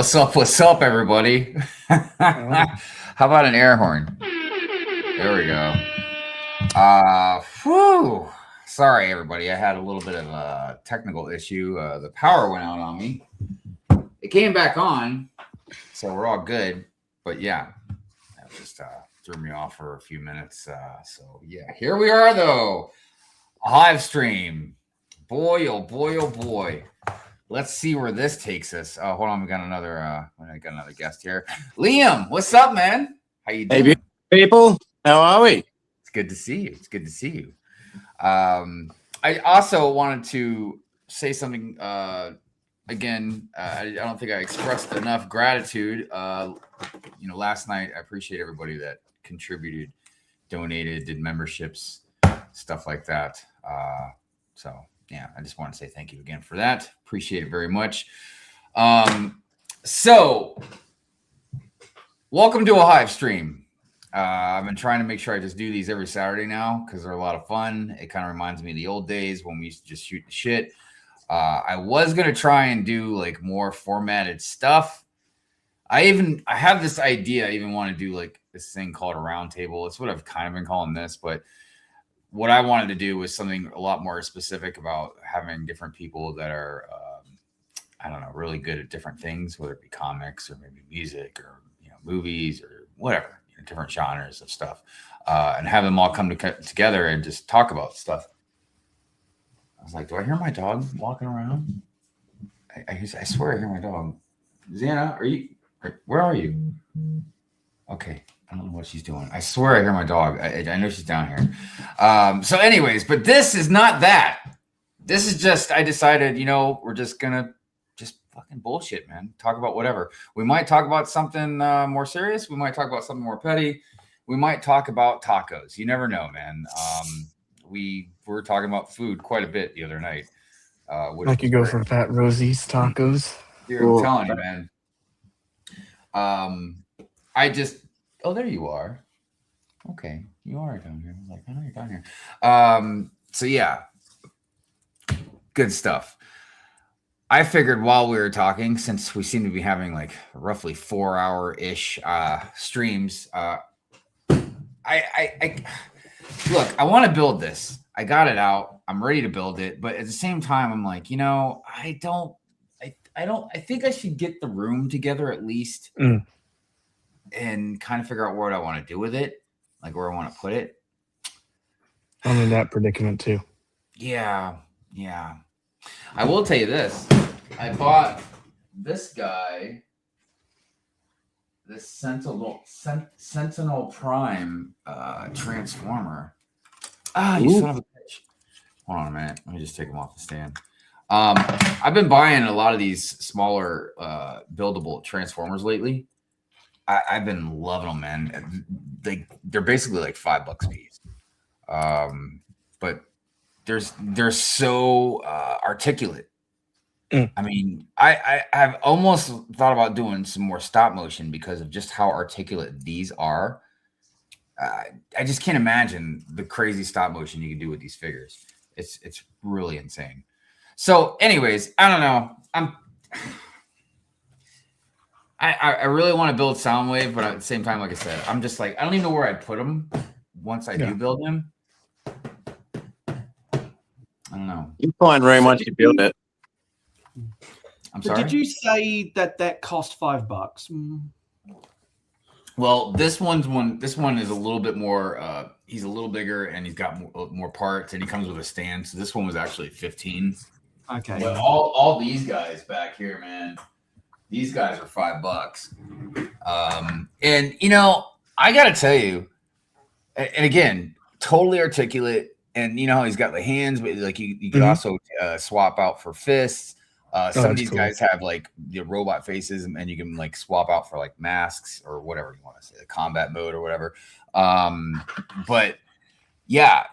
What's up, everybody? How about an air horn? There we go. Whew. Sorry, everybody. I had a little bit of a technical issue. The power went out on me. It came back on, so we're all good. But yeah, that just threw me off for a few minutes. So yeah, here we are, though. A Hive stream. Boy, oh boy, oh boy. Let's see where this takes us. Hold on, we got another guest here. Liam, what's up, man? How you doing? Hey, people. How are we? It's good to see you. It's good to see you. I also wanted to say something again. I don't think I expressed enough gratitude. Last night I appreciate everybody that contributed, donated, did memberships, stuff like that. So yeah, I just want to say thank you again for that. Appreciate it very much. So welcome to a Hive stream. I've been trying to make sure I just do these every Saturday now because they're a lot of fun. It kind of reminds me of the old days when we used to just shoot the shit. I was going to try and do like more formatted stuff. I have this idea. I even want to do like this thing called a round table. It's what I've kind of been calling this, but what I wanted to do was something a lot more specific about having different people that are, really good at different things, whether it be comics or maybe music or, movies or whatever, different genres of stuff, and have them all come together and just talk about stuff. I was like, do I hear my dog walking around? I swear I hear my dog. Xana, where are you? Okay. I don't know what she's doing. I swear I hear my dog. I know she's down here. So anyways, but this is not that. This is just, I decided, we're just going to just fucking bullshit, man. Talk about whatever. We might talk about something more serious. We might talk about something more petty. We might talk about tacos. You never know, man. We were talking about food quite a bit the other night. I could go for Fat Rosie's tacos. Dude, I'm telling you, man. Oh, there you are. Okay, you are down here. I was like, I know you're down here. So yeah, good stuff. I figured while we were talking, since we seem to be having like roughly 4-hour-ish streams, I look. I want to build this. I got it out. I'm ready to build it, but at the same time, I'm like, I think I should get the room together at least. And kind of figure out what I want to do with it, like where I want to put it. I'm in that predicament too. Yeah. I will tell you this. I bought this guy, this Sentinel Prime Transformer. You son of a bitch. Hold on a minute. Let me just take him off the stand. I've been buying a lot of these smaller buildable Transformers lately. I've been loving them, man. They're basically like $5 a piece. But they're so articulate. I mean, I've almost thought about doing some more stop motion because of just how articulate these are. I just can't imagine the crazy stop motion you can do with these figures. It's really insane. So, anyways, I don't know. I really want to build Soundwave, but at the same time, like I said, I'm just like, I don't even know where I'd put him once I do build him. I don't know. You find room once you build it. I'm sorry? Did you say that cost $5? Well, this one is a little bit more, he's a little bigger and he's got more parts and he comes with a stand. So this one was actually 15. Okay. But all these guys back here, man, these guys are $5. And I gotta tell you, and again, totally articulate. And how he's got the hands, but like you could also swap out for fists. Some of these guys have like the robot faces, and you can like swap out for like masks or whatever you want to say, the combat mode or whatever. But yeah,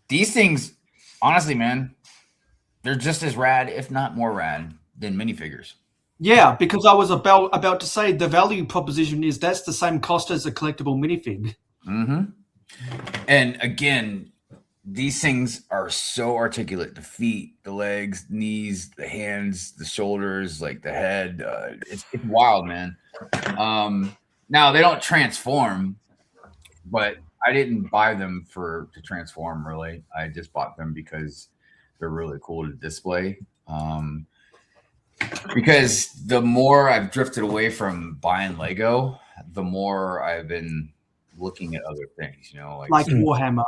these things, honestly, man, they're just as rad, if not more rad, than minifigures. Yeah, because I was about to say the value proposition is that's the same cost as a collectible minifig. Mm-hmm. And again, these things are so articulate. The feet, the legs, knees, the hands, the shoulders, like the head. It's wild, man. Now they don't transform, but I didn't buy them to transform. Really, I just bought them because they're really cool to display. Because the more I've drifted away from buying Lego, the more I've been looking at other things. Like Warhammer.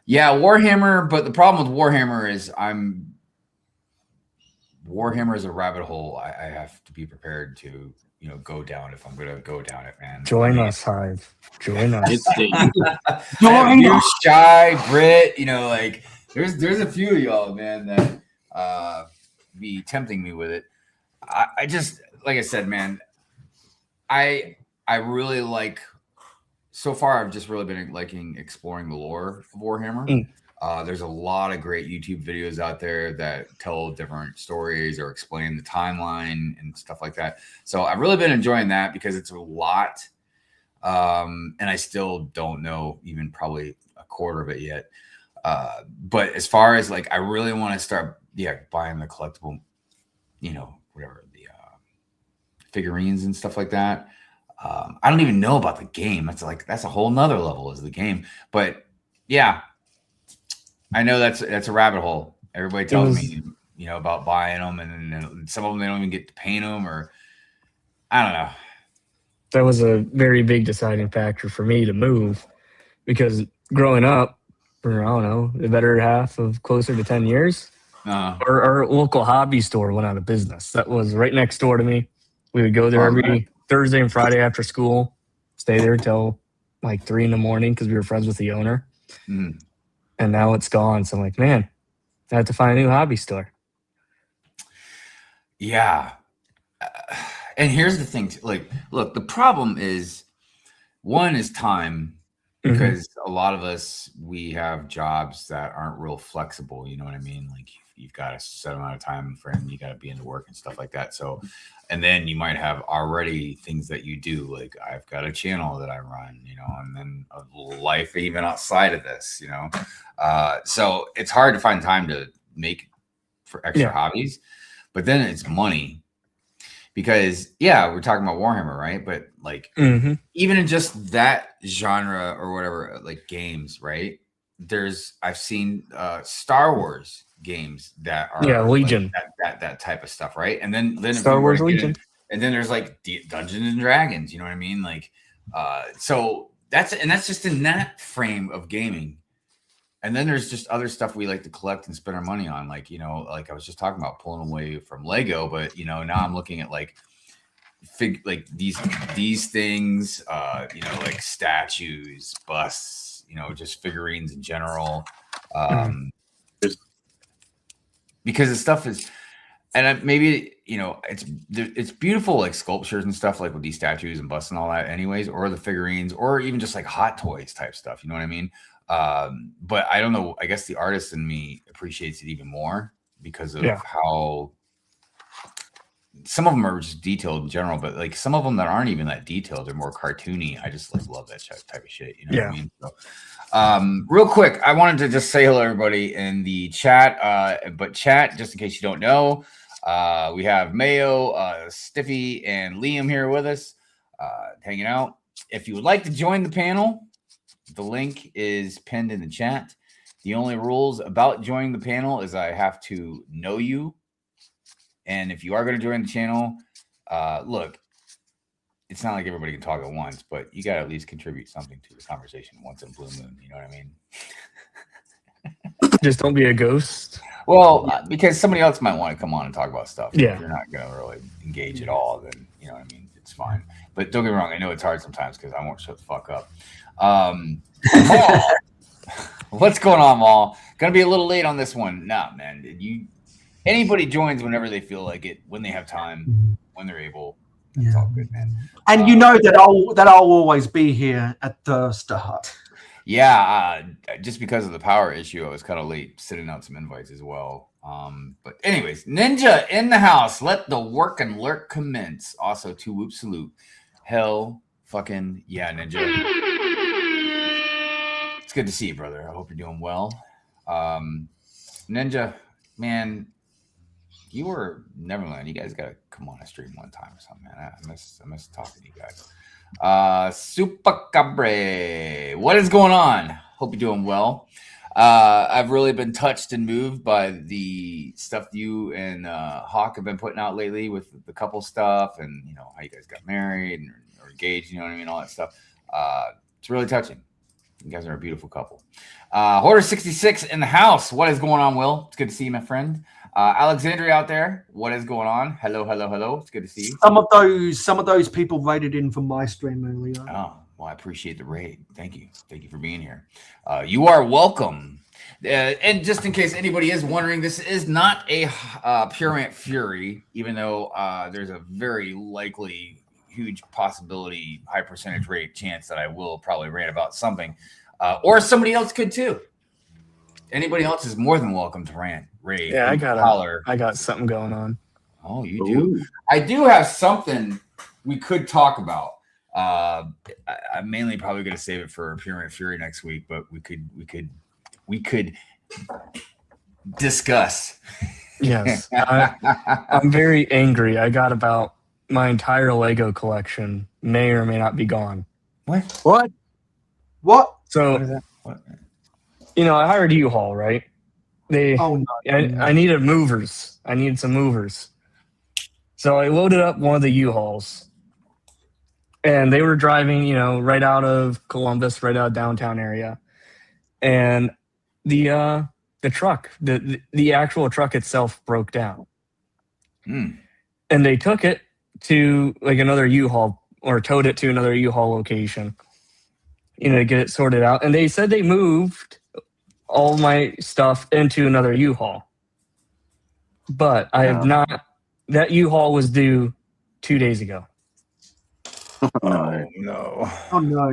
Yeah, Warhammer. But the problem with Warhammer is Warhammer is a rabbit hole. I have to be prepared to go down if I'm going to go down it, man. Join us, Hive. Join us. It's deep. You Shy, Brit, like there's a few of y'all, man, that be tempting me with it. I just, like I said, man, I really like. So far, I've just really been liking exploring the lore of Warhammer. There's a lot of great YouTube videos out there that tell different stories or explain the timeline and stuff like that. So I've really been enjoying that because it's a lot. And I still don't know even probably a quarter of it yet. But as far as I really want to start, buying the collectible, whatever, the figurines and stuff like that. I don't even know about the game. That's a whole nother level is the game. But yeah, I know that's a rabbit hole. Everybody tells me, about buying them, and then some of them they don't even get to paint them, or I don't know. That was a very big deciding factor for me to move, because growing up for, I don't know, the better half of closer to 10 years, our local hobby store went out of business. That was right next door to me. We would go there every Thursday and Friday after school, stay there till 3 a.m. because we were friends with the owner. Mm. And now it's gone. So I'm like, man, I have to find a new hobby store. Yeah. And here's the thing. Look, the problem is, one is time, because a lot of us, we have jobs that aren't real flexible. You know what I mean? You've got a set amount of time frame, you got to be into work and stuff like that. So, and then you might have already things that you do. I've got a channel that I run, and then a life even outside of this, so it's hard to find time to make for extra hobbies, but then it's money, because we're talking about Warhammer, right? But even in just that genre or whatever, games, right? I've seen Star Wars games that are Legion, that type of stuff, right? And then Star Wars Legion, and then there's Dungeons and Dragons, you know what I mean? So that's just in that frame of gaming. And then there's just other stuff we like to collect and spend our money on, I was just talking about pulling away from Lego, but now I'm looking at these things, statues, busts, just figurines in general. Because the stuff is, and maybe it's beautiful, sculptures and stuff, with these statues and busts and all that, anyways, or the figurines, or even just Hot Toys type stuff. You know what I mean? But I don't know. I guess the artist in me appreciates it even more because of how some of them are just detailed in general, but some of them that aren't even that detailed, they're more cartoony. I just love that type of shit. You know what I mean? So, real quick, I wanted to just say hello everybody in the chat. But chat, just in case you don't know, we have Mayo, Stiffy, and Liam here with us, hanging out. If you would like to join the panel, the link is pinned in the chat. The only rules about joining the panel is I have to know you. And if you are going to join the channel, look, it's not like everybody can talk at once, but you got to at least contribute something to the conversation once in blue moon. You know what I mean? Just don't be a ghost. Well, because somebody else might want to come on and talk about stuff. Yeah. If you're not going to really engage at all, then, you know what I mean? It's fine. But don't get me wrong. I know it's hard sometimes because I won't shut the fuck up. Maul, what's going on, Maul? Going to be a little late on this one. Nah, man. Anybody joins whenever they feel like it, when they have time, when they're able. It's all good, man. And that I'll always be here at the start. Yeah, just because of the power issue, I was kind of late sending out some invites as well. But anyways, Ninja in the house. Let the work and lurk commence. Also, 2 whoop salute. Hell fucking yeah, Ninja. It's good to see you, brother. I hope you're doing well. Ninja, man, you were Neverland. You guys got to come on a stream one time or something, man. I miss talking to you guys. Super Cabre, what is going on? Hope you're doing well. I've really been touched and moved by the stuff you and Hawk have been putting out lately with the couple stuff, and how you guys got married or engaged. You know what I mean? All that stuff. It's really touching. You guys are a beautiful couple. Hoarder 66 in the house. What is going on, Will? It's good to see you, my friend. Alexandria out there. What is going on? Hello. It's good to see you. Some of those people raided in for my stream earlier. Oh, well, I appreciate the raid. Thank you for being here. You are welcome. And just in case anybody is wondering, this is not a Pure Rant Fury, even though there's a very likely huge possibility, high percentage rate chance that I will probably rant about something, or somebody else could too. Anybody else is more than welcome to rant, rage. Yeah, I got something going on. Oh, you do? I do have something we could talk about. I'm mainly probably going to save it for Pure Rant Fury next week, but we could discuss. Yes, I'm very angry. I got about my entire Lego collection may or may not be gone. What? So, I hired U-Haul, right? I needed movers. I needed some movers. So I loaded up one of the U-Hauls, and they were driving, right out of Columbus, right out of downtown area, and the truck, the actual truck itself broke down, and they took it to like another U-Haul or towed it to another U-Haul location, to get it sorted out. And they said they moved all my stuff into another U-Haul, but I have not. That U-Haul was due 2 days ago. Oh no!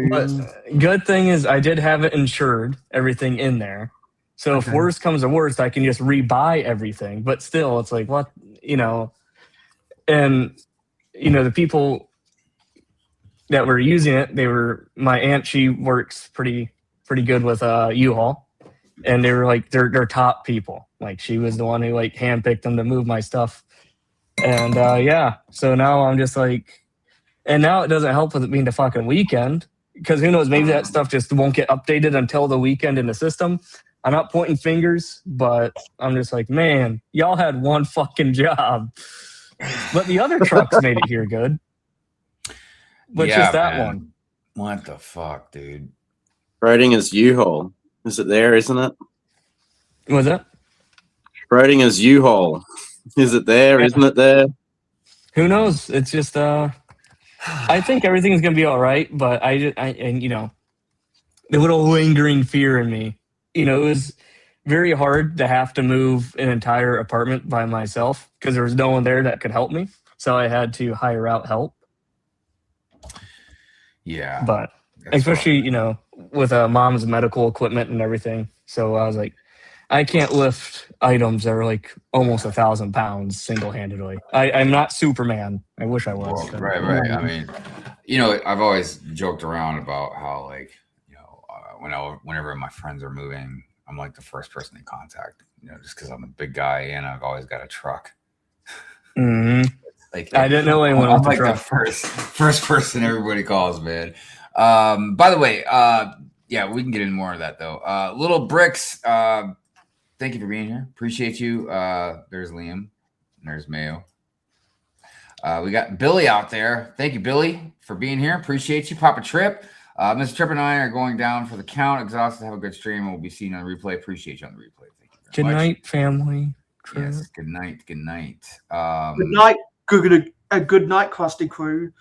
But good thing is I did have it insured, everything in there. So if worst comes to worst, I can just rebuy everything. But still, it's like what and the people that were using it, they were my aunt. She works pretty good with U-Haul, and they were like they're top people. Like she was the one who like handpicked them to move my stuff, and So now I'm just like, and now it doesn't help with it being the fucking weekend, because who knows, maybe that stuff just won't get updated until the weekend in the system. I'm not pointing fingers, but I'm just like, man, y'all had one fucking job. But the other trucks made it here good. But just that one. What the fuck, dude? Schrodinger's U-Haul. Is it there, isn't it? Was that? Schrodinger's U-Haul. Is it there? Isn't it there? Who knows? It's just I think everything's gonna be all right, but the little lingering fear in me. It was very hard to have to move an entire apartment by myself because there was no one there that could help me. So I had to hire out help. Yeah. But especially, with mom's medical equipment and everything. So I was like, I can't lift items that are like almost 1,000 pounds single-handedly. I'm not Superman. I wish I was. Well, right. I mean, I've always joked around about how whenever my friends are moving, I'm like the first person in contact, just because I'm a big guy and I've always got a truck. Mm-hmm. Like I didn't know anyone with a truck. The first person everybody calls, man. By the way, we can get into more of that though. Little Bricks, thank you for being here. Appreciate you. There's Liam. There's Mayo. We got Billy out there. Thank you, Billy, for being here. Appreciate you. Papa Trip. Mr. Tripp and I are going down for the count. Exhausted. Have a good stream. We'll be seeing you on the replay. Appreciate you on the replay. Thank you very much. Good night, family. Yes. Good night. Good night. Good night. Good night, Krusty Crew.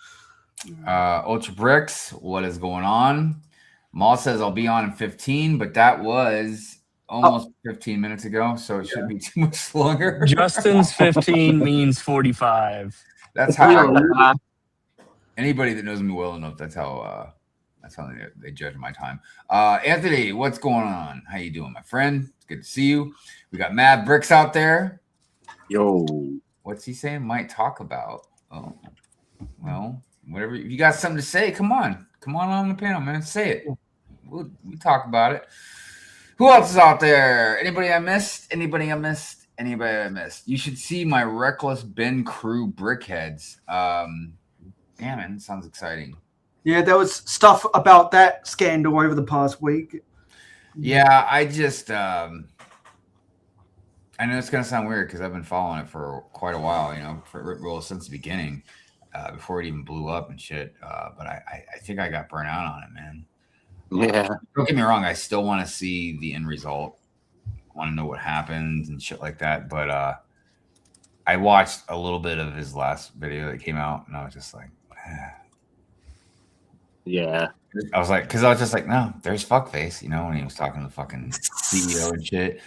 Ultra Bricks. What is going on? Maul says I'll be on in 15, but that was almost 15 minutes ago, so it shouldn't be too much longer. Justin's 15 means 45. That's how anybody that knows me well enough, that's how they judge my time. Anthony, what's going on? How you doing, my friend? It's good to see you. We got Mad Bricks out there. Yo. What's he saying? Might talk about. Oh, well, whatever. If you got something to say, come on the panel, man. Say it. we talk about it. Who else is out there? Anybody I missed? Anybody I missed? You should see my Reckless Ben crew brickheads. Yeah, man, sounds exciting. Yeah, there was stuff about that scandal over the past week. Yeah, I just I know it's gonna sound weird because I've been following it for quite a while, since the beginning, before it even blew up and shit. But I think I got burnt out on it, man. Yeah. Don't get me wrong, I still want to see the end result. I want to know what happens and shit like that. But I watched a little bit of his last video that came out, and I was just like, yeah. I was just like, no, there's fuckface, when he was talking to the fucking CEO and shit.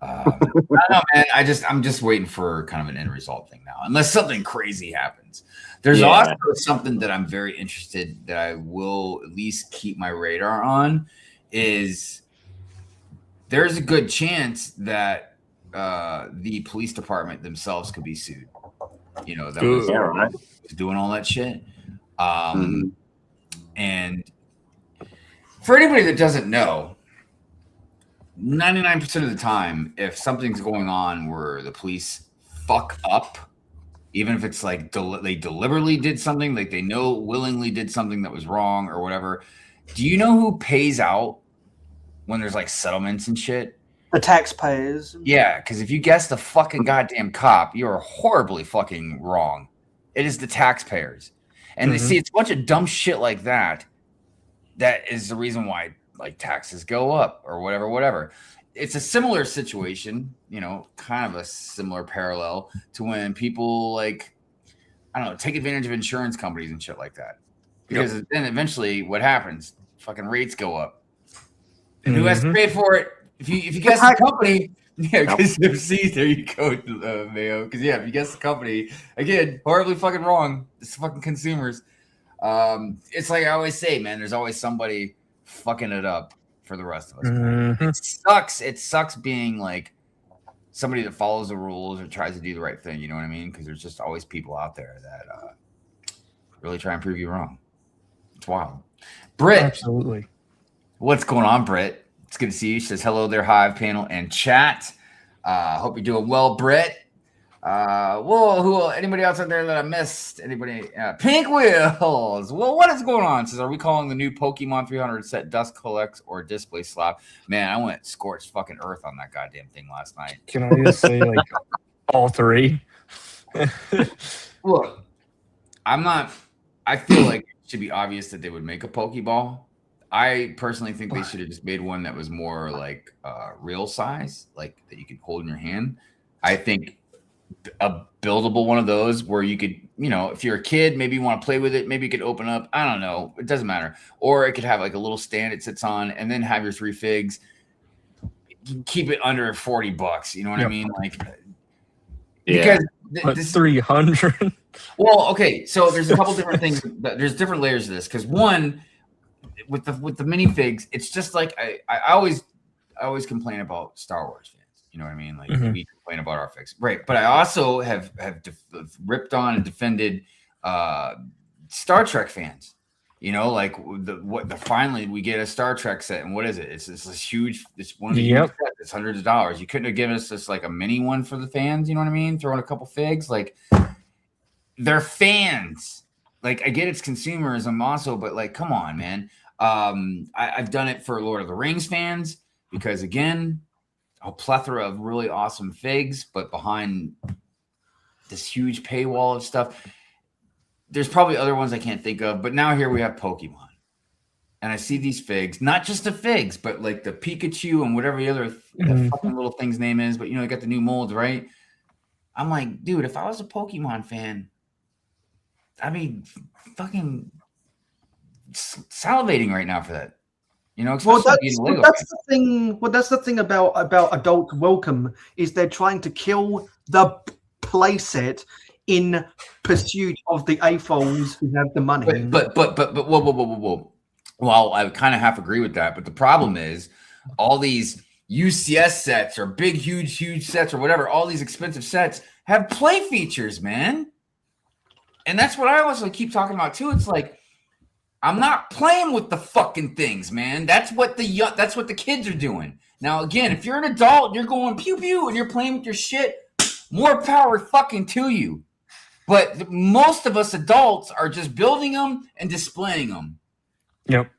I don't know, man. I'm just waiting for kind of an end result thing now, unless something crazy happens. There's also something that I'm very interested that I will at least keep my radar on. Is there's a good chance that the police department themselves could be sued. That was doing all that shit. And for anybody that doesn't know, 99% of the time, if something's going on where the police fuck up, even if it's like they deliberately did something, like they know willingly did something that was wrong or whatever, do you know who pays out when there's like settlements and shit? The taxpayers. Yeah, because if you guess the fucking goddamn cop, you're horribly fucking wrong. It is the taxpayers. And they see it's a bunch of dumb shit like that. That is the reason why like taxes go up or whatever. It's a similar situation, kind of a similar parallel to when people like, I don't know, take advantage of insurance companies and shit like that. Because then eventually what happens? Fucking rates go up. And who has to pay for it? If you guess the company, because there you go, Mayo. Because if you guess the company, again, horribly fucking wrong. It's fucking consumers. It's like I always say, man, there's always somebody fucking it up for the rest of us. It sucks being like somebody that follows the rules or tries to do the right thing. You know what I mean? Because there's just always people out there that really try and prove you wrong. It's wild. Britt, absolutely. What's going on, Britt? It's good to see you. She says hello there, Hive panel and chat. Hope you're doing well, Britt. Anybody else out there that I missed? Anybody? Pink Wheels. Well, what is going on? Says, are we calling the new Pokemon 300 set Dust Collects or Display Slap? Man, I went scorched fucking earth on that goddamn thing last night. Can I just say like all three? Look, I feel like it should be obvious that they would make a Pokeball. I personally think they should have just made one that was more like real size, like that you could hold in your hand. I think a buildable one of those where you could, if you're a kid, maybe you want to play with it, maybe you could open up. I don't know. It doesn't matter. Or it could have like a little stand it sits on and then have your 3 figs. Keep it under $40. You know what I mean? Like, because this 300. Well, okay. So there's a couple different things. There's different layers of this. Because one, with the minifigs, it's just like I always complain about Star Wars fans. You know what I mean? Like we complain about our figs, right? But I also have ripped on and defended Star Trek fans. Like finally we get a Star Trek set, and what is it? It's this huge. It's one of the huge sets. It's hundreds of dollars. You couldn't have given us this like a mini one for the fans. You know what I mean? Throw in a couple figs, like they're fans. Like I get it's consumerism also, but like come on, man. I've done it for Lord of the Rings fans because again, a plethora of really awesome figs, but behind this huge paywall of stuff, there's probably other ones I can't think of. But now here we have Pokemon, and I see these figs, not just the figs, but like the Pikachu and whatever the other the fucking little thing's name is. But you got the new molds, right? I'm like, dude, if I was a Pokemon fan, I'd be fucking salivating right now for that. That's the thing. Well, that's the thing about Adult Welcome is they're trying to kill the playset in pursuit of the AFOLs who have the money. But whoa. Well, I kind of half agree with that. But the problem is all these UCS sets or big, huge sets or whatever, all these expensive sets have play features, man. And that's what I also keep talking about too. It's like, I'm not playing with the fucking things, man. That's what the kids are doing. Now, again, if you're an adult and you're going pew pew and you're playing with your shit, more power fucking to you. But most of us adults are just building them and displaying them. Yep.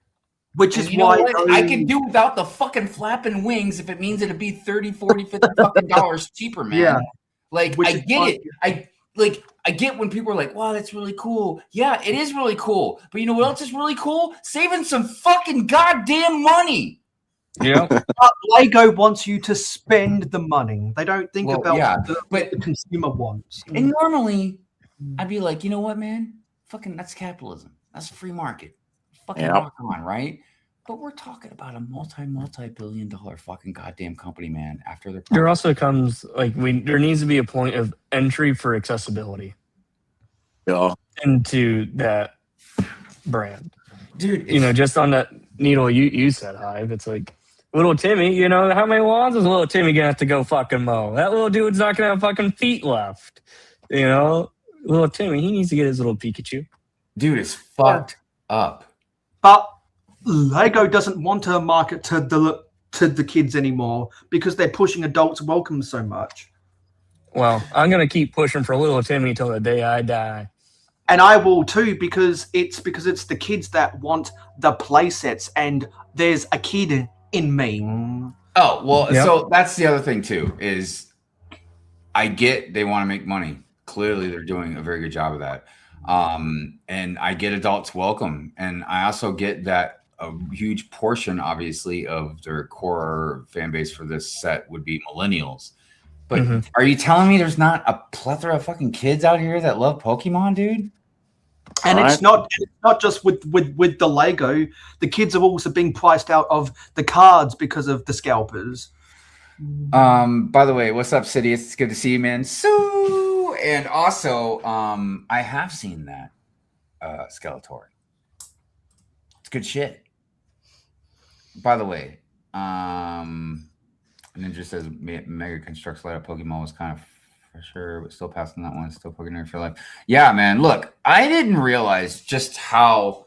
Which is why I can do without the fucking flapping wings if it means it'd be 30, 40, 50 fucking dollars cheaper, man. Yeah. Like, I get it. I get when people are like, wow, that's really cool. Yeah, it is really cool. But you know what else is really cool? Saving some fucking goddamn money. Yeah. Lego wants you to spend the money. They don't think about what the consumer wants. And normally, I'd be like, you know what, man? Fucking, that's capitalism. That's a free market. Fucking rock on, right? But we're talking about a multi-billion-dollar fucking goddamn company, man. After their there also comes there needs to be a point of entry for accessibility. Yeah. Into that brand, dude. Just on that needle you said, Hive. It's like little Timmy. How many lawns is little Timmy gonna have to go fucking mow? That little dude's not gonna have fucking feet left. Little Timmy, he needs to get his little Pikachu. Dude, it's fucked up. But Lego doesn't want to market to the kids anymore because they're pushing adults welcome so much. Well, I'm gonna keep pushing for little Timmy till the day I die. And I will too, because it's the kids that want the play sets, and there's a kid in me. Oh, well, so that's the other thing too, is I get they want to make money. Clearly they're doing a very good job of that. And I get adults welcome. And I also get that a huge portion, obviously, of their core fan base for this set would be millennials. But are you telling me there's not a plethora of fucking kids out here that love Pokemon, dude? And it's not just with the Lego. The kids are also being priced out of the cards because of the scalpers. By the way, what's up, Sidious? It's good to see you, man. So, and also, I have seen that Skeletor. It's good shit. By the way, Ninja says Mega Constructs Light Up Pokemon was kind of for sure, but still passing that one. Still Pokemon for life. Yeah, man. Look, I didn't realize just how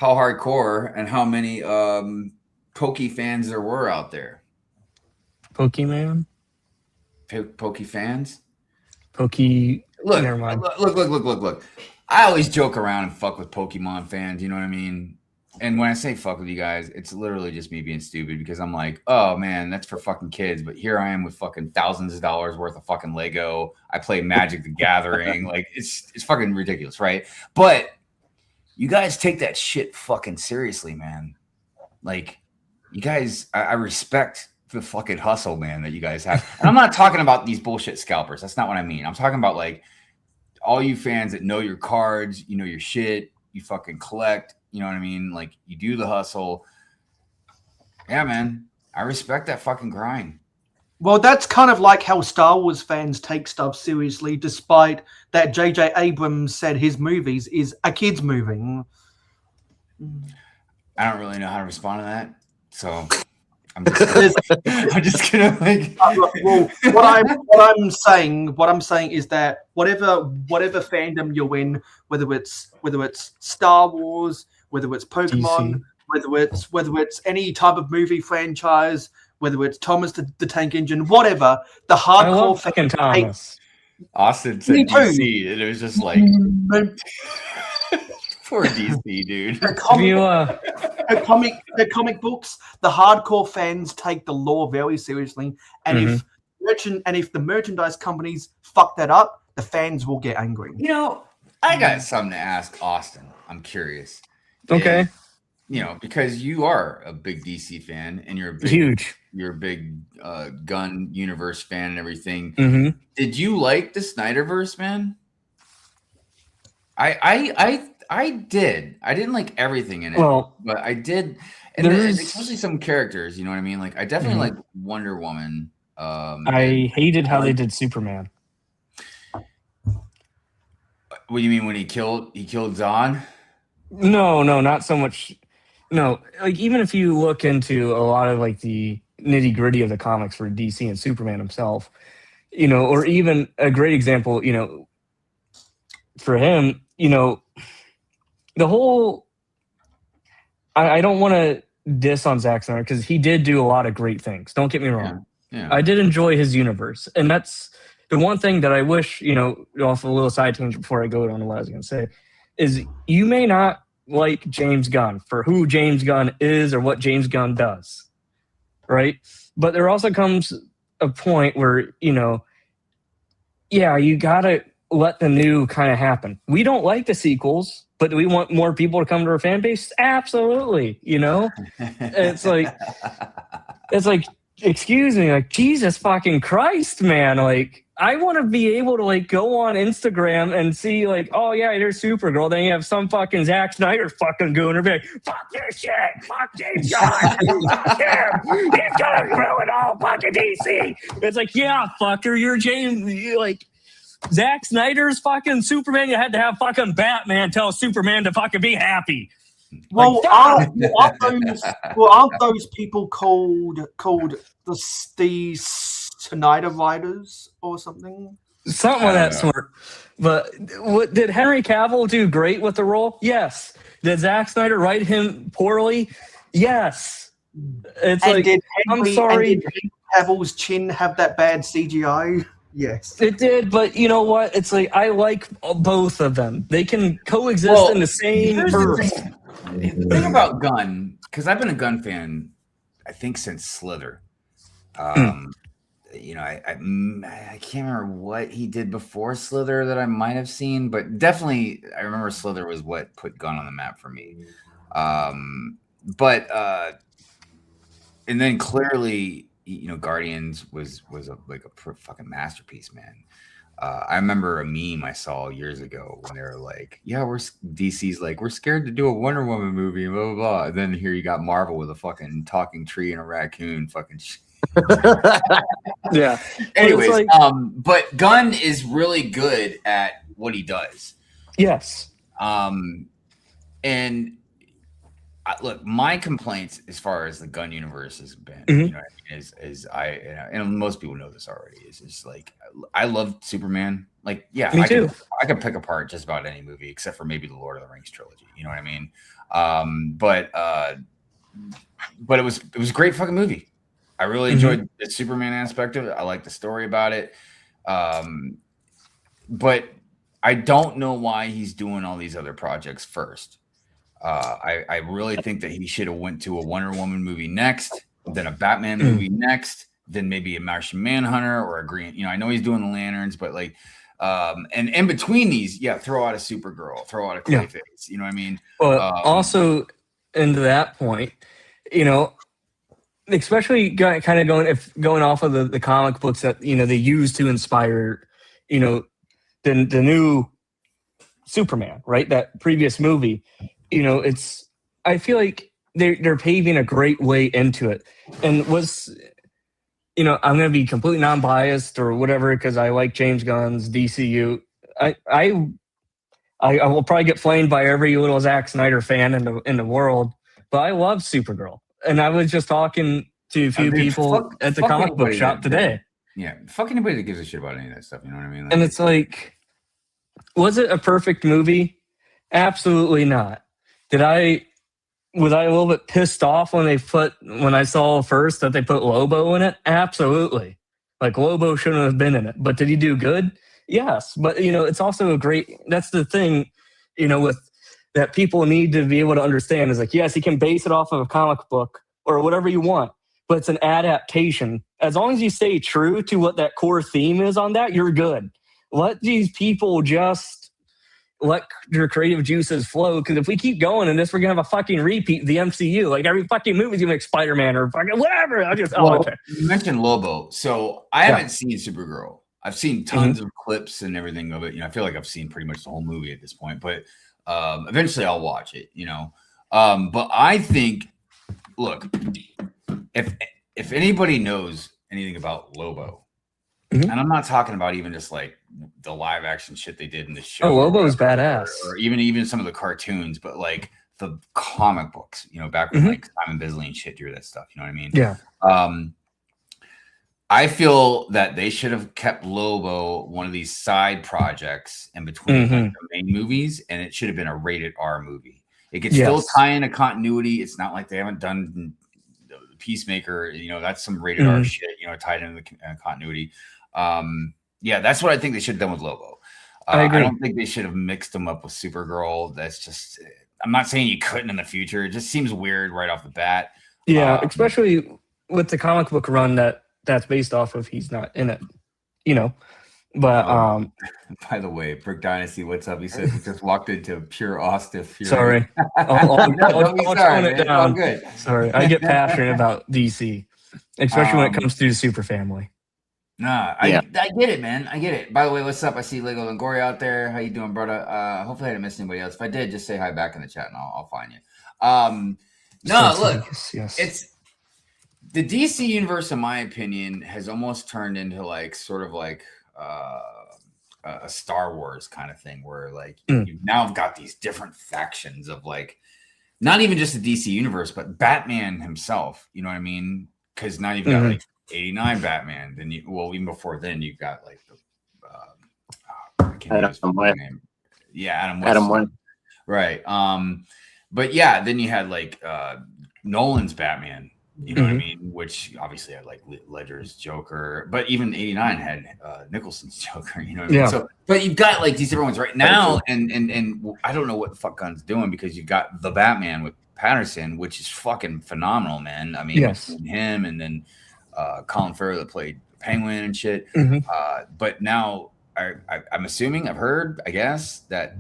hardcore and how many Poke fans there were out there. Pokemon? Poke fans? Look. Never mind. Look. I always joke around and fuck with Pokemon fans, you know what I mean? And when I say fuck with you guys, it's literally just me being stupid because I'm like, oh man, that's for fucking kids. But here I am with fucking thousands of dollars worth of fucking Lego. I play Magic the Gathering. Like it's fucking ridiculous, right? But you guys take that shit fucking seriously, man. Like you guys, I respect the fucking hustle, man, that you guys have. And I'm not talking about these bullshit scalpers. That's not what I mean. I'm talking about like all you fans that know your cards, you know your shit, you fucking collect. You know what I mean? Like you do the hustle. Yeah, man. I respect that fucking grind. Well, that's kind of like how Star Wars fans take stuff seriously, despite that J.J. Abrams said his movies is a kid's movie. I don't really know how to respond to that. So I'm just gonna like well, what I'm saying is that whatever fandom you're in, whether it's Star Wars, whether it's Pokemon, whether it's any type of movie franchise, whether it's Thomas the Tank Engine, whatever, the hardcore fucking Thomas. Austin said DC, and it was just like poor DC, dude. The comic books, the hardcore fans take the lore very seriously, and if the merchandise companies fuck that up, the fans will get angry. You know, I got something to ask Austin. I'm curious. Okay. And, you know, because you are a big DC fan and you're a big gun universe fan and everything. Mm-hmm. Did you like the Snyderverse, man? I did. I didn't like everything in it, but I did. And especially some characters, you know what I mean? Like I definitely like Wonder Woman. I hated how they did Superman. What do you mean when he killed Zod? No, not so much. No, like even if you look into a lot of like the nitty gritty of the comics for DC and Superman himself, you know, or even a great example, you know, for him, you know, the whole. I don't want to diss on Zack Snyder because he did do a lot of great things. Don't get me wrong. Yeah. I did enjoy his universe, and that's the one thing that I wish, off a little side tangent before I go on to what I was going to say, is you may not like James Gunn for who James Gunn is or what James Gunn does, right? But there also comes a point where, you got to let the new kind of happen. We don't like the sequels, but do we want more people to come to our fan base? Absolutely, It's like, excuse me, like, Jesus fucking Christ, man. Like, I want to be able to, like, go on Instagram and see, like, oh, yeah, there's Supergirl. Then you have some fucking Zack Snyder fucking gooner be like, fuck this shit. Fuck James Gunn. Fuck him. He's gonna ruin all fucking DC. It's like, yeah, fucker, you're James. Like, Zack Snyder's fucking Superman. You had to have fucking Batman tell Superman to fucking be happy. Well, like, aren't those people called the Snyder Riders or something? Something of that sort. But did Henry Cavill do great with the role? Yes. Did Zack Snyder write him poorly? Yes. It's and like, I'm sorry. Did Henry Cavill's chin have that bad CGI? Yes. It did, but you know what? It's like, I like both of them. They can coexist in the same verse. The thing about Gunn, because I've been a Gunn fan, I think since Slither. I can't remember what he did before Slither that I might have seen, but definitely I remember Slither was what put Gunn on the map for me. And then clearly, Guardians was a fucking masterpiece, man. I remember a meme I saw years ago when they were like, yeah, DC's like, we're scared to do a Wonder Woman movie, blah, blah, blah. And then here you got Marvel with a fucking talking tree and a raccoon fucking Yeah. Anyways, but Gunn is really good at what he does. Yes. And look, my complaints as far as the Gunn universe has been, and most people know this already, is just like, I love Superman. Like, yeah, Me too. I could pick apart just about any movie except for maybe the Lord of the Rings trilogy. You know what I mean? But it was a great fucking movie. I really enjoyed the Superman aspect of it. I like the story about it. But I don't know why he's doing all these other projects first. I really think that he should have went to a Wonder Woman movie next, then a Batman movie next, then maybe a Martian Manhunter or a Green. I know he's doing the Lanterns, but like, and in between these, throw out a Supergirl, throw out a Clayface. You know what I mean? Well, also into that point, especially kind of going off of the comic books that they use to inspire, the new Superman, right? That previous movie. I feel like they're paving a great way into it. And I'm going to be completely non-biased or whatever because I like James Gunn's DCU. I will probably get flamed by every little Zack Snyder fan in the world, but I love Supergirl. And I was just talking to a few people at the comic book shop today. Yeah, fuck anybody that gives a shit about any of that stuff. You know what I mean? And it's like, was it a perfect movie? Absolutely not. Was I a little bit pissed off when I saw first that they put Lobo in it? Absolutely. Like, Lobo shouldn't have been in it. But did he do good? Yes. But, it's also that's the thing, with that people need to be able to understand is like, yes, you can base it off of a comic book or whatever you want, but it's an adaptation. As long as you stay true to what that core theme is on that, you're good. Let these people just let your creative juices flow, because if we keep going in this, we're gonna have a fucking repeat of the MCU. Like, every fucking movie's gonna make Spider-Man or fucking whatever. Okay. You mentioned Lobo, so I haven't seen Supergirl. I've seen tons of clips and everything of it. I feel like I've seen pretty much the whole movie at this point, but eventually I'll watch it. But I think, look, if anybody knows anything about Lobo, and I'm not talking about even just like the live action shit they did in the show. Oh, Lobo's badass. Or even some of the cartoons, but like the comic books, back when like Simon Bisley and shit drew that stuff. You know what I mean? Yeah. I feel that they should have kept Lobo one of these side projects in between like, the main movies, and it should have been a rated R movie. It could still tie into continuity. It's not like they haven't done Peacemaker. You know, that's some rated R shit. You know, tied into the continuity. Yeah, that's what I think they should have done with Lobo. I don't think they should have mixed them up with Supergirl. That's just. I'm not saying you couldn't in the future. It just seems weird right off the bat. Yeah, especially with the comic book run that's based off of. He's not in it, you know. But by the way, Brick Dynasty, what's up? He said he just walked into pure Austin Fury. Sorry, I'll tone it down. Good. Sorry, I get passionate about DC, especially when it comes to the Super Family. Nah, I get it, man. I get it. By the way, what's up? I see Lego Longoria out there. How you doing, brother? Hopefully I didn't miss anybody else. If I did, just say hi back in the chat and I'll find you. No, look, it's the DC universe, in my opinion, has almost turned into like sort of like a Star Wars kind of thing where like you've now got these different factions of like not even just the DC universe, but Batman himself. You know what I mean? Because now you've got like 89 Batman, then even before then you've got like the Adam West. Adam West. Right. But yeah, then you had like Nolan's Batman, you know what I mean, which obviously had like Ledger's Joker, but even 89 had Nicholson's Joker, you know what I mean? So but you've got like these different ones right now, and I don't know what the fuck Gunn's doing, because you've got the Batman with Patterson, which is fucking phenomenal, man. I mean, him and then Colin Farrell that played Penguin and shit. But now I'm assuming, I've heard, I guess, that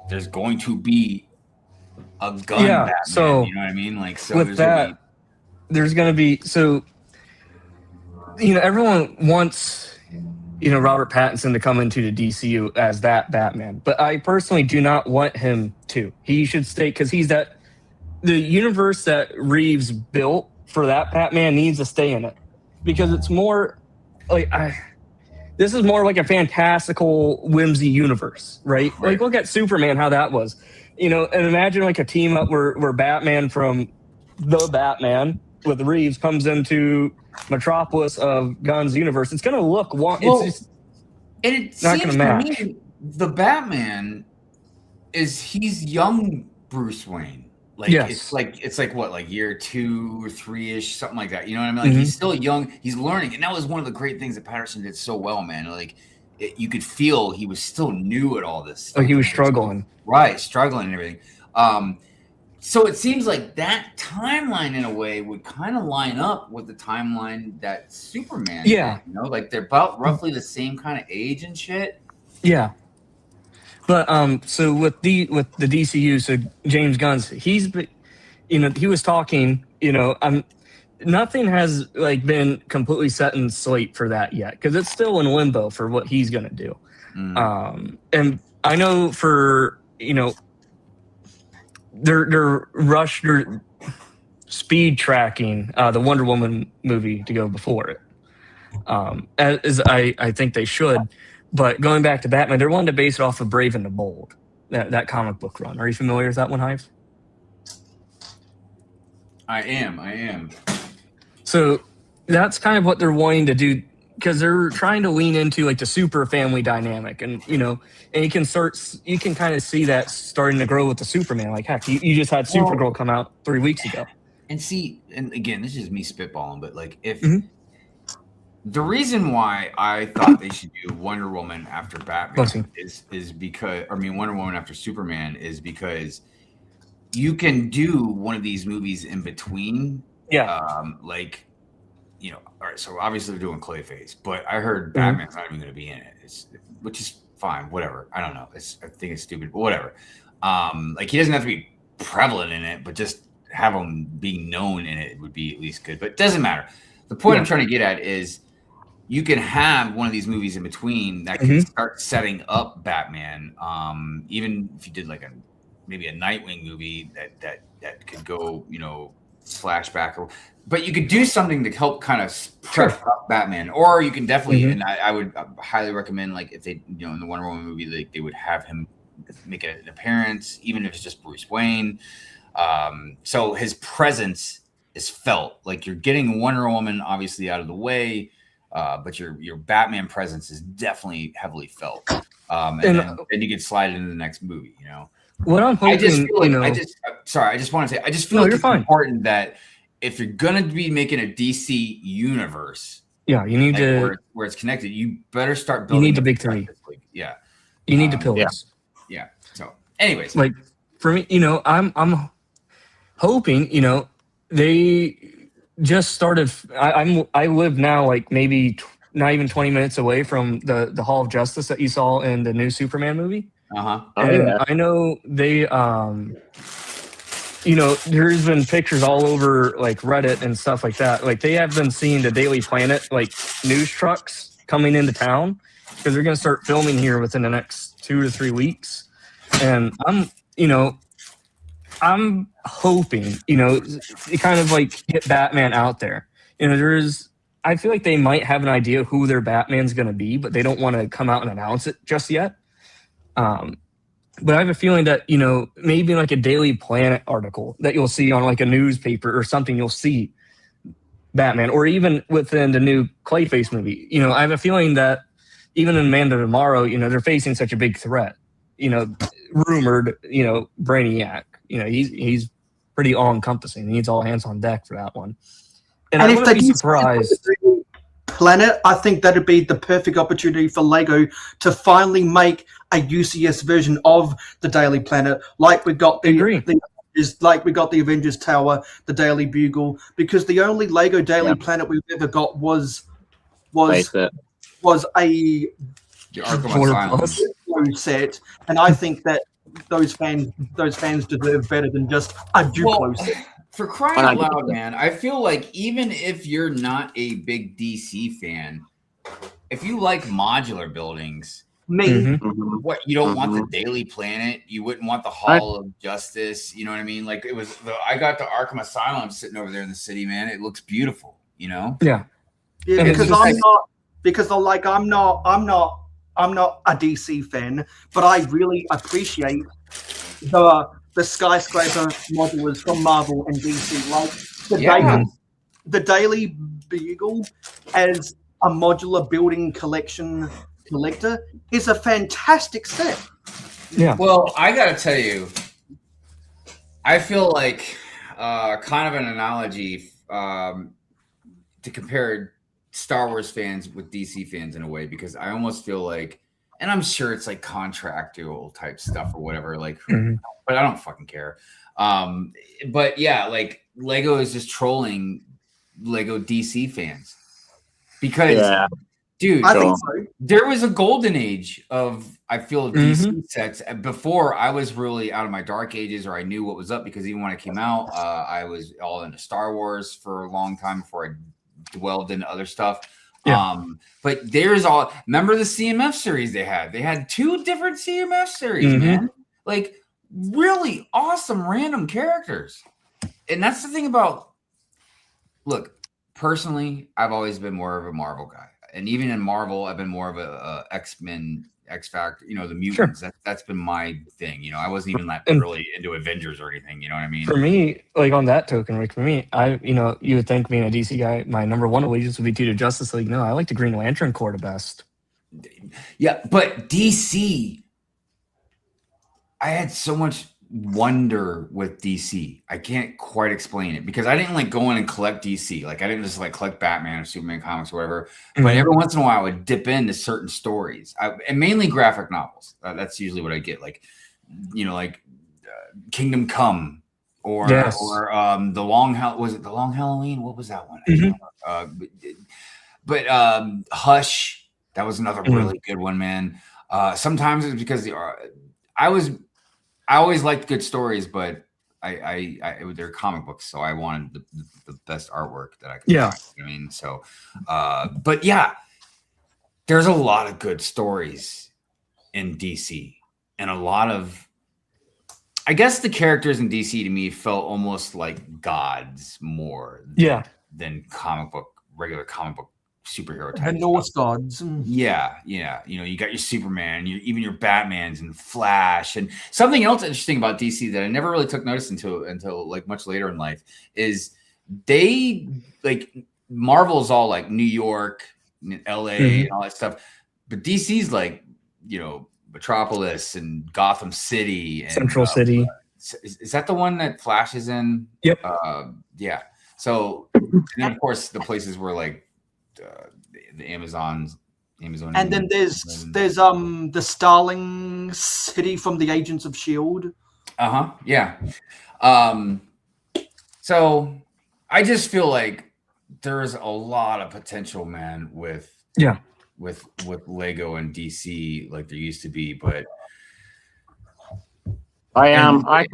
there's going to be a gun Batman, so you know what I mean? Like, so with there's going to be, so, you know, everyone wants, you know, Robert Pattinson to come into the DCU as that Batman, but I personally do not want him to. He should stay, because he's the universe that Reeves built for that Batman needs to stay in it, because it's more like this is more like a fantastical whimsy universe, right? Like, look at Superman, how that was, you know, and imagine like a team up where Batman from the Batman with Reeves comes into Metropolis of Gunn's universe. It's going to look it's just not going to match. The Batman he's young Bruce Wayne. Like it's like what, like year 2 or 3-ish, something like that. You know what I mean? Like he's still young, he's learning, and that was one of the great things that Patterson did so well, man. Like you could feel he was still new at all this. Like he was struggling, struggling and everything. So it seems like that timeline, in a way, would kind of line up with the timeline that Superman. Did, you know, like they're about roughly the same kind of age and shit. Yeah. But so with the DCU, so James Gunn, he was talking, you know, nothing has like been completely set in slate for that yet, because it's still in limbo for what he's gonna do. And I know for, you know, they're speed tracking the Wonder Woman movie to go before it, as I think they should. But going back to Batman, they're wanting to base it off of Brave and the Bold, that comic book run. Are you familiar with that one, Hive? I am. So that's kind of what they're wanting to do, because they're trying to lean into like the super family dynamic, and you know, and you can kind of see that starting to grow with the Superman. Like, heck, you just had Supergirl come out 3 weeks ago. And see, and again, this is me spitballing, but like if. The reason why I thought they should do Wonder Woman after Batman is because, Wonder Woman after Superman is because you can do one of these movies in between. Like, you know, all right, so obviously they're doing Clayface, but I heard Batman's not even going to be in it, which is fine, whatever. I don't know. I think it's stupid, but whatever. Like, he doesn't have to be prevalent in it, but just have him being known in it would be at least good, but it doesn't matter. The point I'm trying to get at is, you can have one of these movies in between that can start setting up Batman. Even if you did like maybe a Nightwing movie that could go, you know, flashback, but you could do something to help kind of prep up Batman. Or you can definitely, and I would highly recommend, like, if they, you know, in the Wonder Woman movie, like, they would have him make an appearance, even if it's just Bruce Wayne. So his presence is felt. Like, you're getting Wonder Woman obviously out of the way. but your Batman presence is definitely heavily felt. And then you get slide into the next movie. You know, what I'm hoping. I just feel like I just want to say I just feel like it's important that if you're gonna be making a DC universe, you need to where it's connected, you better start building. You need the big three. Yeah, you need the pillars. Yeah. So, anyways, like for me, I'm hoping, they just started. I live now like maybe not even 20 minutes away from the Hall of Justice that you saw in the new Superman movie. I know they there's been pictures all over like Reddit and stuff like that. Like they have been seeing the Daily Planet like news trucks coming into town because they're going to start filming here within the next 2 to 3 weeks. And I'm hoping, you kind of like get Batman out there. I feel like they might have an idea who their Batman's going to be, but they don't want to come out and announce it just yet. But I have a feeling that, maybe like a Daily Planet article that you'll see on like a newspaper or something, you'll see Batman, or even within the new Clayface movie. I have a feeling that even in Man of Tomorrow, they're facing such a big threat. Rumored, Brainiac. He's pretty all-encompassing. He needs all hands on deck for that one. And I wouldn't be surprised. Planet, I think that'd be the perfect opportunity for Lego to finally make a UCS version of the Daily Planet, like we got the Avengers Tower, the Daily Bugle, because the only Lego Daily Planet we've ever got was a Arkham set, and I think that those fans deserve better than just a Duplo set. For crying out loud, man, I feel like even if you're not a big DC fan, if you like modular buildings, what you don't want the Daily Planet, you wouldn't want the Hall of Justice, you know what I mean? Like I got the Arkham Asylum sitting over there in the city, man. It looks beautiful, Yeah, because I'm not a DC fan, but I really appreciate the skyscraper modulars from Marvel and DC. Like the Daily Bugle as a modular building collector is a fantastic set. Yeah. Well, I got to tell you, I feel like kind of an analogy to compare Star Wars fans with DC fans in a way, because I almost feel like, and I'm sure it's like contractual type stuff or whatever, like, but I don't fucking care. But yeah, like Lego is just trolling Lego DC fans because, dude, there was a golden age of, I feel, DC sets before I was really out of my dark ages, or I knew what was up, because even when I came out, I was all into Star Wars for a long time before I dwelled into other stuff. But remember the CMF series they had? They had 2 different CMF series, man. Like really awesome random characters. And that's the thing about, look, personally, I've always been more of a Marvel guy. And even in Marvel, I've been more of a X-Men, X-Factor, the mutants. That's been my thing. I wasn't even really into Avengers or anything. You know what I mean? For me, like on that token, like for me, you would think being a DC guy, my number one allegiance would be to the Justice League. No, I like the Green Lantern Corps the best. Yeah, but DC, I had so much wonder with DC. I can't quite explain it, because I didn't like go in and collect DC. Like I didn't just like collect Batman or Superman comics or whatever. But every once in a while I would dip into certain stories, and mainly graphic novels. That's usually what I get. Like, Kingdom Come or the Long Halloween? What was that one? But Hush, that was another really good one, man. Sometimes it's because I always liked good stories, but they're comic books, so I wanted the best artwork that I could find. I mean, so, but yeah, there's a lot of good stories in DC, and a lot of, I guess the characters in DC to me felt almost like gods more than regular comic book superhero type. And Norse gods. Yeah. You got your Superman, even your Batmans and Flash. And something else interesting about DC that I never really took notice until like much later in life is they, like, Marvel's all like New York, LA Mhm. and all that stuff. But DC's like, Metropolis and Gotham City and Central City. Is that the one that Flash is in? Yep. Yeah. So, and then of course the places where like the Amazon. And then there's the Starling City from the Agents of S.H.I.E.L.D. Yeah. So I just feel like there's a lot of potential, man, with Lego and DC like there used to be, but I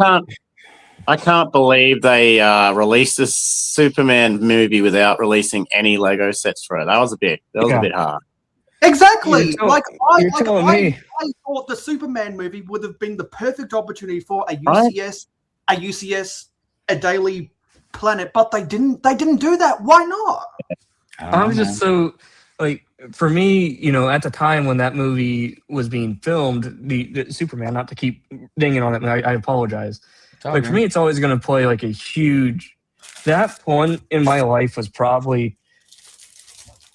can't believe they released this Superman movie without releasing any Lego sets for it. That was a bit hard. Exactly. I me. thought the Superman movie would have been the perfect opportunity for a UCS, a Daily Planet, but they didn't do that. Why not? I was just so like, for me, at the time when that movie was being filmed, the Superman, not to keep dinging on it, I apologize. Like for me, it's always going to play like a huge. That point in my life was probably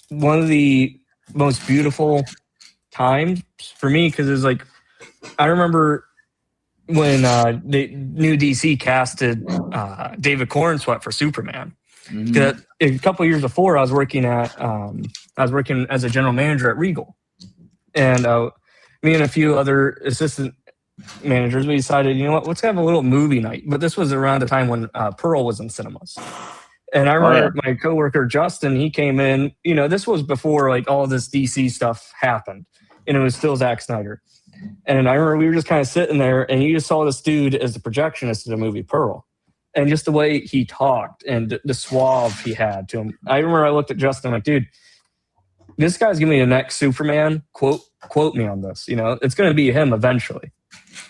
one of the most beautiful times for me, because it was like, I remember when the new DC casted David Cornsweet for Superman. A couple of years before, I was working as a general manager at Regal, and me and a few other assistant managers, we decided, let's have a little movie night. But this was around the time when Pearl was in cinemas. And I remember my coworker Justin, he came in. This was before like all this DC stuff happened, and it was still Zack Snyder. And I remember we were just kind of sitting there, and you just saw this dude as the projectionist of the movie Pearl, and just the way he talked and the suave he had to him. I remember I looked at Justin like, dude, this guy's gonna be the next Superman. Quote me on this. It's going to be him eventually,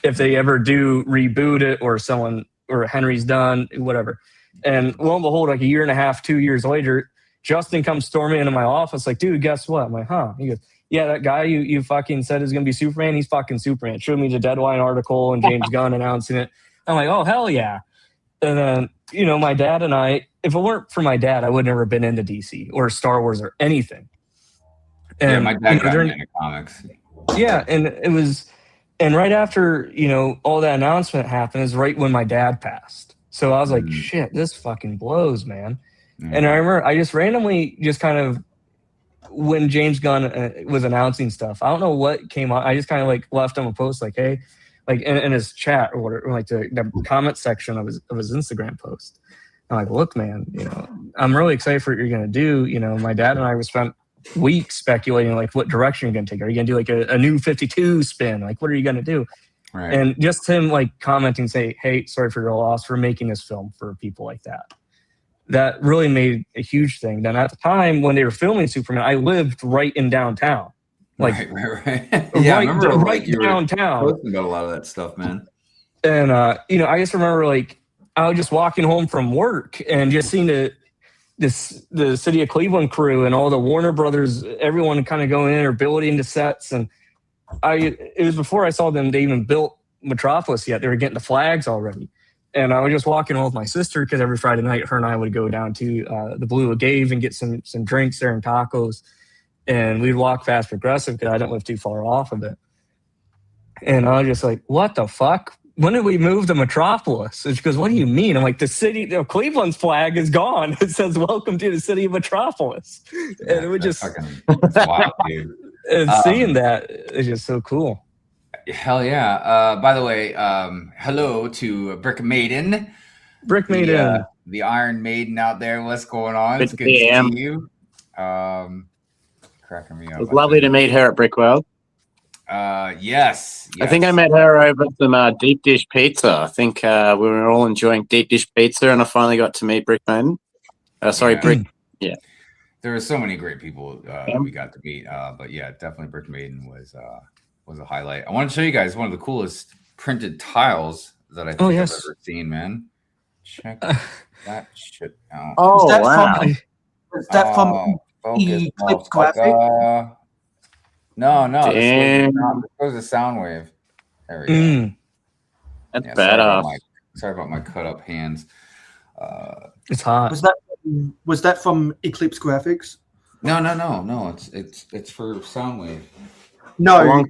if they ever do reboot it or someone or Henry's done, whatever. And lo and behold, like a year and a half, 2 years later, Justin comes storming into my office like, dude, guess what? I'm like, huh? He goes, yeah, that guy you fucking said is going to be Superman, he's fucking Superman. Showed me the Deadline article and James Gunn announcing it. I'm like, oh, hell yeah. And then, my dad and I, if it weren't for my dad, I would never have been into DC or Star Wars or anything. And my dad got me into comics. Yeah, and it was, and right after, all that announcement happened is right when my dad passed. So I was like, shit, this fucking blows, man. And I remember I just randomly kind of, when James Gunn was announcing stuff, I don't know what came on. I just kind of like left him a post like, hey, like in his chat or whatever, like the comment section of his Instagram post. I'm like, look, man, I'm really excited for what you're going to do. My dad and I spent weeks speculating like what direction you're going to take. Are you going to do like a new 52 spin? Like, what are you going to do? Right. And just him like commenting, say, hey, sorry for your loss, for making this film for people like that. That really made a huge thing. Then at the time when they were filming Superman, I lived right in downtown. Like, right. Yeah, I remember right downtown. Posting about a lot of that stuff, man. And I just remember like I was just walking home from work and just seeing the city of Cleveland crew and all the Warner Brothers, everyone kind of going in or building the sets. And it was before I saw them, they even built Metropolis yet. They were getting the flags already. And I was just walking home with my sister because every Friday night, her and I would go down to the Blue Agave and get some drinks there and tacos. And we'd walk fast progressive because I didn't live too far off of it. And I was just like, what the fuck? When did we move to Metropolis? And she goes, what do you mean? I'm like, the city of Cleveland's flag is gone. It says, welcome to the city of Metropolis. Yeah, and it would just, wow, dude. And seeing that is just so cool. Hell yeah. By the way, hello to Brick Maiden. The Iron Maiden out there. What's going on? It's good to see you. Cracking me up. It was lovely to meet her at Brickworld. Yes. I think I met her over some deep dish pizza. I think we were all enjoying deep dish pizza, and I finally got to meet Brick Maiden. Brick. Yeah. There were so many great people that we got to meet. But yeah, definitely Brick Maiden was a highlight. I want to show you guys one of the coolest printed tiles that I think I've ever seen, man. Check that shit out. Oh, wow. Is that from Eclipse Graphic? No. This was a sound wave. There we go. That's badass. Sorry about my cut up hands. It's hot. Was that from Eclipse Graphics? No. It's for Soundwave. No,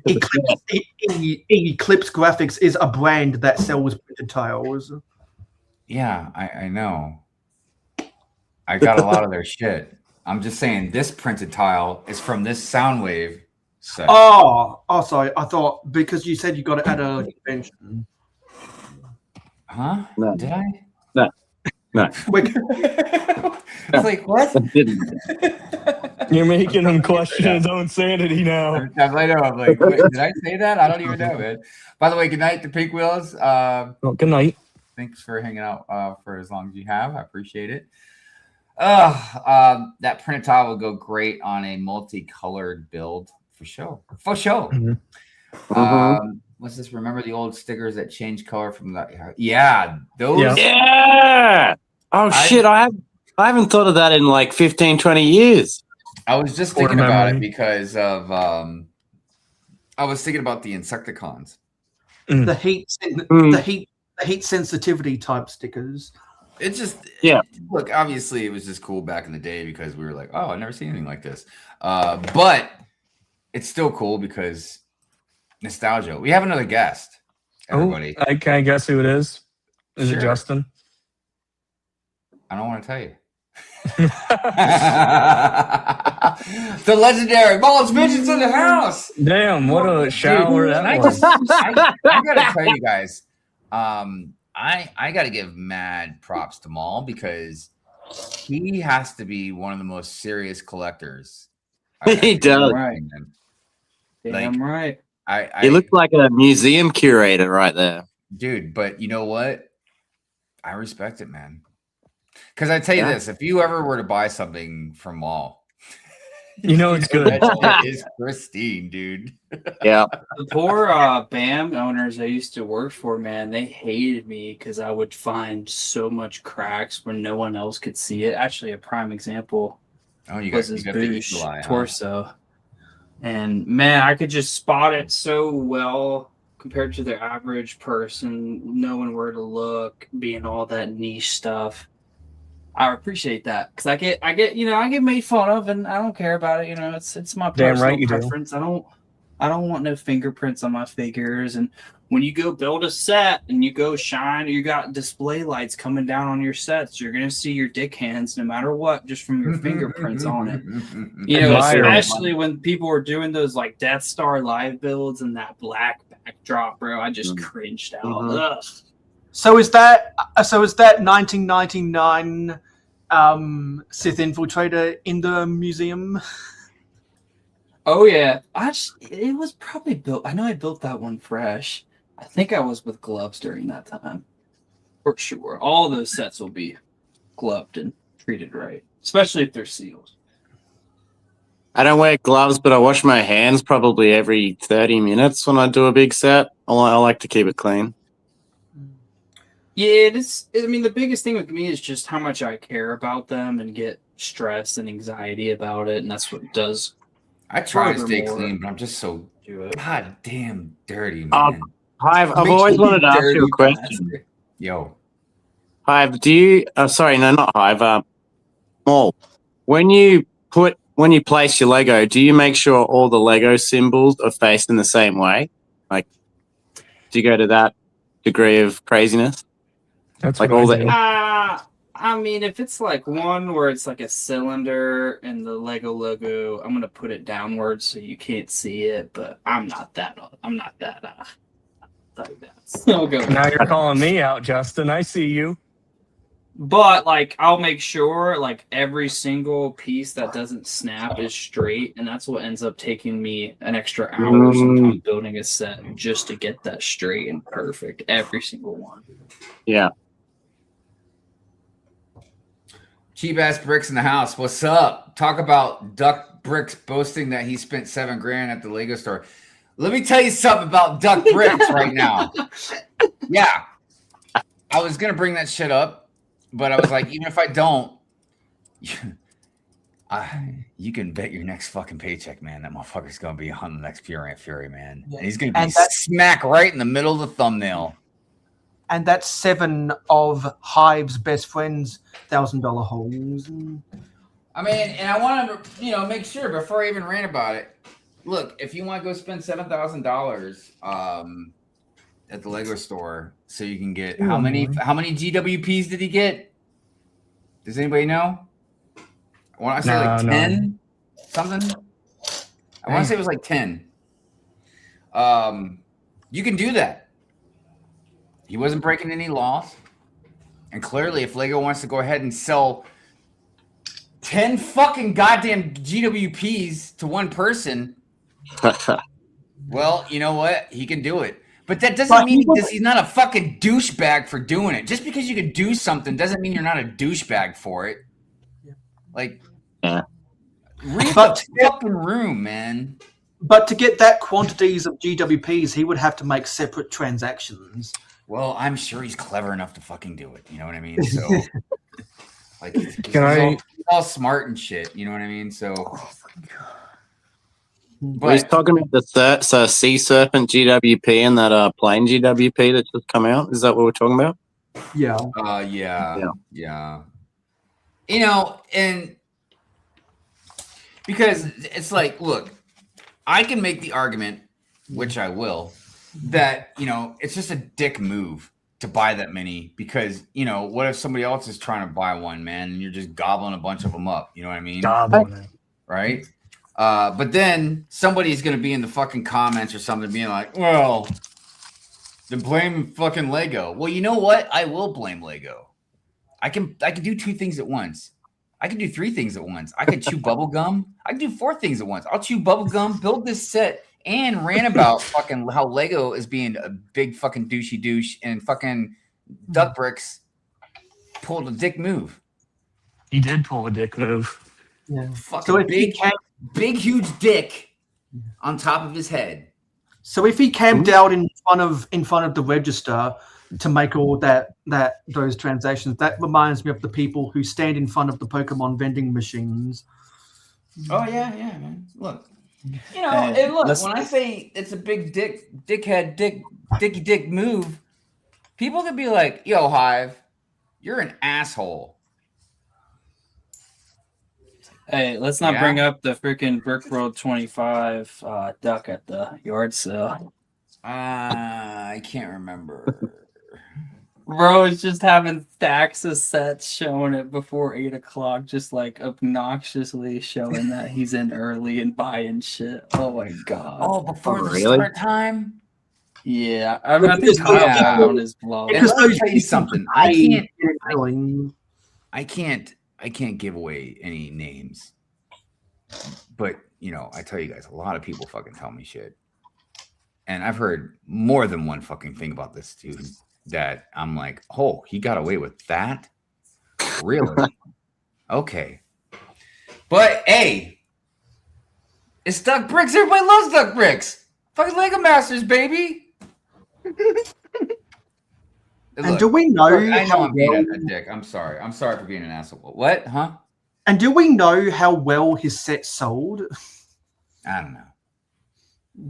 Eclipse Graphics is a brand that sells printed tiles. Yeah, I know. I got a lot of their shit. I'm just saying this printed tile is from this Soundwave set. Oh, sorry. I thought because you said you got it at a convention. Huh? No. Did I? No. It's like, what? You're making him question his own sanity now. I know. I'm like, wait, did I say that? I don't even know, man. By the way, good night to Pink Wheels. Well, good night. Thanks for hanging out for as long as you have. I appreciate it. That printed tile would go great on a multicolored build for sure. Mm-hmm. What's this? Remember the old stickers that change color from the? Yeah, those. Yeah. Oh shit! I haven't thought of that in like 15, 20 years. I was just thinking about it because of I was thinking about the Insecticons. The heat sensitivity type stickers. It just look, obviously it was just cool back in the day because we were like, oh, I've never seen anything like this. But it's still cool because nostalgia. We have another guest. Everybody. Oh, can I guess who it is? Is it Justin? I don't want to tell you. The legendary Balls Midgets in the house. Damn, what a shower that was. I gotta tell you guys, I gotta give mad props to Maul because he has to be one of the most serious collectors. He does. Damn right. He looked like a museum curator right there. Dude, but you know what? I respect it, man. Because I tell you this, if you ever were to buy something from Maul, you know it's good. It is pristine, dude. Yeah. The poor BAM owners I used to work for, man, they hated me because I would find so much cracks where no one else could see it. Actually, a prime example was his Boosh torso. Huh? And man, I could just spot it so well compared to the average person, knowing where to look, being all that niche stuff. I appreciate that because I get made fun of, and I don't care about it. You know, it's my personal preference. I don't want no fingerprints on my figures. And when you go build a set and you go shine, or you got display lights coming down on your sets, you're gonna see your dick hands no matter what, just from your fingerprints on it. You know, especially when people were doing those like Death Star live builds and that black backdrop, bro. I just cringed out. So is that 1999 Sith Infiltrator in the museum? Oh yeah, it was probably built. I know I built that one fresh. I think I was with gloves during that time, for sure. All those sets will be gloved and treated right, especially if they're sealed. I don't wear gloves, but I wash my hands probably every 30 minutes when I do a big set. I like to keep it clean. Yeah, I mean, the biggest thing with me is just how much I care about them and get stressed and anxiety about it, and that's what it does. I try to stay clean, but I'm just so goddamn dirty, man. Hive, I've always wanted to ask you a question. Yo. Hive, do you... sorry, no, not Hive. Maul, when you place your Lego, do you make sure all the Lego symbols are facing the same way? Like, do you go to that degree of craziness? That's like all the. I mean, if it's like one where it's like a cylinder and the Lego logo, I'm gonna put it downwards so you can't see it. But I'm not that. I'll go. Now you're calling me out, Justin. I see you. But like, I'll make sure like every single piece that doesn't snap is straight, and that's what ends up taking me an extra hour sometimes building a set just to get that straight and perfect, every single one. Yeah. Cheap ass bricks in the house. What's up? Talk about Duck Bricks boasting that he spent $7,000 at the Lego store. Let me tell you something about Duck Bricks right now. Yeah, I was gonna bring that shit up, but I was like, even if I don't, you can bet your next fucking paycheck, man, that motherfucker's gonna be on the next Fury, man. And he's gonna be smack right in the middle of the thumbnail. And that's 7 of Hive's best friends' $1,000 holes. I mean, and I want to, make sure before I even rant about it. Look, if you want to go spend $7,000 at the Lego store, so you can get how many GWPs did he get? Does anybody know? I want to say like 10 something. I want to say it was like 10. You can do that. He wasn't breaking any laws, and clearly, if Lego wants to go ahead and sell 10 fucking goddamn GWPs to one person, well, you know what? He can do it. But that doesn't mean he's not a fucking douchebag for doing it. Just because you can do something doesn't mean you're not a douchebag for it. Like, read the fucking room, man. But to get that quantities of GWPs, he would have to make separate transactions. Well, I'm sure he's clever enough to fucking do it. You know what I mean? So, like, he's all smart and shit. You know what I mean? So, but he's talking about the Sea Serpent GWP and that plain GWP that just come out. Is that what we're talking about? Yeah. Yeah. And because it's like, look, I can make the argument, which I will, that, it's just a dick move to buy that many because, what if somebody else is trying to buy one, man, and you're just gobbling a bunch of them up? You know what I mean? Right? But then somebody's going to be in the fucking comments or something being like, well, then blame fucking Lego. Well, you know what? I will blame Lego. I can do two things at once. I can do three things at once. I can chew bubble gum. I can do four things at once. I'll chew bubble gum, build this set, and rant about fucking how Lego is being a big fucking douche and fucking Duck Bricks pulled a dick move. He did pull a dick move. Yeah. Fucking so big, huge dick on top of his head. So if he camped out in front of the register to make all those transactions, that reminds me of the people who stand in front of the Pokemon vending machines. Oh yeah, man. Look, and look, when I say it's a big dicky move, people could be like, "Yo, Hive, you're an asshole." Hey, let's not bring up the freaking Brick World 25 duck at the yard sale. I can't remember. Bro is just having stacks of sets showing it before 8 o'clock, just like obnoxiously showing that he's in early and buying shit. Oh my god! Oh, before the start time. Yeah, I think Kyle on his blog. Because let me tell you something. I can't give away any names, but I tell you guys, a lot of people fucking tell me shit, and I've heard more than one fucking thing about this dude that I'm like, oh, he got away with that? Really? Okay. But hey, it's Duck Bricks. Everybody loves Duck Bricks. Fucking Lego Masters, baby. And do we know? I know I'm being a dick. I'm sorry. I'm sorry for being an asshole. What? Huh? And do we know how well his set sold? I don't know.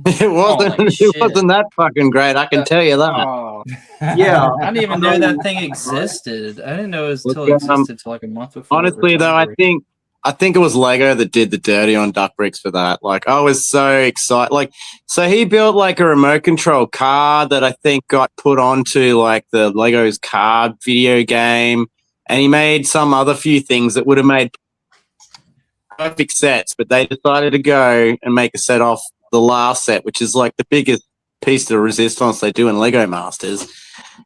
It wasn't that fucking great. I can tell you that. Oh. Yeah, I didn't even know that thing existed. I didn't know it existed till like a month before. Honestly, though, I think it was Lego that did the dirty on Duck Bricks for that. Like, I was so excited. Like, so he built like a remote control car that I think got put onto like the Lego's card video game, and he made some other few things that would have made perfect sets, but they decided to go and make a set off the last set, which is like the biggest piece of resistance they do in Lego Masters.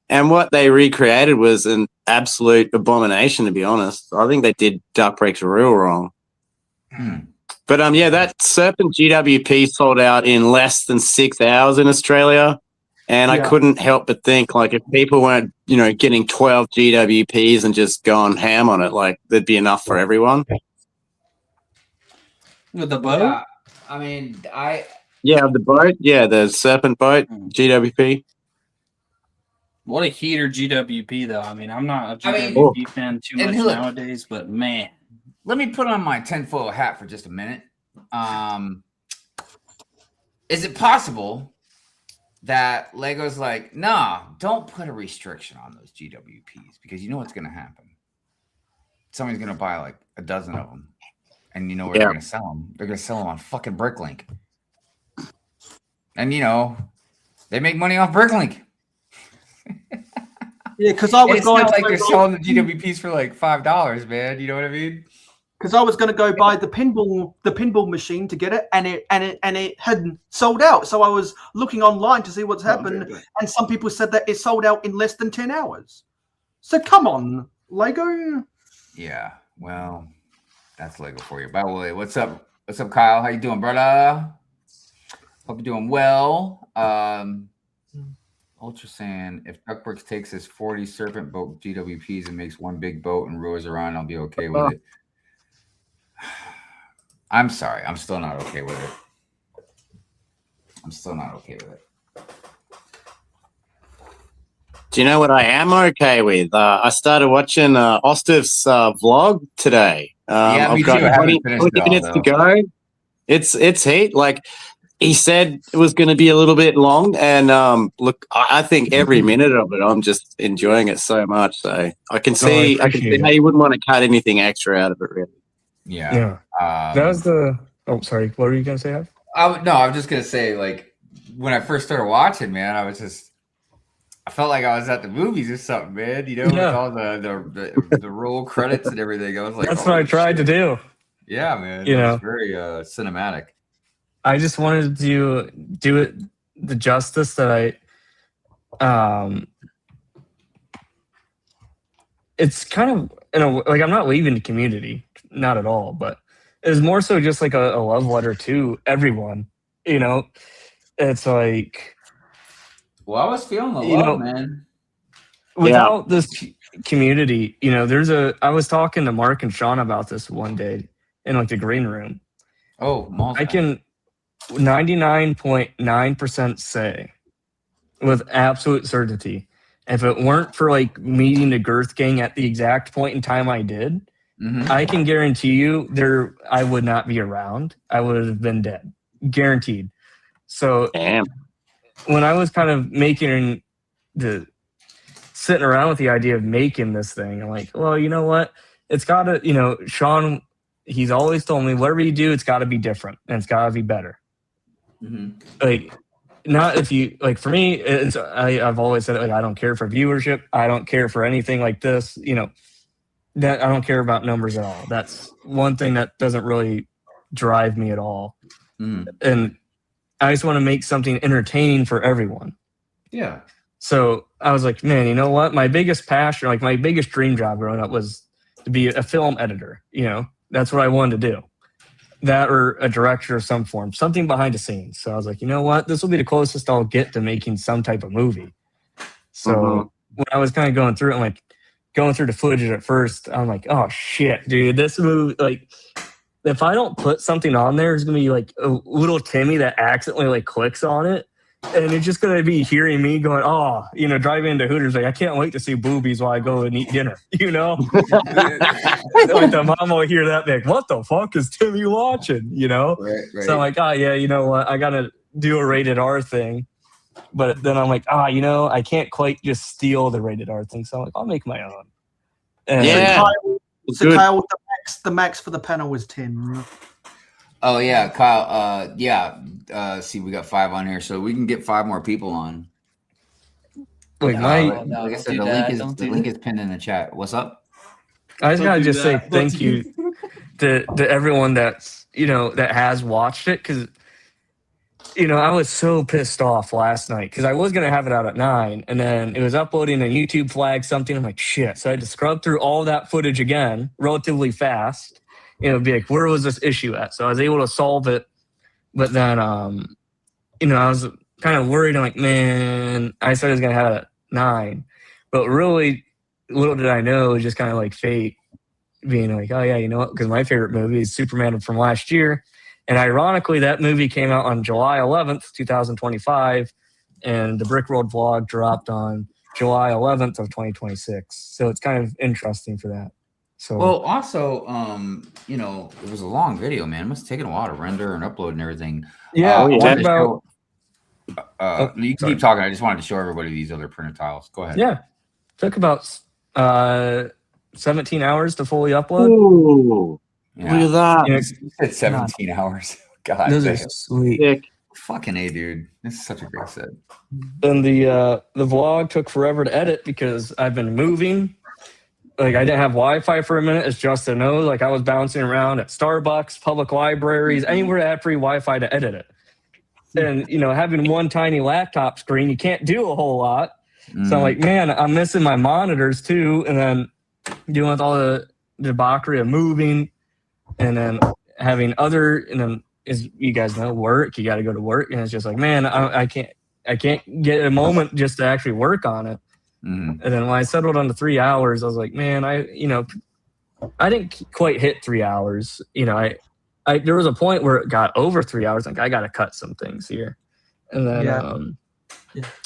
And what they recreated was an absolute abomination, to be honest. I think they did Duck Bricks real wrong. But that Serpent GWP sold out in less than 6 hours in Australia. And I couldn't help but think, like, if people weren't, getting 12 GWPs and just going ham on it, like, there'd be enough for everyone. With the boat? I mean, the boat. Yeah, the Serpent boat, GWP. What a heater GWP, though. I mean, I'm not a GWP fan too much nowadays, but man. Let me put on my tinfoil hat for just a minute. Is it possible that Lego's like, nah, don't put a restriction on those GWPs because you know what's going to happen? Somebody's going to buy like a dozen of them. And you know where they're going to sell them? They're going to sell them on fucking Bricklink. And, you know, they make money off Bricklink. Yeah, because I was it's not like they're selling the GWPs for like $5, man. You know what I mean? Because I was going to go buy the pinball machine to get it, and it had sold out. So I was looking online to see what's happened, and some people said that it sold out in less than 10 hours. So come on, Lego. Yeah, well, that's Lego for you. By the way, what's up? What's up, Kyle? How you doing, brother? Hope you're doing well. Ultra saying, if Duckbricks takes his 40 serpent boat GWPs and makes one big boat and rows around, I'll be okay with it. I'm sorry. I'm still not okay with it. I'm still not okay with it. Do you know what I am okay with? I started watching Ostif's vlog today. Yeah, me I've got too. I haven't 20 minutes to though. go. It's heat. Like he said, it was going to be a little bit long, and look, I think every minute of it, I'm just enjoying it so much. So I can see how you wouldn't want to cut anything extra out of it, really. Yeah. That was the. Oh, sorry. What were you gonna say? No, I was just gonna say, like, when I first started watching, man, I felt like I was at the movies or something, man. You know, with all the roll credits and everything. I was like, that's what I tried to do. Yeah, man. You know, it's very cinematic. I just wanted to do it the justice that it's kind of like I'm not leaving the community, not at all, but it was more so just like a love letter to everyone. You know, it's like. Well, I was feeling the love, man. Without this community, you know, I was talking to Mark and Sean about this one day in like the green room. Oh, I can 99.9% say with absolute certainty, if it weren't for like meeting the Girth Gang at the exact point in time I did, I can guarantee you I would not be around. I would have been dead. Guaranteed. So when I was kind of sitting around with the idea of making this thing, I'm like, well, you know what? It's got to, you know, Sean, he's always told me, whatever you do, it's got to be different and it's got to be better. Like, not if you, like, for me, I've always said, like, I don't care for viewership. I don't care for anything like this. You know, that I don't care about numbers at all. That's one thing that doesn't really drive me at all. And I just want to make something entertaining for everyone. Yeah. So I was like, man, you know what? My biggest passion, like my biggest dream job growing up was to be a film editor. You know, that's what I wanted to do. That or a director of some form, something behind the scenes. So I was like, you know what? This will be the closest I'll get to making some type of movie. So when I was kind of going through it, like going through the footage at first, I'm like, oh shit, dude, this movie, like, if I don't put something on there, it's gonna be like a little Timmy that accidentally like clicks on it, and it's just gonna be hearing me going, oh, you know, driving into Hooters, like I can't wait to see boobies while I go and eat dinner, you know. Like the mom will hear that, like, what the fuck is Timmy watching, you know? Right. So I'm like, oh yeah, you know what, I gotta do a rated R thing, but then I'm like, you know, I can't quite just steal the rated R thing, so I'm like, I'll make my own. And so Kyle, the max for the panel was 10. Oh yeah, Kyle. See, we got 5 on here, so we can get 5 more people on. Like like I said, the link is pinned in the chat. What's up? I just gotta say thank you to everyone that's, you know, that has watched it, because, you know, I was so pissed off last night because I was gonna have it out at 9, and then it was uploading a YouTube flag something. I'm like, shit. So I had to scrub through all that footage again relatively fast. You know, be like, where was this issue at? So I was able to solve it, but then, you know, I was kind of worried. I'm like, man, I said I was gonna have it at 9, but really, little did I know, it was just kind of like fate being like, oh yeah, you know what? Because my favorite movie is Superman from last year. And ironically, that movie came out on July 11th, 2025, and the Brick Road vlog dropped on July 11th of 2026. So it's kind of interesting for that. So, well, also, you know, it was a long video, man. It must have taken a while to render and upload and everything. Yeah, you can keep talking. I just wanted to show everybody these other printed tiles. Go ahead. Yeah, took about 17 hours to fully upload. Ooh. Yeah. Look at that. You said 17 hours. God, Those are sweet. Yeah. Fucking A, dude. This is such a great set. And the vlog took forever to edit because I've been moving. Like I didn't have Wi-Fi for a minute, as Justin knows. Like I was bouncing around at Starbucks, public libraries, anywhere that had free Wi-Fi to edit it. And having one tiny laptop screen, you can't do a whole lot. So I'm like, man, I'm missing my monitors too. And then dealing with all the debauchery of moving, and then having and then as you guys know, work. You got to go to work, and it's just like, man, I can't get a moment just to actually work on it. And then when I settled on the 3 hours, I was like, man, I didn't quite hit 3 hours. There was a point where it got over 3 hours. Like I got to cut some things here, and then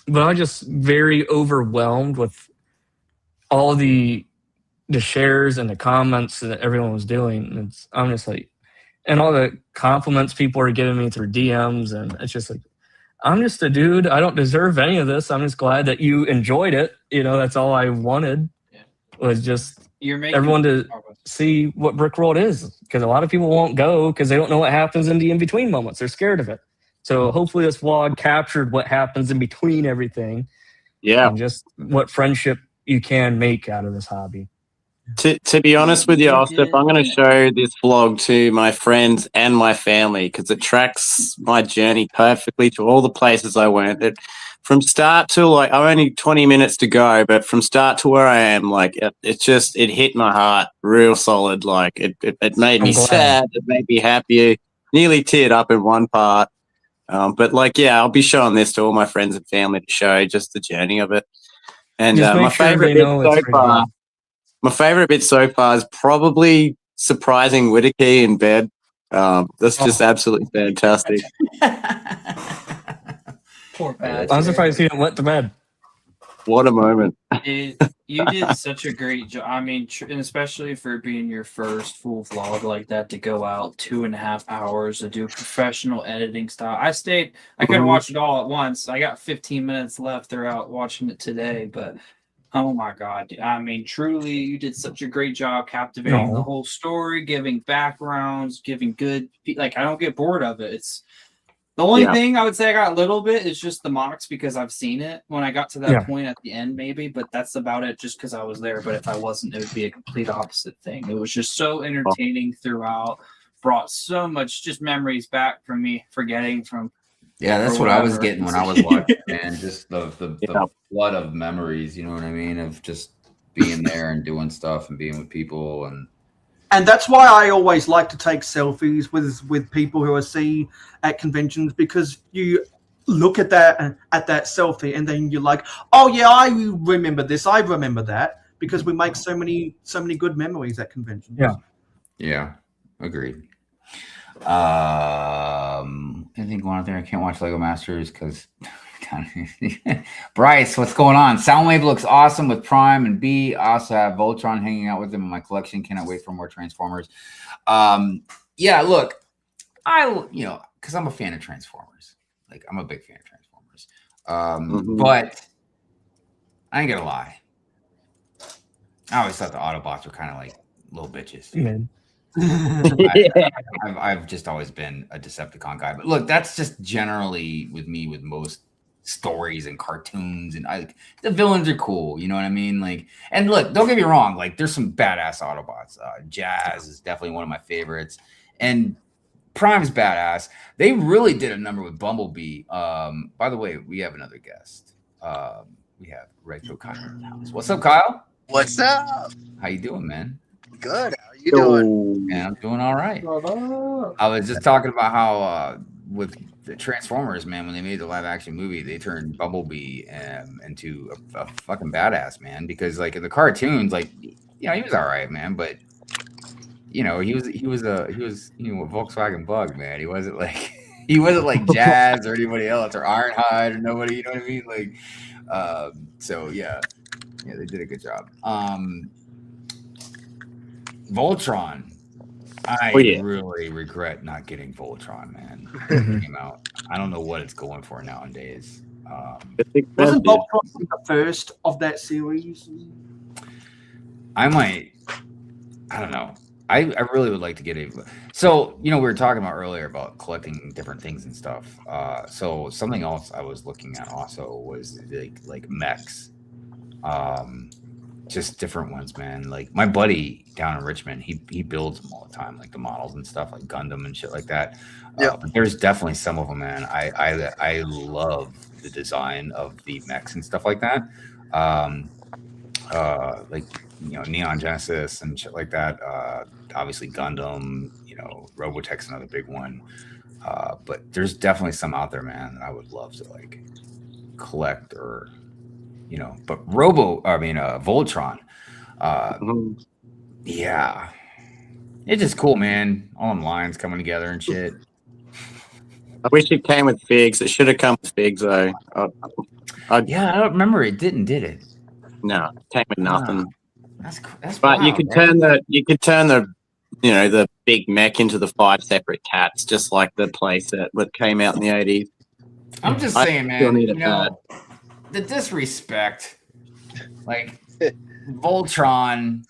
but I was just very overwhelmed with all the shares and the comments that everyone was doing. I'm just like, and all the compliments people are giving me through DMs, and it's just like, I'm just a dude. I don't deserve any of this. I'm just glad that you enjoyed it. That's all I wanted was just everyone to see what Brickworld is, because a lot of people won't go because they don't know what happens in the in-between moments. They're scared of it. So hopefully this vlog captured what happens in between everything. Yeah. And just what friendship you can make out of this hobby. To be honest with you, Ostap, I'm going to show this vlog to my friends and my family because it tracks my journey perfectly to all the places I went. From start to I'm only 20 minutes to go, but from start to where I am, it hit my heart real solid. It made me sad, it made me happy, nearly teared up in one part. But I'll be showing this to all my friends and family to show just the journey of it. And my favorite bit so far is probably surprising Whittaker in bed. That's just absolutely fantastic. Poor bastard. I'm surprised he didn't went to bed. What a moment. You did such a great job. I mean, and especially for being your first full vlog like that, to go out 2.5 hours to do professional editing style. I couldn't watch it all at once. I got 15 minutes left throughout watching it today, but oh my God. I mean, truly, you did such a great job captivating the whole story, giving backgrounds, giving good, I don't get bored of it. It's the only thing I would say I got a little bit is just the mocks, because I've seen it when I got to that point at the end, maybe, but that's about it, just because I was there. But if I wasn't, it would be a complete opposite thing. It was just so entertaining throughout, brought so much just memories back from me forgetting from. Yeah, that's what I was getting when I was watching, man. Just the flood of memories, you know what I mean? Of just being there and doing stuff and being with people. And that's why I always like to take selfies with people who I see at conventions, because you look at that selfie and then you're like, oh yeah, I remember this, I remember that, because we make so many good memories at conventions. Yeah, agreed. Anything going on there? I can't watch Lego Masters because Bryce, what's going on? Soundwave looks awesome with Prime and B. I also have Voltron hanging out with him in my collection. Cannot wait for more Transformers. Look, because I'm a fan of Transformers. I'm a big fan of Transformers. But I ain't gonna lie. I always thought the Autobots were kind of like little bitches. Man. I've just always been a Decepticon guy, but look, that's just generally with me with most stories and cartoons, and the villains are cool, you know what I mean? And look, don't get me wrong, there's some badass Autobots. Jazz is definitely one of my favorites, and Prime's badass. They really did a number with Bumblebee. By the way, we have another guest. We have Retro Kyle in the house. What's up, Kyle? What's up? How you doing, man? Good. How are you doing? Man, I'm doing all right. I was just talking about how with the Transformers, man, when they made the live action movie, they turned Bumblebee into a fucking badass, man. Because in the cartoons, he was all right, man, but he was a Volkswagen Bug, man. He wasn't like Jazz or anybody else or Ironhide or nobody. You know what I mean? So yeah, they did a good job. Voltron. I really regret not getting Voltron, man. It came out. I don't know what it's going for nowadays. Wasn't Voltron the first of that series? I don't know. I really would like to get a. So we were talking about earlier about collecting different things and stuff. So something else I was looking at also was like mechs, just different ones, man. Like my buddy down in Richmond, he builds them all the time, like the models and stuff, like Gundam and shit like that. But there's definitely some of them, man. I love the design of the mechs and stuff like that. Like Neon Genesis and shit like that. Obviously Gundam, Robotech's another big one. But there's definitely some out there, man, that I would love to like collect or but Voltron. Yeah. It's just cool, man. All them lines coming together and shit. I wish it came with figs. It should have come with figs though. I don't remember it did it. No, it came with nothing. That's but wild, you could turn the big mech into the 5 separate cats, just like the playset that came out in the 80s. I'm just saying, man, the disrespect, like Voltron,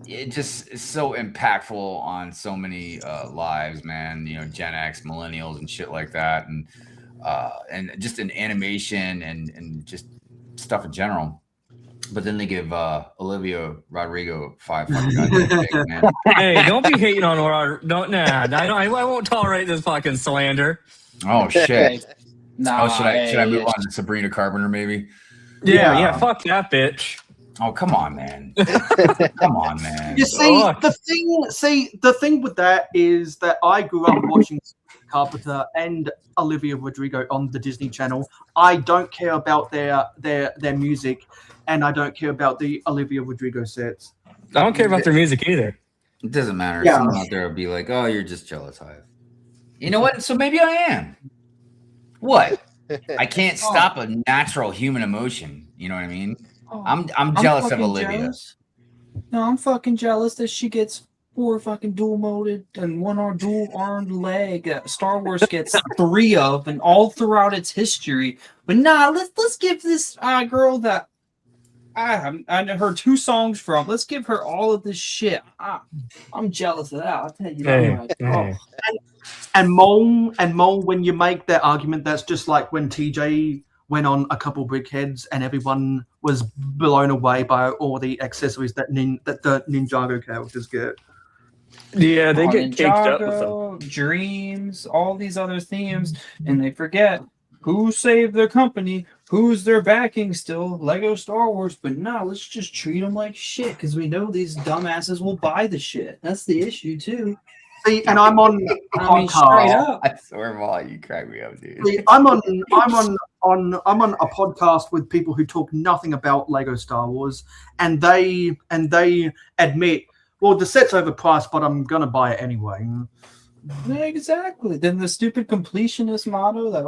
it just is so impactful on so many lives, man. Gen X, millennials, and shit like that, and just in animation and just stuff in general. But then they give Olivia Rodrigo 500. Man. Hey, don't be hating on her. I won't tolerate this fucking slander. Oh shit! No, should I move on to Sabrina Carpenter maybe? Yeah, fuck that bitch. Oh, come on, man. Come on, man. You see, the thing with that is that I grew up watching Carpenter and Olivia Rodrigo on the Disney Channel. I don't care about their music, and I don't care about the Olivia Rodrigo sets. I don't care about their music either. It doesn't matter. Yeah. Someone out there will be like, "Oh, you're just jealous, Hive." You know what? So maybe I am. What? I can't stop a natural human emotion. You know what I mean? I'm jealous of Olivia. Jealous. No, I'm fucking jealous that she gets 4 fucking dual molded and 1 dual armed leg. Star Wars gets 3 of, and all throughout its history. But nah, let's give this girl that I heard 2 songs from. Let's give her all of this shit. I'm jealous of that. I'll tell you that. And Mole, when you make that argument, that's just like when TJ went on a couple Brickheads and everyone was blown away by all the accessories that the Ninjago characters get. Yeah, they get caked up with them. Dreams, all these other themes, and they forget who saved their company, who's their backing still, Lego Star Wars. But no, let's just treat them like shit because we know these dumbasses will buy the shit. That's the issue too. See, and I'm on a podcast. I swear, Molly, you crack me up, dude. See, I'm on a podcast with people who talk nothing about Lego Star Wars, and they admit, well, the set's overpriced, but I'm gonna buy it anyway. Exactly. Then the stupid completionist motto that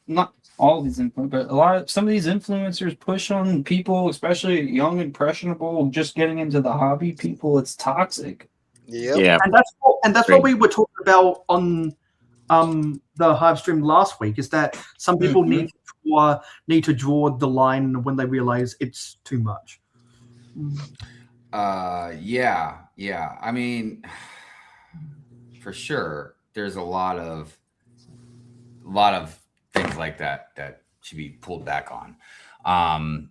not all these influencers, but some of these influencers push on people, especially young, impressionable, just getting into the hobby people. It's toxic. Yeah. And that's what we were talking about on the Hive stream last week. Is that some people need to draw the line when they realize it's too much. Yeah. I mean, for sure, there's a lot of things like that should be pulled back on.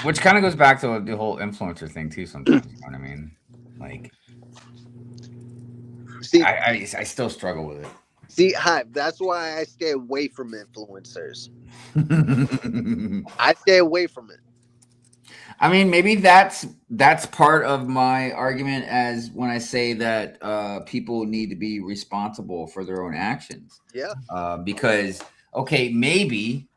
Which kind of goes back to the whole influencer thing too. Sometimes, you know what I mean? Like, see, I still struggle with it. See, Hive, that's why I stay away from influencers. I stay away from it. I mean, maybe that's part of my argument as when I say that people need to be responsible for their own actions. Yeah. Because, okay, maybe,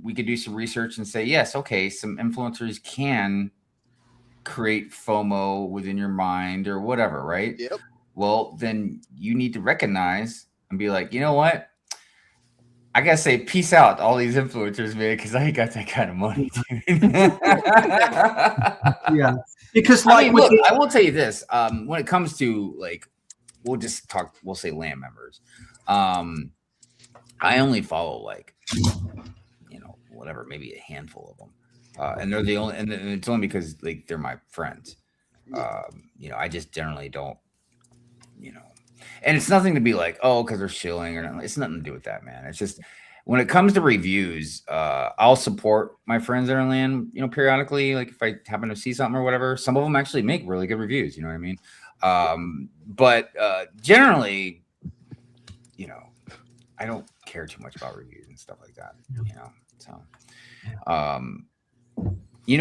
we could do some research and say, yes, okay, some influencers can create FOMO within your mind or whatever, right? Yep. Well, then you need to recognize and be like, you know what? I gotta say, peace out to all these influencers, man, because I ain't got that kind of money, dude. Yeah, because I will tell you this: when it comes to we'll say land members. I only follow whatever, maybe a handful of them, and they're the only, and it's only because like they're my friends. I just generally don't, and it's nothing to be like, oh, because they're shilling or nothing. It's nothing to do with that, man. It's just when it comes to reviews, I'll support my friends that are land, periodically. Like if I happen to see something or whatever, some of them actually make really good reviews. You know what I mean? But generally, I don't care too much about reviews and stuff like that. So,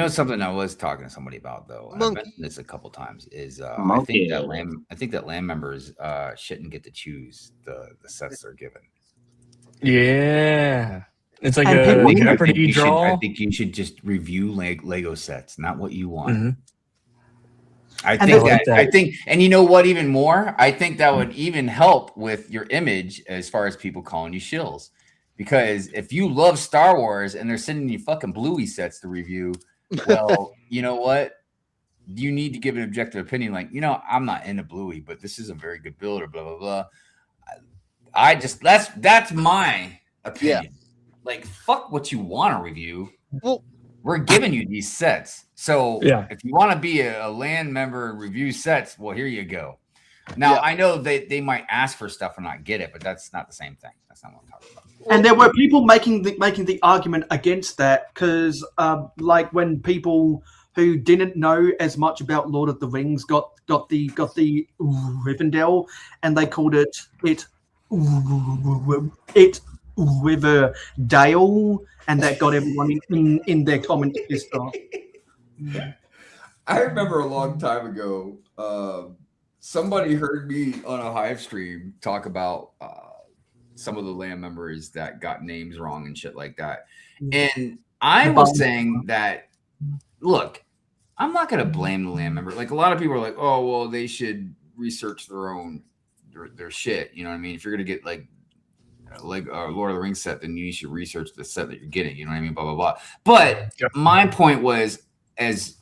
something I was talking to somebody about though, and I've mentioned this a couple times, is I think that land members shouldn't get to choose the sets they're given. Yeah, it's like a Jeopardy draw. I think you should just review Lego sets, not what you want. Mm-hmm. I think, and you know what? Even more, I think that would even help with your image as far as people calling you shills. Because if you love Star Wars and they're sending you fucking Bluey sets to review, well, you know what? You need to give an objective opinion. Like, I'm not into Bluey, but this is a very good build or blah blah blah. That's my opinion. Yeah. Like, fuck what you want to review. Well, we're giving you these sets. So if you want to be a land member and review sets, well, here you go. Now, I know they might ask for stuff and not get it, but that's not the same thing. That's not what I'm talking about. And there were people making the argument against that because, like, when people who didn't know as much about Lord of the Rings got the Rivendell, and they called it Riverdale, and that got everyone in their comments pissed off. I remember a long time ago, somebody heard me on a Hive stream talk about some of the land members that got names wrong and shit like that. And I was saying that, look, I'm not going to blame the land member. Like, a lot of people are like, oh, well, they should research their shit. You know what I mean? If you're going to get like a Lord of the Rings set, then you should research the set that you're getting. You know what I mean? Blah, blah, blah. But my point was, as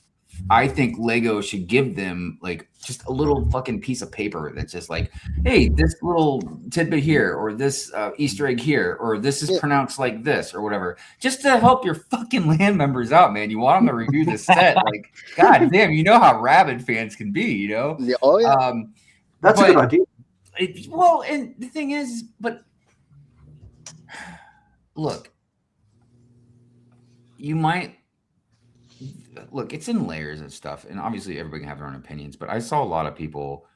I think Lego should give them like just a little fucking piece of paper that's just like, hey, this little tidbit here, or this Easter egg here, or this is pronounced like this, or whatever, just to help your fucking land members out, man. You want them to review the set, like, god damn, you know how rabid fans can be, Yeah, oh yeah. That's a good idea. And the thing is, but look, you might. Look, it's in layers and stuff, and obviously everybody can have their own opinions, but I saw a lot of people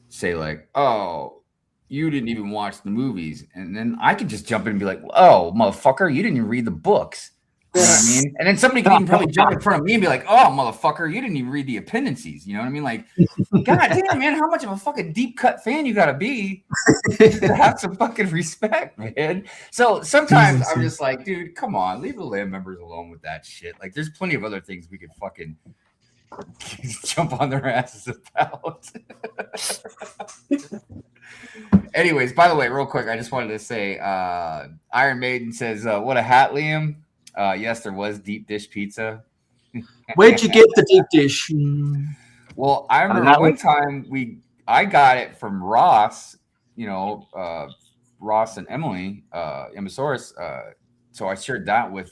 say like, oh, you didn't even watch the movies, and then I could just jump in and be like, oh, motherfucker, you didn't even read the books. You know what I mean? And then somebody can even probably jump in front of me and be like, oh, motherfucker, you didn't even read the appendices. You know what I mean? Like, god damn, man, how much of a fucking deep cut fan you gotta be to have some fucking respect, man. So sometimes I'm just like, dude, come on, leave the land members alone with that shit. Like, there's plenty of other things we could fucking jump on their asses about. Anyways, by the way, real quick, I just wanted to say, Iron Maiden says, what a hat, Liam. Yes, there was deep dish pizza. Where'd you get the deep dish? Well, I remember one time I got it from Ross, Ross and Emily, Emmasaurus. So I shared that with.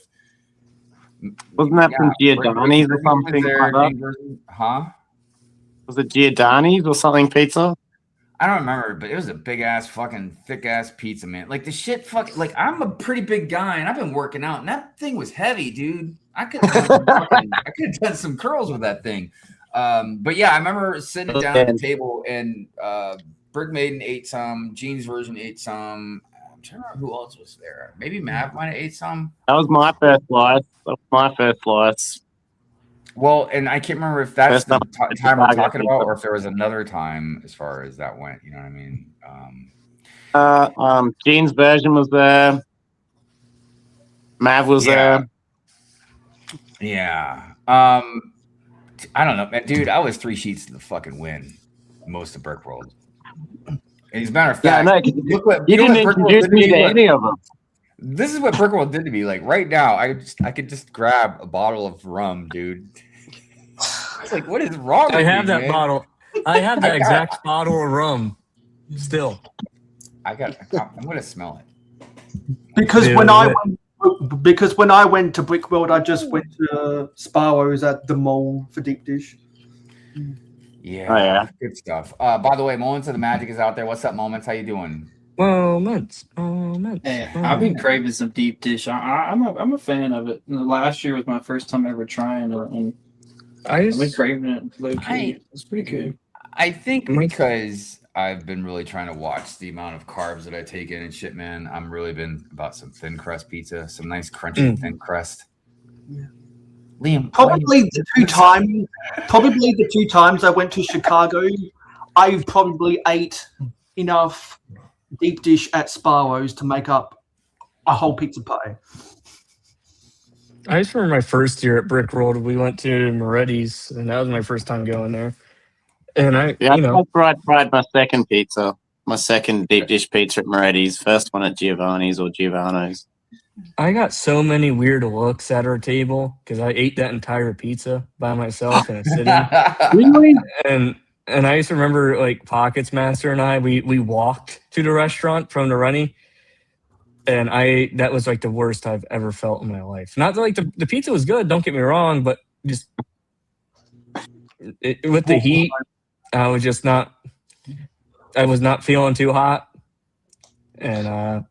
Wasn't that from Giordani's or something like that? Huh? Was it Giordani's or something pizza? I don't remember, but it was a big ass, fucking thick ass pizza, man. Like the shit, like I'm a pretty big guy, and I've been working out, and that thing was heavy, dude. I could have done some curls with that thing. But yeah, I remember sitting down at the table, and Brick Maiden ate some, Gene's version ate some. I'm trying to remember who else was there. Maybe Mav might have ate some. That was my first slice. Well, and I can't remember if that's the time we're talking about, or if there was another time as far as that went. You know what I mean? Gene's version was there. Mav was there. Yeah. I don't know, man, dude. I was 3 sheets to the fucking win most of Brick World. And as a matter of fact, you didn't introduce me to any of them. This is what Brick World did to me. Like right now, I could just grab a bottle of rum, dude. It's like, what is wrong? I have that bottle. I have that exact bottle of rum. Still, I'm gonna smell it because when I because when I went to Brick World, I just went to Sparrows at the mall for deep dish. Yeah, good stuff. By the way, Moments of the Magic is out there. What's up, Moments? How you doing? Moments. Hey, I've been craving some deep dish. I'm a fan of it. Last year was my first time ever trying it, and I've been craving it. It's pretty good. I think because I've been really trying to watch the amount of carbs that I take in and shit, man. I'm really been about some thin crust pizza, some nice crunchy thin crust. Yeah. Liam, probably the two times I went to Chicago, I probably ate enough deep dish at Sparrows to make up a whole pizza pie. I just remember my first year at Brick World, we went to Moretti's, and that was my first time going there. And I tried my second pizza, my second deep dish pizza at Moretti's. First one at Giovanni's or Giovanni's. I got so many weird looks at our table because I ate that entire pizza by myself in a sitting. Really? And I used to remember like Pockets Master and I, we walked to the restaurant from the Runny, and that was like the worst I've ever felt in my life. Not that, like the pizza was good, don't get me wrong, but just with the heat, I was not feeling too hot, and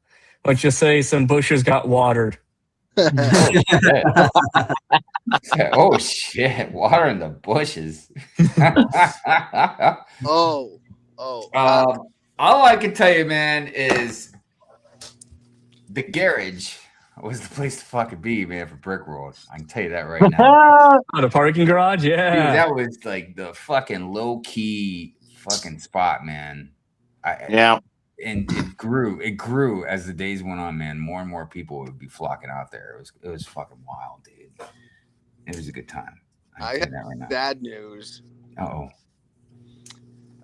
let's just say some bushes got watered. Oh shit! Water in the bushes. All I can tell you, man, is the garage was the place to fucking be, man, for Brick World. I can tell you that right now. The parking garage, yeah. Dude, that was like the fucking low key fucking spot, man. And it grew as the days went on, man. More and more people would be flocking out there. It was fucking wild, dude. It was a good time. I have bad news. Uh-oh.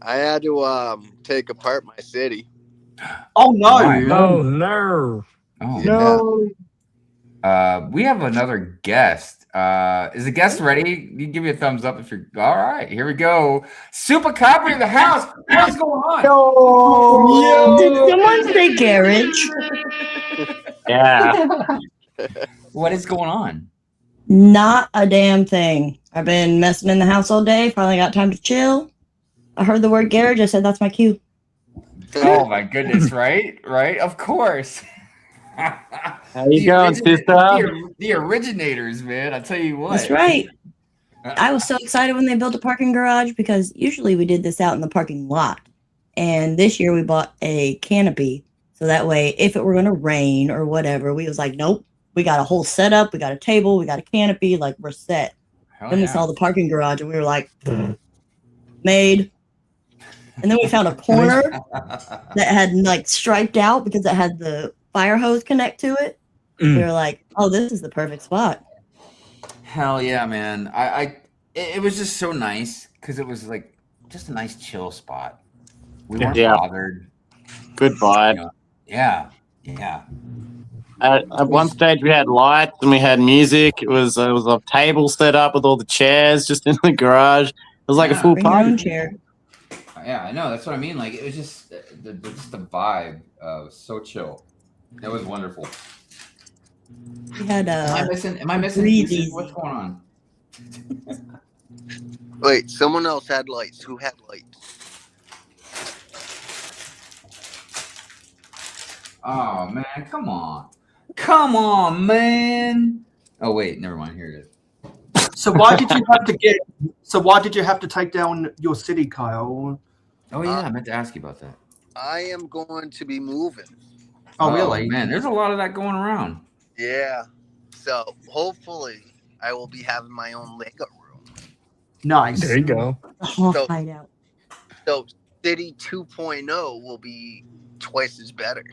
I had to take apart my city. Oh no! Oh no! Oh no! We have another guest. Is the guest ready? You give me a thumbs up if you're all right. Here we go. Super Copper in the house. What's going on? Did someone say garage? Yeah. What is going on? Not a damn thing. I've been messing in the house all day. Finally got time to chill. I heard the word garage. I said, that's my cue. Oh my goodness, right? Right? Of course. How you going, sister? The originators, man. I tell you what. That's right. I was so excited when they built a parking garage because usually we did this out in the parking lot. And this year we bought a canopy. So that way, if it were going to rain or whatever, we was like, nope, we got a whole setup. We got a table. We got a canopy. Like, we're set. Then we saw the parking garage and we were like, made. And then we found a corner that had like striped out because it had the fire hose connect to it. We were like, oh, this is the perfect spot. Hell yeah, man. It was just so nice because it was like just a nice chill spot. We weren't bothered. Good vibe. You know, yeah. At one stage we had lights and we had music. It was a table set up with all the chairs just in the garage. It was like a full Bring your party. own chair. Yeah, I know. That's what I mean. Like, it was just the vibe was so chill. It was wonderful. We had Am I missing pieces? What's going on? Wait, someone else had lights. Who had lights? Oh man, come on, man. Oh wait, never mind. Here it is. So why did you have to take down your city, Kyle? Oh yeah, I meant to ask you about that. I am going to be moving. Oh really? Man, there's a lot of that going around. Yeah. So hopefully I will be having my own Lego room. Nice. There you go. Oh, hideout. So City 2.0 will be twice as better.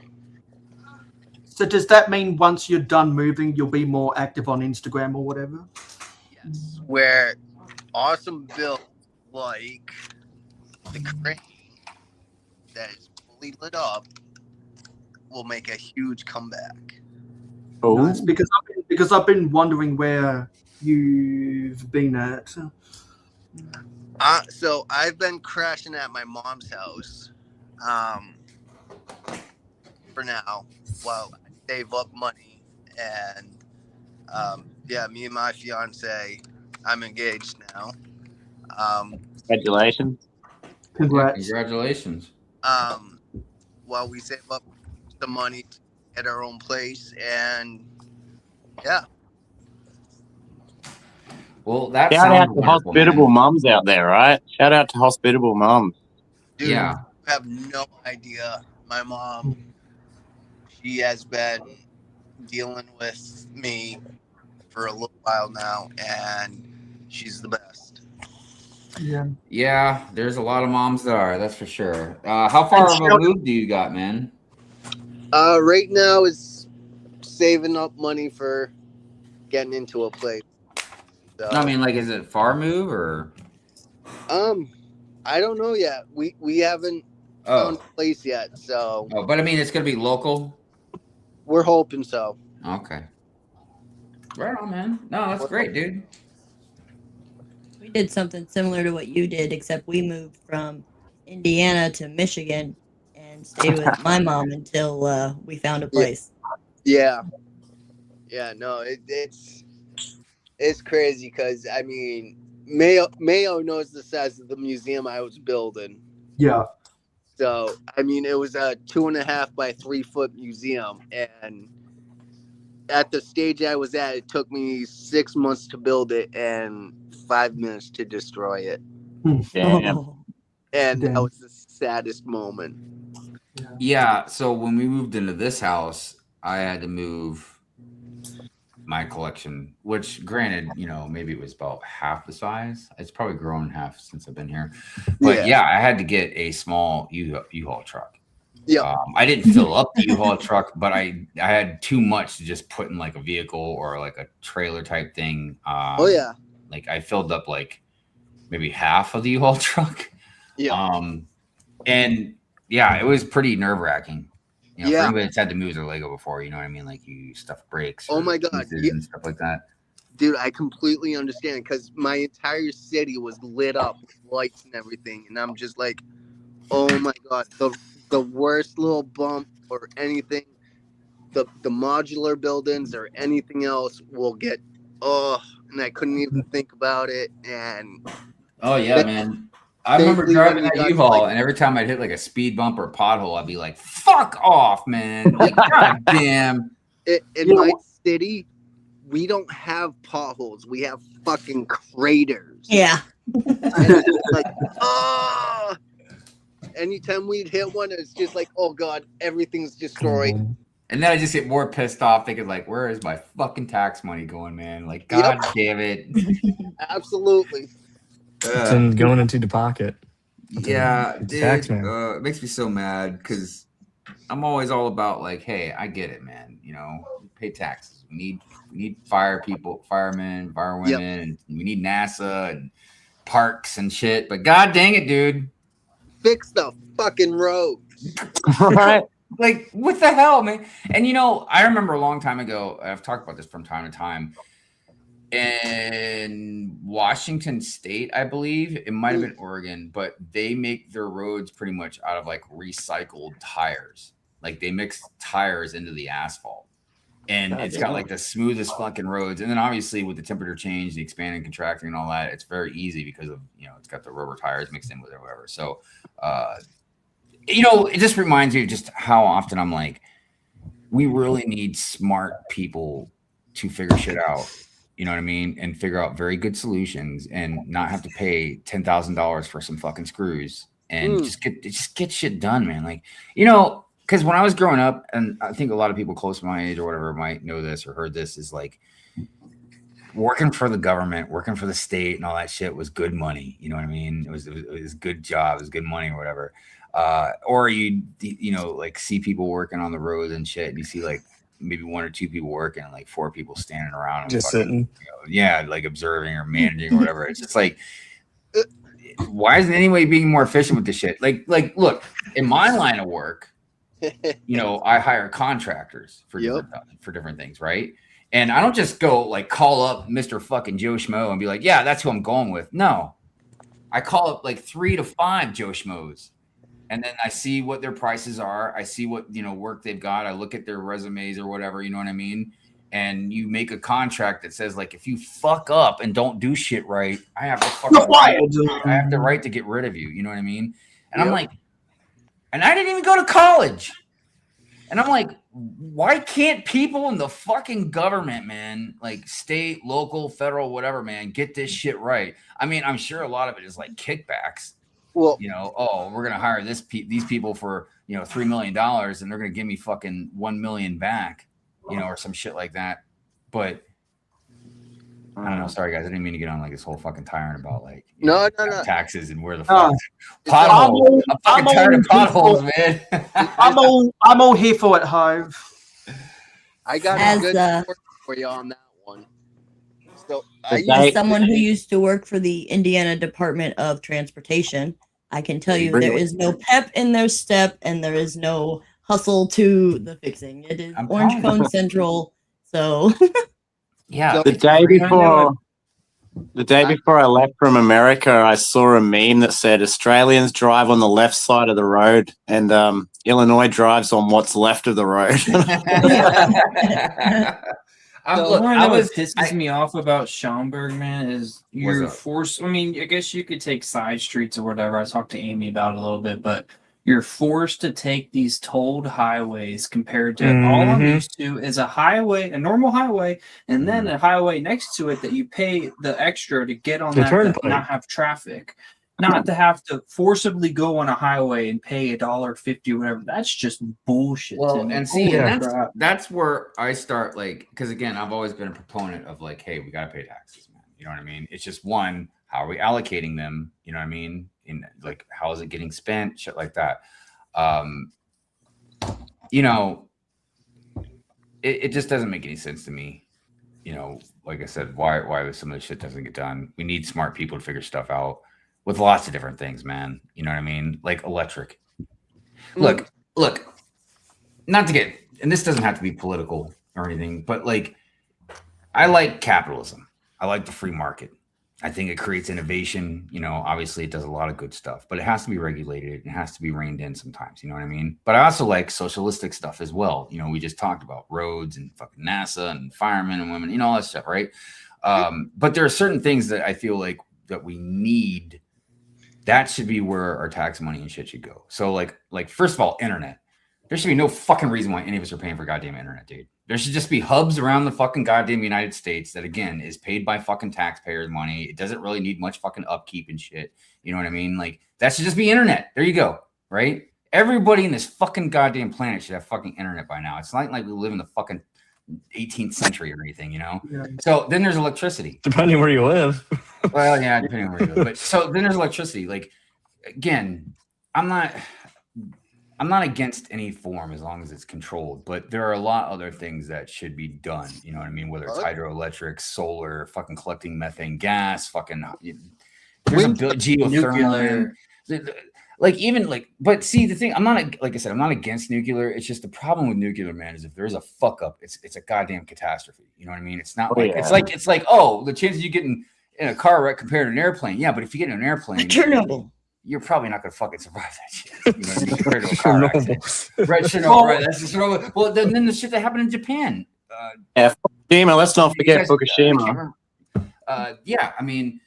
So does that mean once you're done moving, you'll be more active on Instagram or whatever? Yes. Where awesome build like the crane that is fully lit up will make a huge comeback. Oh, Nice. Because I've been wondering where you've been at. So I've been crashing at my mom's house for now while I save up money and yeah, me and my fiance, I'm engaged now. Congratulations. Congrats. Congratulations. Well, we save up some money to get our own place, and yeah. Well, that Shout out sounds to wonderful, hospitable man. mums out there, right? Shout out to hospitable mums. Dude, Yeah. you have no idea. My mom, she has been dealing with me for a little while now, and she's the best. Yeah, there's a lot of moms that are, that's for sure. How far of a move do you got, man? Right now is saving up money for getting into a place. So, I mean, like, is it far move or? I don't know yet. We haven't found a place yet, so. Oh, but I mean, it's gonna be local. We're hoping so. Okay. Right on, man. No, that's great, dude. We did something similar to what you did, except we moved from Indiana to Michigan and stayed with my mom until we found a place. Yeah. No, it's crazy because I mean, Mayo knows the size of the museum I was building. Yeah. So I mean, it was a 2.5 by 3 foot museum, and at the stage I was at, it took me 6 months to build it and 5 minutes to destroy it. Damn. And that was the saddest moment. Yeah. So when we moved into this house, I had to move my collection, which granted, you know, maybe it was about half the size. It's probably grown half since I've been here. But yeah, I had to get a small U-Haul truck. Yeah. I didn't fill up the U-Haul truck, but I had too much to just put in like a vehicle or like a trailer type thing. Like I filled up like maybe half of the U-Haul truck. Yeah. And yeah, it was pretty nerve-wracking. You know, Yeah. for anybody that's had to move their Lego before, you know what I mean? Like you stuff brakes. Oh my God. And stuff like that. Dude, I completely understand because my entire city was lit up with lights and everything. And I'm just like, oh my God, the worst little bump or anything, the modular buildings or anything else will get, and I couldn't even think about it. And oh yeah, man. I remember driving that U-Haul, and every time I'd hit like a speed bump or pothole, I'd be like, "Fuck off, man!" Like, God damn. In my city, we don't have potholes. We have fucking craters. Yeah. Like, anytime we'd hit one, it's just like, oh God, everything's destroyed. And then I just get more pissed off, thinking like, "Where is my fucking tax money going, man? Like, God damn it!" Absolutely. It's going into the pocket. Yeah, It's dude, tax man. it makes me so mad because I'm always all about like, hey, I get it, man. You know, pay taxes. We need fire people, firemen, firewomen, and we need NASA and parks and shit. But God dang it, dude, fix the fucking roads. Right? Like, what the hell, man? And you know, I remember a long time ago. I've talked about this from time to time. In Washington State, I believe it might have been Oregon, but they make their roads pretty much out of like recycled tires. Like they mix tires into the asphalt, and it's got like the smoothest fucking roads. And then obviously with the temperature change, the expanding, contracting, and all that, it's very easy because of, you know, it's got the rubber tires mixed in with it or whatever. So, you know, it just reminds me of just how often I'm like, we really need smart people to figure shit out. You know what I mean? And figure out very good solutions and not have to pay $10,000 for some fucking screws and just get shit done, man. Like, you know, because when I was growing up, and I think a lot of people close to my age or whatever might know this or heard this, is like working for the government, working for the state and all that shit was good money. You know what I mean? It was good job, it was good money or whatever. Or you know, like see people working on the roads and shit, and you see like maybe 1 or 2 people working and like 4 people standing around and just fucking, sitting. You know, like observing or managing or whatever. It's just like, why isn't anybody being more efficient with this shit? Like, look, in my line of work, you know, I hire contractors for different things, right? And I don't just go like call up Mr. fucking Joe Schmo and be like, yeah, that's who I'm going with. No, I call up like 3 to 5 Joe Schmoes. And then I see what their prices are. I see what, you know, work they've got. I look at their resumes or whatever, you know what I mean? and you make a contract that says like if you fuck up and don't do shit right, I have the right to get rid of you. You know what I mean? And I'm like, and I didn't even go to college. And I'm like, why can't people in the fucking government, man, like state, local, federal, whatever, man, get this shit right? I mean, I'm sure a lot of it is like kickbacks. Well, you know, oh, we're gonna hire these people for $3 million, and they're gonna give me fucking $1 million back, or some shit like that. But I don't know. Sorry, guys, I didn't mean to get on like this whole fucking tyrant about like no taxes and where the fuck potholes. I'm fucking tired of potholes, man. I'm all here for it, Hive. I got a good report for you on that one. So, as someone who used to work for the Indiana Department of Transportation, I can tell you there is no pep in their step, and there is no hustle to the fixing. It is Orange Cone Central. So. Yeah, the day before I left from America, I saw a meme that said Australians drive on the left side of the road, and Illinois drives on what's left of the road. What pisses me off about Schaumburg, man, is you're forced. I mean, I guess you could take side streets or whatever. I talked to Amy about it a little bit, but you're forced to take these tolled highways compared to all I'm used to is a normal highway, and then a highway next to it that you pay the extra to get on that to not have traffic. Not to have to forcibly go on a highway and pay $1.50 or whatever. That's just bullshit. Well, and see, that's where I start, like, because again, I've always been a proponent of like, hey, we gotta pay taxes, man. You know what I mean? It's just one, how are we allocating them? You know what I mean? In like, how is it getting spent? Shit like that. It just doesn't make any sense to me. Like I said, why some of this shit doesn't get done? We need smart people to figure stuff out with lots of different things, man. You know what I mean? Like electric. Look, not to get, and this doesn't have to be political or anything, but like, I like capitalism. I like the free market. I think it creates innovation. Obviously it does a lot of good stuff, but it has to be regulated. It has to be reined in sometimes. You know what I mean? But I also like socialistic stuff as well. We just talked about roads and fucking NASA and firemen and women, all that stuff, right? But there are certain things that I feel like that we need. That should be where our tax money and shit should go. So like first of all, internet. There should be no fucking reason why any of us are paying for goddamn internet, dude. There should just be hubs around the fucking goddamn United States that, again, is paid by fucking taxpayers' money. It doesn't really need much fucking upkeep and shit. You know what I mean? Like, that should just be internet. There you go, right? Everybody in this fucking goddamn planet should have fucking internet by now. It's not like we live in the fucking 18th century or anything, Yeah. So then there's electricity. Depending where you live. Well, yeah, depending on where you live. But so then there's electricity. Like, again, I'm not against any form as long as it's controlled, but there are a lot of other things that should be done. You know what I mean? Whether it's hydroelectric, solar, fucking collecting methane gas, fucking there's a geothermal. But see, the thing, I'm not, like I said, I'm not against nuclear. It's just the problem with nuclear, man, is if there's a fuck up, it's a goddamn catastrophe. You know what I mean? It's not it's like, oh, the chances you getting in a car wreck compared to an airplane. Yeah, but if you get in an airplane, Chernobyl. You're probably not going to fucking survive that shit. You know what I mean? Compared to a car accident. Right, Chernobyl, right. That's just Chernobyl. Well, then the shit that happened in Japan. Fukushima. Let's not forget Fukushima. Yeah, I mean,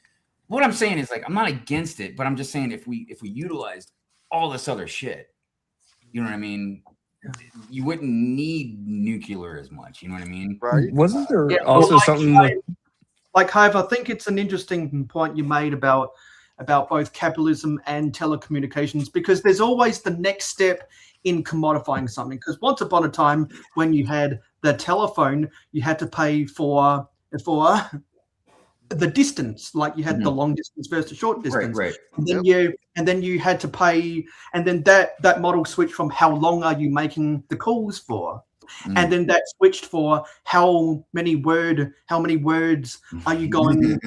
what I'm saying is, like, I'm not against it, but I'm just saying if we utilized all this other shit, you know what I mean? You wouldn't need nuclear as much. You know what I mean? Right. Wasn't there also something like Hive? I think it's an interesting point you made about both capitalism and telecommunications, because there's always the next step in commodifying something. Because once upon a time, when you had the telephone, you had to pay for the distance, like you had the long distance versus the short distance. Right. And then you had to pay, and then that model switched from how long are you making the calls for, and then that switched for how many words are you going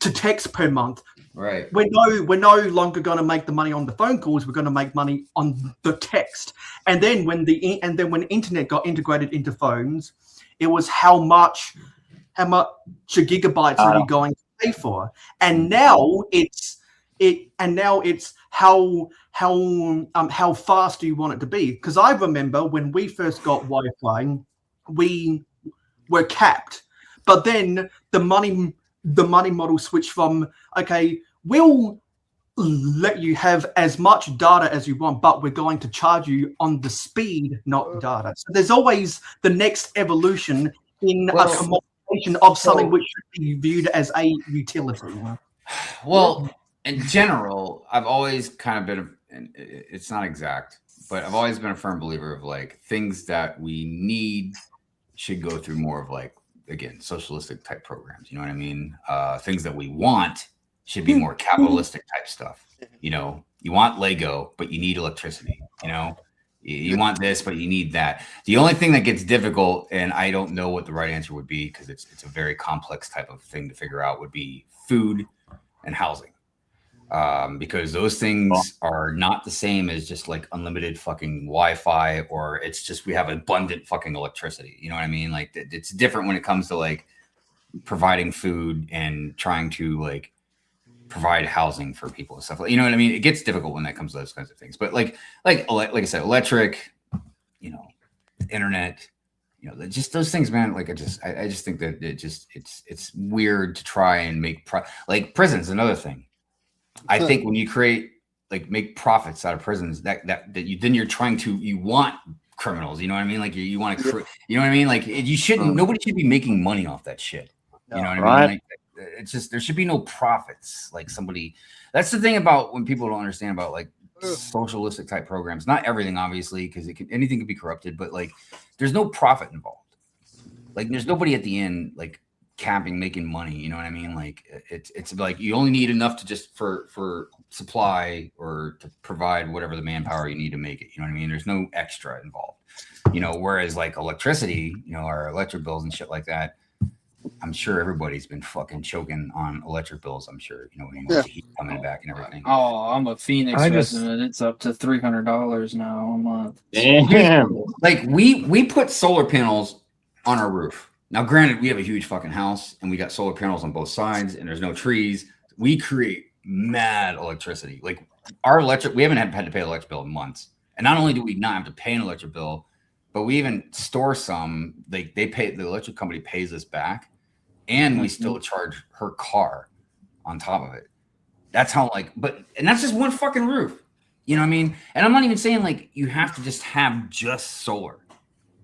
to text per month. Right. We're no longer going to make the money on the phone calls. We're going to make money on the text. And then when internet got integrated into phones, it was how much gigabytes are you going to pay for? And now it's how fast do you want it to be? Because I remember when we first got Wi-Fi, we were capped. But then the money model switched from, okay, we'll let you have as much data as you want, but we're going to charge you on the speed, not data. So there's always the next evolution in a commodification of something which should be viewed as a utility. Well, in general, I've always kind of been, and it's not exact, but I've always been a firm believer of like things that we need should go through more of like, again, socialistic type programs. You know what I mean? Things that we want should be more capitalistic type stuff. You know, you want Lego, but you need electricity. You know, you want this, but you need that. The only thing that gets difficult, and I don't know what the right answer would be because it's a very complex type of thing to figure out, would be food and housing. Because those things are not the same as just like unlimited fucking Wi-Fi, or it's just we have abundant fucking electricity. You know what I mean? Like it's different when it comes to like providing food and trying to like provide housing for people and stuff. You know what I mean? It gets difficult when that comes to those kinds of things. But like I said, electric, you know, internet, you know, just those things, man. Like I just think that it's weird to try and make like prisons. Another thing. I think when you make profits out of prisons, you want criminals. You know what I mean? Like you want to, you know what I mean? Like you shouldn't. Nobody should be making money off that shit. You know what I mean? Like, it's just there should be no profits. Like somebody. That's the thing about when people don't understand about like socialistic type programs. Not everything, obviously, because anything can be corrupted. But like, there's no profit involved. Like there's nobody at the end like making money, you know what I mean? Like it's like you only need enough to just for supply or to provide whatever the manpower you need to make it, you know what I mean? There's no extra involved, you know, whereas like electricity, you know, our electric bills and shit like that, I'm sure everybody's been fucking choking on electric bills. I'm sure, you know, when the heat coming back and everything. Oh, I'm a Phoenix resident. It's up to $300 now a month. Damn. Like we put solar panels on our roof. Now, granted, we have a huge fucking house and we got solar panels on both sides and there's no trees. We create mad electricity. Like our electric, we haven't had to pay an electric bill in months. And not only do we not have to pay an electric bill, but we even store some, like the electric company pays us back and we still charge her car on top of it. That's how and that's just one fucking roof. You know what I mean? And I'm not even saying like you have to just have just solar.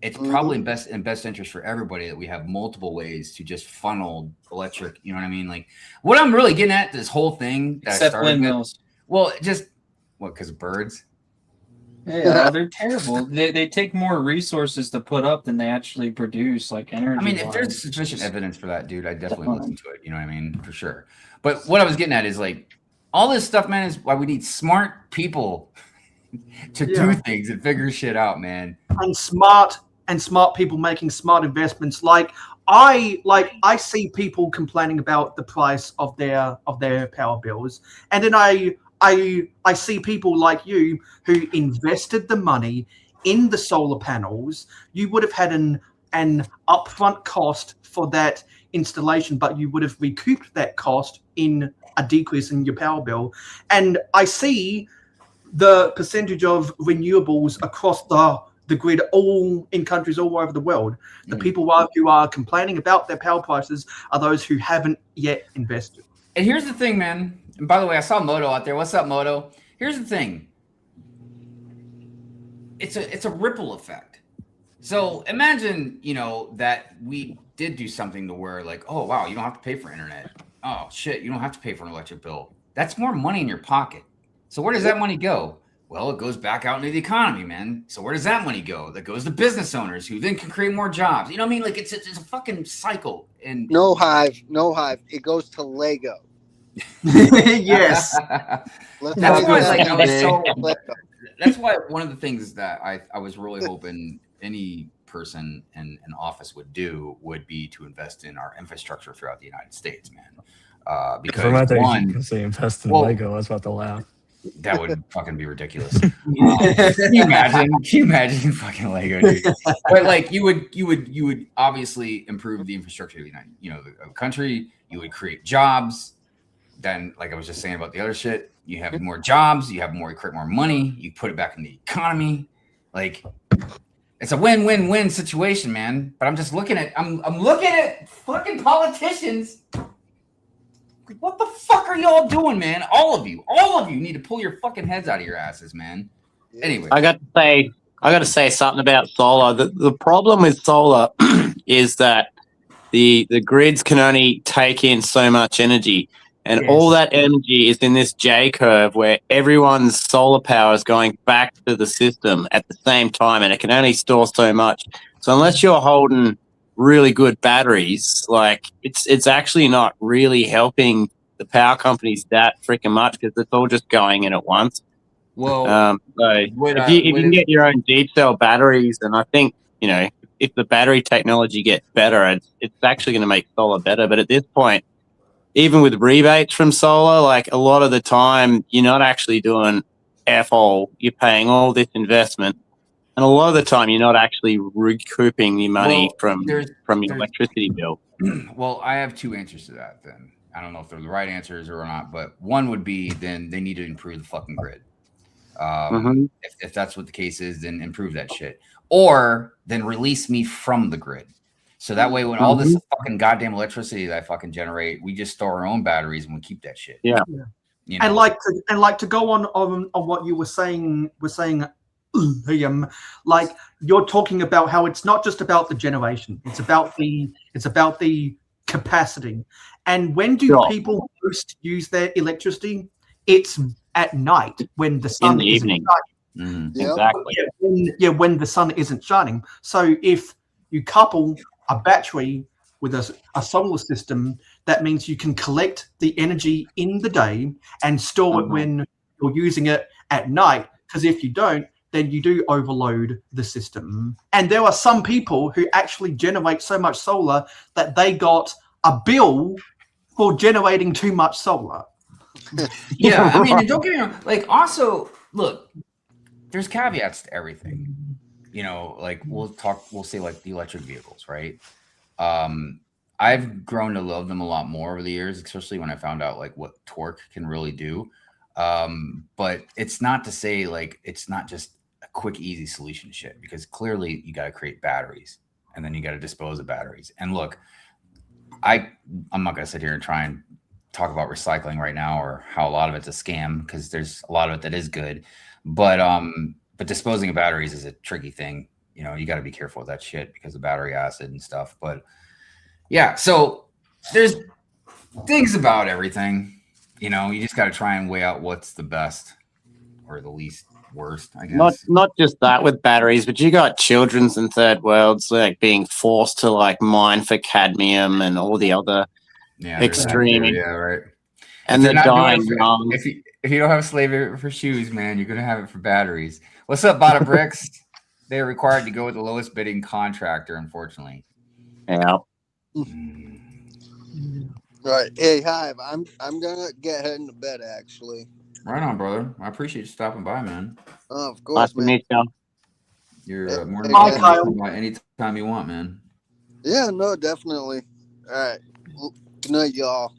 It's probably in best interest for everybody that we have multiple ways to just funnel electric. You know what I mean? Like what I'm really getting at this whole thing. Except windmills. Because of birds? Yeah, they're terrible. They take more resources to put up than they actually produce, like energy. I mean, if there's sufficient evidence for that, dude, I'd definitely listen to it. You know what I mean? For sure. But what I was getting at is like all this stuff, man, is why we need smart people to do things and figure shit out, man. And smart people making smart investments. Like I see people complaining about the price of their power bills, and then I see people like you who invested the money in the solar panels. You would have had an upfront cost for that installation, but you would have recouped that cost in a decrease in your power bill. And I see the percentage of renewables across the grid all in countries all over the world. The people who are complaining about their power prices are those who haven't yet invested. And here's the thing, man. And by the way, I saw Moto out there. What's up, Moto? Here's the thing. It's a ripple effect. So imagine, you know, that we did do something to where like, oh, wow, you don't have to pay for internet. Oh, shit, you don't have to pay for an electric bill. That's more money in your pocket. So where does that money go? Well, it goes back out into the economy, man. So where does that money go? That goes to business owners who then can create more jobs. You know what I mean? Like it's a fucking cycle. And no Hive. It goes to Lego. Yes. That's why one of the things that I was really hoping any person in office would do would be to invest in our infrastructure throughout the United States, man. Because you say invest in Lego, I was about to laugh. That would fucking be ridiculous. Can you imagine fucking Lego, dude? But like you would obviously improve the infrastructure of the country. You would create jobs. Then, like I was just saying about the other shit, you have more jobs, you create more money, you put it back in the economy. Like It's a win-win-win situation, man. But I'm just looking at I'm looking at fucking politicians. What the fuck are y'all doing, man? All of you need to pull your fucking heads out of your asses, man. Anyway, I got to say something about solar. The problem with solar is that the grids can only take in so much energy, and all that energy is in this J curve where everyone's solar power is going back to the system at the same time, and it can only store so much. So unless you're holding really good batteries, like it's actually not really helping the power companies that freaking much because it's all just going in at once. well, if you can get your own deep cell batteries, and I think if the battery technology gets better, it's actually going to make solar better. But at this point, even with rebates from solar, like a lot of the time, you're not actually doing F all. You're paying all this investment. And a lot of the time, you're not actually recouping the money from your electricity bill. Well, I have two answers to that then. I don't know if they're the right answers or not, but one would be then they need to improve the fucking grid. If that's what the case is, then improve that shit. Or then release me from the grid. So that way when all this fucking goddamn electricity that I fucking generate, we just store our own batteries and we keep that shit. Yeah. You know? And like to go on what you were saying, Liam, like you're talking about how it's not just about the generation, it's about the capacity. And when do people most use their electricity? It's at night when the sun isn't shining. Exactly. When the sun isn't shining. So if you couple a battery with a solar system, that means you can collect the energy in the day and store it when you're using it at night. Because if you don't, then you do overload the system. And there are some people who actually generate so much solar that they got a bill for generating too much solar. Yeah, I mean, don't get me wrong. Like, also, look, there's caveats to everything. Like we'll say like the electric vehicles, right? I've grown to love them a lot more over the years, especially when I found out like what torque can really do. But it's not to say like it's not just a quick, easy solution to shit, because clearly you got to create batteries and then you got to dispose of batteries. And look, I'm not going to sit here and try and talk about recycling right now or how a lot of it's a scam, because there's a lot of it that is good. But disposing of batteries is a tricky thing. You got to be careful with that shit because of battery acid and stuff. But yeah, so there's things about everything. You just got to try and weigh out what's the best or the least worst, I guess. Not just that with batteries, but you got children's and third worlds like being forced to like mine for cadmium and all the other extreme. Yeah, right. And they're dying young. If you don't have slavery for shoes, man, you're gonna have it for batteries. What's up, Bada Bricks? They're required to go with the lowest bidding contractor, unfortunately. Yeah. Right. Hey, Hive, I'm gonna get heading to bed actually. Right on, brother. I appreciate you stopping by, man. Oh, of course, man. You're more than welcome anytime you want, man. Yeah, no, definitely. All right. Good night, y'all.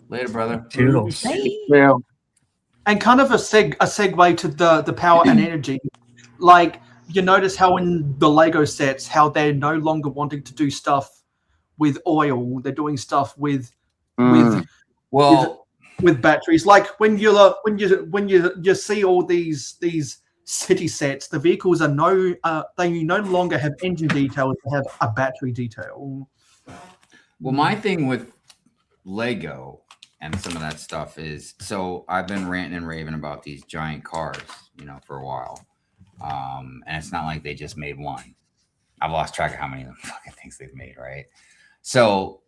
Later, brother. Toodles. Yeah. And kind of a segue to the power and energy. Like, you notice how in the Lego sets, how they're no longer wanting to do stuff with oil. They're doing stuff with batteries. Like when you see all these city sets, the vehicles are they no longer have engine details, they have a battery detail. Well, my thing with Lego and some of that stuff is, so I've been ranting and raving about these giant cars, for a while. And it's not like they just made one. I've lost track of how many of them fucking things they've made, right? So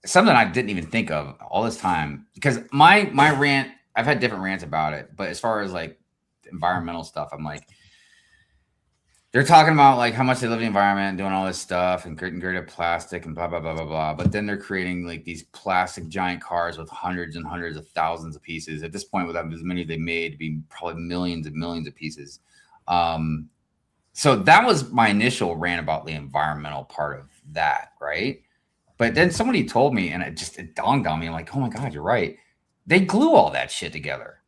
something I didn't even think of all this time, because my rant, I've had different rants about it, but as far as like environmental stuff, I'm like, they're talking about like how much they love the environment and doing all this stuff and getting rid of plastic and blah, blah, blah, blah, blah. But then they're creating like these plastic giant cars with hundreds and hundreds of thousands of pieces. At this point, with as many they made, be probably millions and millions of pieces. So that was my initial rant about the environmental part of that, right? But then somebody told me, and it dawned on me, I'm like, oh my God, you're right. They glue all that shit together.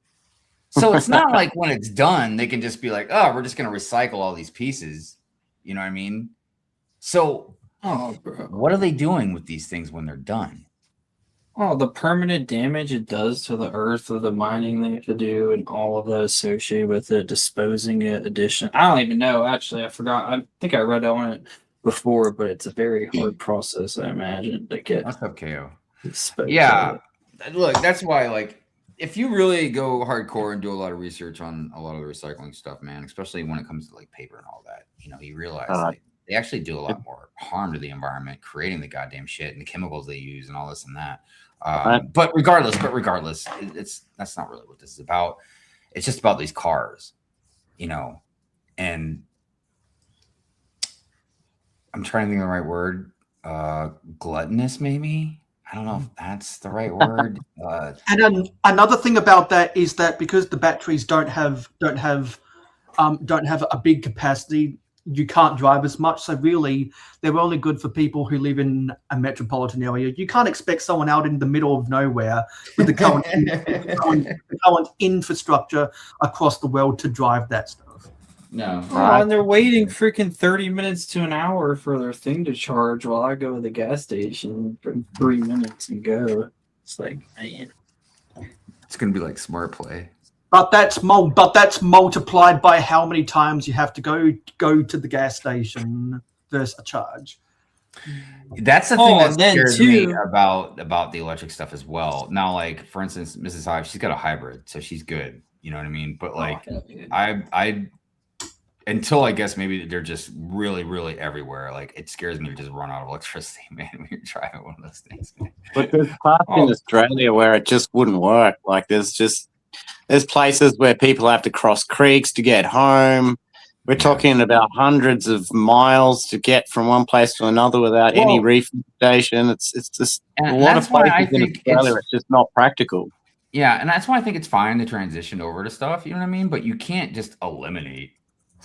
So it's not like when it's done, they can just be like, oh, we're just going to recycle all these pieces. You know what I mean? So, what are they doing with these things when they're done? Oh, the permanent damage it does to the earth with the mining they have to do and all of that associated with it, disposing it, addition. I don't even know. Actually, I forgot. I think I read on it before, but it's a very hard process, I imagine, to get. That's KO. Yeah. Look, that's why, like, if you really go hardcore and do a lot of research on a lot of the recycling stuff, man, especially when it comes to like paper and all that, you know, you realize like, they actually do a lot more harm to the environment, creating the goddamn shit and the chemicals they use and all this and that. But regardless, that's not really what this is about. It's just about these cars, you know, and I'm trying to think of the right word. Gluttonous, maybe. I don't know if that's the right word. And another thing about that is that because the batteries don't have a big capacity, you can't drive as much. So really, they're only good for people who live in a metropolitan area. You can't expect someone out in the middle of nowhere with the current infrastructure across the world to drive that stuff. No. Oh, and they're waiting freaking 30 minutes to an hour for their thing to charge while I go to the gas station for 3 minutes and go. It's like, man. It's going to be like smart play. But that's multiplied by how many times you have to go to the gas station versus a charge. That's the thing that scares me about the electric stuff as well. Now, like for instance, Mrs. Hive, she's got a hybrid, so she's good. You know what I mean? But like, I until I guess maybe they're just really, really everywhere. Like it scares me to just run out of electricity, man. When you're driving one of those things, man. But there's parts in Australia where it just wouldn't work. Like there's places where people have to cross creeks to get home. We're talking about hundreds of miles to get from one place to another without any refuel station. It's just a lot of places in Australia. It's just not practical. Yeah, and that's why I think it's fine to transition over to stuff. You know what I mean? But you can't just eliminate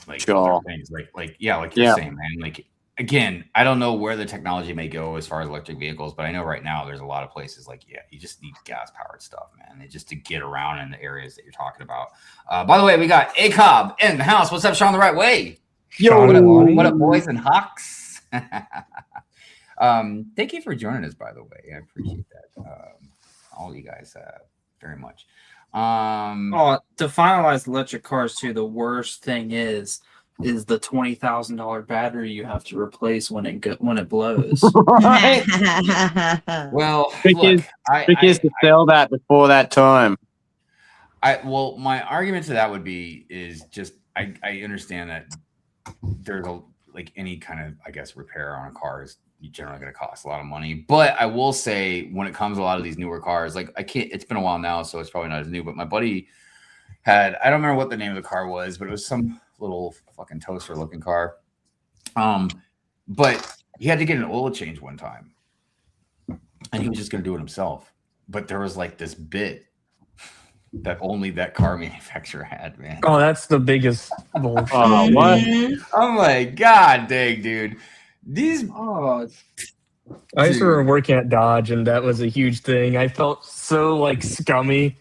like things. Like you're saying, man. Like again, I don't know where the technology may go as far as electric vehicles, but I know right now there's a lot of places like, you just need gas powered stuff, man. Just to get around in the areas that you're talking about. By the way, we got A Cobb in the house. What's up, Sean the Right Way? Yo, what up, boys and hawks? Thank you for joining us, by the way. I appreciate that. All you guys very much. To finalize electric cars too, the worst thing is the $20,000 battery you have to replace when it blows. Well, because to sell that before that time. My argument to that would be is just I understand that there's like any kind of, I guess, repair on a car is generally going to cost a lot of money. But I will say when it comes to a lot of these newer cars, like it's been a while now, so it's probably not as new, but my buddy I don't remember what the name of the car was, but it was some little fucking toaster looking car. But he had to get an oil change one time and he was just going to do it himself. But there was like this bit that only that car manufacturer had, man. Oh, that's the biggest bullshit. What? I'm like, God dang, dude. I used to remember working at Dodge, and that was a huge thing. I felt so like scummy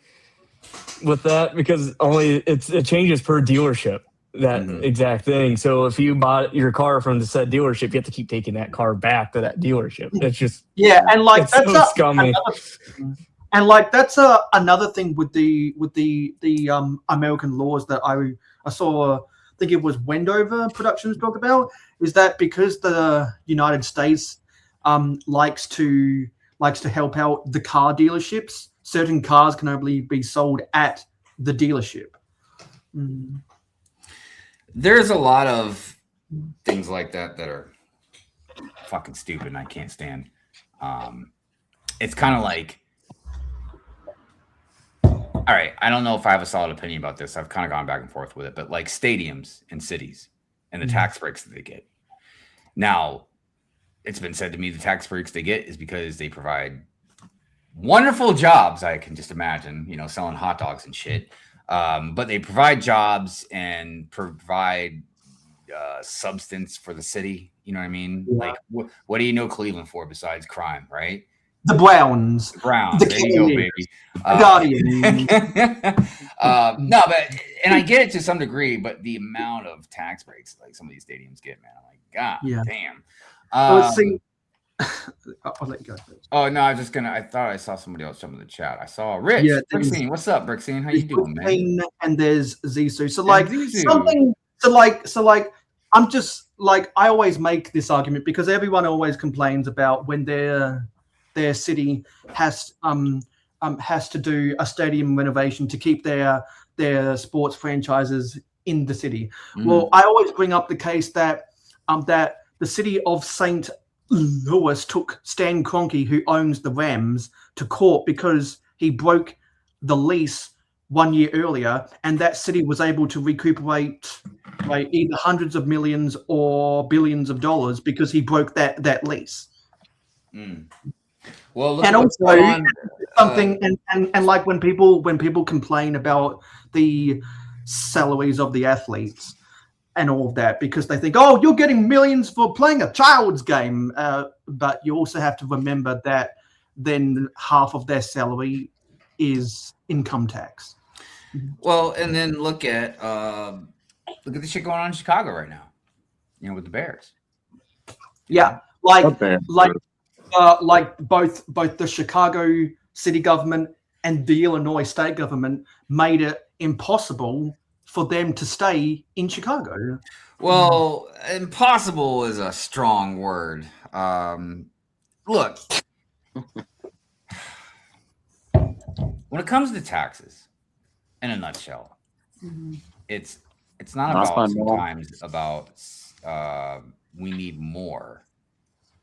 with that because it changes per dealership, that exact thing. So if you bought your car from the said dealership, you have to keep taking that car back to that delership. It's just and like that's so scummy. And like that's another thing with the American laws that I saw. I think it was Wendover Productions talk about, is that because the United States likes to help out the car dealerships, certain cars can only be sold at the dealership. There's a lot of things like that are fucking stupid and I can't stand. It's kind of like, all right, I don't know if I have a solid opinion about this. I've kind of gone back and forth with it, but like stadiums in cities and the tax breaks that they get. Now, it's been said to me the tax breaks they get is because they provide wonderful jobs. I can just imagine, selling hot dogs and shit. But they provide jobs and provide substance for the city. You know what I mean? Yeah. Like, what do you know Cleveland for besides crime, right? The Browns. The Browns. There you go, baby. The Guardians. No, but and I get it to some degree, but the amount of tax breaks like some of these stadiums get, man, I'm like, God damn. Let's see. I'll let you go first. Oh no, I thought I saw somebody else jump in the chat. I saw Rich. Yeah, Brixine. What's up, Brixine? How you doing, man? And there's Zissou. So like something. So like I'm just like I always make this argument because everyone always complains about when their city has to do a stadium renovation to keep their sports franchises in the city. Well, I always bring up the case that that the city of St. Louis took Stan Kroenke, who owns the Rams, to court because he broke the lease 1 year earlier, and that city was able to recuperate like either hundreds of millions or billions of dollars because he broke that lease. Well, look and at what's also going on. Something and like when people complain about the salaries of the athletes and all of that because they think, oh, you're getting millions for playing a child's game, but you also have to remember that then half of their salary is income tax. Well, and then look at the shit going on in Chicago right now, with the Bears. Yeah, like both the Chicago city government and the Illinois state government made it impossible for them to stay in Chicago. Well, impossible is a strong word. Look, when it comes to taxes, in a nutshell, it's not about sometimes about we need more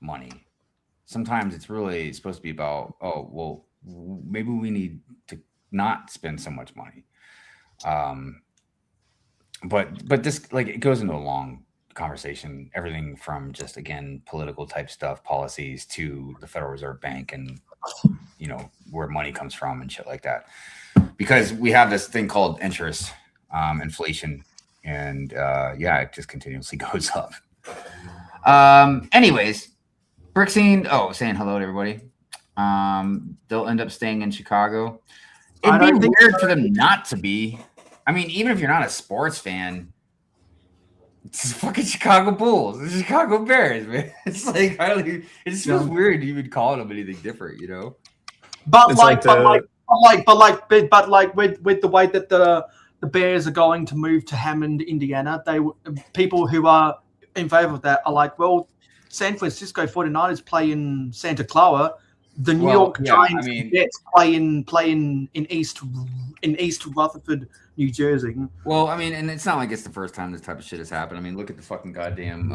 money. Sometimes it's really supposed to be about, oh, well, maybe we need to not spend so much money. But this, like, it goes into a long conversation, everything from just, again, political type stuff, policies, to the Federal Reserve Bank and, where money comes from and shit like that. Because we have this thing called interest, inflation, and it just continuously goes up. Anyways, Brixine, saying hello to everybody. They'll end up staying in Chicago. It'd be weird for them not to be. I mean, even if you're not a sports fan, it's fucking Chicago Bulls, the Chicago Bears, man. It's like it just feels weird to even call them anything different, But with the way that the Bears are going to move to Hammond, Indiana, people who are in favor of that are like, well, San Francisco 49ers play in Santa Clara. The New York Giants play in East Rutherford, New Jersey. Well, I mean, and it's not like it's the first time this type of shit has happened. I mean, look at the fucking goddamn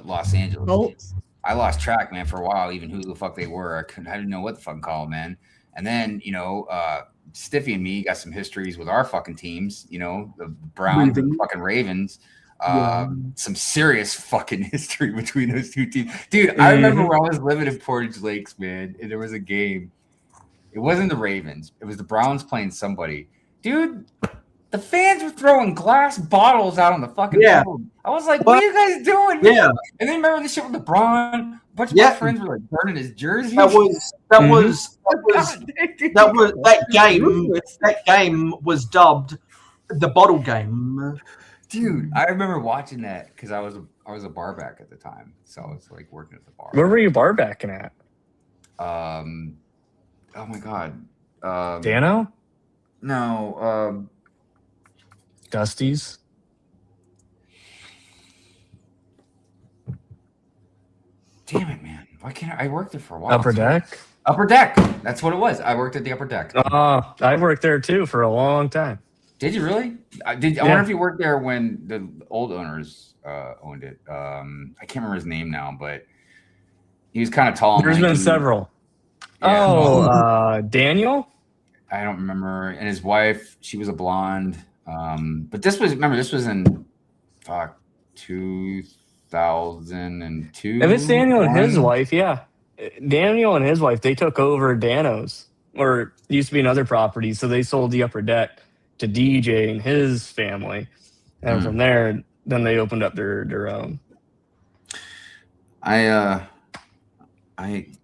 Los Angeles. Colts. I lost track, man, for a while, even who the fuck they were. I didn't know what the fuck to call them, man. And then, Stiffy and me got some histories with our fucking teams, the Browns and the fucking Ravens. Some serious fucking history between those two teams. Dude, I remember when I was living in Portage Lakes, man, and there was a game. It wasn't the Ravens. It was the Browns playing somebody. Dude, the fans were throwing glass bottles out on the fucking field. I was like, what are you guys doing? Yeah. And then remember the shit with LeBron? A bunch of my friends were like burning his jersey. That game was dubbed the bottle game. Dude, I remember watching that because I was a bar back at the time, so I was like working at the bar. Where were you bar backing at? Oh my god, Dano? No, Dusty's. Damn it, man! Why can't I worked there for a while? Upper Deck. Upper Deck. That's what it was. I worked at the Upper Deck. I worked there too for a long time. Did you really? I wonder if you worked there when the old owners owned it. I can't remember his name now, but he was kind of tall. There's been several. Yeah. Daniel? I don't remember. And his wife, she was a blonde. But this was in 2002. If it's Daniel and his wife, yeah. Daniel and his wife, they took over Dano's, or it used to be another property, so they sold the Upper Deck to DJ and his family. And from there, then they opened up their own. I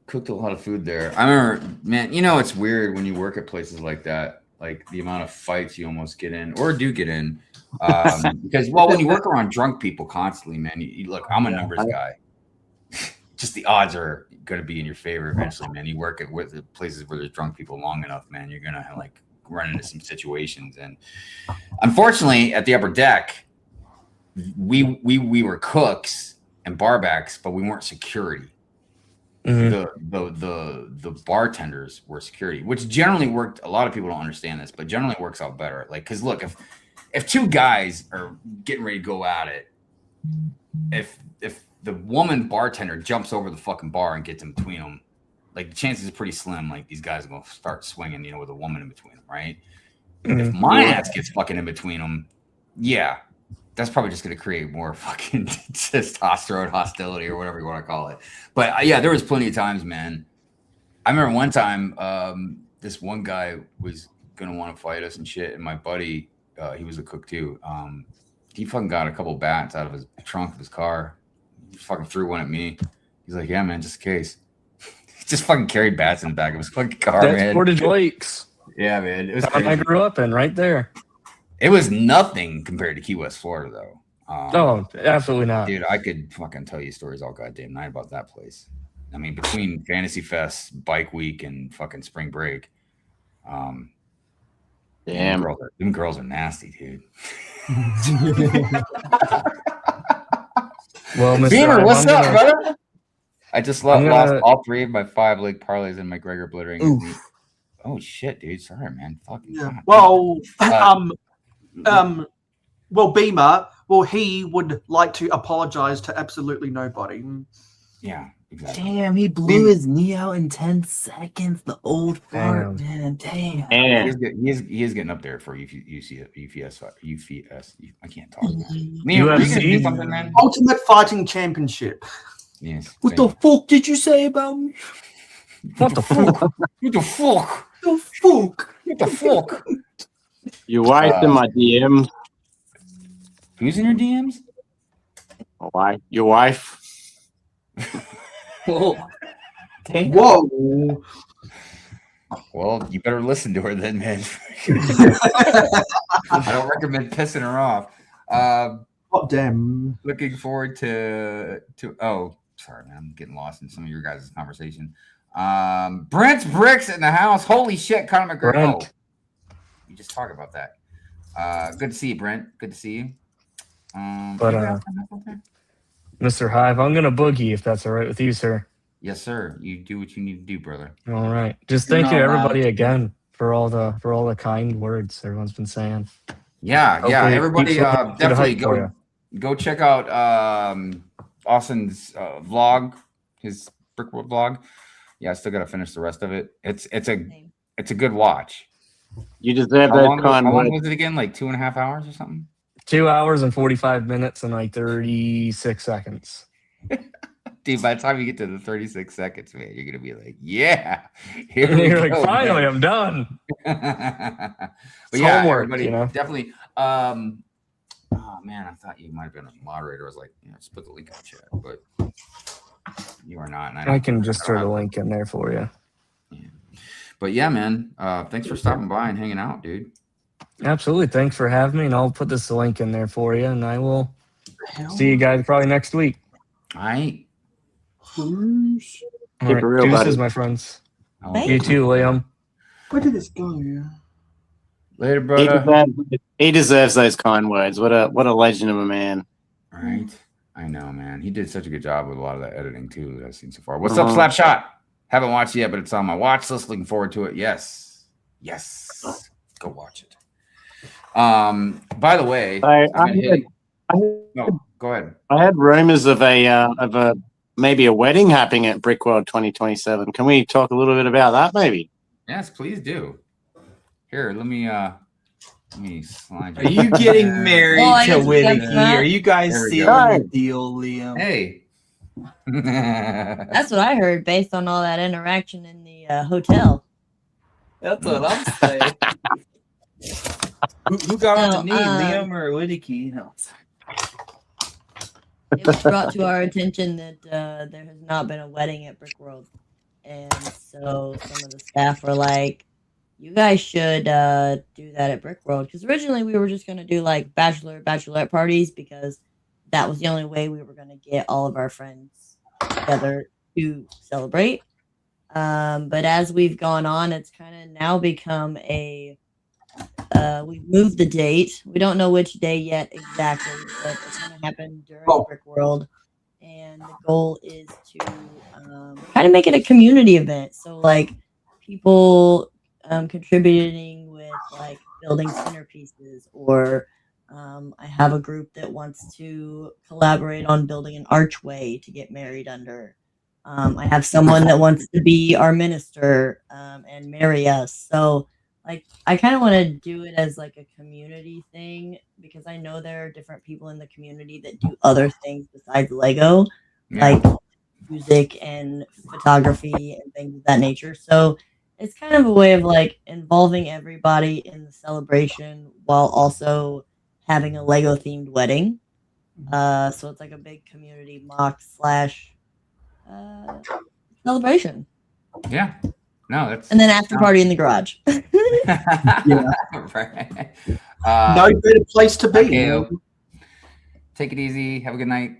cooked a lot of food there. I remember, man, it's weird when you work at places like that like the amount of fights you almost get in or do get in. Because when you work around drunk people constantly, man, you look, I'm a numbers guy. Just the odds are going to be in your favor eventually, man. You work at with the places where there's drunk people long enough, man, you're going to like run into some situations. And unfortunately, at the upper deck, we were cooks and barbacks, but we weren't security. The bartenders were security, which generally worked. A lot of people don't understand this, but generally works out better. Like, because look, if two guys are getting ready to go at it, if the woman bartender jumps over the fucking bar and gets in between them, like the chances are pretty slim. Like these guys are gonna start swinging, with a woman in between them, right? If my ass gets fucking in between them, yeah, that's probably just gonna create more fucking testosterone hostility or whatever you want to call it. But yeah, there was plenty of times, man. I remember one time, this one guy was gonna want to fight us and shit, and my buddy, he was a cook too. He fucking got a couple bats out of his trunk of his car. He fucking threw one at me. He's like, "Yeah, man, just in case." He just fucking carried bats in the back of his fucking car, That's man. Portage Lakes. Yeah, man. It was I grew up in right there. It was nothing compared to Key West, Florida, though. Oh, absolutely not. Dude, I could fucking tell you stories all goddamn night about that place. I mean, between Fantasy Fest, Bike Week, and fucking Spring Break. Damn. Them girls are nasty, dude. Well, Mr. Beamer, what's I'm up, gonna- brother? I just lost all 3 of my 5 leg parlays in my Gregor Blittering. Oh shit, dude! Sorry, man. Fucking. Yeah. God. Well, Beamer. Well, he would like to apologize to absolutely nobody. Yeah, exactly. Damn, he blew his knee out in 10 seconds. The old fart, man. Damn. He is getting up there for UFS. I can't talk. UFC? Something, man? Ultimate Fighting Championship. Yes. What the fuck did you say about me? What the fuck? What the fuck? The fuck? What the fuck? Your wife in my DMs. Who's in your DMs? Why? Your wife. Whoa. Damn. Whoa. Well, you better listen to her then, man. I don't recommend pissing her off. God damn. Looking forward to. Oh, sorry, man. I'm getting lost in some of your guys' conversation. Brent's Bricks in the house. Holy shit, Conor McGregor. Brent. Oh, you just talk about that. Good to see you, Brent. Good to see you. Mr. Hive, I'm gonna boogie if that's all right with you, sir. Yes, sir. You do what you need to do, brother. All right. Just thank you everybody again for all the kind words everyone's been saying. Yeah. Hopefully Everybody, definitely go check out Austin's vlog, his Brickworld vlog. Yeah, I still got to finish the rest of it. It's a good watch. You deserve How those long kind words. was it again? Like 2.5 hours or something? 2 hours and 45 minutes and like 36 seconds. Dude, by the time you get to the 36 seconds, man, you're gonna be like, "Yeah, here And we you're go, like, finally, man." I'm done. But It's yeah, homework, everybody, you know? definitely. Oh man, I thought you might have been a moderator. I was like, just put the link in the chat, but you are not. And I can just throw the link in there for you. Yeah. But yeah, man, thanks for stopping by and hanging out, dude. Absolutely. Thanks for having me, and I'll put this link in there for you, and I will see you guys probably next week. All right. All Keep right. it real, Deuces, buddy. my friends. Thank You too, Liam. Where did this go? Later, brother. He deserves those kind words. What a legend of a man. Right. I know, man. He did such a good job with a lot of that editing too that I've seen so far. What's up, Slapshot? Haven't watched it yet, but it's on my watch list. Looking forward to it. Yes. Go watch it. By the way, no, go ahead. I had rumors of a maybe a wedding happening at Brickworld 2027. Can we talk a little bit about that, maybe? Yes, please do. Here, let me slide. Are you getting married Oh, I to guess we got Whitty? that. Are you guys There we sealing go. the deal, Liam? Hey. That's what I heard based on all that interaction in the hotel. That's what I'm saying. Who got on the No, knee, Liam or Whitty? No. It was brought to our attention that there has not been a wedding at Brickworld. And so some of the staff were like, you guys should do that at Brick World, because originally we were just going to do like bachelorette parties, because that was the only way we were going to get all of our friends together to celebrate. But as we've gone on, it's kind of now become a we've moved the date. We don't know which day yet exactly, but it's going to happen during Brick World. And the goal is to kind of make it a community event. So, like, people contributing with, like, building centerpieces, or I have a group that wants to collaborate on building an archway to get married under. I have someone that wants to be our minister and marry us. So, like, I kind of want to do it as like a community thing, because I know there are different people in the community that do other things besides Lego, like music and photography and things of that nature. So it's kind of a way of like involving everybody in the celebration while also having a Lego themed wedding. So it's like a big community mock slash celebration. Yeah. No, that's and then after party in the garage. Yeah. Right. No better place to be. Okay, take it easy. Have a good night.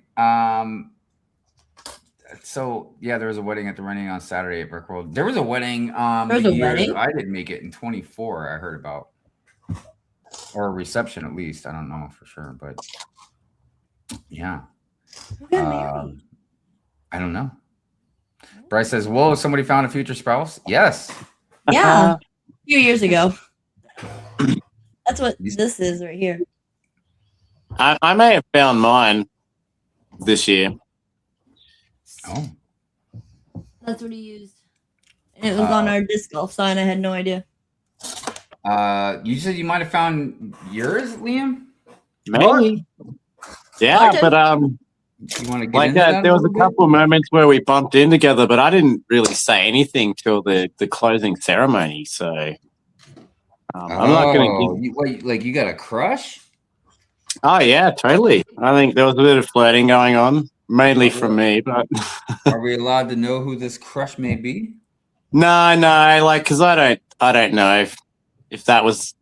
So yeah, there was a wedding at the Running on Saturday at Brick World. There was a wedding. There was a wedding? I didn't make it in 24. I heard about, or a reception at least. I don't know for sure, but yeah. Who got married? I don't know. Bryce says, "Whoa, somebody found a future spouse." Yes. Yeah, a few years ago. That's what this is right here. I may have found mine this year. Oh. That's what he used. And it was on our disc golf sign. I had no idea. You said you might have found yours, Liam? Maybe. Yeah, but you want to get like into that there was a couple of moments where we bumped in together, but I didn't really say anything till the closing ceremony. So I'm not going to. You got a crush? Oh yeah, totally. I think there was a bit of flirting going on, mainly from me. But are we allowed to know who this crush may be? No, like because I don't know if that was,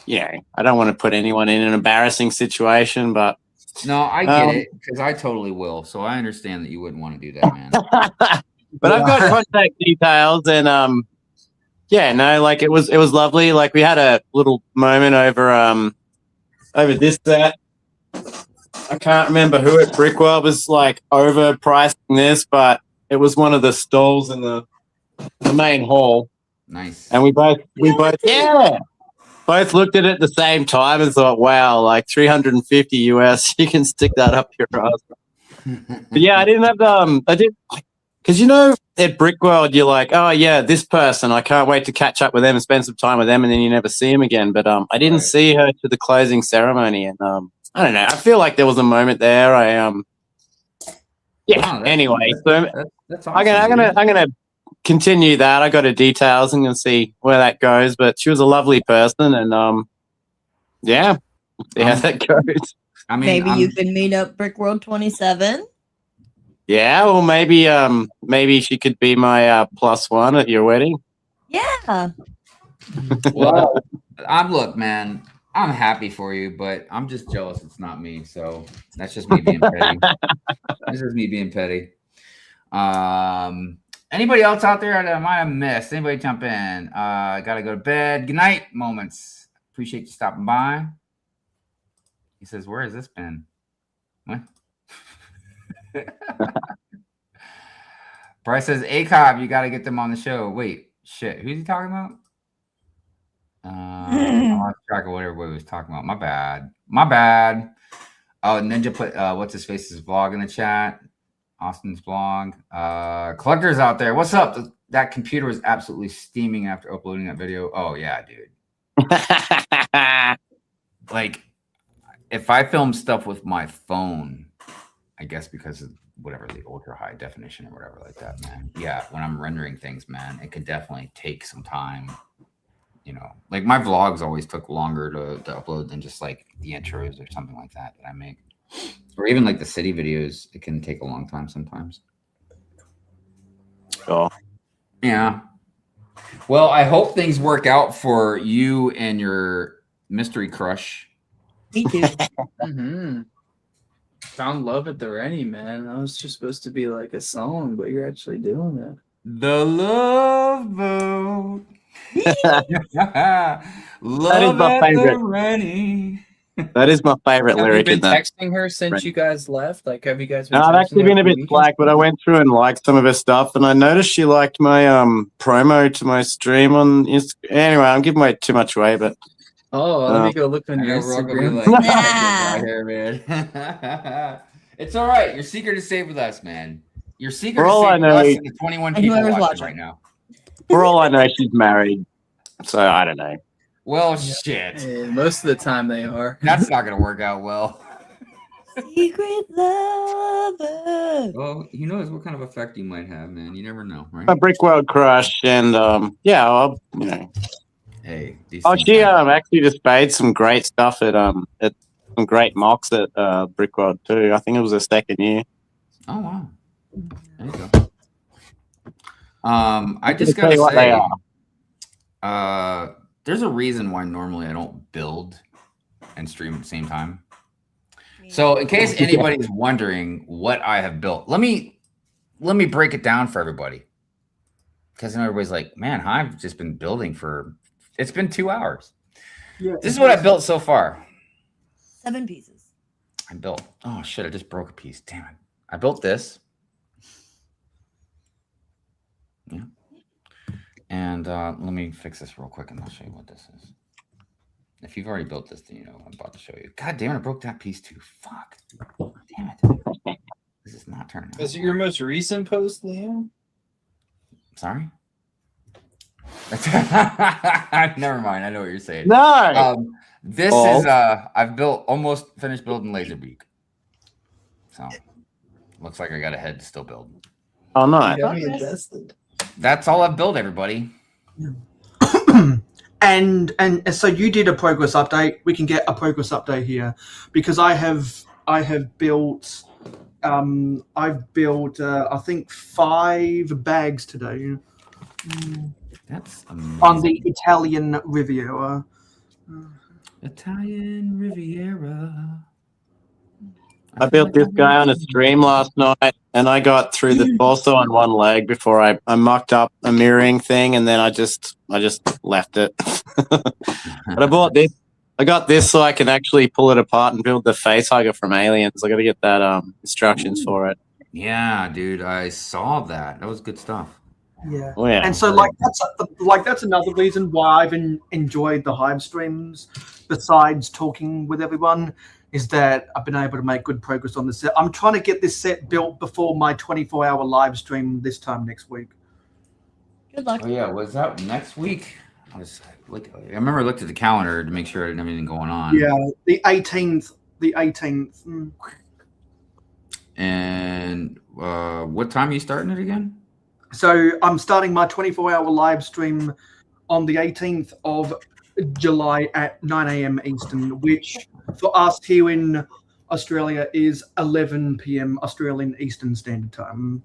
I don't want to put anyone in an embarrassing situation, but. No, I get it, because I totally will. So I understand that you wouldn't want to do that, man. But I've got contact details, and like it was lovely. Like we had a little moment over this set. I can't remember who at Brickwell was like overpricing this, but it was one of the stalls in the main hall. Nice. And we both both looked at it at the same time and thought, wow, like $350 US, you can stick that up your ass. But yeah, I didn't have because at Brickworld you're like, oh yeah, this person, I can't wait to catch up with them and spend some time with them, and then you never see them again. But I didn't see her to the closing ceremony, and I don't know, I feel like there was a moment there. Anyway, that's awesome, I'm gonna continue that. I got her details and you'll see where that goes. But she was a lovely person, and see how that goes. I mean, maybe you could meet up Brick World 27. Yeah, or maybe she could be my +1 at your wedding. Yeah. Well, look, man, I'm happy for you, but I'm just jealous it's not me. So that's just me being petty. This is me being petty. Anybody else out there that I might have missed? Anybody jump in? Gotta go to bed. Good night, moments. Appreciate you stopping by. He says, where has this been? What? Bryce says, ACOB, you gotta get them on the show. Wait, shit, who's he talking about? I lost track of what everybody was talking about. My bad. Oh, Ninja put what's his face's vlog in the chat. Austin's vlog. Collectors out there, what's up? That computer is absolutely steaming after uploading that video. Oh yeah, dude. Like, if I film stuff with my phone, I guess because of whatever, the ultra high definition or whatever like that, man. Yeah, when I'm rendering things, man, it could definitely take some time. Like my vlogs always took longer to upload than just like the intros or something like that I make. Or even like the city videos, it can take a long time sometimes. Oh. Yeah. Well, I hope things work out for you and your mystery crush. Me too. Mm-hmm. Found love at the ready, man. That was just supposed to be like a song, but you're actually doing it. The Love Boat. Love my at favorite. the ready. That is my favorite Have you lyric in been that. texting her since you guys left? Like, have you guys been No, I've texting actually her been a for bit weekends? slack, but I went through and liked some of her stuff, and I noticed she liked my promo to my stream on Instagram. Anyway, I'm giving way too much away, but Oh, let me go look on I your know we're all gonna Instagram. be like, Ah. out here, man. It's all right. Your secret is safe with us, man. Your secret For is all safe I with know- us and the 21 And people whoever's watching watching. right now. for all I know, she's married. So I don't know. Well, shit. Hey, most of the time they are. That's not gonna work out well. Secret lover. Well, who knows what kind of effect you might have, man. You never know, right? A Brick World crush, and yeah, I'll, you know. Hey, these Oh, things she happen. actually displayed some great stuff at some great mocks at Brick World too. I think it was her second year. Oh wow. There you go. I just I'll tell gotta you what they say, there's a reason why normally I don't build and stream at the same time. So in case anybody's wondering what I have built, let me break it down for everybody. Because then everybody's like, man, I've just been building it's been 2 hours. Yeah. This is what I built so far. 7 pieces. I built, oh shit, I just broke a piece. Damn it. I built this. Yeah. And let me fix this real quick and I'll show you what this is. If you've already built this, then you know what I'm about to show you. God damn it, I broke that piece too. Fuck. Damn it. This is not turning out. Is it your most recent post, Liam? Sorry? Never mind. I know what you're saying. No. This is I've almost finished building Laserbeak. So looks like I got a head to still build. Oh, nice. You got me invested. That's all I've built, everybody. And so you did a progress update. We can get a progress update here because I have built I think 5 bags today. That's amazing. On the Italian Riviera. Italian Riviera. I built this guy on a stream last night, and I got through the torso on one leg before I mucked up a mirroring thing, and then I just left it. But I bought this. I got this so I can actually pull it apart and build the face hugger from Aliens. I got to get that instructions for it. Yeah, dude, I saw that. That was good stuff. Yeah. Oh, yeah. And so that's another reason why I've enjoyed the Hive streams, besides talking with everyone, is that I've been able to make good progress on the set. I'm trying to get this set built before my 24-hour live stream this time next week. Good luck. Oh yeah, was that next week? I remember I looked at the calendar to make sure I didn't have anything going on. Yeah, the 18th. The 18th. And what time are you starting it again? So I'm starting my 24-hour live stream on the 18th of July at 9 a.m. Eastern, which for us here in Australia is 11 p.m. Australian Eastern Standard Time.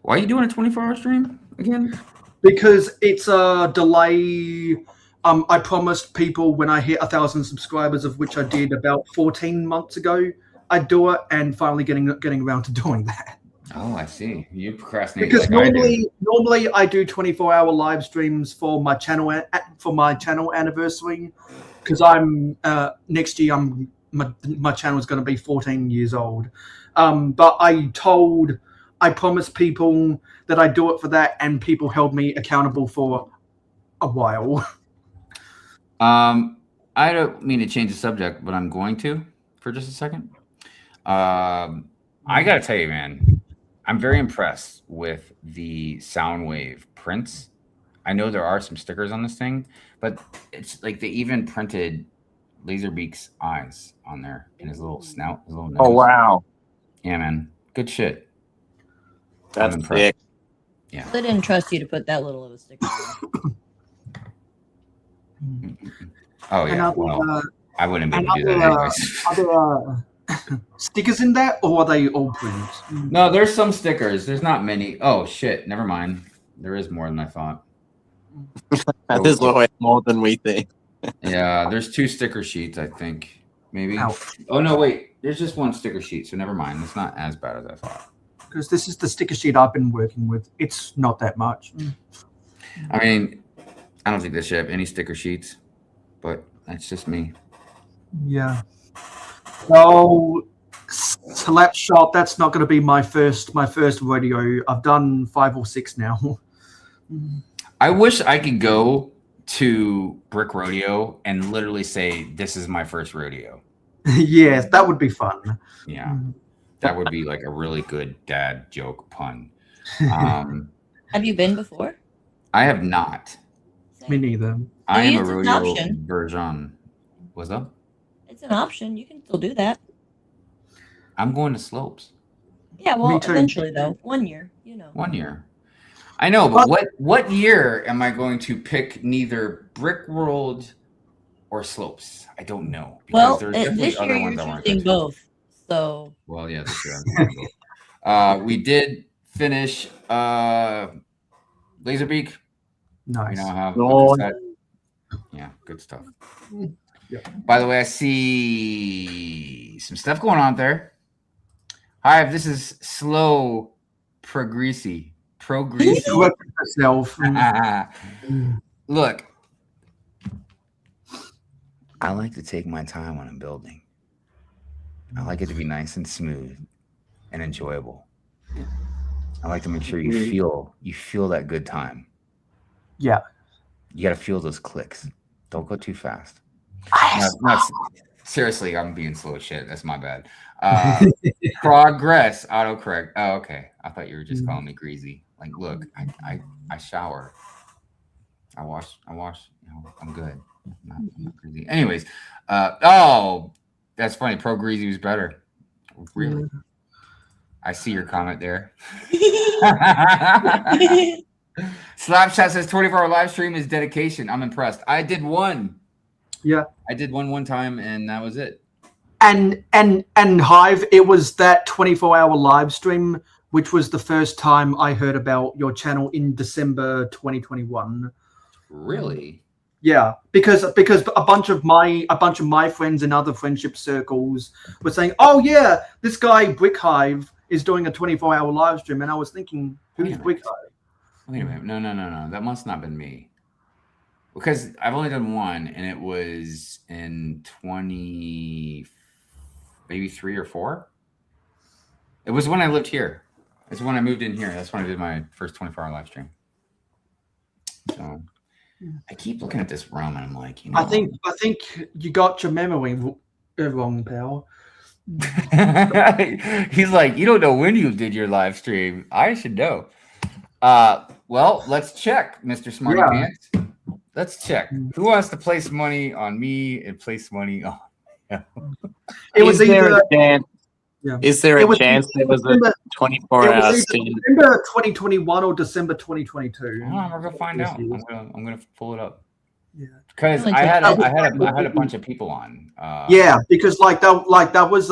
Why are you doing a 24-hour stream again? Because it's a delay. I promised people when I hit 1,000 subscribers, of which I did about 14 months ago, I'd do it, and finally getting around to doing that. Oh, I see. You procrastinate. Because like I do. normally I do 24-hour live streams for my channel anniversary. Because I'm next year my channel is going to be 14 years old. But I promised people that I'd do it for that, and people held me accountable for a while. I don't mean to change the subject, but I'm going to for just a second. I gotta tell you, man, I'm very impressed with the Soundwave prints. I know there are some stickers on this thing, but it's like they even printed Laserbeak's eyes on there in his little snout, his little nose. Oh, wow. Yeah, man. Good shit. That's I'm impressed. sick. Yeah. I didn't trust you to put that little of a sticker on. Oh, yeah. Well, I wouldn't be able to do that anyways. Are there stickers in that, or are they all prints? No, there's some stickers. There's not many. Oh, shit. Never mind. There is more than I thought. That is always more than we think. Yeah, there's 2 sticker sheets, I think. Maybe. Ow. Oh no, wait. There's just 1 sticker sheet, so never mind. It's not as bad as I thought. Because this is the sticker sheet I've been working with. It's not that much. I mean, I don't think they should have any sticker sheets, but that's just me. Yeah. So Slapshot, that's not going to be my first rodeo. I've done 5 or 6 now. I wish I could go to Brick Rodeo and literally say, "This is my first rodeo." Yes, that would be fun. Yeah, that would be like a really good dad joke pun. Have you been before? I have not. Me neither. I am a It's an rodeo option. version. What's up? It's an option. You can still do that. I'm going to slopes. Yeah, well, Me too. eventually though, 1 year, 1 year. I know, but what year am I going to pick neither Brick World or slopes? I don't know. Well, there's definitely this other year ones you're I wanna choosing go to. both. So Well, yeah, this year I'm doing both. We did finish Laserbeak. We Nice. now have a Oh, good set. Yeah, good stuff. Yeah. By the way, I see some stuff going on there. Hive, this is slow progressy. Progressy. Work with yourself. Look, I like to take my time when I'm building. I like it to be nice and smooth and enjoyable. I like to make sure you feel that good time. Yeah. You got to feel those clicks. Don't go too fast. Seriously, I'm being slow as shit. That's my bad. Progress autocorrect. Oh, okay. I thought you were just calling me greasy. Like, look, I shower. I wash. You know, I'm good. I'm not greasy. Anyways, oh, that's funny. Pro greasy was better. Really? I see your comment there. Slapshot says 24-hour live stream is dedication. I'm impressed. I did one. Yeah. I did one time, and that was it. And Hive, it was that 24-hour live stream, which was the first time I heard about your channel in December 2021. Really? Yeah, because a bunch of my friends in other friendship circles were saying, "Oh yeah, this guy Brick Hive is doing a 24-hour live stream," and I was thinking, "Who's Brick Hive?" Wait a minute. No. That must not have been me. Because I've only done one, and it was in maybe 3 or 4. It was when I lived here. It's when I moved in here. That's when I did my first 24-hour live stream. So I keep looking at this room, and I'm like, you know. I think you got your memory wrong, pal. He's like, you don't know when you did your live stream. I should know. Well, let's check, Mr. Smarty Pants. Let's check. Who wants to place money on me and place money on him? Is there a chance there was a 24-hour stream? December 2021 or December 2022? I'm gonna find out. I'm gonna pull it up. Yeah, because I had a bunch of people on. Yeah, because like that was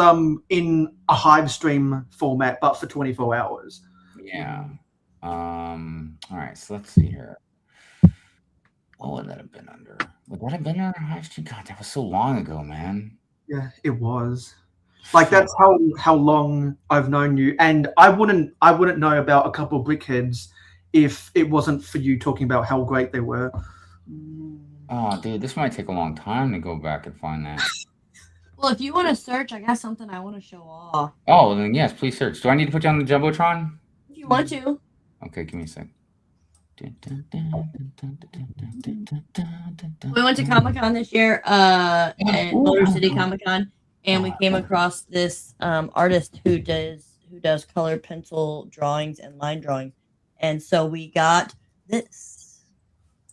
in a Hive stream format, but for 24 hours. Yeah. All right, so let's see here. What would that have been under? Would that have been under Hive stream? God, that was so long ago, man. Yeah, it was. Like that's how long I've known you, and I wouldn't know about a couple of brickheads if it wasn't for you talking about how great they were. Oh, dude, this might take a long time to go back and find that. Well, if you want to search, I got something I want to show off. Oh, then yes, please search. Do I need to put you on the Jumbotron? If you want to. Okay, give me a sec. We went to Comic-Con this year, at Motor City Comic-Con, and we came across this artist who does colored pencil drawings and line drawings, and so we got this.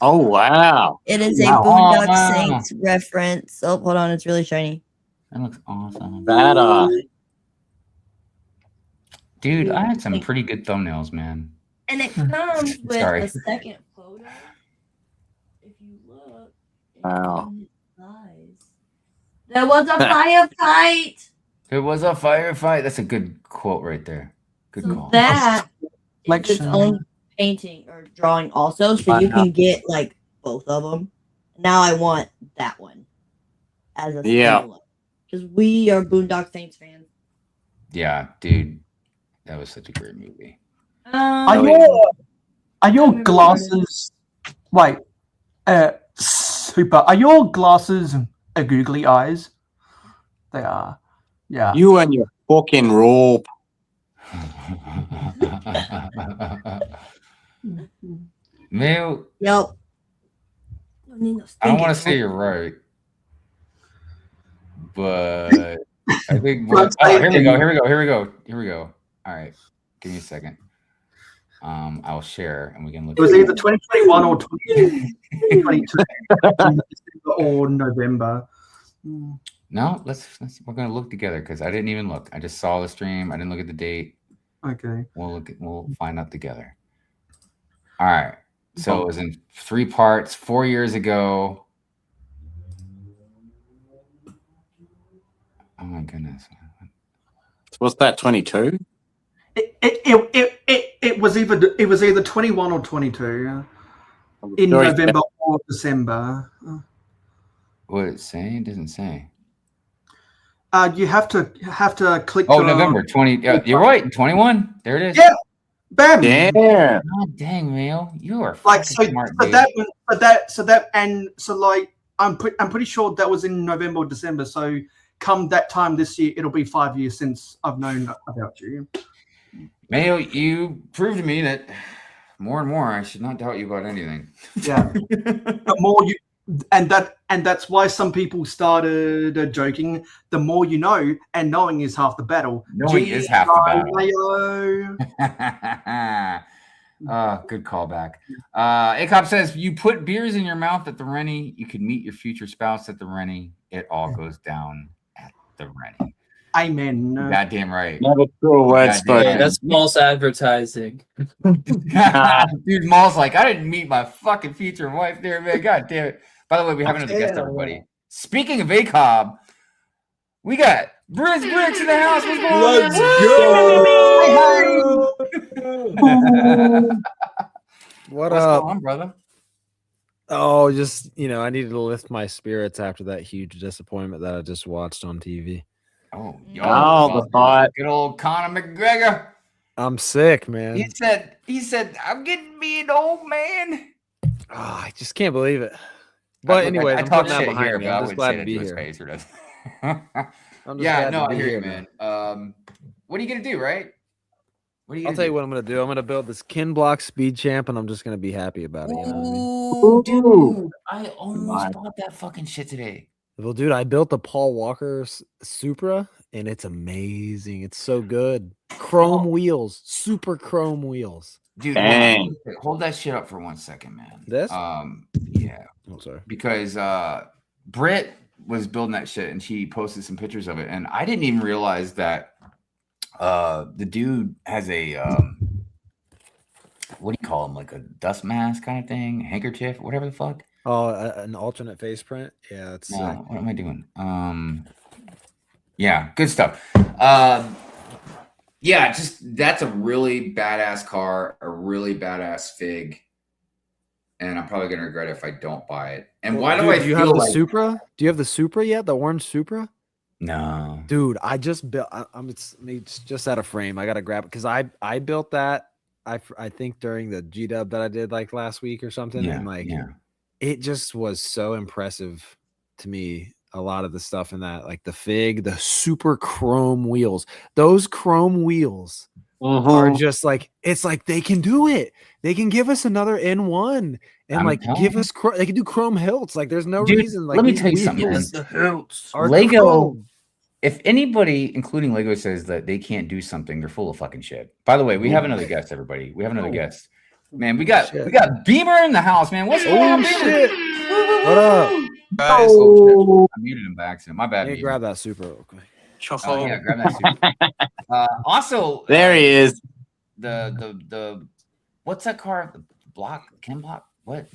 Oh wow! It is a Boondock Saints reference. Oh, hold on, it's really shiny. That looks awesome. Badass. Dude, I had some pretty good thumbnails, man. And it comes with a second photo. If you look, wow. There was a firefight. There was a firefight. That's a good quote right there. Good call. That is its painting or drawing also, so you can get like both of them. Now I want that one as a standalone because we are Boondock Saints fans. Yeah, dude, that was such a great movie. Are your glasses? Wait, Super. Are your glasses googly eyes? They are. Yeah. You and your fucking rope. Mail. Yep. I don't want to say you're right, but I think. Here we go. All right, give me a second. I'll share, and we can look. It was either 2021 or 2022 or November. No, we're gonna look together because I didn't even look. I just saw the stream. I didn't look at the date. Okay. We'll find out together. All right. So it was in 3 parts 4 years ago. Oh my goodness. What's that? 22? It was either 21 or 22 in November or December. What did it say? It doesn't say. You have to click. Oh, November 20. You're right. 21. There it is. Yeah. Bam. Yeah. God dang, Mail. You are like smart, dude. I'm pretty sure that was in November or December. So come that time this year, it'll be 5 years since I've known about you. Mayo, you proved to me that more and more I should not doubt you about anything. Yeah. The more you and that's why some people started joking. The more you know, and knowing is half the battle. Knowing is half the battle. Good callback. Acop says you put beers in your mouth at the Rennie, you could meet your future spouse at the Rennie. It all goes down at the Rennie. Amen. Goddamn right. Never true words, but that's false advertising. Dude, Maul's like, I didn't meet my fucking future wife there, man. God damn it. By the way, we have another guest, everybody. Speaking of ACOB, we got Briz Bricks in the house. Let's go. What's up, going on, brother? Oh, just I needed to lift my spirits after that huge disappointment that I just watched on TV. Oh, the thought. Good old Conor McGregor. I'm sick, man. He said, I'm getting me an old man. Oh, I just can't believe it. But anyway, I talk shit here, but I'm just glad to be here. Yeah, no, I hear you, man. What are you gonna do, right? I'll tell you what I'm gonna do. I'm gonna build this Kin Block Speed Champ, and I'm just gonna be happy about it. You know what I mean? Dude, I almost bought that fucking shit today. Well, dude, I built the Paul Walker Supra, and it's amazing. It's so good. Chrome wheels, super chrome wheels. Dude, hold that shit up for 1 second, man. This? Yeah. Oh, sorry. Because Britt was building that shit, and she posted some pictures of it, and I didn't even realize that the dude has a what do you call him? Like a dust mask kind of thing, handkerchief, whatever the fuck. Oh, an alternate face print. Yeah, that's. No, what am I doing? Yeah, good stuff. Yeah, just that's a really badass car, a really badass fig, and I'm probably gonna regret it if I don't buy it. And why do I feel you have the like Supra? Do you have the Supra yet? The orange Supra? No, dude. I just built. It's just out of frame. I gotta grab it because I built that. I think during the G-Dub that I did like last week or something, and it just was so impressive to me. A lot of the stuff in that, like the fig, the super chrome wheels, those chrome wheels are just like, it's like they can do it. They can give us another N1 and give us, they can do chrome hilts. Like there's no reason. Like, let me tell you something. The hilts. Lego, chrome. If anybody, including Lego, says that they can't do something, they're full of fucking shit. By the way, we have another guest, everybody. We have another guest. Man, we got Beamer in the house, man. What's going on, Beamer? What up? Guys, I muted him by accident. My bad. Grab that Super real quick. Yeah, grab that Super. Also, there he is. The what's that car? The Ken Block? What?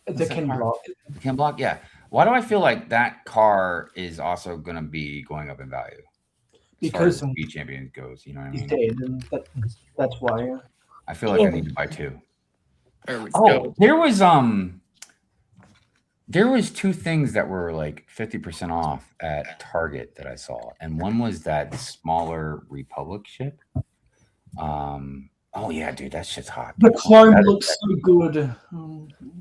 The Ken Block. Ken Block. Yeah. Why do I feel like that car is also going to be going up in value? Because the Speed Champion goes, you know what I mean? He's dead, and that's why. I feel like I need to buy 2. there was two things that were like 50% off at Target that I saw, and one was that smaller Republic ship. Oh yeah, dude, that shit's hot. The chrome looks so good,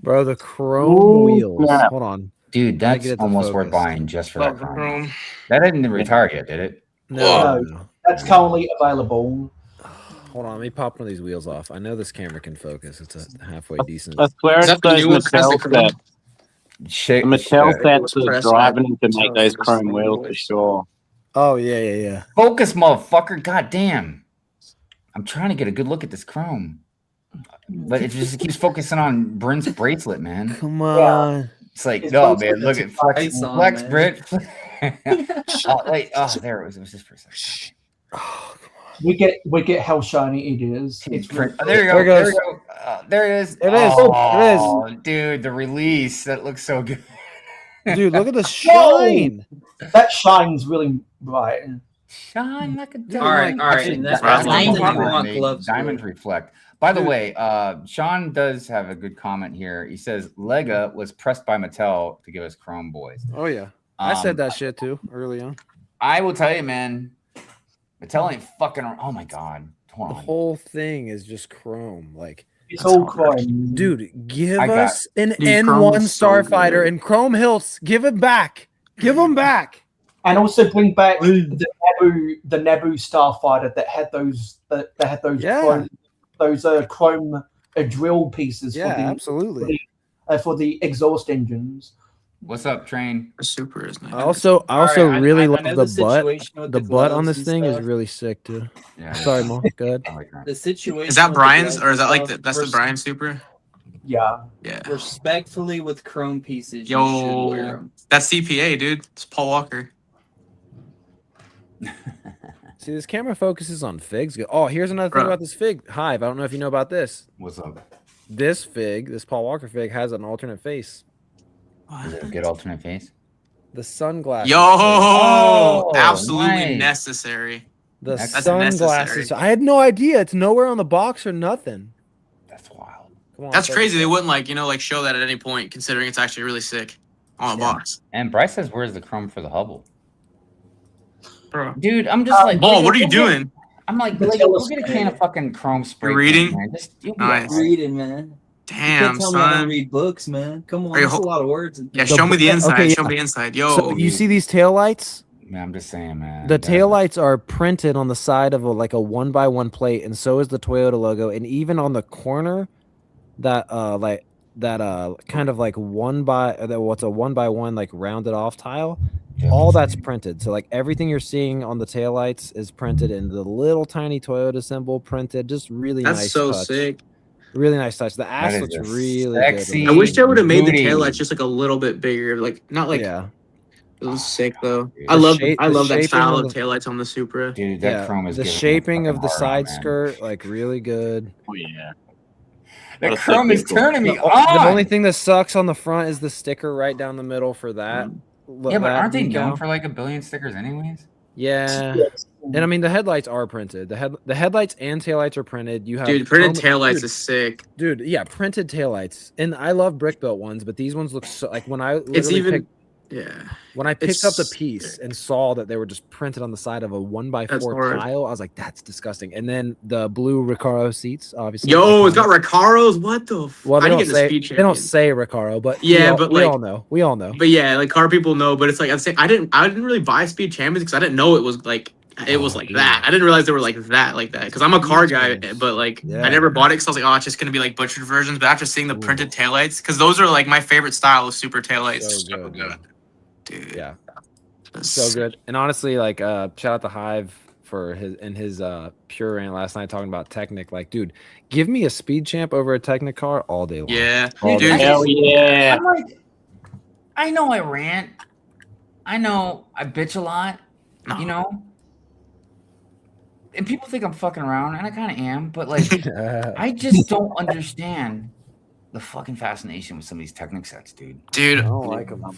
bro. The chrome wheels. Yeah. Hold on, dude. That's almost worth buying just for that chrome. That didn't retire yet, did it? No. That's currently available. Hold on, let me pop one of these wheels off. I know this camera can focus. It's a halfway decent. I swear it's those Mattel sets. The Mattel sets are driving to make those chrome wheels for sure. Oh yeah. Focus, motherfucker! God damn. I'm trying to get a good look at this chrome, but it just keeps focusing on Brent's bracelet, man. Come on. It's like, no, man, look at flex, Brent. Oh, wait, there it was. It was just for a second. Oh, come on. We get how shiny it is. It's there you go. There you go. There it is. It is. Oh, it is. Dude, the release. That looks so good. Dude, look at the shine. That shines really bright. Shine like a diamond. All right. Diamonds reflect. By the way, Sean does have a good comment here. He says Lega was pressed by Mattel to give us Chrome Boys. Oh yeah, I said that shit too early on. I will tell you, man. Mattel ain't fucking. Oh my god, hold on. The whole thing is just chrome. Like it's all chrome, dude. Give us an N1 Starfighter and chrome hilts. Give it back. Give them back. And also bring back the Naboo Starfighter that had those chrome drill pieces. Yeah, absolutely. For the exhaust engines. What's up, Train? Super is nice. I also really love the butt. The butt on this thing is really sick too. Yeah. Sorry, Mo. Go ahead. The situation is that Brian's, or is that like that's the Brian Super? Yeah. Respectfully, with chrome pieces. Yo, that's CPA, dude. It's Paul Walker. See, this camera focuses on figs. Oh, here's another thing about this fig. Hive, I don't know if you know about this. What's up? This fig, this Paul Walker fig, has an alternate face. Is it a good alternate face? The sunglasses. Yo, absolutely necessary. That's sunglasses. Necessary. I had no idea. It's nowhere on the box or nothing. That's wild. Come on, that's crazy. They wouldn't show that at any point, considering it's actually really sick on the box. And Bryce says, "Where's the chrome for the Hubble?" Bro. Dude, I'm just like, Ball, what are you doing? I'm like, go get a can of fucking chrome spray. You're reading? Man. Nice. Reading, man. Damn, son. Me to read books, man. Come on, that's a lot of words. Yeah, show me the inside. Okay, show me the inside. Yo. So you see these taillights? Man, I'm just saying, man. The taillights are printed on the side of a 1x1 plate, and so is the Toyota logo. And even on the corner, that kind of like what's a 1x1 rounded off tile. All that's printed. So everything you're seeing on the taillights is printed, and the little tiny Toyota symbol printed. Just really nice. That's so touch. sick. Really nice touch. The ash looks really good. I wish they would have made the taillights just a little bit bigger. Not like yeah. It was sick though. I love that style of taillights on the Supra. Dude, that chrome is the shaping of the side skirt, really good. Oh yeah. The chrome is turning me on. The only thing that sucks on the front is the sticker right down the middle for that. Yeah, but aren't they known for $1 billion stickers anyways? Yeah. And I mean the headlights are printed. The headlights and taillights are printed. You have printed taillights is sick. Dude, yeah, printed taillights. And I love brick built ones, but these ones look so when I when I picked up the piece and saw that they were just printed on the side of a 1x4 tile, I was like, that's disgusting. And then the blue Recaro seats, obviously. Yo, it's got Recaros. What the? Well, they don't say Recaro, but yeah, we all know. We all know. But yeah, car people know. But it's I'm saying I didn't really buy Speed Champions because I didn't know it was that. I didn't realize they were like that. Because I'm a car guy, but I never bought it because I was like, oh, it's just gonna be butchered versions. But after seeing the printed taillights, because those are my favorite style of super taillights. So good. Dude. Yeah. That's so good. And honestly, shout out to Hive for his pure rant last night talking about Technic. Dude, give me a Speed Champ over a Technic car all day long. Yeah. Dude, hell yeah. I know I rant. I know I bitch a lot, you know? And people think I'm fucking around, and I kind of am, but I just don't understand the fucking fascination with some of these Technic sets, dude. Dude, I don't like them.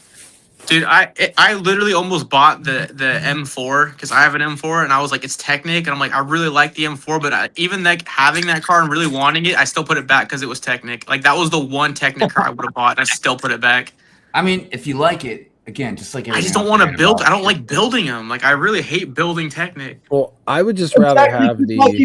Dude, I literally almost bought the M4 because I have an M4 and I was like, it's Technic, and I'm like, I really like the M4, but even like having that car and really wanting it, I still put it back because it was Technic. Like that was the one Technic car I would have bought, and I still put it back. I mean, if you like it, again, just like I just don't want to build. I don't like building them. Like I really hate building Technic. Well, I would just rather have the. Like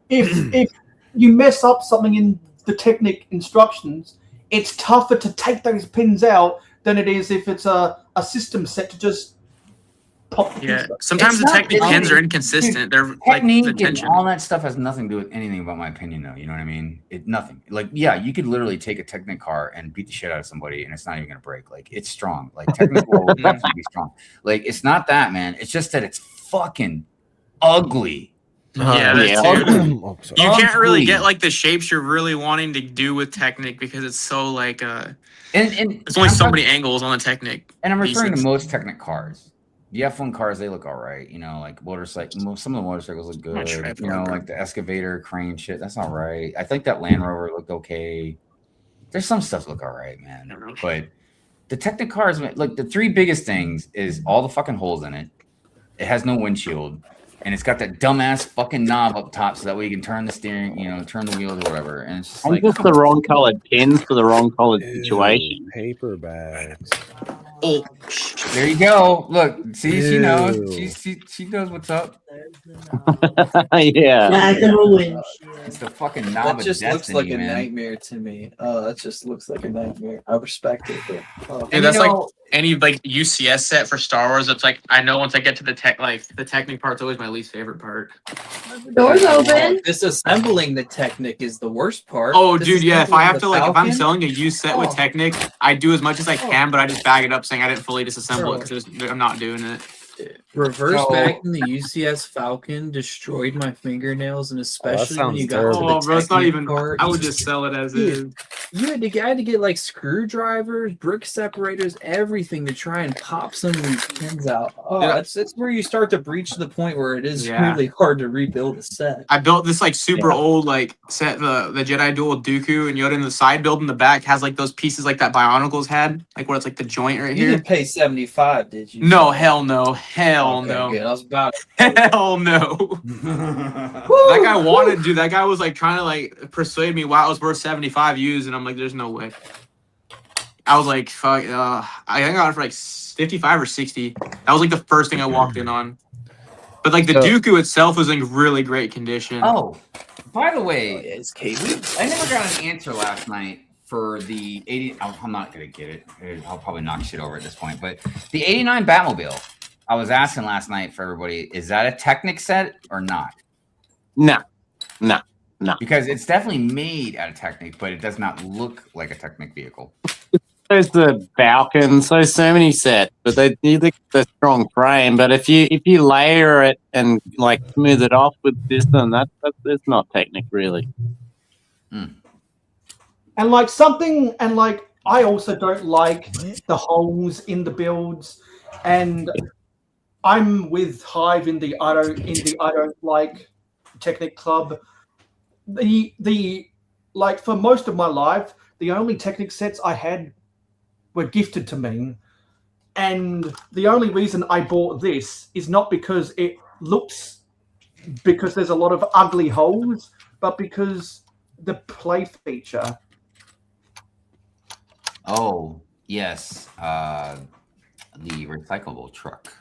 if you mess up something in the Technic instructions, it's tougher to take those pins out than it is if it's a system set to just pop. Yeah, sometimes the Technic pins are inconsistent. They're like the tension. All that stuff has nothing to do with anything about my opinion, though. You know what I mean? Nothing. Like, yeah, you could literally take a Technic car and beat the shit out of somebody, and it's not even gonna break. Like, it's strong. Like, Technic will definitely be strong. Like, it's not that, man. It's just that it's fucking ugly. Yeah, you can't really get like the shapes you're really wanting to do with Technic because it's so like and there's only so many angles on the Technic. And I'm referring to most Technic cars. The F1 cars, they look all right. You know, like motorcycle. Some of the motorcycles look good. You know, like the excavator, crane shit. That's all right. I think that Land Rover looked okay. There's some stuff look all right, man. But the Technic cars, like the three biggest things is all the fucking holes in it. It has no windshield. And it's got that dumbass fucking knob up top, so that way you can turn the steering, you know, turn the wheels or whatever. And it's just just the wrong colored pins for the wrong colored situation. Paper bags. Oh, there you go. Look, see, she knows. She knows what's up. Yeah. It's the fucking knob. That just of looks destiny, like a man. nightmare to me. Oh, that just looks like a nightmare. I respect it, but yeah, that's like any like UCS set for Star Wars. It's like I know once I get to the Technic part's always my least favorite part. Doors open. Disassembling the Technic is the worst part. Oh, dude, yeah. If I have to Disassembling the if I'm Falcon? selling a used set with Technic, I do as much as I can, but I just bag it up saying I didn't fully disassemble it because I'm not doing it. Reverse back in the UCS Falcon destroyed my fingernails, and especially when you got to the bro, it's not Technic even. part, I would just sell it as is. I had to get like screwdrivers, brick separators, everything to try and pop some of these pins out. Oh, Yeah. that's where you start to breach the point where it is Yeah. really hard to rebuild a set. I built this like super old like set, the Jedi Duel Dooku, and Yoda in the side build in the back has like those pieces like that Bionicles had, like where it's like the joint right You here. didn't pay $75, did you? No, hell no, hell Okay, no. good. I was about Hell no. That guy wanted, dude. That guy was like trying to like persuade me why it was worth 75 used, and I'm like, there's no way. I was like, fuck. I think I got it for like 55 or 60. That was like the first thing I walked in on. But like the Dooku itself was in really great condition. Oh, by the way, it's Kate. I never got an answer last night for the 80. I'm not gonna get it. I'll probably knock shit over at this point. But the 89 Batmobile. I was asking last night for everybody, is that a Technic set or not? No. Because it's definitely made out of Technic, but it does not look like a Technic vehicle. There's the Falcons, so many sets, but they need the strong frame. But if you layer it and like smooth it off with this and that's not Technic really. And like something, and like I also don't like the holes in the builds, and I'm with Hive in the I don't like Technic club. The like for most of my life, the only Technic sets I had were gifted to me, and the only reason I bought this is not because it looks, because there's a lot of ugly holes, but because the play feature. Oh yes, the recyclable truck.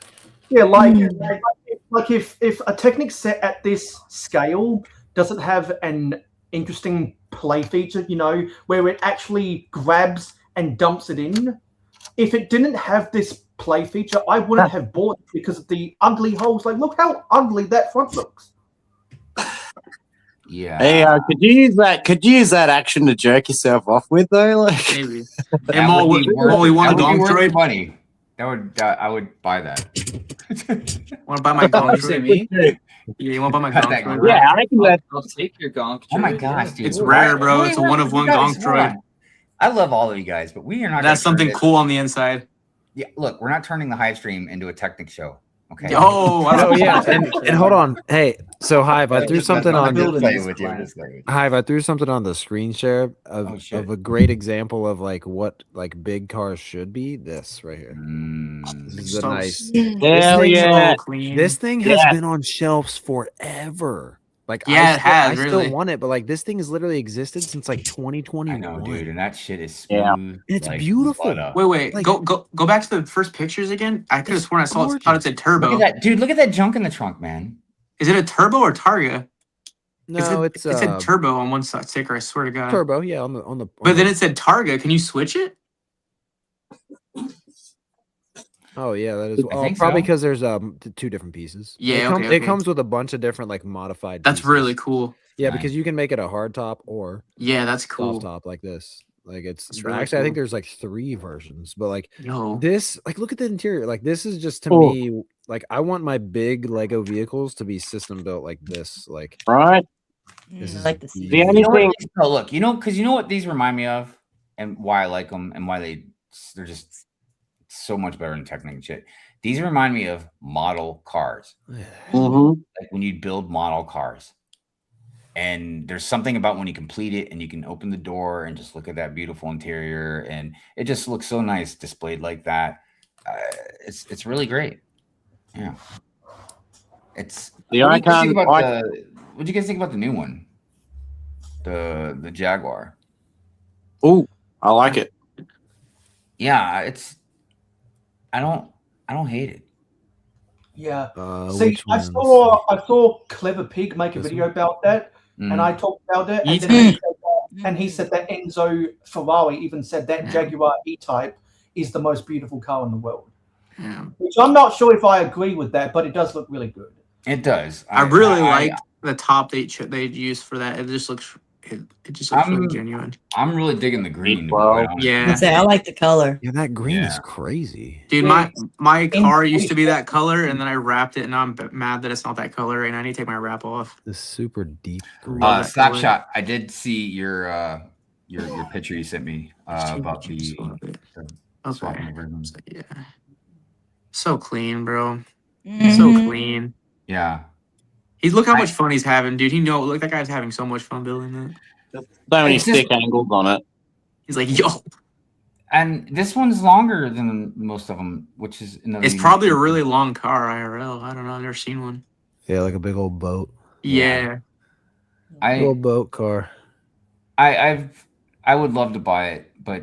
Yeah, like if a Technic set at this scale doesn't have an interesting play feature, you know, where it actually grabs and dumps it in. If it didn't have this play feature, I wouldn't have bought it because of the ugly holes. Like, look how ugly that front looks. Yeah. Hey, could you use that action to jerk yourself off with though? Like maybe. And Mo, we want the Gong Droid. Money. That would I would buy that. Want to buy my Gong Droid? Yeah, you want to buy my Gong Droid? Yeah, I reckon that. I'll take your Gong Droid. Oh my gosh, dude! It's rare, bro. It's a one of one Gong Droid. I love all of you guys, but we are not. That's something cool on the inside. Yeah, look, we're not turning the Hive stream into a Technic show. Okay. Oh, I Oh yeah, and hold on. Hey, so Hive, I threw something on Hive. I threw something on the screen share of a great example of like what like big cars should be. This right here. This is a nice. Hell yeah. This thing has been on shelves forever. Like Yeah, I really. still want it, but like this thing has literally existed since like 2021. I know, dude, and that shit is Yeah. smooth. It's beautiful. Wait, Like- go back to the first pictures again. I could have sworn I thought it said turbo. Look at that, dude. Look at that junk in the trunk, man. Is it a turbo or Targa? No, it said turbo on one side sticker. I swear to God. Turbo, yeah, on the. But then it said Targa. Can you switch it? Oh yeah, that is think probably so. because there's two different pieces. Yeah, it comes with a bunch of different like modified. That's pieces. really cool. Yeah, Nice. because you can make it a hard top or that's cool. soft top like this. Like it's really actually I think cool. there's like 3 versions, but like No. this, like look at the interior. Like this is just to Cool. me like I want my big Lego vehicles to be system built like this. Like Right. this I is like to see. The that. only You know what thing. these- oh, look, because you know what these remind me of, and why I like them, and why they're just so much better than Technic and shit. These remind me of model cars, Mhm. like when you build model cars. And there's something about when you complete it and you can open the door and just look at that beautiful interior, and it just looks so nice displayed like that. It's really great. Yeah. It's The what do you guys icon. think about what do you guys think about the new one? The Jaguar. Oh, I like it. Yeah, I don't hate it. Yeah. which See, I ones? saw Clever Pig make a This video about that, Mm. and I talked about it, Me and then he said that Enzo Ferrari even said that Jaguar E-Type is the most beautiful car in the world. Yeah. Which I'm not sure if I agree with that, but it does look really good. It does. I really liked the top they used for that. It just looks really genuine. I'm really digging the green. Well, Yeah. I'd say I like the color. Yeah, that green is Yeah. crazy. Dude, Yeah. my car used to be that color, and then I wrapped it, and now I'm mad that it's not that color, and I need to take my wrap off. This super deep green. that color. Snapshot. I did see your picture you sent me about the swapping over them. Yeah. So clean, bro. Mhm. So clean. Yeah. Look how much fun he's having, dude. Look, that guy's having so much fun building that. So many It's just- stick angles on it. He's like, yo, And this one's longer than most of them, which is another. it's probably a really long car IRL. I don't know. I've never seen one. Yeah, like a big old boat. Yeah. I Big old boat car. I would love to buy it, but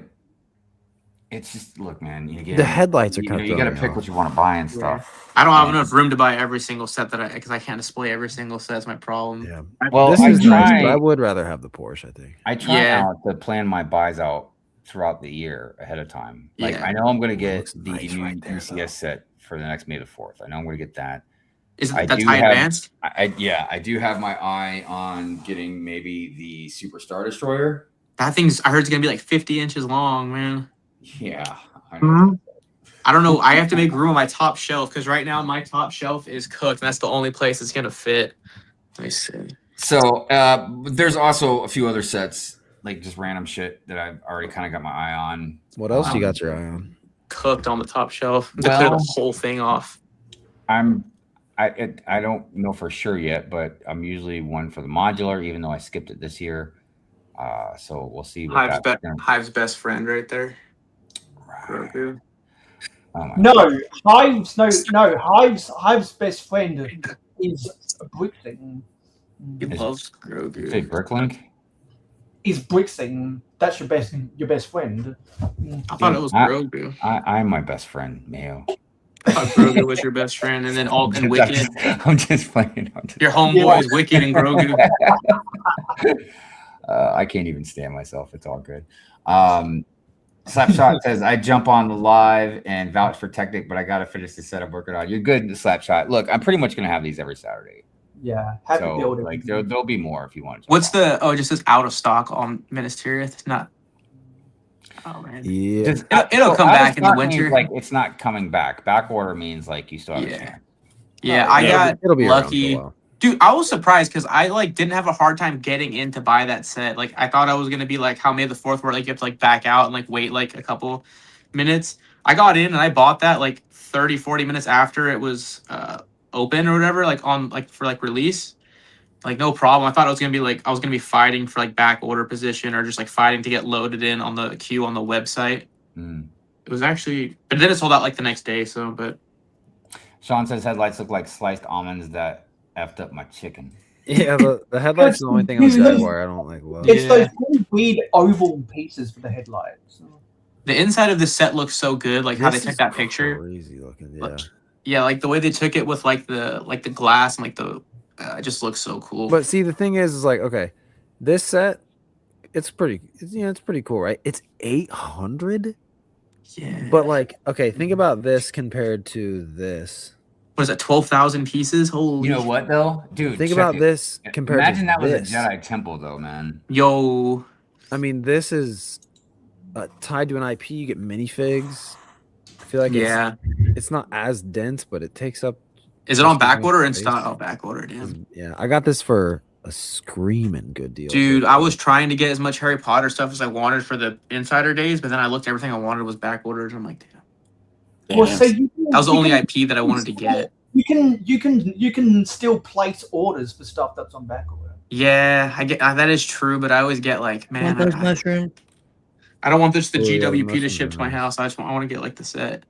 it's just look, man. You get The headlights are you, kind know, of you got to throwing me pick what off. you want to buy and stuff. I don't have enough room to buy every single set because I can't display every single set. That's my problem. Yeah. Well, This I is nice, try. but I would rather have the Porsche, I think. I try Yeah. now to plan my buys out throughout the year ahead of time. Like Yeah. I know I'm going to Ooh, it get looks the nice new right there, UCS though. set for the next May the 4th. I know I'm going to get that. Is I that's do high have- advanced? I do have my eye on getting maybe the Superstar Destroyer. That thing's, I heard it's gonna be like 50 inches long, man. Yeah, I know. Mhm. I don't know. I have to make room on my top shelf because right now my top shelf is cooked, and that's the only place it's gonna fit. Let me see. So there's also a few other sets, like just random shit that I've already kind of got my eye on. What else you got your eye on? Cooked on the top shelf to clear Well- the whole thing off. I don't know for sure yet, but I'm usually one for the modular, even though I skipped it this year. So we'll see. What Hive's best friend right there. Right. Grogu. Oh my No, Hive's best friend is Bricklink. He Is- loves Say Grogu. Bricklink. Is Bricklink. That's your best friend. I thought it was Grogu. I'm my best friend, Mayo. I thought Grogu was your best friend, and then Wicked. I'm just playing. Your homeboy is Wicked and Grogu. I can't even stand myself. It's all good. Slapshot says, I jump on the live and vouch for Technic, but I got to finish the setup working on. You're good, Slapshot. Look, I'm pretty much going to have these every Saturday. Yeah, happy So, building. like, there'll be more if you want to. What's the? Oh, it just says out of stock on Ministeria. It's not. Oh man. Yeah. Just- It'll come out of back in the stock means, winter. Like, it's not coming back. Back order means, like, you still have a Yeah. chance. Yeah, Oh, I yeah. got It'll be around for a lucky. while. Dude, I was surprised because I like didn't have a hard time getting in to buy that set. Like I thought I was gonna be like how May the 4th where like you have to like back out and like wait like a couple minutes. I got in and I bought that like 30, 40 minutes after it was open or whatever, like on like for like release. Like no problem. I thought it was gonna be like I was gonna be fighting for like back order position or just like fighting to get loaded in on the queue on the website. It was actually, but then it sold out like the next day. So, but Sean says headlights look like sliced almonds that effed up my chicken. Yeah, the headlights is the only thing on the Jaguar I don't like. Love. It's those really weird oval pieces for the headlights. The inside of the set looks so good, like how they This took is that picture. Crazy looking, yeah. Like, yeah, like the way they took it with like the glass and like the, it just looks so cool. But see, the thing is like, okay, this set, it's pretty cool, right? It's 800. Yeah. But like, okay, think about this compared to this. What is that? 12,000 pieces. Holy. You know what though, dude? Think about this compared. Imagine to that was a this. Jedi temple, though, man. Yo. I mean, this is tied to an IP. You get minifigs. I feel like it's not as dense, but it takes up. Is it on back order or in stock? Oh, back order, damn. Yeah, I got this for a screaming good deal. Dude, I was trying to get as much Harry Potter stuff as I wanted for the Insider days, but then I looked, everything I wanted was back ordered. I'm like, damn. Well, so that was the only IP that I wanted to get. You can still place orders for stuff that's on back order. Yeah, I get that is true, but I always get like, man, Want those mushrooms? I don't want this the Oh, yeah, the GWP to mushrooms ship are to my nice. house. I want to get like the set.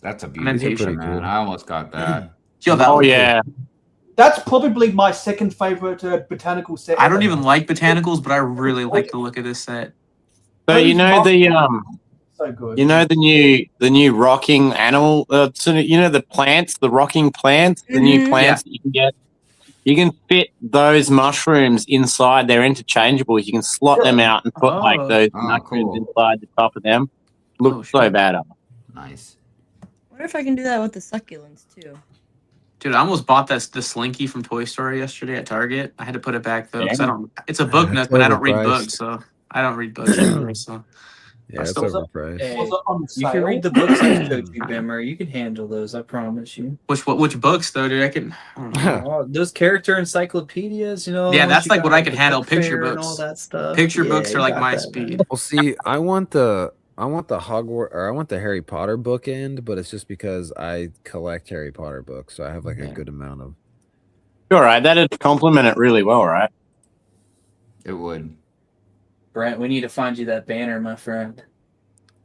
That's a I'm beautiful impatient, picture, man. cool. I almost got that. Yo, that, Oh yeah, That's probably my second favorite botanical set. I don't ever. even like botanicals, but I really like the look of this set. so you know the So good. you know the new rocking animal. So you know the plants, the rocking plants, the new plants that you can get. You can fit those mushrooms inside. They're interchangeable. You can slot them out and put like those mushrooms inside the top of them. Looks so bad. Nice. I wonder if I can do that with the succulents too. Dude, I almost bought the Slinky from Toy Story yesterday at Target. I had to put it back though, because I don't. It's a book nook, but I don't read books, so I don't read books. So Yeah, it's overpriced. Hey, Was it on you can sale? read the books I showed you, Bimmer. You can handle those, I promise you. which books though, dude? I don't know. Oh, those character encyclopedias, you know. Yeah, ones that's you like got what I at could the handle. book Picture fair and books. all that stuff. Picture Yeah, books you are like got my that, speed. man. Well, see, I want the Harry Potter bookend, but it's just because I collect Harry Potter books, so I have like a good amount of. All right, that'd complement it really well, right? It would. Brent, we need to find you that banner, my friend.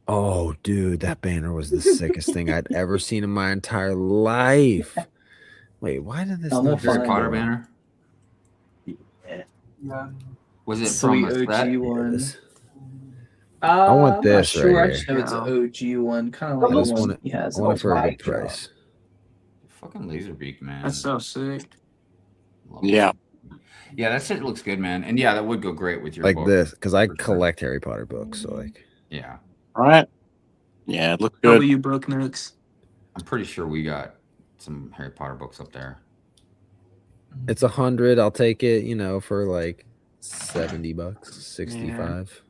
Oh, dude, that banner was the sickest thing I'd ever seen in my entire life. Wait, why did this I'm gonna not Harry find Potter it. banner. Yeah. Was it Sweet from a OG set? one. Yes. I want I'm this not right sure. I here. just know it's an OG one, kind of I like just the want one he has. I want it for a my good price. Fucking Laserbeak, man. That's so sick. Love it. Yeah. Yeah, that shit looks good, man. And yeah, that would go great with your Like book. this, because I For sure. collect Harry Potter books, so like. Yeah. All right. Yeah, it looks good. W book nooks. I'm pretty sure we got some Harry Potter books up there. It's 100. I'll take it, for like $70, 65.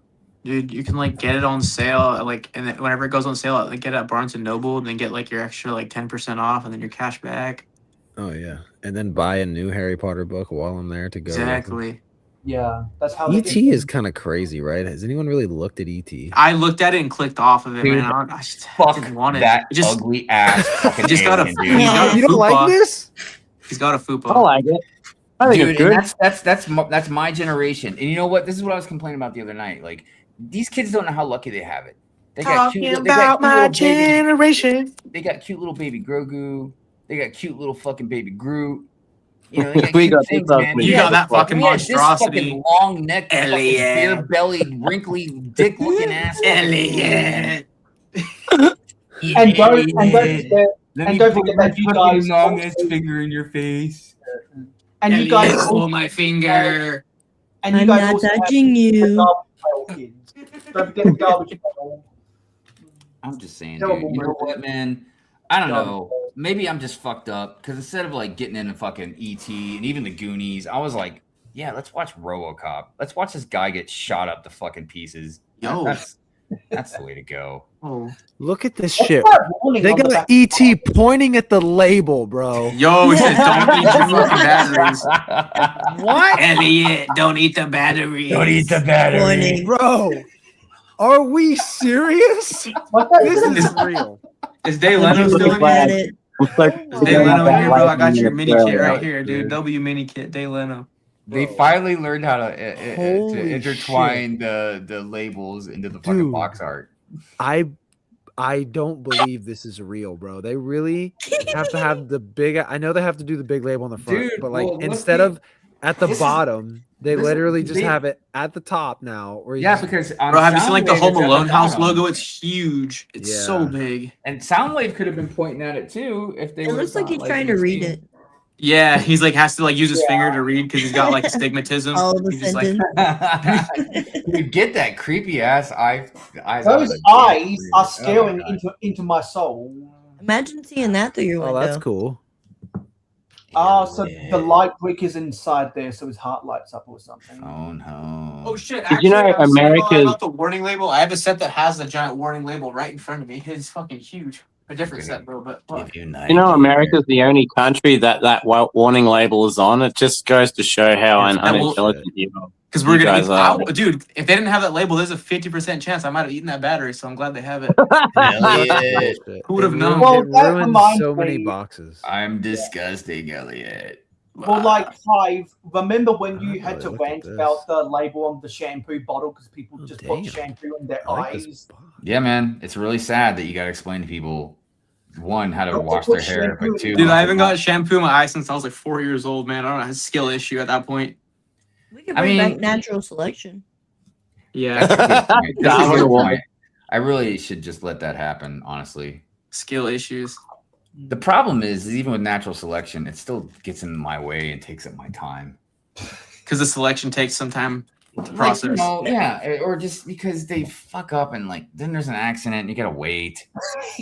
Dude, you can like get it on sale, like, and then whenever it goes on sale, like get it at Barnes and Noble, and then get like your extra like 10% off, and then your cash back. Oh yeah, and then buy a new Harry Potter book while I'm there to go. with them. Exactly. Yeah, that's how. ET is kind of crazy, right? Has anyone really looked at ET? I looked at it and clicked off of it, Dude, man. I just Fuck didn't want it. that It just, ugly ass fucking just got a- alien, dude. he's got a You don't like fupa. this? He's got a I fupa. like it. I think Dude, it's good. and that's my generation. And you know what? This is what I was complaining about the other night. Like, these kids don't know how lucky they have it. They got cute, they got cute little generation. They got cute little baby Grogu. They got cute little fucking baby Groot. You know, they got We cute got things, this man. ugly. You We got had that fucking we had this monstrosity. fucking long neck, fucking Elliot. beer bellied, wrinkly, dick looking ass. Elliot. And don't forget, Let and me don't put forget my that you fucking guys long also- ass finger in your face. and you guys, Elliot, hold my finger. and you I'm guys not also have touching the you. garbage pail kids. Don't forget the garbage pail. I'm just saying, Terrible dude. You know movie. what, man? I don't Garbage know. pail. Maybe I'm just fucked up because instead of like getting into fucking ET and even the Goonies, I was like, yeah, let's watch RoboCop. Let's watch this guy get shot up to fucking pieces. Yo. That's the way to go. Oh. Look at this What's shit. that warning They on the got back? ET pointing at the label, bro. Yo, he says don't eat your fucking batteries. What? Elliot, don't eat the batteries. Don't eat the battery. Warning. Bro, are we serious? What's that? This is real. Is Day Leno still in At here? it. Day Leno in here, bro. I got your mini kit Australia. right here, dude. W mini kit, Day Leno. They finally learned how to Holy intertwine the labels into the fucking Dude. box art. I don't believe this is real, bro. They really have to have the big. I know they have to do the big label on the front, Dude, but like well, instead of at the bottom, they this is- literally just they- have it at the top now. Or Yeah, because on Bro, have you seen like the Soundwave, Home it's at the Alone house bottom. logo? It's huge. It's so Yeah. big. And Soundwave could have been pointing at it too if they. It looks like he's trying to read it. Yeah, he's like has to like use his finger to read because he's got like astigmatism. All the He's just like, sentence. Dude, get that creepy ass eyes. Those eyes are staring into my soul. Imagine seeing that through your Oh, window. that's cool. So the light brick is inside there, so his heart lights up or something. Oh no! oh shit! Did you know I was saying America's- about the warning label? I have a set that has the giant warning label right in front of me. It's fucking huge. A different set, bro. But fuck. You know, America's the only country that warning label is on. It just goes to show how unintelligent you are. Because we're You gonna guys eat, are. dude. If they didn't have that label, there's a 50% chance I might have eaten that battery. So I'm glad they have it. Elliot, Who would have known? Well, It that ruins reminds so many me- boxes. I'm disgusting, Elliot. Well, like Hive, remember when Oh, you had to look at rant this. about the label on the shampoo bottle because people Oh, just damn. put shampoo in their I like this eyes? box. Yeah, man, it's really sad that you got to explain to people, one, how to Don't wash put their hair, shampoo but two, Dude, I haven't got shampoo in my eyes since I was like 4 years old, man. I don't know. It's a skill issue at that point. We could I bring back mean- natural selection. Yeah, That's a good point. That's a Down good the wall. point. I really should just let that happen, honestly. skill issues. The problem is even with natural selection, it still gets in my way and takes up my time. Because the selection takes some time to Like, process. you know, yeah, or just because they fuck up and like then there's an accident and you gotta wait.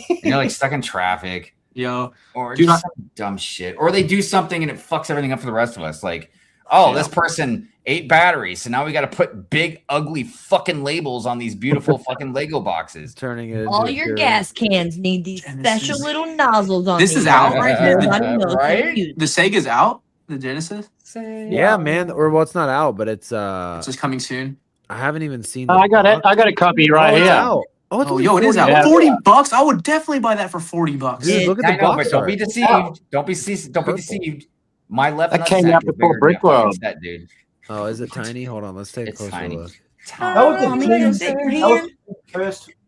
And you're like stuck in traffic, Yo, or Dude, just some dumb shit, or they do something and it fucks everything up for the rest of us. Like, oh, Yeah. this person ate batteries, so now we got to put big, ugly fucking labels on these beautiful fucking Lego boxes. Turning it All into your pure- gas cans need these Genesis. special little nozzles on This these is out guys. right here. Nobody knows how to Right? use the Sega's out. The Genesis. Yeah, man. Or well, it's not out, but it's It's just coming soon. I haven't even seen. Oh, the I got it. box. I got a copy right Oh, it's here. out. Oh, it's Oh, only yo, it is out. Yeah. $40. I would definitely buy that for $40. Dude, look at I the know, box but don't be art. deceived. Don't be Purple. deceived. My left That nut came sack out is before bigger than that Brick fucking World. set, dude. Oh, is it tiny? Hold on, let's take a It's closer tiny. look. That was Oh, a me June, too.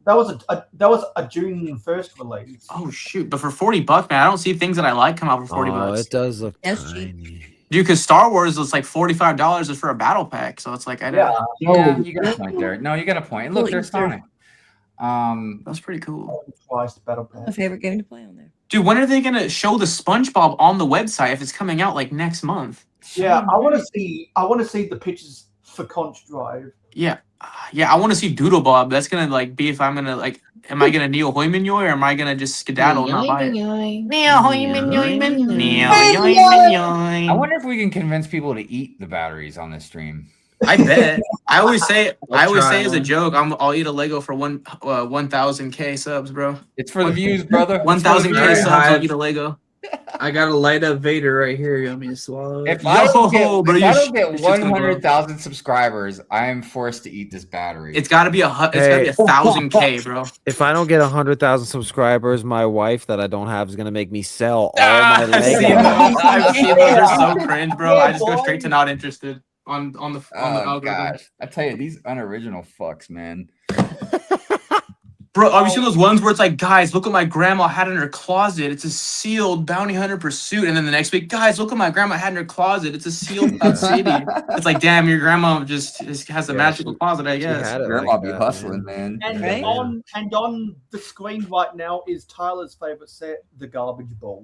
that was a June 1st release. Oh shoot! But for $40, man, I don't see things that I like come out for 40 Oh, bucks. it does look That's cheap. tiny. Dude, because Star Wars is like $45 is for a battle pack, so it's like I know Yeah, you got a point there. No, you got a point. Look, Cool there's Easter. Sonic. that's pretty cool. Twice the battle My pass. favorite game to play on there. Dude, when are they gonna show the SpongeBob on the website if it's coming out like next month? Yeah, I want to see the pictures for Conch Drive. Yeah, I want to see Doodle Bob. That's gonna like be if I'm gonna like, am I gonna Neo Hoymanyoy or am I gonna just skedaddle and not buy it? Neo Hoymanyoy, Neo Hoymanyoy. I wonder if we can convince people to eat the batteries on this stream. I bet. I always say try as a one. joke, I'll eat a Lego for 1,000K subs, bro. It's for the views, brother. 1,000K Alright, subs, I'll Hive. eat a Lego. I got a light up Vader right here. You want me to swallow it? If I don't Yo, bro, get, if your I don't shit- get your shit's gonna blow. 100,000 subscribers, I am forced to eat this battery. It's got to be it's got to be 1,000K, bro. If I don't get 100,000 subscribers, my wife that I don't have is gonna make me sell all my I've seen those. Legos. I've seen those. They're so cringe, bro. I just go straight to not interested on the oh algorithm. gosh, I tell you, these unoriginal fucks, man. Bro, have you seen those ones where it's like, guys, look what my grandma had in her closet. It's a sealed bounty hunter pursuit. And then the next week, guys, look what my grandma had in her closet. It's a sealed city. It's like, damn, your grandma just has a Yeah, magical she- closet, I She guess. had it Grandma like be that, hustling, man. And Right. on the screen right now is Tyler's favorite set, the garbage bowl.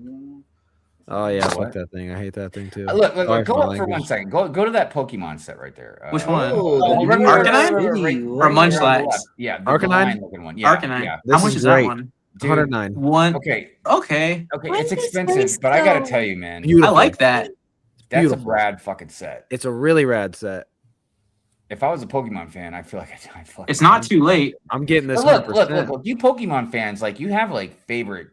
Oh yeah, What? fuck that thing. I hate that thing too. Look, Sorry go my up for 1 language. second. Go to that Pokemon set right there. Which one? Oh, right, the right, Arcanine? right, right, right, Or right Munchlax? there on the left. Yeah, the Arcanine? blind looking one. Yeah, Arcanine. yeah. This How much is is that great. one? Dude, 109. One. Okay, Okay. okay, Where's it's this expensive, place but I gotta go? tell you, man, Beautiful. I like that. that's beautiful. a rad fucking set. It's a really rad set. If I was a Pokemon fan, I feel like I'd fucking. It's not too late. I'm getting this. But 100%. look, you Pokemon fans, like you have like favorite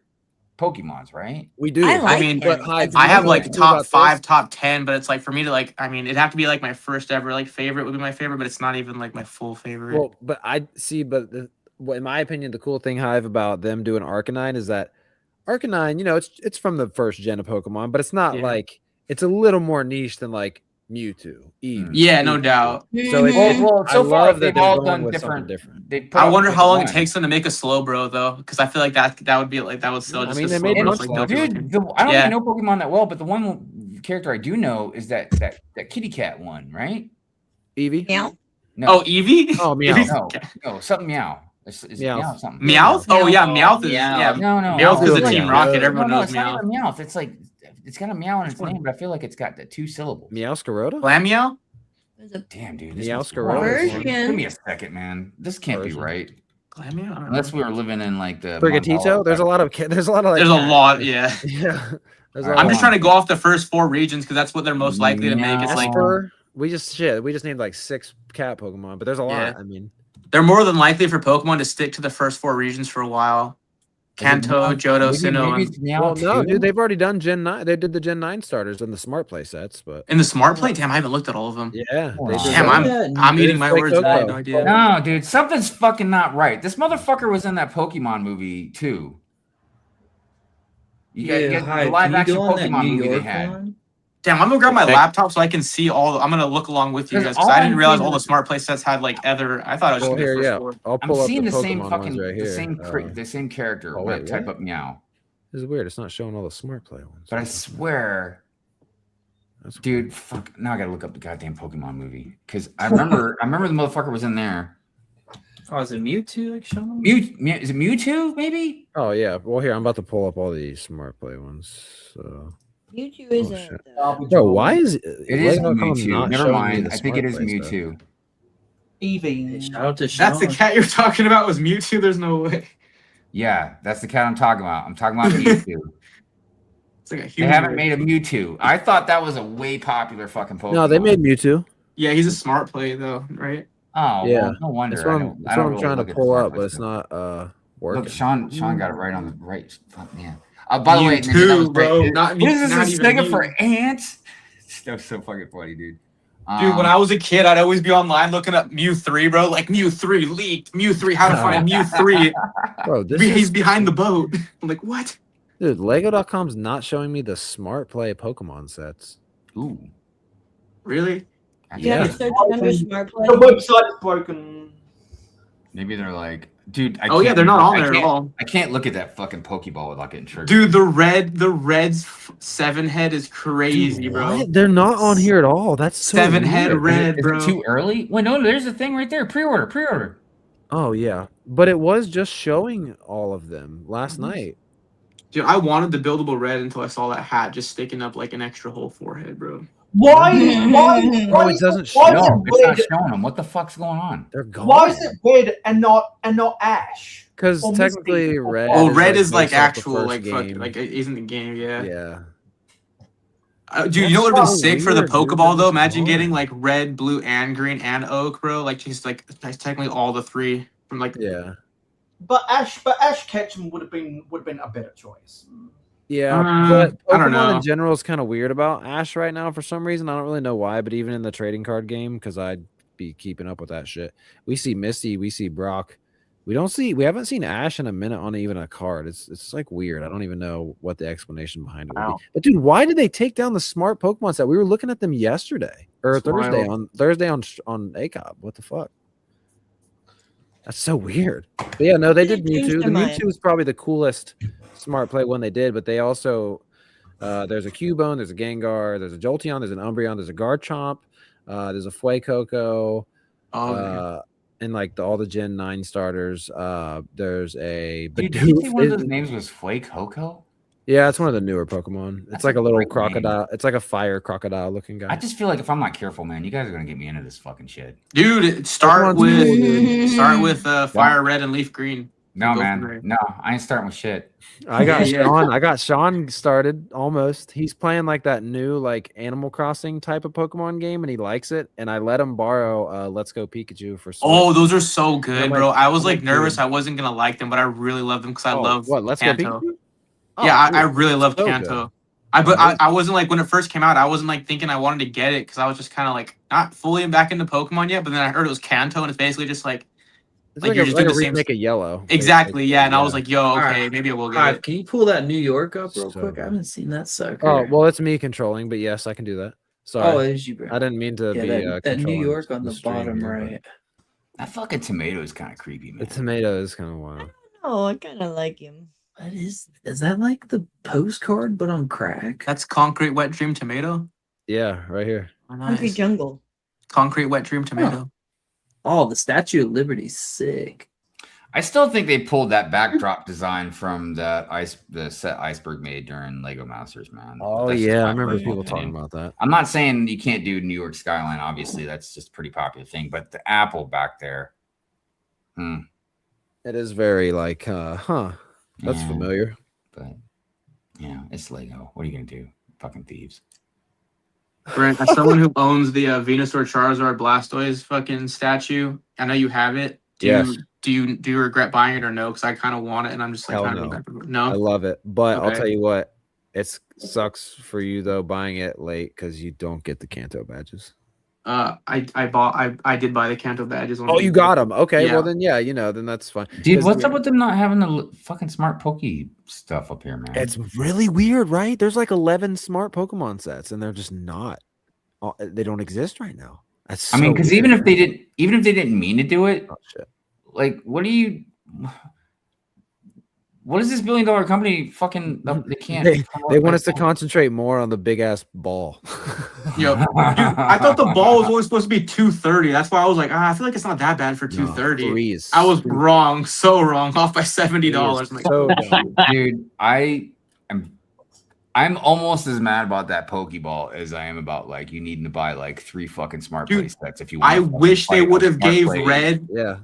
Pokemons, right? We do. I like I mean, But Hive, I you have know like what's cool top about 5, this? top 10, but it's like for me to like, I mean, it'd have to be like my first ever like favorite would be my favorite, but it's not even like my full favorite. Well, but I see, but in my opinion, the cool thing, Hive, about them doing Arcanine is that Arcanine, it's from the first gen of Pokemon, but it's not like it's a little more niche than like Mewtwo, Eevee. Yeah, no doubt. So I love that they're going with something different. I wonder how long it takes them to make a Slowbro though, because I feel like that would be like that would still. I Just mean, a they made Slowbro, much dude. I don't even know Pokemon that well, but the one character I do know is that kitty cat one, right? Eevee. Meow. No. Oh, Eevee. Oh, Meow. No, something Meow. Is Meow something? Meowth? Oh yeah, Meowth is No. Meowth is a Team Rocket. Everyone knows it's Meow. not even Meowth. It's like it's got a meow in its name, but I feel like it's got the 2 syllables. Meowscarota? Glammeow? Damn, dude. Meowscarota. Give me a second, man. This can't be right. Glammeow? Unless we were living in like the Prigatito? There's a lot of like, there's a lot, yeah. Yeah. I'm just trying to go off the first 4 regions because that's what they're most likely to make. It's like we just named like 6 cat Pokemon, but there's a lot. Yeah. I mean, they're more than likely for Pokemon to stick to the first 4 regions for a while. Kanto, Johto, Sinnoh, well, no, dude, they've already done Gen 9. They did the Gen 9 starters and the Smart Play sets, but in the Smart Play, damn, I haven't looked at all of them. Yeah, damn, I'm eating my words. I had no idea. No, dude, something's fucking not right. This motherfucker was in that Pokemon movie too. You got the live action Pokemon movie they had. Damn, I'm gonna grab my laptop so I can see all. I'm gonna look along with you guys because I didn't realize all the Smart Play sets had like other. I thought it was just here. Yeah, I'm seeing the same fucking the same character when I type up Meow. This is weird. It's not showing all the Smart Play ones. But I swear, dude, fuck. Now I gotta look up the goddamn Pokemon movie because I remember the motherfucker was in there. Oh, is it Mewtwo? Like Sean? Is it Mewtwo? Maybe. Oh yeah. Well, here I'm about to pull up all these Smart Play ones. So. Mewtwo isn't. Bro, why is it is Mewtwo? Never mind. I think it is Mewtwo. Eevee. Shout out to Sean. That's the cat you're talking about. Was Mewtwo? There's no way. Yeah, that's the cat I'm talking about. I'm talking about Mewtwo. It's like they haven't made a Mewtwo. I thought that was a way popular fucking Pokemon. No, they made Mewtwo. Yeah, he's a Smart Play though, right? Oh, yeah. Well, no wonder. That's what I'm trying to pull up, but it's not working. Look, Sean got it right on the right. Man. By the way, bro. What is this Sega for ants? That was so fucking funny, dude. Dude, when I was a kid, I'd always be online looking up Mew 3, bro. Like Mew 3 leaked, Mew 3, how to find Mew 3. Bro, he's behind the boat. I'm like, what? Dude, Lego.com's not showing me the Smart Play Pokemon sets. Ooh. Really? Yeah. The website is broken. Maybe they're like, dude. They're not on there at all. I can't look at that fucking Pokeball without getting triggered. Dude, the red's 7-head is crazy, dude, bro. What? They're not on here at all. That's so 7-head red, bro. Is it too early? Wait, no, there's a thing right there. Pre-order. Oh yeah, but it was just showing all of them last night. Dude, I wanted the buildable red until I saw that hat just sticking up like an extra whole forehead, bro. Why it doesn't show. No, it's not showing them. What the fuck's going on? They're gone. Why is it red and not ash? Because technically red. Oh, red is like actual, like fucking, like isn't the game? Yeah. Yeah. Dude, you know what would have been sick for the Pokeball though? Imagine getting like red, blue, and green, and oak, bro. Like just like technically all the 3 from like. Yeah. But Ash Ketchum would have been a better choice. Yeah, but Pokemon I don't know. in general is kind of weird about Ash right now for some reason. I don't really know why, but even in the trading card game, because I'd be keeping up with that shit. We see Misty, we see Brock. We haven't seen Ash in a minute on even a card. It's like weird. I don't even know what the explanation behind it would be. But dude, why did they take down the Smart Pokemon set? We were looking at them yesterday or Thursday on ACOB. What the fuck? That's so weird. But yeah, no, they did Mewtwo. The Mewtwo is probably the coolest Smart Play one they did, but they also there's a Cubone, there's a Gengar, there's a Jolteon, there's an Umbreon, there's a Garchomp, there's a Fuecoco, and like all the Gen 9 starters. There's a Dude, did you say one of those names was Fuecoco? Yeah, it's one of the newer Pokemon. It's like a little crocodile. It's like a fire crocodile looking guy. I just feel like if I'm not careful, man, you guys are gonna get me into this fucking shit. Dude, start with Fire Red and Leaf Green. No, man. No, I ain't starting with shit. I got Sean. I got Sean started almost. He's playing like that new like Animal Crossing type of Pokemon game, and he likes it. And I let him borrow Let's Go Pikachu for Switch. Oh, those are so good, bro. I was like nervous I wasn't gonna like them, but I really love them because I love Let's Kanto. Go Pikachu? Yeah, I really love Kanto. I wasn't like when it first came out, I wasn't like thinking I wanted to get it because I was just kind of like not fully back into Pokemon yet. But then I heard it was Kanto, and it's basically just like It's Like, you're just doing the same. remake of Yellow. Exactly. Yeah. And I was like, yo, okay, maybe I will get it. Can you pull that New York up real So quick? I good. haven't seen that sucker. Oh well, it's me controlling, but yes, I can do that. Sorry. Oh, it is you, bro. I didn't mean to be that New controlling York on the stream bottom here, right. That fucking tomato is kind of creepy, man. The tomato is kind of wild. Oh, I kind of like him. What is that like the postcard but on crack? That's Concrete Wet Dream Tomato. Yeah, right here. Oh, Concrete nice. Jungle. Concrete Wet Dream Tomato. Oh, the Statue of Liberty's sick. I still think they pulled that backdrop design from the set Iceberg made during Lego Masters, man. Oh That's yeah, I my remember personal people talking opinion. about that. I'm not saying you can't do New York skyline. Obviously, that's just a pretty popular thing. But the apple back there, It is very like, that's familiar. But yeah, it's Lego. What are you gonna do? Fucking thieves. Brent, as someone who owns the Venusaur Charizard Blastoise fucking statue, I know you have it. Do you regret buying it or no? Because I kind of want it, and I'm just like, no. I love it, but I'll tell you what, it sucks for you though buying it late because you don't get the Kanto badges. I did buy the Kanto badges. Oh, you got them? Okay, well then then that's fine. Dude, what's up with them not having the fucking smart Poke stuff up here, man? It's really weird, right? There's like 11 smart Pokemon sets, and they're just not. They don't exist right now. That's. I mean, because even if they didn't mean to do it, shit. Like, what is this $1 billion company fucking? They can't. They want us to concentrate more on the big ass ball. Yo, dude, I thought the ball was only supposed to be 230. That's why I was like, I feel like it's not that bad for 230. I was wrong, so wrong, off by $70. Dude, I'm almost as mad about that Pokeball as I am about like you needing to buy like 3 fucking smart play sets if you want. I wish they would have gave Red. Yeah.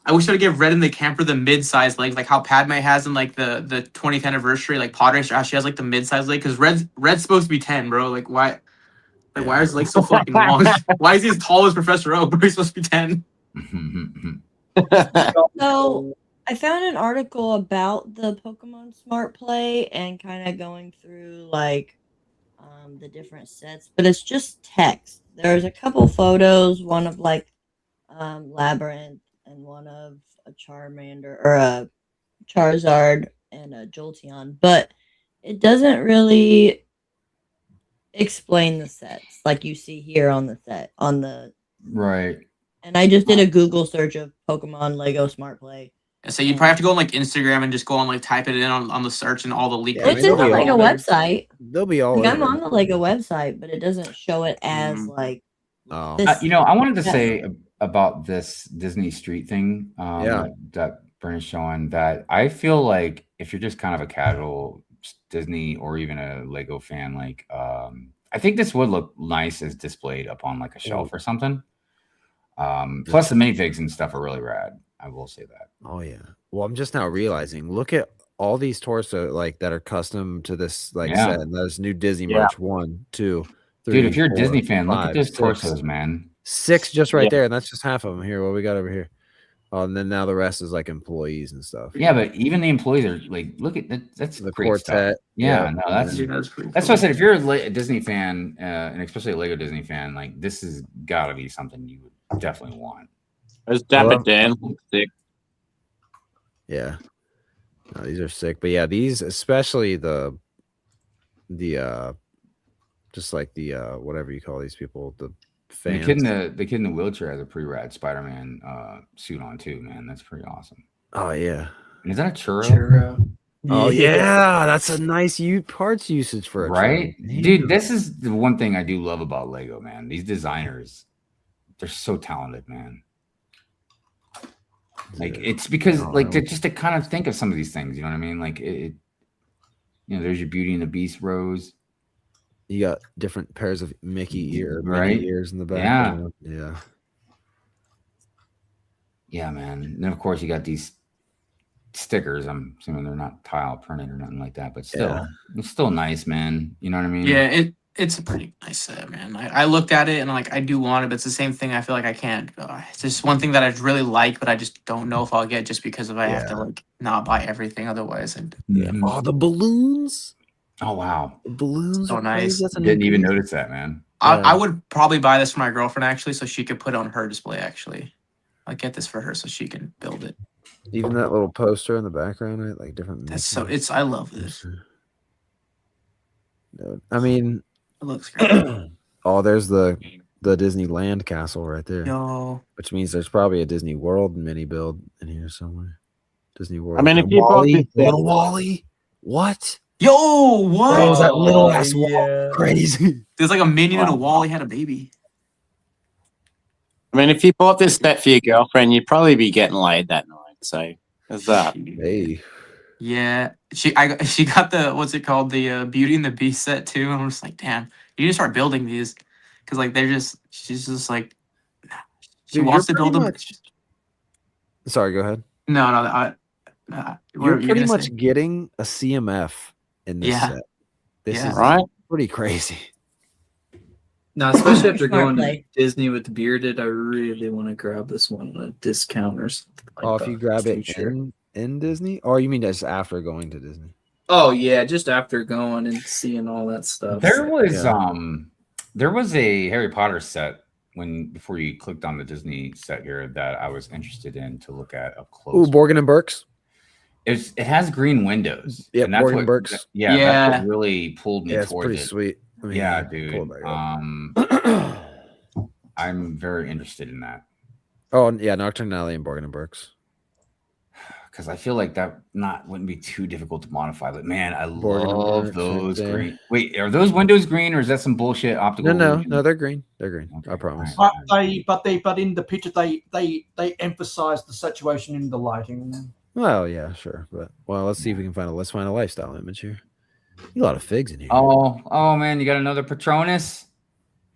I wish they'd give Red in the camper the mid-size leg, like how Padme has in like the 20th anniversary, like Pod Racer. She has like the mid-size leg because Red's supposed to be 10, bro. Like why? Like why is his leg so fucking long? Why is he as tall as Professor Oak, but he's supposed to be 10? So I found an article about the Pokemon Smart Play and kind of going through like the different sets, but it's just text. There's a couple photos, one of like Labyrinth and one of a Charmander or a Charizard and a Jolteon, but it doesn't really explain the sets like you see here on the set on the right. And I just did a Google search of Pokemon Lego Smart Play. So you probably have to go on like Instagram and just go on like type it in on the search and all the leak. It's in the Lego website. They'll be all. Like, I'm on the Lego website, but it doesn't show it as like. I wanted to say about this Disney Street thing. That Brent is showing that I feel like if you're just kind of a casual Disney or even a Lego fan, like I think this would look nice as displayed up on like a shelf or something. Plus the minifigs and stuff are really rad. I will say that. Oh yeah. Well, I'm just now realizing. Look at all these torso like that are custom to this set. And those new Disney merch 1, 2, 3. Dude, if you're 4, a Disney fan, 5, look at those 6. torsos, man. 6 just right there, and that's just half of them. Here, what we got over here. Oh, and then now the rest is like employees and stuff. Yeah, but even the employees are like, look at that. That's the great quartet. Stuff. Yeah, no, that's cool. That's what I said. If you're a Disney fan, and especially a Lego Disney fan, like this has got to be something you would definitely want. There's Dapper Dan. Sick. Yeah, no, these are sick. But yeah, these especially the just like the whatever you call these people, the fans. The kid in the wheelchair has a pretty rad Spider-Man suit on too, man. That's pretty awesome. Oh yeah. And is that a churro? Oh yeah, that's a nice parts usage for a right, dude. This is the one thing I do love about Lego, man. These designers, they're so talented, man. Like it's because like to kind of think of some of these things, you know what I mean? Like there's your Beauty and the Beast rose. You got different pairs of Mickey ears in the back. Yeah, man. And then of course you got these stickers. I'm assuming they're not tile printed or nothing like that, but still, it's still nice, man. You know what I mean? Yeah, it's a pretty nice set, man. I looked at it and like I do want it, but it's the same thing. I feel like I can't. It's just one thing that I really like, but I just don't know if I'll get just because I have to like not buy everything otherwise. And oh, the balloons. Oh wow, the balloons so nice. Didn't even notice that, man. I would probably buy this for my girlfriend actually, so she could put it on her display. Actually, I'll get this for her so she can build it. Even that little poster in the background, right? Like different. That's so. I love this. I mean, it looks great. Oh, there's the Disneyland castle right there. Yo. Which means there's probably a Disney World mini build in here somewhere. Disney World. I mean, if you bought this little Wally, what? Yo, what? Oh, that little ass wall, crazy. There's like a minion and a wall. He had a baby. I mean, if you bought this set for your girlfriend, you'd probably be getting laid that night. So there's that. Hey. Yeah, she got the what's it called, the Beauty and the Beast set too. And I'm just like, damn, you need to start building these because like she's just like she Dude, wants to build them. Sorry, go ahead. No, You're pretty much getting a CMF in this set. This is right. Pretty crazy. Now, especially after going to Disney with Bearded, I really want to grab this one at a discount or something like If you grab it in Disney, or you mean just after going to Disney? Oh yeah, just after going and seeing all that stuff. There was a Harry Potter set before you clicked on the Disney set here that I was interested in to look at up close. Ooh, Borgin and Burke's. It has green windows. Yeah, and that's Borgin what, and Burke's. That's what really pulled me Yeah, it's towards pretty it. sweet. I mean, yeah, dude. I'm very interested in that. Oh yeah, Nocturne Alley and Borgin and Burke's. Because I feel like that wouldn't be too difficult to modify. But man, I Borgin and love Burke's those right green. Wait, are those windows green or is that some bullshit optical? No, they're green. They're green. Okay, I promise. But in the picture they emphasize the situation in the lighting. Well, yeah, sure, but let's see if we can find a lifestyle image here. A lot of figs in here. Oh man, you got another Patronus.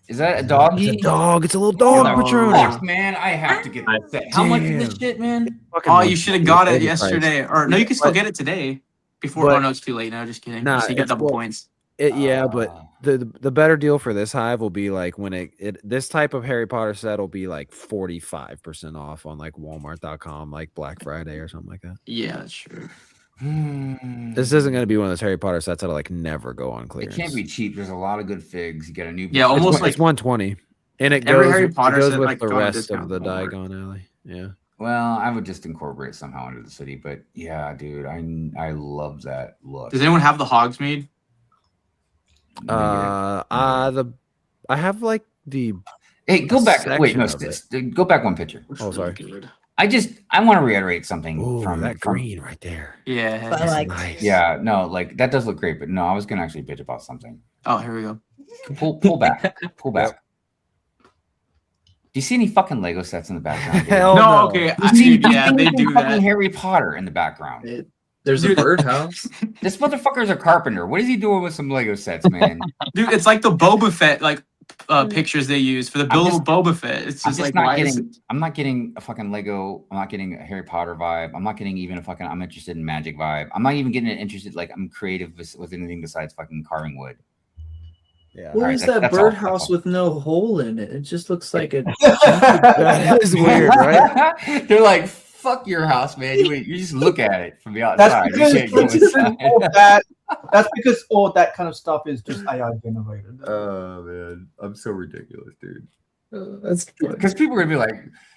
Is that a doggy? It's a dog. It's a little dog Patronus. Fuck, man, I have to get this set. How much is this shit, man? Oh, you should have got it yesterday, or no, you can still get it today. Before, oh no, it's too late. No, just kidding. Nah, so you get double points. But the better deal for this Hive will be like when this type of Harry Potter set will be like 45% off on like Walmart.com, like Black Friday or something like that. Yeah, that's true. This isn't going to be one of those Harry Potter sets that'll like never go on clearance. It can't be cheap. There's a lot of good figs. You get a new. Yeah, almost it's 120, and it every goes, Harry Potter it goes set, with like, the on a rest discount of the Walmart. Diagon Alley. Yeah. Well, I would just incorporate it somehow into the city, but yeah, dude, I love that look. Does anyone have the Hogsmeade? I have like the. Hey, go back. Wait, no, section go back one picture. Oh, sorry. Good. I want to reiterate something from that green right there. Yeah, I like nice. Yeah, no, like that does look great, but no, I was gonna actually bitch about something. Oh, here we go. Pull back, pull back. Do you see any fucking Lego sets in the background? Hell no, no. okay. Yeah, they do fucking that. Harry Potter in the background. There's a birdhouse. This motherfucker's a carpenter. What is he doing with some Lego sets, man? Dude, it's like the Boba Fett pictures they use for the build of Boba Fett. It's just like I'm not getting a fucking Lego. I'm not getting a Harry Potter vibe. I'm not getting even I'm interested in magic vibe. I'm not even getting interested. Like I'm creative with anything besides fucking carving wood. Yeah. What is that birdhouse with no hole in it? It just looks like a. That is weird, right? They're like, fuck your house, man. You just look at it from the outside. That's because all that kind of stuff is just AI generated. Oh man, I'm so ridiculous, dude. That's because people are gonna be like,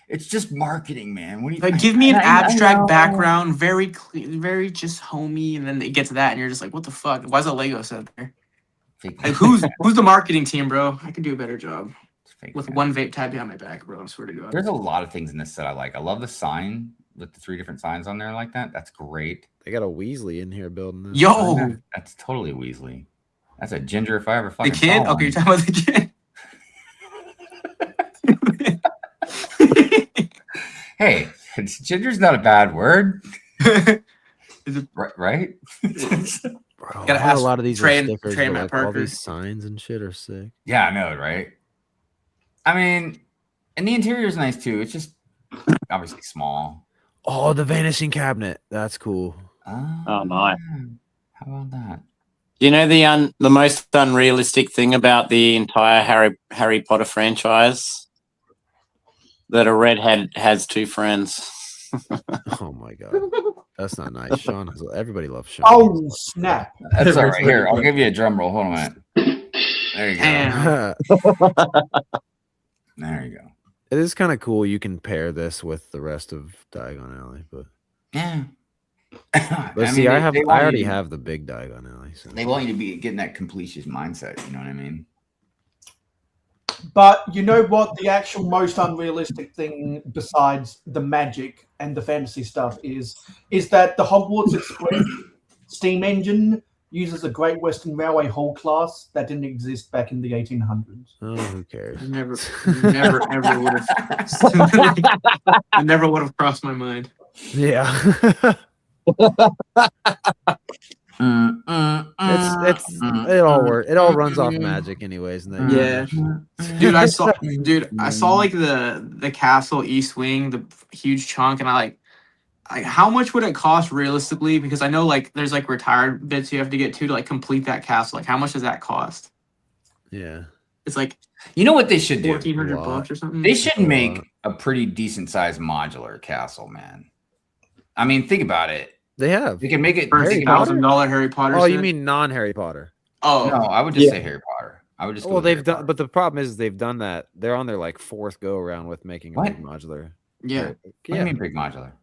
it's just marketing, man. What do you like? Give me an abstract background, very clear, very just homey, and then it gets to that, and you're just like, what the fuck? Why is a Lego set there? Like, who's the marketing team, bro? I could do a better job with one vape tab behind my back, bro. I swear to God. There's a lot of things in this set I like. I love the sign with the 3 different signs on there like that. That's great. They got a Weasley in here building this. Yo, that's totally Weasley. That's a Ginger if I ever fucking the kid. Saw okay, you're talking about the kid. Hey, Ginger's not a bad word. Is it right? Bro, gotta ask a lot of these stickers, like, all these signs and shit are sick. Yeah, I know, right? I mean, and the interior is nice too. It's just obviously small. Oh, the vanishing cabinet. That's cool. Oh, nice. How about that? You know the most unrealistic thing about the entire Harry Potter franchise? That a redhead has 2 friends. Oh my god. That's not nice. Sean everybody loves Sean. Oh snap! That's all right. Here, I'll give you a drum roll. Hold on a minute. There you go. There you go. It is kind of cool. You can pair this with the rest of Diagon Alley, but yeah. But see, I already have the big Diagon Alley. So. They want you to be getting that completionist mindset. You know what I mean? But you know what? The actual most unrealistic thing, besides the magic and the fantasy stuff, is that the Hogwarts Express steam engine uses a Great Western Railway hull class that didn't exist back in the 1800s. Oh, who cares? Never would have. I never would have crossed my mind. Yeah. It all works. It all runs off magic, anyways. And yeah, dude, I saw like the castle East Wing, the huge chunk, and I like how much would it cost realistically? Because I know like there's like retired bits you have to get to like complete that castle. Like, how much does that cost? Yeah, it's like, you know what they should do? $1,400 or something. They should make a pretty decent sized modular castle, man. I mean, think about it. They have. They can make it $1,000 Harry Potter. Oh, set? You mean non-Harry Potter? Oh no, I would just say Harry Potter. I would just. Well, they've done, but the problem is they've done that. They're on their like 4th go around with making a big modular. Yeah. What do you mean big modular?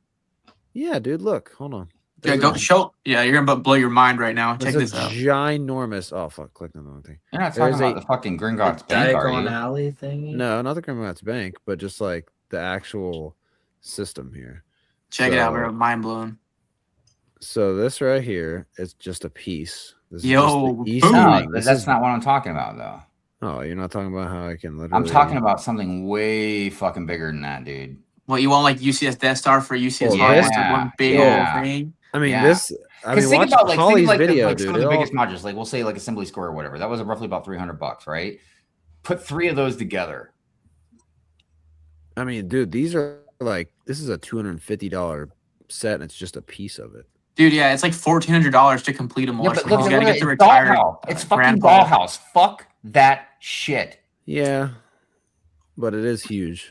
Yeah, dude. Look, hold on. Yeah, go show. Yeah, you're gonna blow your mind right now. Check this out. Ginormous. Oh fuck! Clicked on the wrong thing. You're not talking about the fucking Gringotts Bank, are you? Alley thing. No, not the Gringotts Bank, but just like the actual system here. Check it out. We're mind blown. So this right here is just a piece. This Yo, is just the that's not what I'm talking about, though. Oh, you're not talking about how I can literally. I'm talking about something way fucking bigger than that, dude. Well, you want like UCS Death Star for UCS one big old thing? I mean, this. I mean, think about Holly's video, dude. Some of the biggest modules, like we'll say like Assembly Square or whatever. That was roughly about $300, right? Put 3 of those together. I mean, dude, these are like this is a $250 set, and it's just a piece of it. Dude, yeah, it's like $1,400 to complete them all. Yeah, but you gotta get the retired. It's fucking Dollhouse. Fuck that shit. Yeah, but it is huge.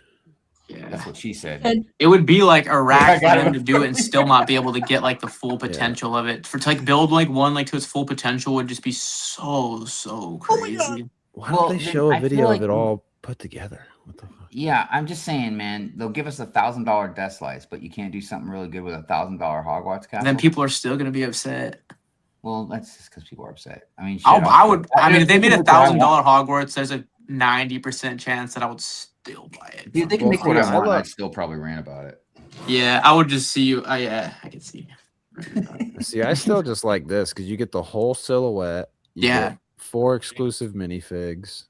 Yeah, that's what she said. It would be like a rack for them to do it and still not be able to get like the full potential of it. For to like build like one like to its full potential would just be so crazy. Why don't they show a video of it all put together? What the fuck? Yeah, I'm just saying, man. They'll give us $1,000 death slice, but you can't do something really good with $1,000 Hogwarts castle. Then people are still gonna be upset. Well, that's just because people are upset. I mean, I mean, if they made $1,000 Hogwarts, there's a 90% chance that I would still buy it. Dude, they can make what I want. I'd still probably rant about it. Yeah, I would just see you. Yeah, I can see. See, I still just like this because you get the whole silhouette. You get 4 exclusive minifigs.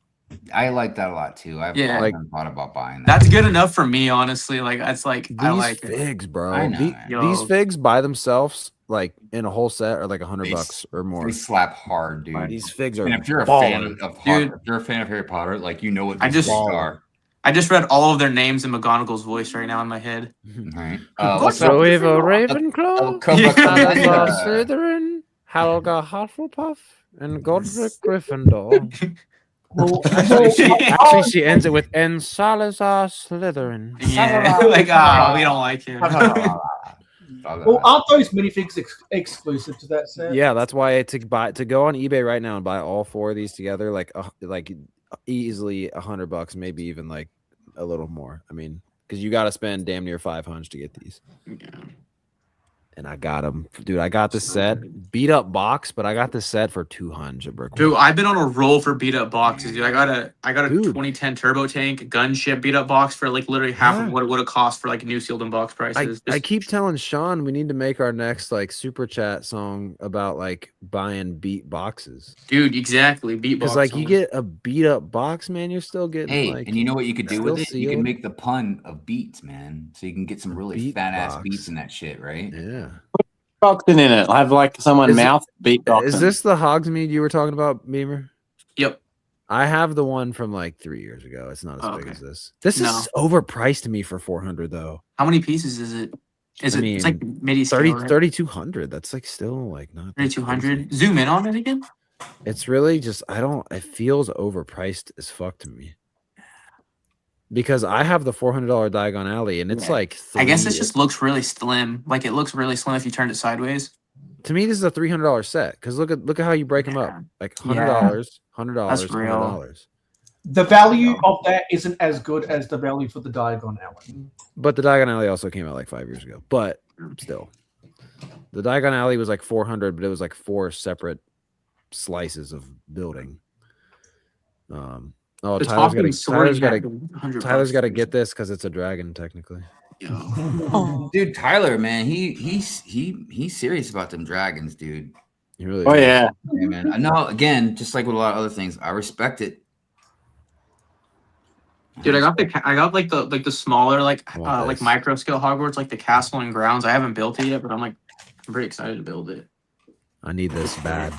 I like that a lot too. I've thought about buying that. That's good enough for me, honestly. Like it's like these I like figs, bro. I know, these figs by themselves, like in a whole set, are like $100 or more. They slap hard, dude. These figs are. And if you're a fan of Harry Potter, like you know what these are. I just read all of their names in McGonagall's voice right now in my head. Right. So we have a Ravenclaw, Slytherin, Helga Hufflepuff, and Godric Gryffindor. Actually, she ends it with "and Salazar Slytherin." Yeah, like we don't like him. Well, aren't those minifigs exclusive to that set? Yeah, that's why to go on eBay right now and buy all 4 of these together, like easily $100, maybe even like a little more. I mean, because you got to spend damn near $500 to get these. Yeah. And I got them, dude. I got the set, beat up box, but I got the set for $200. Dude, I've been on a roll for beat up boxes, dude. I got a 2010 turbo tank gunship beat up box for like literally half of what it would have cost for like new sealed and box prices. I keep telling Sean we need to make our next like super chat song about like buying beat boxes. Dude, exactly. Beat box. Because like you get a beat up box, man, you're still getting and you know what you could do with it? You can make the pun of beats, man. So you can get some really fat ass beats in that shit, right? Yeah. Beatboxing in it. I'll have like someone mouth beatboxing. Is this the Hogsmeade you were talking about, Beamer? Yep. I have the one from like 3 years ago. It's not as big as this. This is overpriced to me for $400 though. How many pieces is it? It's like midi 3,200. That's like still like not 3,200. Zoom in on it again. It's really just it feels overpriced as fuck to me. Because I have the $400 Diagon Alley, and it's like I guess it just looks really slim. Like it looks really slim if you turned it sideways. To me, this is a $300 set. Because look at how you break them up. Like $100, $100, That's real. $100. The value of that isn't as good as the value for the Diagon Alley. But the Diagon Alley also came out like 5 years ago. But still, the Diagon Alley was like 400, but it was like 4 separate slices of building. Tyler's got to get this because it's a dragon technically. Dude, Tyler, man, he's serious about them dragons, dude. He really is. Yeah, man. I know. Again, just like with a lot of other things, I respect it. Dude, I got like the smaller like micro scale Hogwarts, like the castle and grounds. I haven't built it yet, but I'm pretty excited to build it. I need this bad.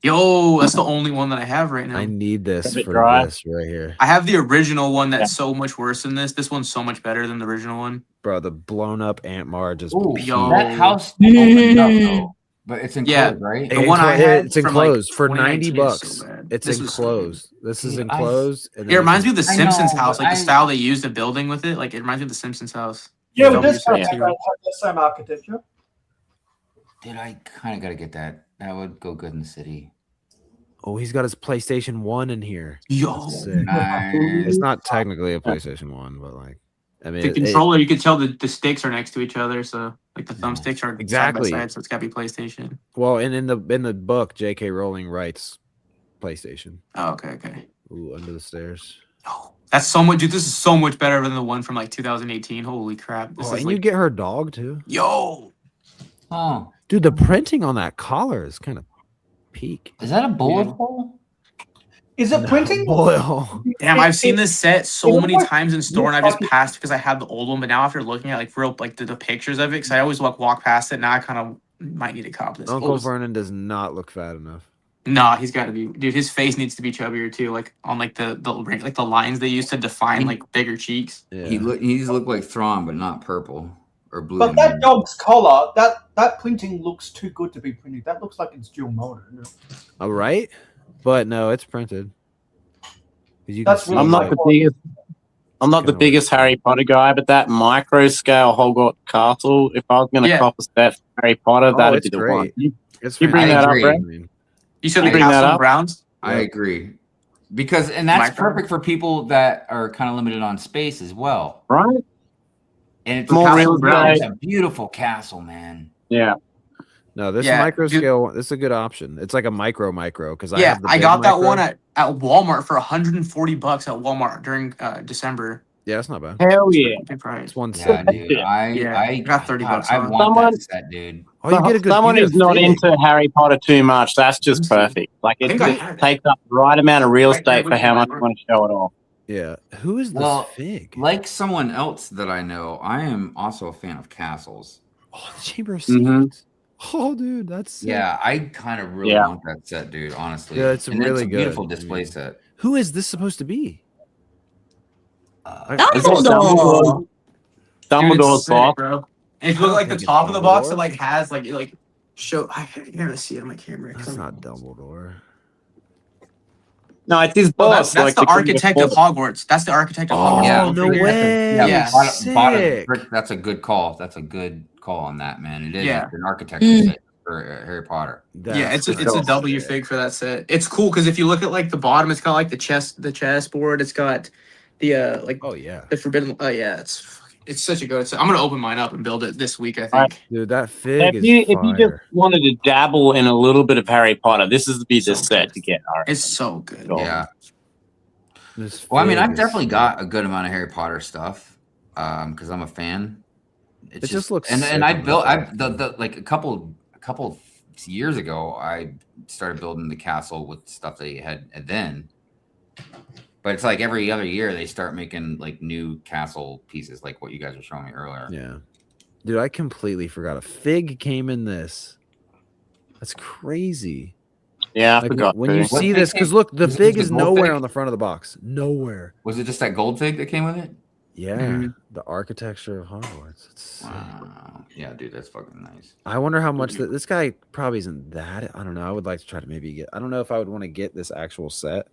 Yo, that's the only one that I have right now. I need this for this right here. I have the original one that's so much worse than this. This one's so much better than the original one. Bro, the blown up Aunt Mar just that house opened up though. But it's enclosed, right? The one I had it's enclosed for $90. So it's enclosed. This is enclosed. It reminds me of the Simpsons house, like the style they used the building with it. Like it reminds me of the Simpsons house. Yeah, but this has the same architecture. Dude, I kind of got to get that. That would go good in the city. Oh, he's got his PlayStation 1 in here. Yo, nice. It's not technically a PlayStation 1, but like, I mean, the controller, you can tell the sticks are next to each other, so like the thumbsticks are exactly side by side, so it's got to be PlayStation. Well, and in the book, J.K. Rowling writes PlayStation. Oh, okay. Ooh, Under the Stairs. Oh, that's so much, dude. This is so much better than the one from like 2018. Holy crap! This is and like, you get her dog too. Yo. Oh, dude, the printing on that collar is kind of peak. Is that a bullet hole? Is it printing? Damn, I've seen this set so many times in store, and I just passed because I had the old one. But now after looking at like the pictures of it, because I always walk past it, now I kind of might need to cop this. Uncle Vernon does not look fat enough. Nah, he's got to be, dude. His face needs to be chubbier too, like on like the lines they use to define like bigger cheeks. Yeah. He's look like Thrawn, but not purple or blue. But that dog's collar, that printing looks too good to be printed. That looks like it's dual motor. All right. But no, it's printed. I'm not the biggest Harry Potter guy, but that micro scale Hogwarts castle, if I was going to cop a set for Harry Potter, that'd be the one. You bring that up, Brad? You said the castle and grounds? I agree. Because, and that's perfect for people that are kind of limited on space as well. Right. And it's a beautiful castle, man. Yeah. No, this micro scale, this is a good option. It's like a micro because I got that one at Walmart for $140 at Walmart during December. Yeah, that's not bad. Hell yeah. It's one set. Dude. I got $30. I want that set, dude. Oh, you get a good, someone who's not into Harry Potter too much, that's just perfect. Like it takes up the right amount of real estate for how much you want to show it off. Yeah. Who is this fig? Like someone else that I know, I am also a fan of castles. Oh, the Chamber of Secrets. Oh, dude, that's sick. Yeah. I kind of really want that set, dude. Honestly, yeah, it's really good. Beautiful display set. Who is this supposed to be? Dumbledore's box, bro. And if you look like the top of the box, it like has like show. I can't really see it on my camera. That's not Dumbledore. No, it's his boss. That's the architect of Hogwarts. That's the architect of Hogwarts. Oh, no way. Yeah, bottom, that's a good call. That's a good call on that, man. It is an architecture set for Harry Potter. It's a W fig for that set. It's cool because if you look at like the bottom, it's got like the chessboard. It's got the the forbidden. It's such a good set. I'm gonna open mine up and build it this week. I think. Dude, that fig if you just wanted to dabble in a little bit of Harry Potter, this is the set to get. It's so good. Yeah. Well, I mean, I've definitely got a good amount of Harry Potter stuff because I'm a fan. It just looks and I built like a couple years ago. I started building the castle with stuff they had then. But it's like every other year they start making like new castle pieces, like what you guys were showing me earlier. Yeah, dude, I completely forgot a fig came in this. That's crazy. Yeah, I forgot. When you see this, because look, the fig is nowhere on the front of the box. Nowhere. Was it just that gold fig that came with it? Yeah, the architecture of Hogwarts. Wow. Yeah, dude, that's fucking nice. I wonder how much this guy probably isn't that. I don't know. I would like to try to maybe get. I don't know if I would want to get this actual set.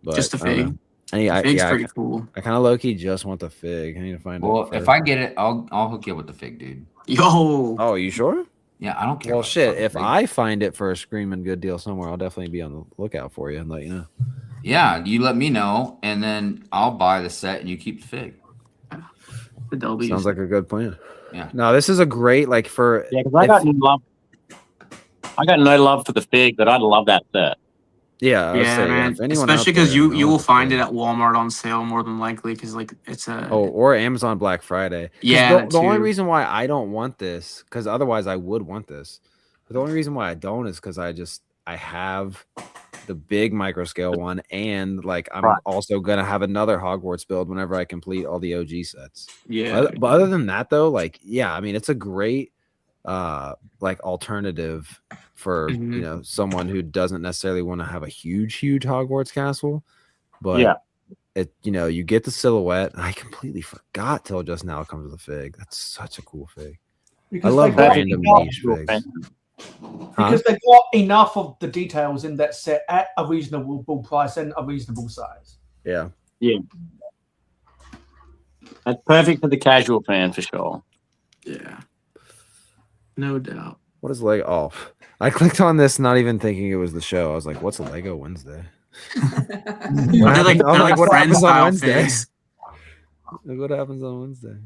But just the fig. Fig's pretty cool. I kind of low key just want the fig. I need to find. Well, if I get it, I'll hook you up with the fig, dude. Yo. Oh, you sure? Yeah, I don't care. Well, shit. If I find it for a screaming good deal somewhere, I'll definitely be on the lookout for you and let you know. Yeah, you let me know, and then I'll buy the set, and you keep the fig. The W Sounds like a good plan. Yeah. No, this is a great for. Yeah, because I got no love for the fig, but I'd love that set. Yeah, man. if anyone Especially because you will wants find it at Walmart on sale more than likely because like it's a or Amazon Black Friday. Yeah, the only reason why I don't want this, because otherwise I would want this, but the only reason why I don't is because I have the big micro scale one, and like I'm also gonna have another Hogwarts build whenever I complete all the OG sets. Yeah, but other than that though, like I mean it's a great like alternative for someone who doesn't necessarily want to have a huge Hogwarts castle, but it you get the silhouette. I completely forgot till just now it comes with a fig. That's such a cool fig. I love random niche figs. Because they got enough of the details in that set at a reasonable price and a reasonable size. Yeah. That's perfect for the casual fan for sure. Yeah. No doubt. What is Lego? Oh, I clicked on this not even thinking it was the show. I was like, what's a Lego Wednesday? They're like what friend happens on style Wednesday? figs. What happens on Wednesday?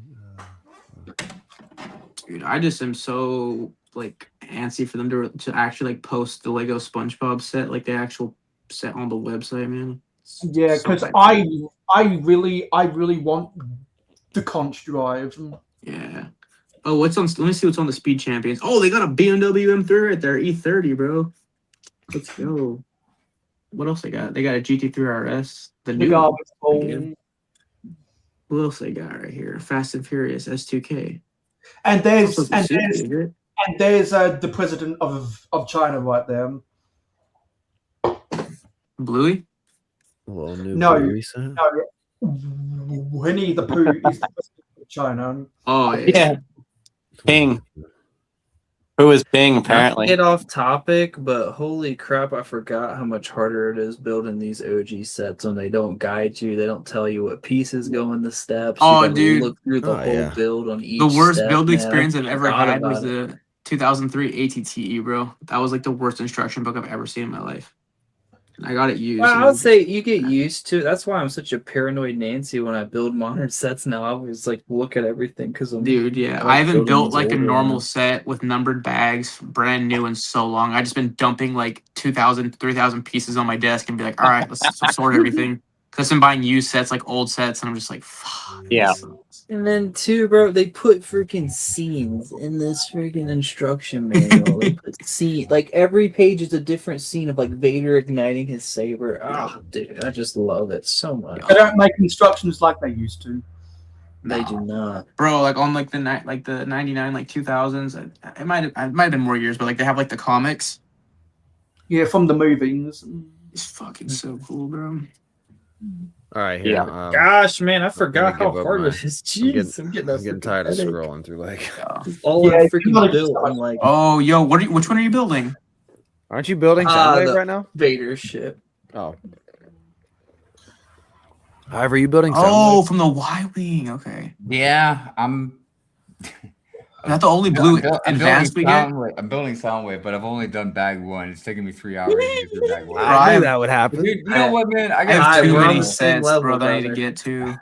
Dude, I just am so like antsy for them to actually like post the Lego SpongeBob set, like the actual set on the website, man. Yeah, because I really want the conch drive. Yeah. Oh, let me see what's on the Speed Champions. Oh, they got a BMW M3 right there, E30, bro. Let's go. What else they got? They got a GT3 RS. The new one. What else they got right here? Fast and Furious S2K. And there's the president of China right there. Bluey? Well, no, Winnie the Pooh is the president of China. Oh yeah. Ping. Who is Ping, apparently? Not to get off topic, but holy crap, I forgot how much harder it is building these OG sets when they don't guide you. They don't tell you what pieces go in the steps. Oh, you dude. Look through the whole build on each The worst step, build man. experience I've ever had was it. the 2003 ATTE, bro. That was like the worst instruction book I've ever seen in my life. I got it used. Well, I would say you get used to it. That's why I'm such a paranoid Nancy when I build modern sets now. I always like look at everything because I'm I haven't built like a normal set with numbered bags, brand new in so long. I just been dumping like 2,000, 3,000 pieces on my desk and be like, all right, let's sort everything. Because I'm buying used sets, like old sets, and I'm just like, fuck. Yeah. And then too, bro, they put freaking scenes in this freaking instruction manual. They put like every page is a different scene of like Vader igniting his saber. Oh, dude, I just love it so much. They don't make instructions like they used to. They do not, bro. Like on like the 99, like 2000s. It might have been more years, but like they have like the comics. Yeah, from the movies. It's fucking so cool, bro. All right, here. Yeah. Gosh, man, I forgot how hard it is. Jeez, I'm getting tired of scrolling through like all I freaking built. I'm like, oh, yo, which one are you building? Aren't you building Soundwave right now? Vader ship. Oh. However, are you building Soundwave? Oh, from the Y-Wing. Okay. Yeah, I'm. Is that the only blue advanced we get? I'm building Soundwave, but I've only done bag one. It's taking me 3 hours to get through bag one. I knew that would happen. Dude, you know what, man? I have too many sets, bro, that I need to get to.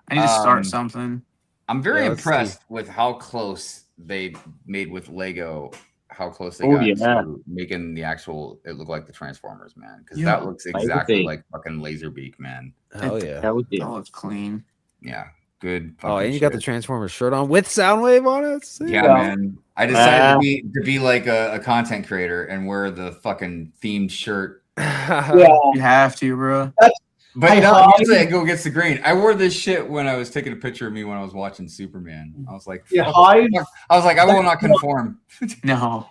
I need to start something. I'm very impressed with how close they made with Lego. How close they got to making the actual it look like the Transformers, man. Because that looks exactly like fucking Laserbeak, man. Hell yeah. That would be. Oh, it's clean. Yeah. Good. Oh, and you got the Transformers shirt on with Soundwave on it. Yeah, man. I decided to be like a content creator and wear the fucking themed shirt. Yeah, you have to, bro. But usually I go against the grain. I wore this shit when I was taking a picture of me when I was watching Superman. I was like, Hive. I was like, I will not conform. No.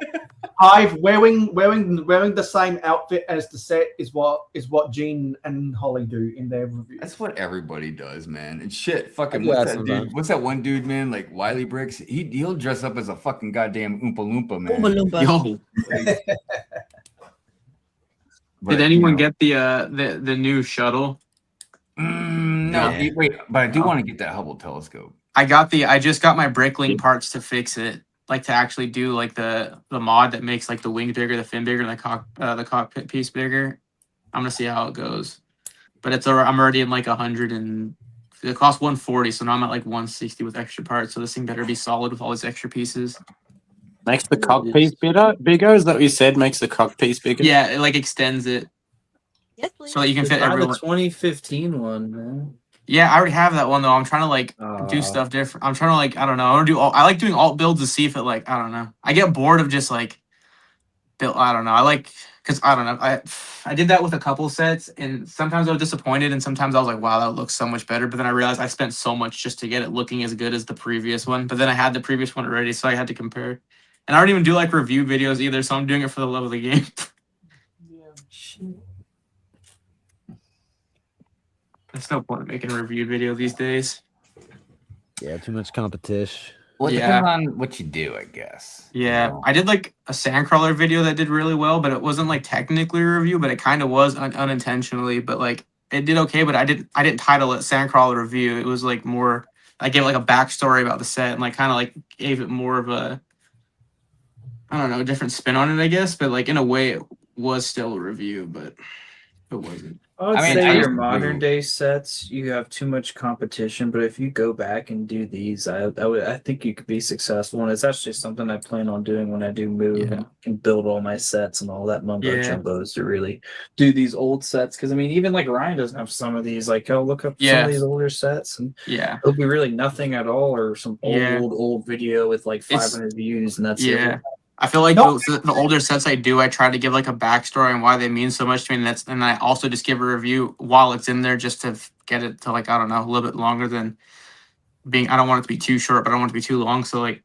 Hive wearing the same outfit as the set is what Gene and Holly do in their review. That's what everybody does, man. And shit, fucking what's that dude? What's that one dude, man? Like Wiley Bricks. He'll dress up as a fucking goddamn Oompa Loompa, man. Oompa Loompa. Yo. Did anyone get the new shuttle? No, wait, but I do want to get that Hubble telescope. I just got my Bricklink parts to fix it, like to actually do like the mod that makes like the wings bigger, the fin bigger, and the cockpit piece bigger. I'm gonna see how it goes. but I'm already in like 100 and it costs 140, so now I'm at like 160 with extra parts. So this thing better be solid with all these extra pieces. Makes the cockpiece bigger? Is that what you said? Makes the cockpiece bigger? Yeah, it like extends it. Yes, please. So that you can fit Buy the everyone. 2015 one, man. Yeah, I already have that one though. I'm trying to like do stuff different. I'm trying to like I don't know. I want to do I like doing alt builds to see if it like I don't know. I get bored of just like build. I don't know. I like because I don't know. I did that with a couple sets, and sometimes I was disappointed, and sometimes I was like, wow, that looks so much better. But then I realized I spent so much just to get it looking as good as the previous one. But then I had the previous one already, so I had to compare. And I don't even do like review videos either, so I'm doing it for the love of the game. There's no point in making a review video these days. Yeah, too much competition. Well, it depends on what you do, I guess. Yeah, You know? I did like a Sandcrawler video that did really well, but it wasn't like technically a review, but it kind of was unintentionally. But like it did okay, but I didn't title it Sandcrawler review. It was like more. I gave like a backstory about the set and like kind of like gave it more of a I don't know, a different spin on it, I guess. But like in a way, it was still a review, but it wasn't. I would I mean, say I your used to modern do- day sets, you have too much competition. But if you go back and do these, I think you could be successful. And it's actually something I plan on doing when I do move and can build all my sets and all that mumbo jumbo is to really do these old sets. Because I mean, even like Ryan doesn't have some of these. Like, oh, look up some of these older sets, and it'll be really nothing at all, or some old video with like 500 views, and that's it. I feel like the older sets I do, I try to give like a backstory and why they mean so much to me, and I also just give a review while it's in there just to get it to like I don't know a little bit longer than being. I don't want it to be too short, but I don't want it to be too long. So like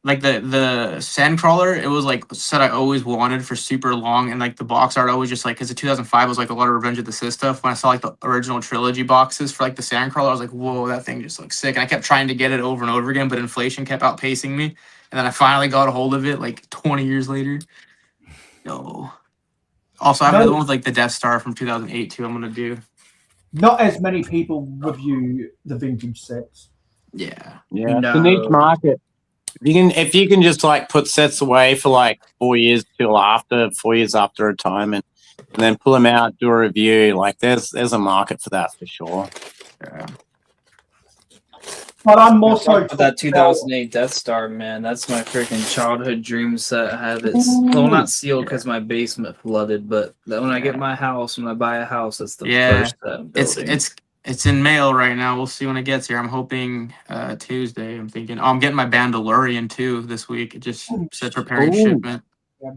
the Sandcrawler, it was like a set I always wanted for super long, and like the box art always just like because the 2005 was like a lot of Revenge of the Sith stuff. When I saw like the original trilogy boxes for like the Sandcrawler, I was like, whoa, that thing just looks sick. And I kept trying to get it over and over again, but inflation kept outpacing me. And then I finally got a hold of it like 20 years later. No. Also, I have another one with like the Death Star from 2008 too. I'm gonna do. Not as many people review the vintage sets. Yeah. Yeah. It's a niche market. If you can just like put sets away for like 4 years till after 4 years after retirement, and then pull them out, do a review. Like there's a market for that for sure. Yeah. But I'm more so that 2008 Death Star, man. That's my freaking childhood dream set. I have it. Well, not sealed because my basement flooded, but when I get my house, when I buy a house, that's the first set I'm building. It's in mail right now. We'll see when it gets here. I'm hoping Tuesday. I'm thinking. Oh, I'm getting my Bandalorian too this week. It just said preparing shipment. Yeah.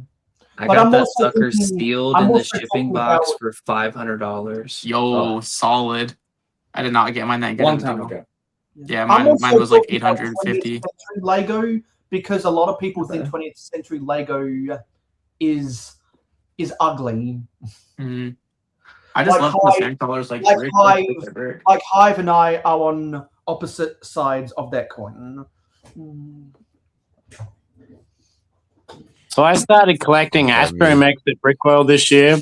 I got that sucker sealed in the shipping box for $500. Yo, solid. I did not get mine that good. Long time ago. Yeah, mine was like 850. Lego, because a lot of people think 20th century Lego is ugly. Mm-hmm. I just love the Sandcrawlers like Hive and I are on opposite sides of that coin. So I started collecting Astromechs at Brickwell this year.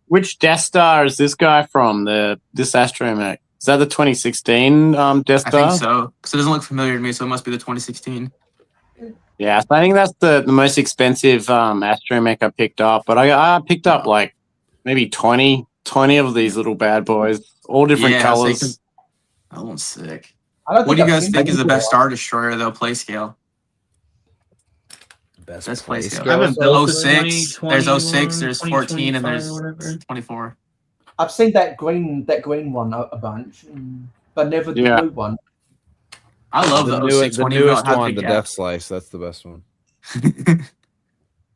Which Death Star is this guy from? This Astromech? Is that the 2016 Death Star? I think so, because it doesn't look familiar to me, so it must be the 2016. Yeah, so I think that's the most expensive Astromech I picked up. But I picked up like maybe 20 of these little bad boys, all different colors. That one's sick. What do you guys think is the best Star Destroyer, though, play scale? Best play scale. I haven't built 06. There's 06, there's 14, and there's 24. I've seen that green one a bunch, but never the blue one. I love the 06 the newest one, the Death Slice. That's the best one.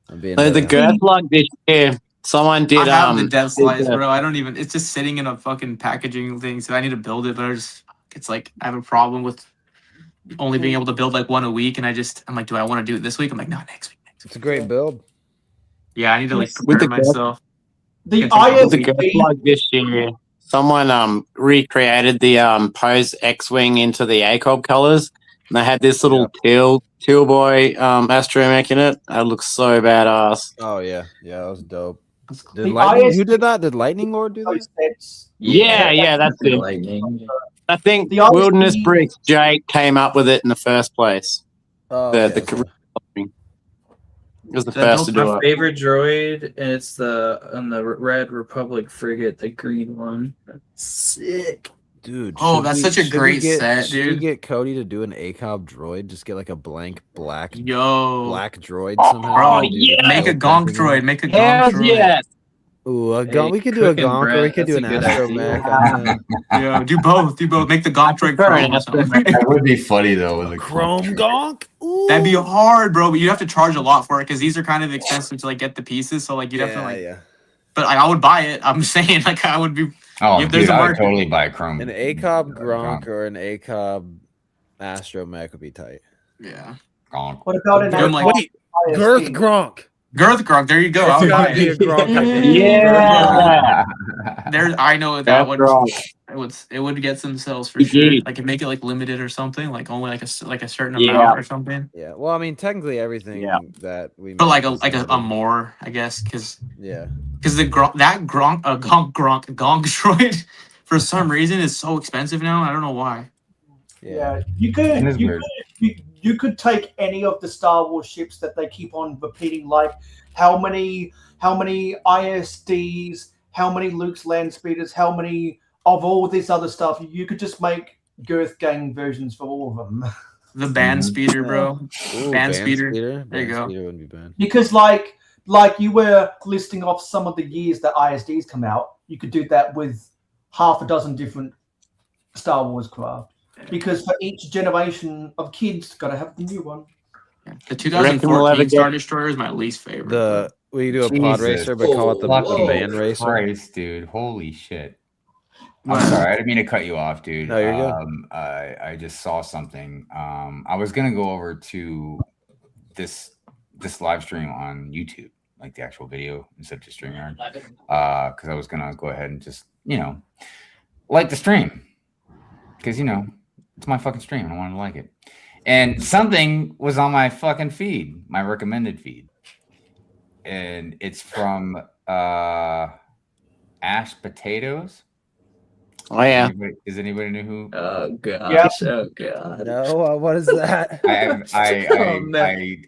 The Girth Lug this year, someone did. I have the Death Slice, bro. I don't even. It's just sitting in a fucking packaging thing, so I need to build it. But it's like I have a problem with only being able to build like one a week, and I'm like, do I want to do it this week? I'm like, no, next week. It's a great build. Yeah, I need to like prepare myself. The Girth Lug this year, someone recreated the Pose X-Wing into the ACOB colors, and they had this little teal boy Astromech in it. That looks so badass. Oh yeah, that was dope. Who did that? Did Lightning Lord do that? Yeah, that's it. Lightning. I think Wilderness Bricks Jake came up with it in the first place. Oh, was the first to do my it. favorite droid, and it's on the Red Republic frigate, the green one. That's sick. Dude, that's such a great set, Should we dude. get Cody to do an ACOB droid? Just get like a blank black droid somehow. Bro, and do the make a droid gonk droid. Make a Hells gonk droid. yes. Ooh, Hey, we could do a cooking, gonk, or we Brett, could do an that's a good astromech. Yeah, do both. Make the gonk droid chrome or something. That would be funny though with a Chrome gonk. Ooh. That'd be hard, bro. But you'd have to charge a lot for it because these are kind of expensive to like get the pieces. So like you'd have to like. Yeah. But like, I would buy it. I'm saying like I would be. Oh, if there's dude, a I would market. totally buy a chrome. An ACOB Gronk or an ACOB astromech would be tight. Yeah. Gronk. What about an I'm like, Wait, Girth Gronk. Girth Gronk. There you go. I would buy it. Yeah. I know that would it would get some sales for sure. Like make it like limited or something, like only like a certain amount or something. Yeah. Well, I mean, technically everything that we. But like make is a more, I guess, because the gonk droid for some reason is so expensive now. I don't know why. Yeah, you could take any of the Star Wars ships that they keep on repeating, like how many ISDs, how many Luke's land speeders, how many of all this other stuff. You could just make Girth Gang versions for all of them. The band speeder, bro. Ooh, band speeder. There Band you go. Speeder wouldn't be bad. Because like you were listing off some of the years that ISDs come out, you could do that with half a dozen different Star Wars craft. Because for each generation of kids, gotta have the new one. The 2014 Star Destroyer is my least favorite. We do a pod racer, but call it the band racer. Christ, dude! Holy shit! I'm sorry, I didn't mean to cut you off, dude. No, you're good. I just saw something. I was gonna go over to this live stream on YouTube, like the actual video instead of just StreamYard, because I was gonna go ahead and just like the stream, because it's my fucking stream. I wanted to like it. And something was on my fucking feed, my recommended feed. And it's from Ash Potatoes. Oh yeah. Does anybody know who? Oh god. Yeah. Oh god. No, what is that?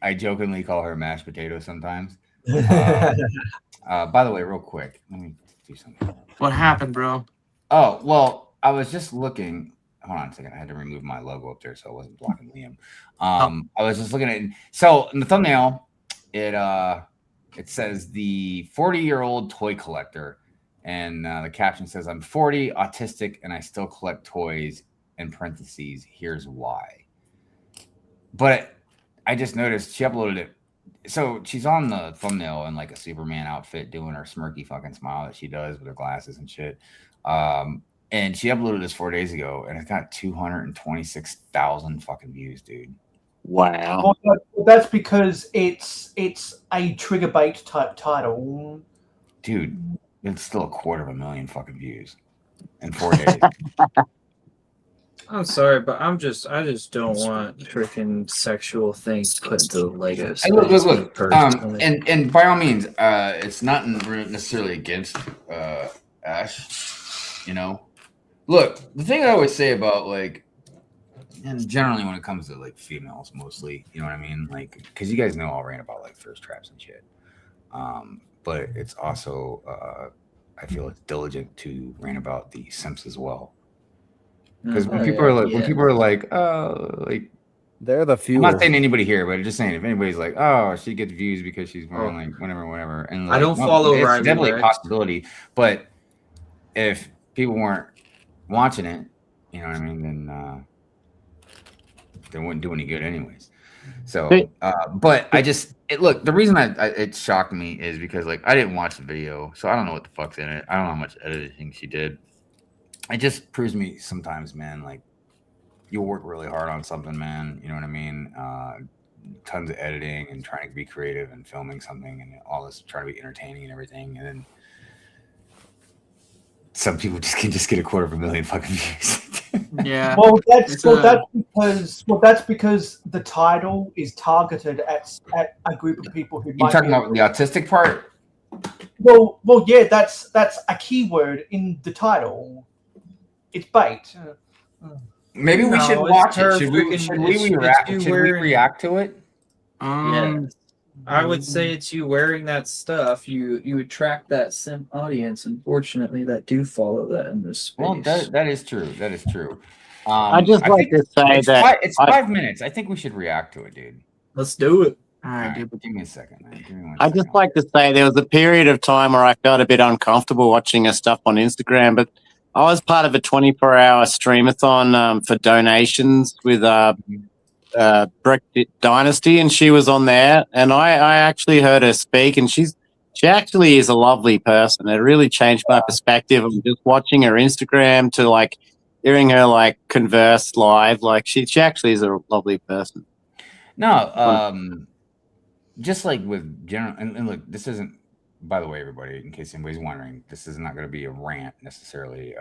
I jokingly call her mashed potato sometimes. By the way, real quick, let me do something. What happened, bro? Oh, well, I was just looking. Hold on a second. I had to remove my logo up there so I wasn't blocking Liam. I was just looking at it. So in the thumbnail, it says the 40-year-old toy collector. And the caption says, I'm 40, autistic, and I still collect toys. In parentheses, here's why. But I just noticed she uploaded it. So she's on the thumbnail in like a Superman outfit doing her smirky fucking smile that she does with her glasses and shit. And she uploaded this 4 days ago, and it's got 226,000 fucking views, dude. Wow. Well, that's because it's a trigger bait type title. Dude, it's still 250,000 fucking views in 4 days. I'm sorry, but I just don't want freaking sexual things put into the Lego space. Hey, look. And by all means, it's not necessarily against Ash. Look, the thing I always say about like, and generally when it comes to like females, mostly, you know what I mean? Like, because you guys know I'll rant about like thirst traps and shit. But it's also, I feel it's diligent to rant about the simps as well. Because when people are like, oh, like, they're the few. I'm not saying anybody here, but I'm just saying if anybody's like, oh, she gets views because she's wearing like whatever, and like, I don't follow it's Riley definitely Rex. a possibility. But if people weren't watching it, you know what I mean, then they wouldn't do any good anyways. So, but I just look. The reason it shocked me is because like I didn't watch the video, so I don't know what the fuck's in it. I don't know how much editing she did. It just proves me sometimes, man, like you'll work really hard on something, man. You know what I mean? Tons of editing and trying to be creative and filming something and all this, trying to be entertaining and everything. And then some people just can get 250,000 fucking views. Yeah. Well, that's because the title is targeted at a group of people who. You talking about the autistic part? Well, yeah, that's a keyword in the title. It's bait. Maybe we should watch it. Should we react to it? Yes. I would say it's you wearing that stuff. You attract that sim audience. Unfortunately, that do follow that in this space. Well, that is true. That is true. I just like to say that it's 5 minutes. I think we should react to it, dude. Let's do it. All right, Give me a second, man. Give me one I second. just like to say there was a period of time where I felt a bit uncomfortable watching her stuff on Instagram, but I was part of a 24-hour streamathon for donations with Brick Dynasty, and she was on there, and I actually heard her speak, and she actually is a lovely person. It really changed my perspective of just watching her Instagram to like hearing her like converse live. Like she actually is a lovely person. No, just like with general, and look, this isn't, by the way, everybody, in case anybody's wondering, this is not going to be a rant necessarily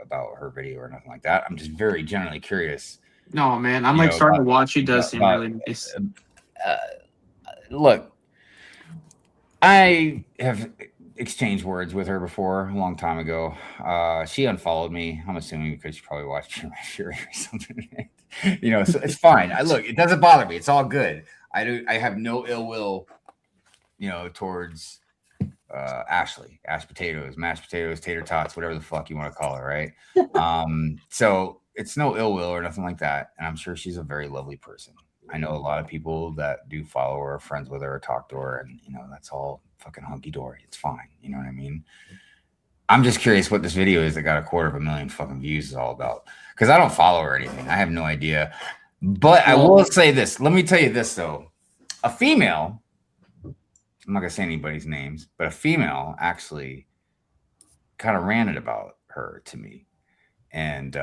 about her video or nothing like that. I'm just very generally curious. No, man, I'm like starting to watch. She does seem really nice. Look, I have exchanged words with her before a long time ago. She unfollowed me. I'm assuming because she probably watched Fury or something. So it's fine. Look, it doesn't bother me. It's all good. I have no ill will, towards Ashley, mashed potatoes, tater tots, whatever the fuck you want to call her, right? So it's no ill will or nothing like that. And I'm sure she's a very lovely person. I know a lot of people that do follow her, friends with her, or talk to her, and that's all fucking hunky dory. It's fine. You know what I mean? I'm just curious what this video is that got 250,000 fucking views is all about. Because I don't follow her or anything. I have no idea. But I will say this. Let me tell you this though. A female, I'm not gonna say anybody's names, but a female actually kind of ranted about her to me. And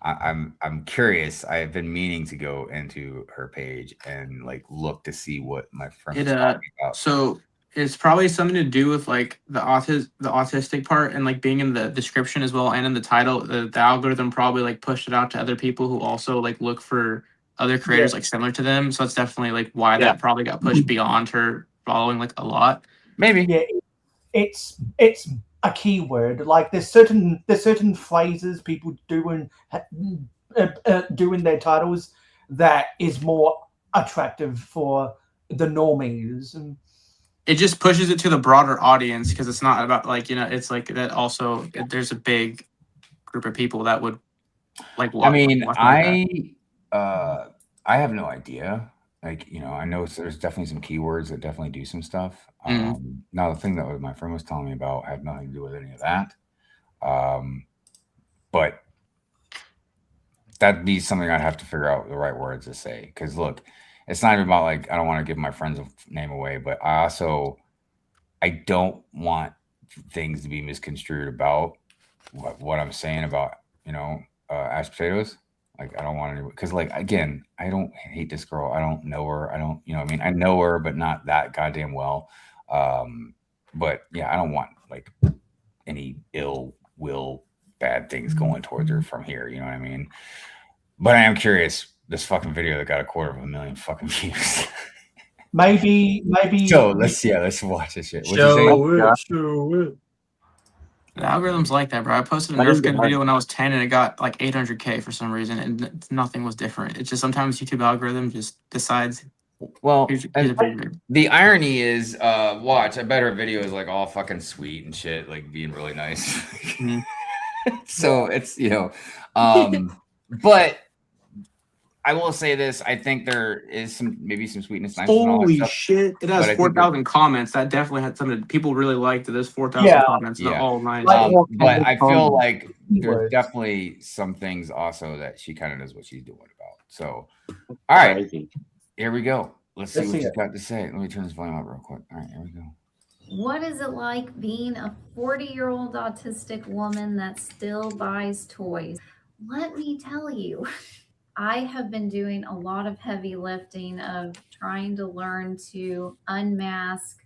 I'm curious. I've been meaning to go into her page and like look to see what my friend is talking about. So it's probably something to do with like the autistic part and like being in the description as well and in the title. The algorithm probably like pushed it out to other people who also like look for other creators like similar to them. So it's definitely like why that probably got pushed beyond her following like a lot. Maybe. Yeah, it's a keyword. Like there's certain phrases people do in their titles that is more attractive for the normies. And it just pushes it to the broader audience because it's not about like it's like that. Also, there's a big group of people that would like. I mean, I have no idea. Like I know there's definitely some keywords that definitely do some stuff. Now the thing that my friend was telling me about had nothing to do with any of that. But that'd be something I'd have to figure out the right words to say. Because look, it's not even about like I don't want to give my friend's name away, but I don't want things to be misconstrued about what I'm saying about mashed potatoes. Like I don't want to, because like again, I don't hate this girl. I don't know her. I don't, I know her, but not that goddamn well. But yeah, I don't want like any ill will, bad things going towards her from here. You know what I mean? But I am curious. This fucking video that got 250,000 fucking views. maybe. So let's watch this shit. Show it. The algorithm's like that, bro. I posted a Nerf gun video when I was 10 and it got like 800K for some reason and nothing was different. It's just sometimes YouTube algorithm just decides. Well, the irony is, watch, I bet her video is like all fucking sweet and shit, like being really nice. So it's, but I will say this. I think there is maybe some sweetness. Holy shit. It has 4,000 comments. That definitely had something that people really liked. There's 4,000 comments. They're all nice. But I feel like there's definitely some things also that she kind of knows what she's doing about. So, all right, here we go. Let's see what she's got to say. Let me turn this volume up real quick. All right, here we go. What is it like being a 40-year-old autistic woman that still buys toys? Let me tell you. I have been doing a lot of heavy lifting of trying to learn to unmask,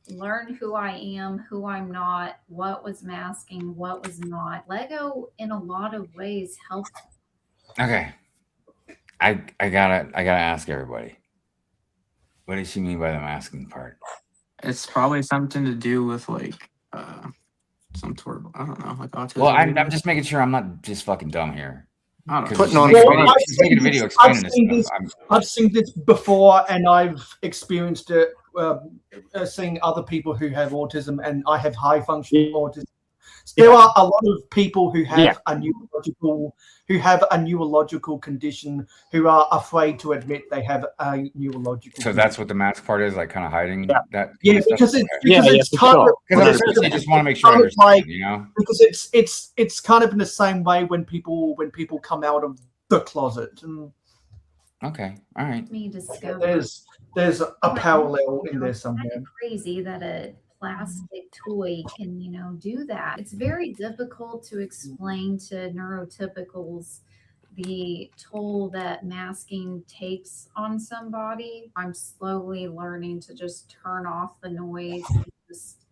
learn who I am, who I'm not, what was masking, what was not. Lego in a lot of ways helped. Okay. I gotta ask everybody. What does she mean by the masking part? It's probably something to do with like some sort of, I don't know, like autism. Well, I'm just making sure I'm not just fucking dumb here. She's making a video explaining this stuff. I've seen this before, and I've experienced it seeing other people who have autism, and I have high functioning autism. There are a lot of people who have a neurological condition who are afraid to admit they have a neurological. So that's what the mask part is, like, kind of hiding that. Yeah, because it's kind of because I just want to make sure I understand, you know, because it's kind of in the same way when people come out of the closet. And okay, all right. Me discover. There's a parallel in there somewhere. It's crazy that a plastic toy can, do that. It's very difficult to explain to neurotypicals the toll that masking takes on somebody. I'm slowly learning to just turn off the noise and just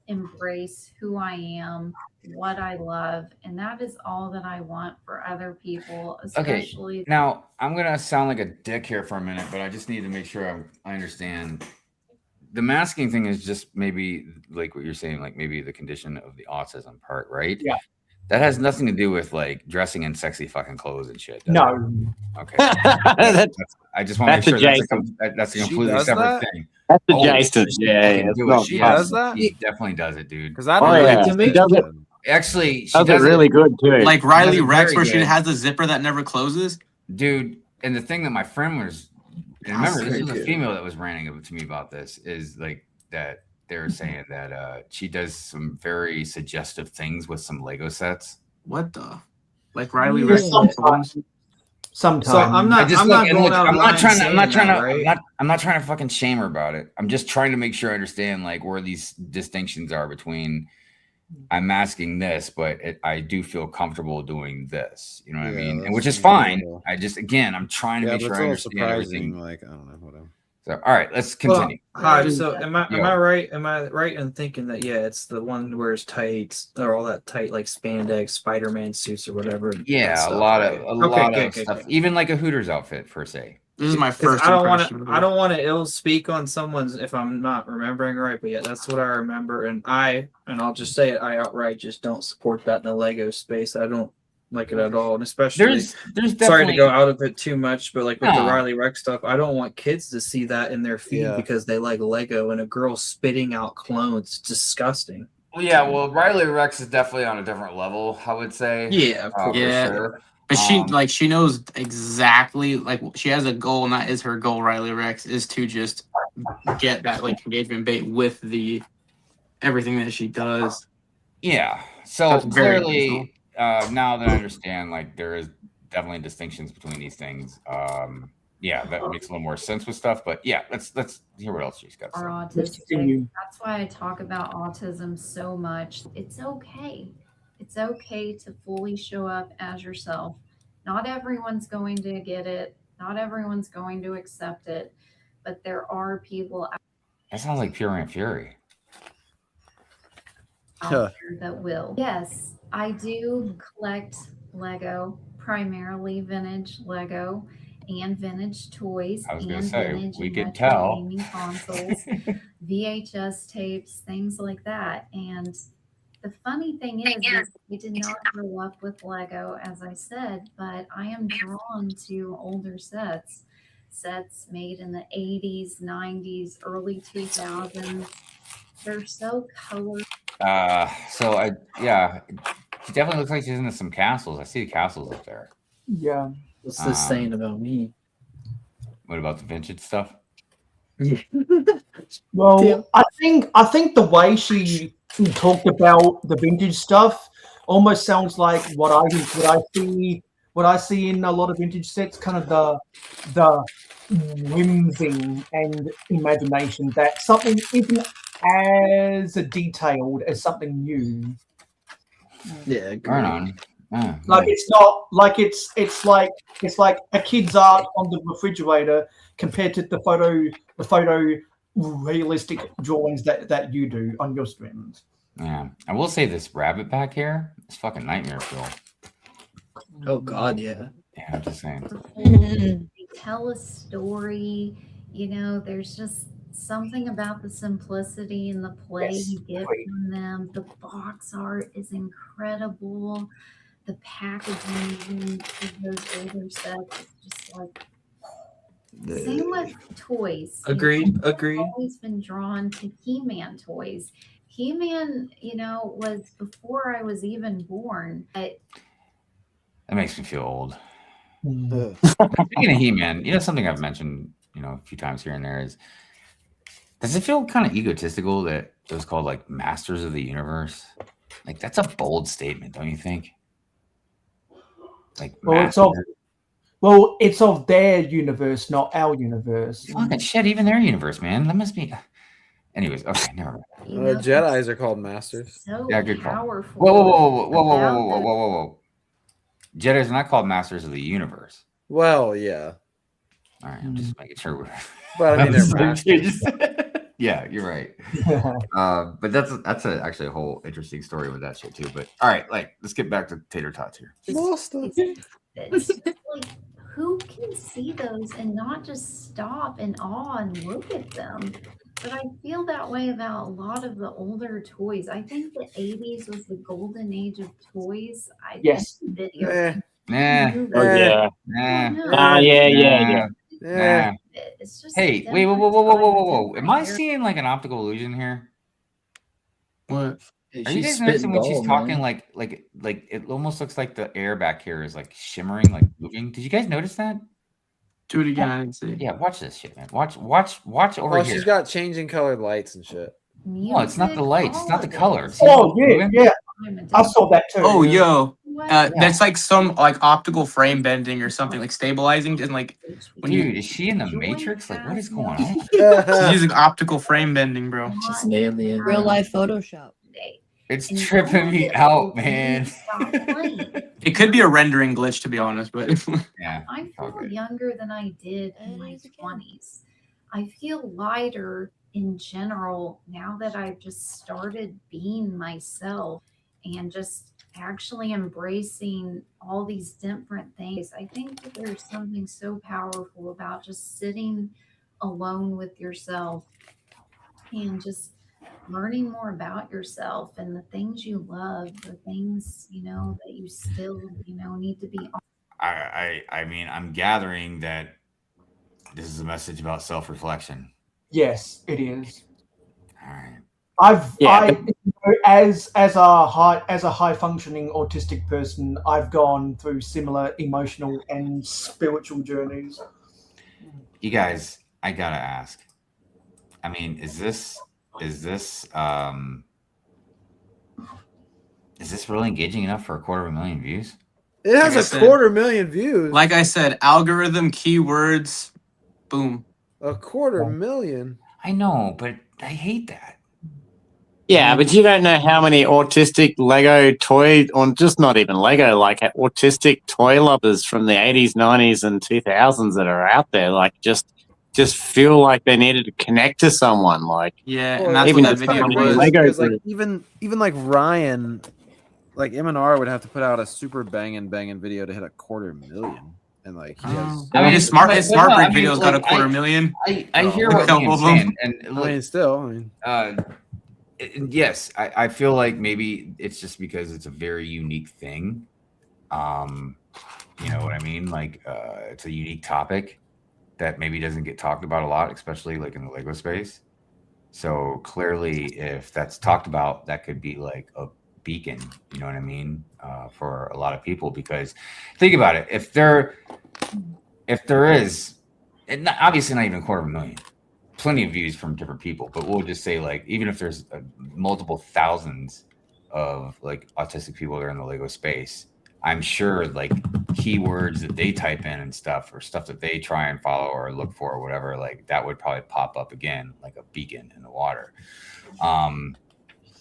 embrace who I am, what I love, and that is all that I want for other people, especially. Okay, now I'm gonna sound like a dick here for a minute, but I just need to make sure I understand. The masking thing is just maybe like what you're saying, like maybe the condition of the autism part, right? Yeah. That has nothing to do with like dressing in sexy fucking clothes and shit. No. Okay. I just want to make sure that's a completely separate thing. That's the Jason. Yeah. She does that. She definitely does it, dude. Because I don't She does it. Actually, she does it really good too. Like Riley Rex, where she has the zipper that never closes. Dude, and the thing that my friend was, and remember, this is a female that was ranting to me about this, is like that they were saying that she does some very suggestive things with some Lego sets. What the? Like Riley Rex. Sometimes. So I'm not trying to fucking shame her about it. I'm just trying to make sure I understand like where these distinctions are between I'm masking this, but I do feel comfortable doing this. You know what I mean? And which is fine. I just, again, I'm trying to make sure I understand everything. Like, I don't know, whatever. So, all right, let's continue. Hi. So am I right? Am I right in thinking that it's the one who wears tights or all that tight like spandex Spider-Man suits or whatever? Yeah, a lot of stuff. Even like a Hooters outfit per se. This is my first impression. I don't want to ill speak on someone's if I'm not remembering right, but yeah, that's what I remember. And I'll just say it, I outright just don't support that in the Lego space. I don't like it at all. And especially there's definitely, sorry to go out of it too much, but like with the Riley Rex stuff, I don't want kids to see that in their feed because they like Lego and a girl spitting out clones. It's disgusting. Well, yeah, Riley Rex is definitely on a different level, I would say. Yeah, of course. For sure. But she knows exactly, like, she has a goal, and that is her goal, Riley Rex, is to just get that like engagement bait with the everything that she does. Yeah. So clearly, now that I understand, like, there is definitely distinctions between these things. Yeah, that makes a little more sense with stuff. But yeah, let's hear what else she's got to say. Autistic. That's why I talk about autism so much. It's okay. It's okay to fully show up as yourself. Not everyone's going to get it. Not everyone's going to accept it. But there are people that sounds like Pure Aunt Fury. Out there that will. Yes, I do collect Lego, primarily vintage Lego and vintage toys. I was going to say, we could tell. Gaming consoles, VHS tapes, things like that. And the funny thing is I did not grow up with Lego, as I said, but I am drawn to older sets made in the 80s, 90s, early 2000s. They're so colorful. She definitely looks like she's into some castles. I see the castles up there. Yeah. What's this saying about me? What about the vintage stuff? Well, I think the way she talked about the vintage stuff almost sounds like what I see in a lot of vintage sets, kind of the whimsy and imagination that something isn't as detailed as something new. Yeah, right on. Like it's not like it's like a kid's art on the refrigerator compared to the photo realistic drawings that you do on your streams. Yeah, I will say this rabbit back here is fucking nightmare fuel. Oh God, yeah. Yeah, I'm just saying. They tell a story. There's just something about the simplicity and the play you get from them. The box art is incredible. the packaging even of those older sets is just like. Same with toys. Agreed. I've always been drawn to He-Man toys. He-Man, was before I was even born. But that makes me feel old. Speaking of He-Man, something I've mentioned, a few times here and there is, does it feel kind of egotistical that it was called like Masters of the Universe? Like that's a bold statement, don't you think? Like, it's of their universe, not our universe. Fucking shit, even their universe, man. That must be. Anyways, okay, never mind. Jedis are called masters. So yeah, good call. powerful. Whoa. Jedis are not called Masters of the Universe. Well, yeah. All right, I'm just making sure. But I mean, they're masters. Yeah, you're right. But that's actually a whole interesting story with that shit too. But all right, let's get back to tater tots here. It's like, who can see those and not just stop in awe and look at them? But I feel that way about a lot of the older toys. I think the 80s was the golden age of toys. Yes. Video. Yeah. It's just hey, wait, whoa. Am I seeing like an optical illusion here? What? Are you guys noticing when she's talking like it almost looks like the air back here is like shimmering, like moving? Did you guys notice that? Do it again. I didn't see. Yeah, watch this shit, man. Watch over here. She's got changing colored lights and shit. No, it's not the lights. It's not the color. Yeah. I saw that too. Oh, yo. That's like some like optical frame bending or something, like stabilizing, and like when is she in the Matrix? Like, what is going on? She's using optical frame bending, bro. Just nailed the real life Photoshop. It's tripping me out, man. It could be a rendering glitch, to be honest, but yeah. I feel younger than I did in my 20s. I feel lighter in general now that I've just started being myself and just actually embracing all these different things. I think that there's something so powerful about just sitting alone with yourself and just learning more about yourself and the things you love, the things, that you still, need to be. I mean, I'm gathering that this is a message about self-reflection. Yes, it is. All right. As a high functioning autistic person, I've gone through similar emotional and spiritual journeys. You guys, I gotta ask. I mean, is this really engaging enough for 250,000 views? It has a 250,000 views. Like I said, algorithm, keywords, boom. 250,000. I know, but I hate that. Yeah, but you don't know how many autistic Lego toy, or just not even Lego, like autistic toy lovers from the 80s, 90s, and 2000s that are out there. Like, just feel like they needed to connect to someone. Like, yeah, and that's what that video was. Lego, like even like Ryan, like M&R would have to put out a super banging video to hit 250,000. And like he has, I mean, his smart break video's got 250,000. I hear what Liam's saying, and yes, I feel like maybe it's just because it's a very unique thing. You know what I mean? Like, it's a unique topic that maybe doesn't get talked about a lot, especially like in the Lego space. So clearly, if that's talked about, that could be like a beacon, you know what I mean, for a lot of people. Because think about it, if there is, and obviously not even 250,000, plenty of views from different people, but we'll just say like even if there's multiple thousands of like autistic people that are in the Lego space, I'm sure like keywords that they type in and stuff, or stuff that they try and follow or look for or whatever, like that would probably pop up again like a beacon in the water.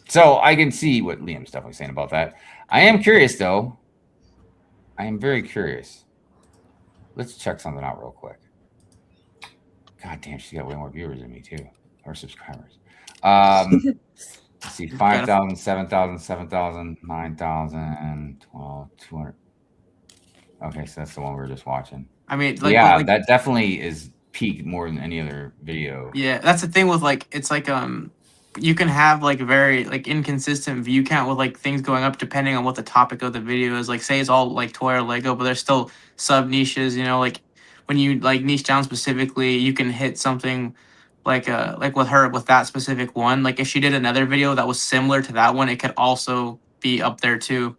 So I can see what Liam's definitely saying about that. I am curious though. I am very curious. Let's check something out real quick. God damn, she's got way more viewers than me too, or subscribers. Let's see, 5,000, 7,000, 7,000, 9,000, 12, 200. Okay, so that's the one we were just watching. I mean, like, yeah, like, that definitely is peaked more than any other video. Yeah, that's the thing with like, it's like you can have like very like inconsistent view count with like things going up depending on what the topic of the video is. Like say it's all like toy or Lego, but there's still sub niches, you know, like when you like niche down specifically, you can hit something like with her with that specific one. Like if she did another video that was similar to that one, it could also be up there too.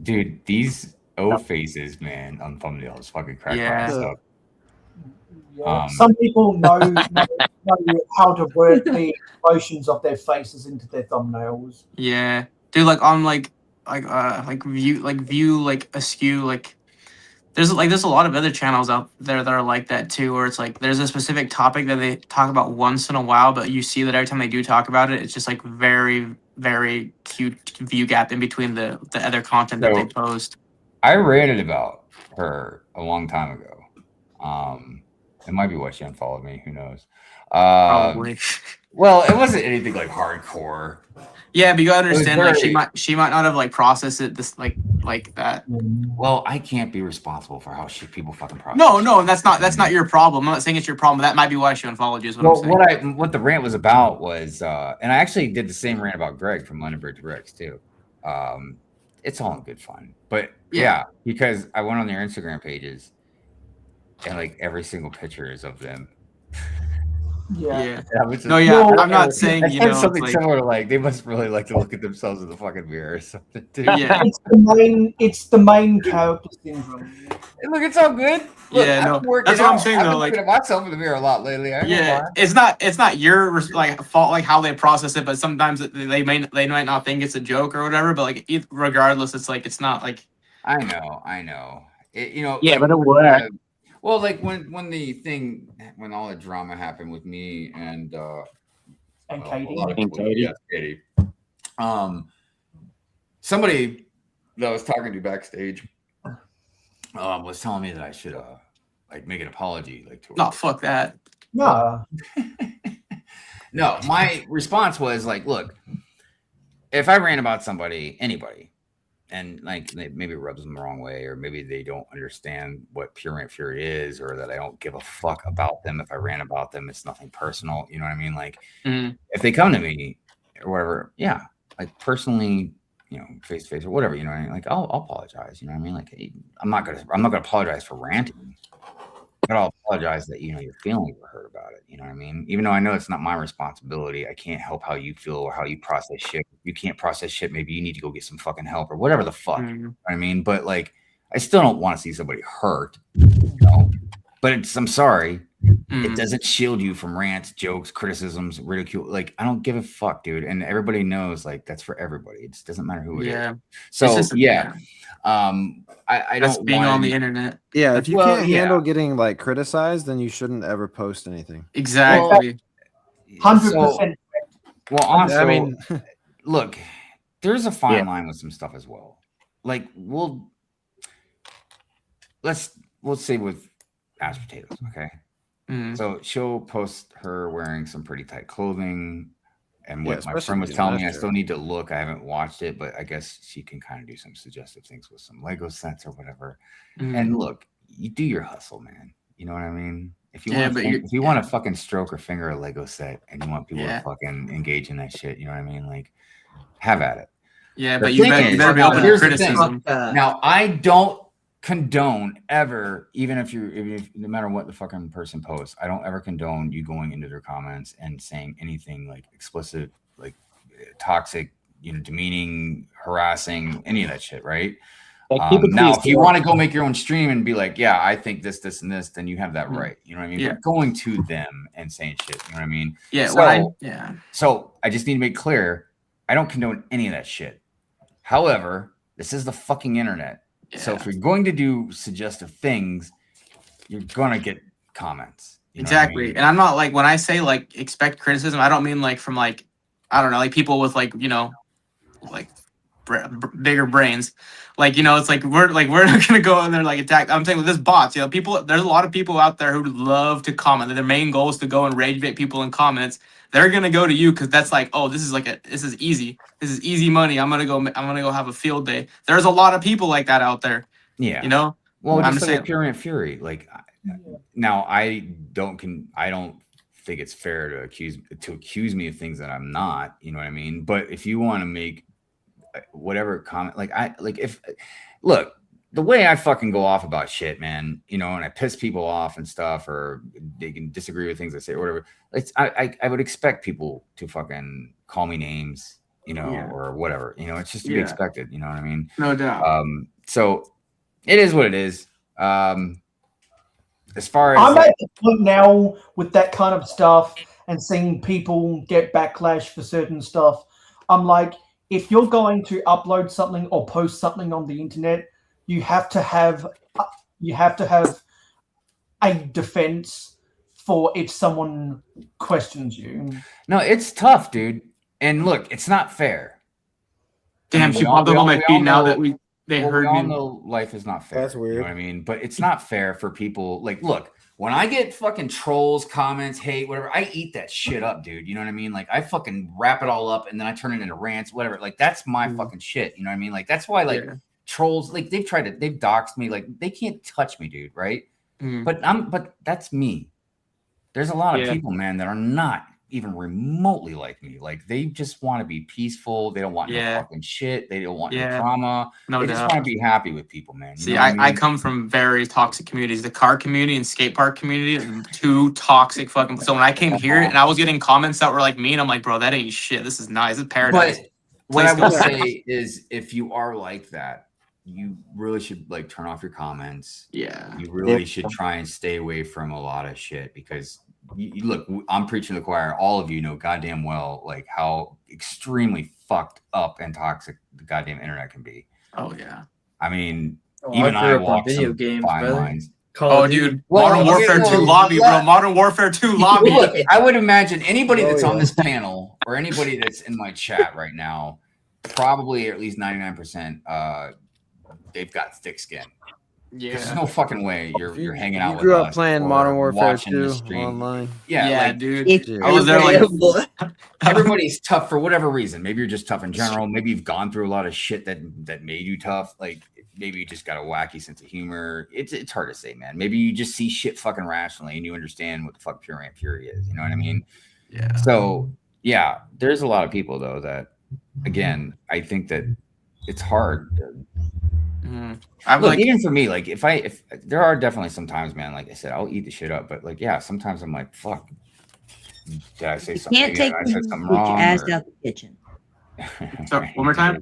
Dude, these O faces, man, on thumbnails fucking crack my ass up. Yeah. Some people know how to work the emotions of their faces into their thumbnails. Yeah, dude, like on like view like askew, like there's a lot of other channels out there that are like that too, where it's like there's a specific topic that they talk about once in a while, but you see that every time they do talk about it, it's just like very, very cute view gap in between the other content that they post. I ranted about her a long time ago. It might be why she unfollowed me. Who knows? Probably. Well, it wasn't anything like hardcore. Yeah, but you gotta understand, like she might not have like processed it this like that. Well, I can't be responsible for how people fucking process. No, that's not your problem. I'm not saying it's your problem. That might be why she unfollowed you. Is what I'm saying. What the rant was about was, and I actually did the same rant about Greg from London Bridge Rex too. It's all in good fun, but yeah, because I went on their Instagram pages, and like every single picture is of them. Yeah. I'm not saying, you know, something like, similar to like they must really like to look at themselves in the fucking mirror or something. Dude. Yeah, it's the main character syndrome. Hey, look, it's all good. Look, yeah, no, that's what I'm saying though. Like, looking at myself in the mirror a lot lately. It's not your like fault, like how they process it, but sometimes they might not think it's a joke or whatever. But like, regardless, it's like it's not like. I know. Yeah, like, but it worked. Well, like when all the drama happened with me and Katie. Katie. Somebody that I was talking to backstage was telling me that I should like make an apology like to her. No, fuck that. No. No, my response was like, look, if I ran about anybody, and like maybe it rubs them the wrong way, or maybe they don't understand what pure rant fury is, or that I don't give a fuck about them. If I ran about them, it's nothing personal. You know what I mean? Like if they come to me or whatever, yeah, like personally, you know, face to face or whatever, you know what I mean? Like I'll apologize. You know what I mean? Like hey, I'm not gonna apologize for ranting. But I'll apologize that, you know, your feelings were hurt about it. You know what I mean? Even though I know it's not my responsibility, I can't help how you feel or how you process shit. If you can't process shit, maybe you need to go get some fucking help or whatever the fuck. You know what I mean? But like, I still don't want to see somebody hurt, you know? But I'm sorry. It doesn't shield you from rants, jokes, criticisms, ridicule. Like, I don't give a fuck, dude. And everybody knows, like, that's for everybody. It just doesn't matter who it is. So, I don't being on the internet. Yeah, if you can't handle getting like criticized, then you shouldn't ever post anything. Exactly. 100%. Well, honestly, I mean, look, there's a fine line with some stuff as well. Like, let's say with mashed potatoes, okay? So she'll post her wearing some pretty tight clothing. And what my friend was telling me, I still need to look. I haven't watched it, but I guess she can kind of do some suggestive things with some Lego sets or whatever. And look, you do your hustle, man. You know what I mean? If you want to fucking stroke or finger a Lego set and you want people to fucking engage in that shit, you know what I mean? Like, have at it. Yeah, but you better be open to criticism. Now, I don't condone ever, even if no matter what the fucking person posts, I don't ever condone you going into their comments and saying anything like explicit, like toxic, you know, demeaning, harassing, any of that shit, right? Now, if you want to go make your own stream and be like, yeah, I think this, and this, then you have that right. You know what I mean? But going to them and saying shit, you know what I mean? Yeah. So I just need to make clear, I don't condone any of that shit. However, this is the fucking internet. Yeah. So if you're going to do suggestive things, you're gonna get comments. Exactly. I mean? And I'm not like, when I say like expect criticism, I don't mean like from like, I don't know, like people with like, you know, like bigger brains. Like, you know, it's like we're not gonna go in there like attack. I'm saying with this bots, you know, there's a lot of people out there who love to comment. Their main goal is to go and rage bait people in comments. They're gonna go to you because that's like, oh, this is easy. This is easy money. I'm gonna go have a field day. There's a lot of people like that out there. Yeah, you know. Well, I'm just saying, pure rant fury. Like, now I don't think it's fair to accuse me of things that I'm not. You know what I mean? But if you want to make whatever comment, look, the way I fucking go off about shit, man, you know, and I piss people off and stuff, or they can disagree with things I say or whatever. I would expect people to fucking call me names, you know, or whatever, you know, it's just to be expected. You know what I mean? No doubt. So it is what it is. As far as I'm at the point now with that kind of stuff and seeing people get backlash for certain stuff. I'm like, if you're going to upload something or post something on the internet, you have to have a defense for if someone questions you. No, it's tough, dude. And look, it's not fair. Damn, she popped up on my feed now that they heard we all me. know life is not fair. That's weird. You know what I mean? But it's not fair for people. Like, look, when I get fucking trolls, comments, hate, whatever, I eat that shit up, dude. You know what I mean? Like, I fucking wrap it all up and then I turn it into rants, whatever. Like, that's my fucking shit. You know what I mean? Like, that's why, like, trolls, like, they've doxed me. Like, they can't touch me, dude, right? But that's me. There's a lot of people, man, that are not even remotely like me. Like, they just want to be peaceful. They don't want no fucking shit. They don't want no drama. They just want to be happy with people, man. You See, know what I I mean? come from very toxic communities. The car community and skate park community are two toxic fucking. So when I came here and I was getting comments that were like me, and I'm like, bro, that ain't shit. This is nice. This is paradise. But what I will say is, if you are like that, you really should like turn off your comments. Yeah. You really should try and stay away from a lot of shit, because look, I'm preaching to the choir. All of you know goddamn well like how extremely fucked up and toxic the goddamn internet can be. Oh yeah. I mean, I even I grew up on walk video some games, fine brother. lines. Oh, dude, Modern Warfare 2 lobby, bro. Modern Warfare 2 lobby. Look, I would imagine anybody that's on this panel or anybody that's in my chat right now, probably at least 99%, they've got thick skin. Yeah. There's no fucking way you're hanging out with us. You grew up playing Modern Warfare watching the 2 stream. online. Yeah, like, dude. I was there like everybody's tough for whatever reason. Maybe you're just tough in general. Maybe you've gone through a lot of shit that made you tough. Like, maybe you just got a wacky sense of humor. It's hard to say, man. Maybe you just see shit fucking rationally and you understand what the fuck pure and fury is. You know what I mean? Yeah. So yeah, there's a lot of people though that, again, I think that it's hard. Look, even for me, like if there are definitely some times, man, like I said, I'll eat the shit up, but like, yeah, sometimes I'm like, fuck, did I say something? Can't take I said something your wrong. ass out the kitchen. So, one more time.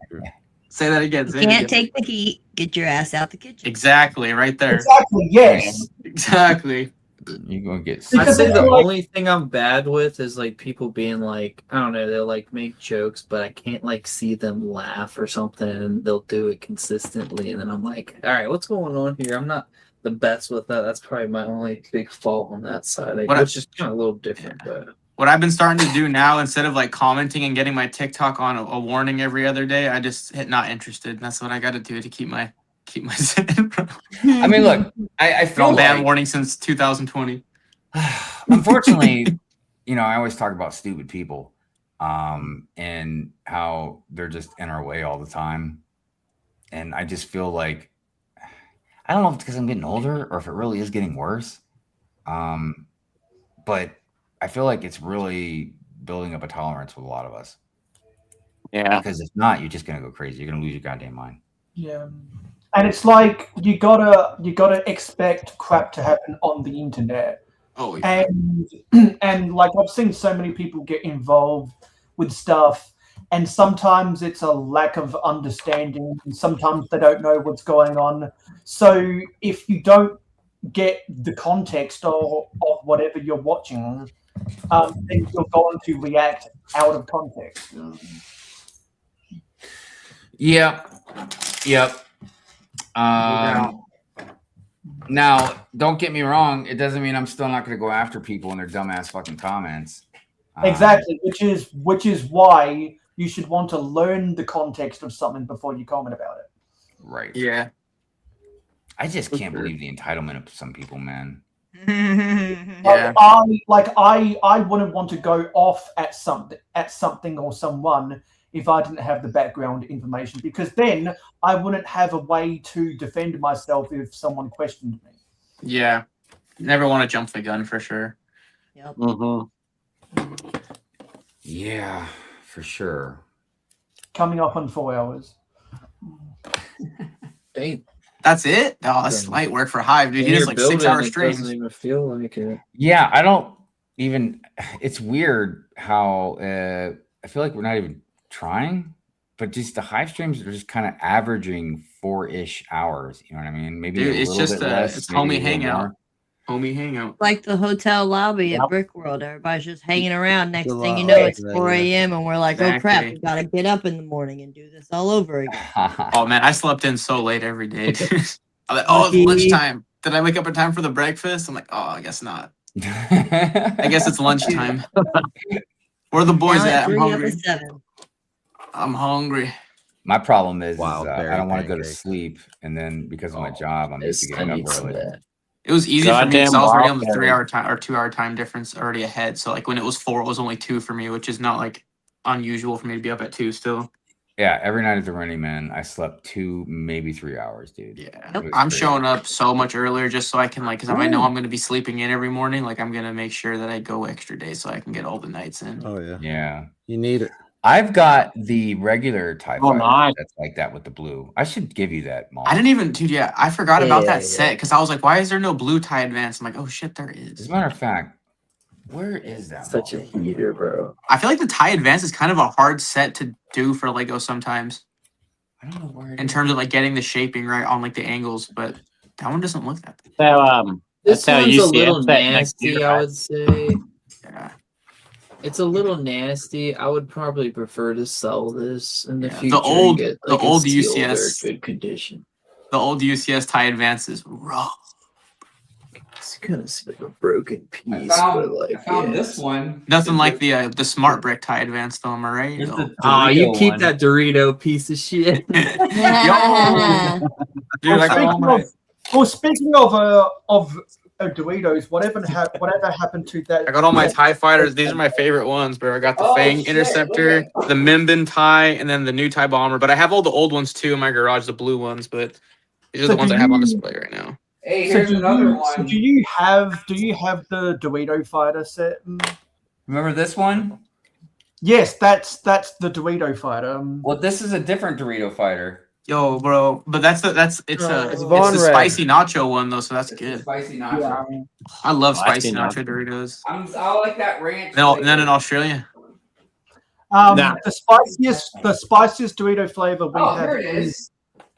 Say that again. You can't take the heat. Get your ass out the kitchen. Exactly, right there. Exactly. Yes. Exactly. You're gonna get. I'd say the only thing I'm bad with is like people being like, I don't know, they'll like make jokes, but I can't like see them laugh or something, and they'll do it consistently, and then I'm like, all right, what's going on here? I'm not the best with that. That's probably my only big fault on that side, which is kind of a little different. But what I've been starting to do now, instead of like commenting and getting my TikTok on a warning every other day, I just hit not interested. That's what I got to do to keep my I mean, look, I feel ban like, warning since 2020. Unfortunately, you know, I always talk about stupid people, and how they're just in our way all the time, and I just feel like, I don't know if it's because I'm getting older or if it really is getting worse, but I feel like it's really building up a tolerance with a lot of us. Yeah, because if not, you're just gonna go crazy. You're gonna lose your goddamn mind. Yeah. And it's like you gotta expect crap to happen on the internet. Oh, yeah. And like I've seen so many people get involved with stuff, and sometimes it's a lack of understanding, and sometimes they don't know what's going on. So if you don't get the context of whatever you're watching, then you're going to react out of context. Yep. Now, don't get me wrong. It doesn't mean I'm still not going to go after people and their dumbass fucking comments. Exactly, which is why you should want to learn the context of something before you comment about it. Right. Yeah. I just can't believe the entitlement of some people, man. Yeah. I wouldn't want to go off at something or someone if I didn't have the background information, because then I wouldn't have a way to defend myself if someone questioned me. Yeah. Never want to jump the gun for sure. Yep. Yeah, for sure. Coming up on 4 hours. Dang. That's it? Oh, that's light work for Hive, dude. He does like 6 hour streams. Doesn't even feel like it. Yeah, I don't even. It's weird how I feel like we're not even trying, but just the Hive streams are just kind of averaging 4-ish hours. You know what I mean? Maybe Dude, a it's little just bit less. it's maybe homie a little hangout. more. Homie hangout. Like the hotel lobby at Brick World. Everybody's just hanging around. Next thing you know, it's 4 a.m. and we're like, oh crap, we gotta get up in the morning and do this all over again. Oh man, I slept in so late every day. I'm like, oh, it's lunchtime. Did I wake up in time for the breakfast? I'm like, oh, I guess not. I guess it's lunchtime. Where are the boys Now at? I'm 3 up hungry. to 7. I'm hungry. My problem is, Wild I berry don't want to go to pancake. sleep, and then because of my job, I'm used to I getting up need some of early. that. It was easy for me because Goddamn I was already on the wild 3 hour time or 2 hour time difference already ahead. So like when it was 4, it was only 2 for me, which is not like unusual for me to be up at 2 still. Yeah, every night at the Running Man, I slept 2, maybe 3 hours, dude. Yeah, It was I'm crazy. showing up so much earlier just so I can like, because I know I'm going to be sleeping in every morning. Like I'm going to make sure that I go extra days so I can get all the nights in. Oh yeah. Yeah. You need it. I've got the regular TIE Oh, fighter nice. that's like that with the blue. I should give you that, Mom. I didn't even, dude. Yeah, I forgot about Yeah, that set because I was like, why is there no blue tie advance? I'm like, oh shit, there As is. a matter of fact, where is that? Such a heater, bro. I feel like the tie advance is kind of a hard set to do for Lego sometimes I don't know where it in is. terms of like getting the shaping right on like the angles, but that one doesn't look that. So This that's how one's a UCF little set next nasty, year, I right? would say. Yeah. It's a little nasty. I would probably prefer to sell this in the Yeah, the future. old- and get, the like, a old sealed or UCS good condition. The old UCS tie advance is raw. It's kind of like a broken piece, I found, but like I found yeah. this one. Nothing like the smart brick tie advance though, am I right? Here's No. the Oh, you Dorito keep one. that Dorito piece of shit. Yo, dude, I got all my. Speaking of Doritos, whatever happened to that? I got all my TIE fighters. These are my favorite ones, bro. I got the Fang shit, Interceptor, look the Mimbin TIE, and then the new TIE Bomber. But I have all the old ones too in my garage, the blue ones. But these are So the ones do I have on you- display right now. Hey, So here's another So one. do you have the Dorito fighter set? Remember this one? Yes, that's the Dorito fighter. Well, this is a different Dorito fighter. Yo, bro. But it's It's the Von Red. spicy nacho one though, so that's It's a good. spicy nacho. Yeah. I love Spicy spicy nacho nacho. Doritos. I like that ranch. No, flavor. then in Australia. Nah. The spiciest Dorito flavor we Oh, have here it is.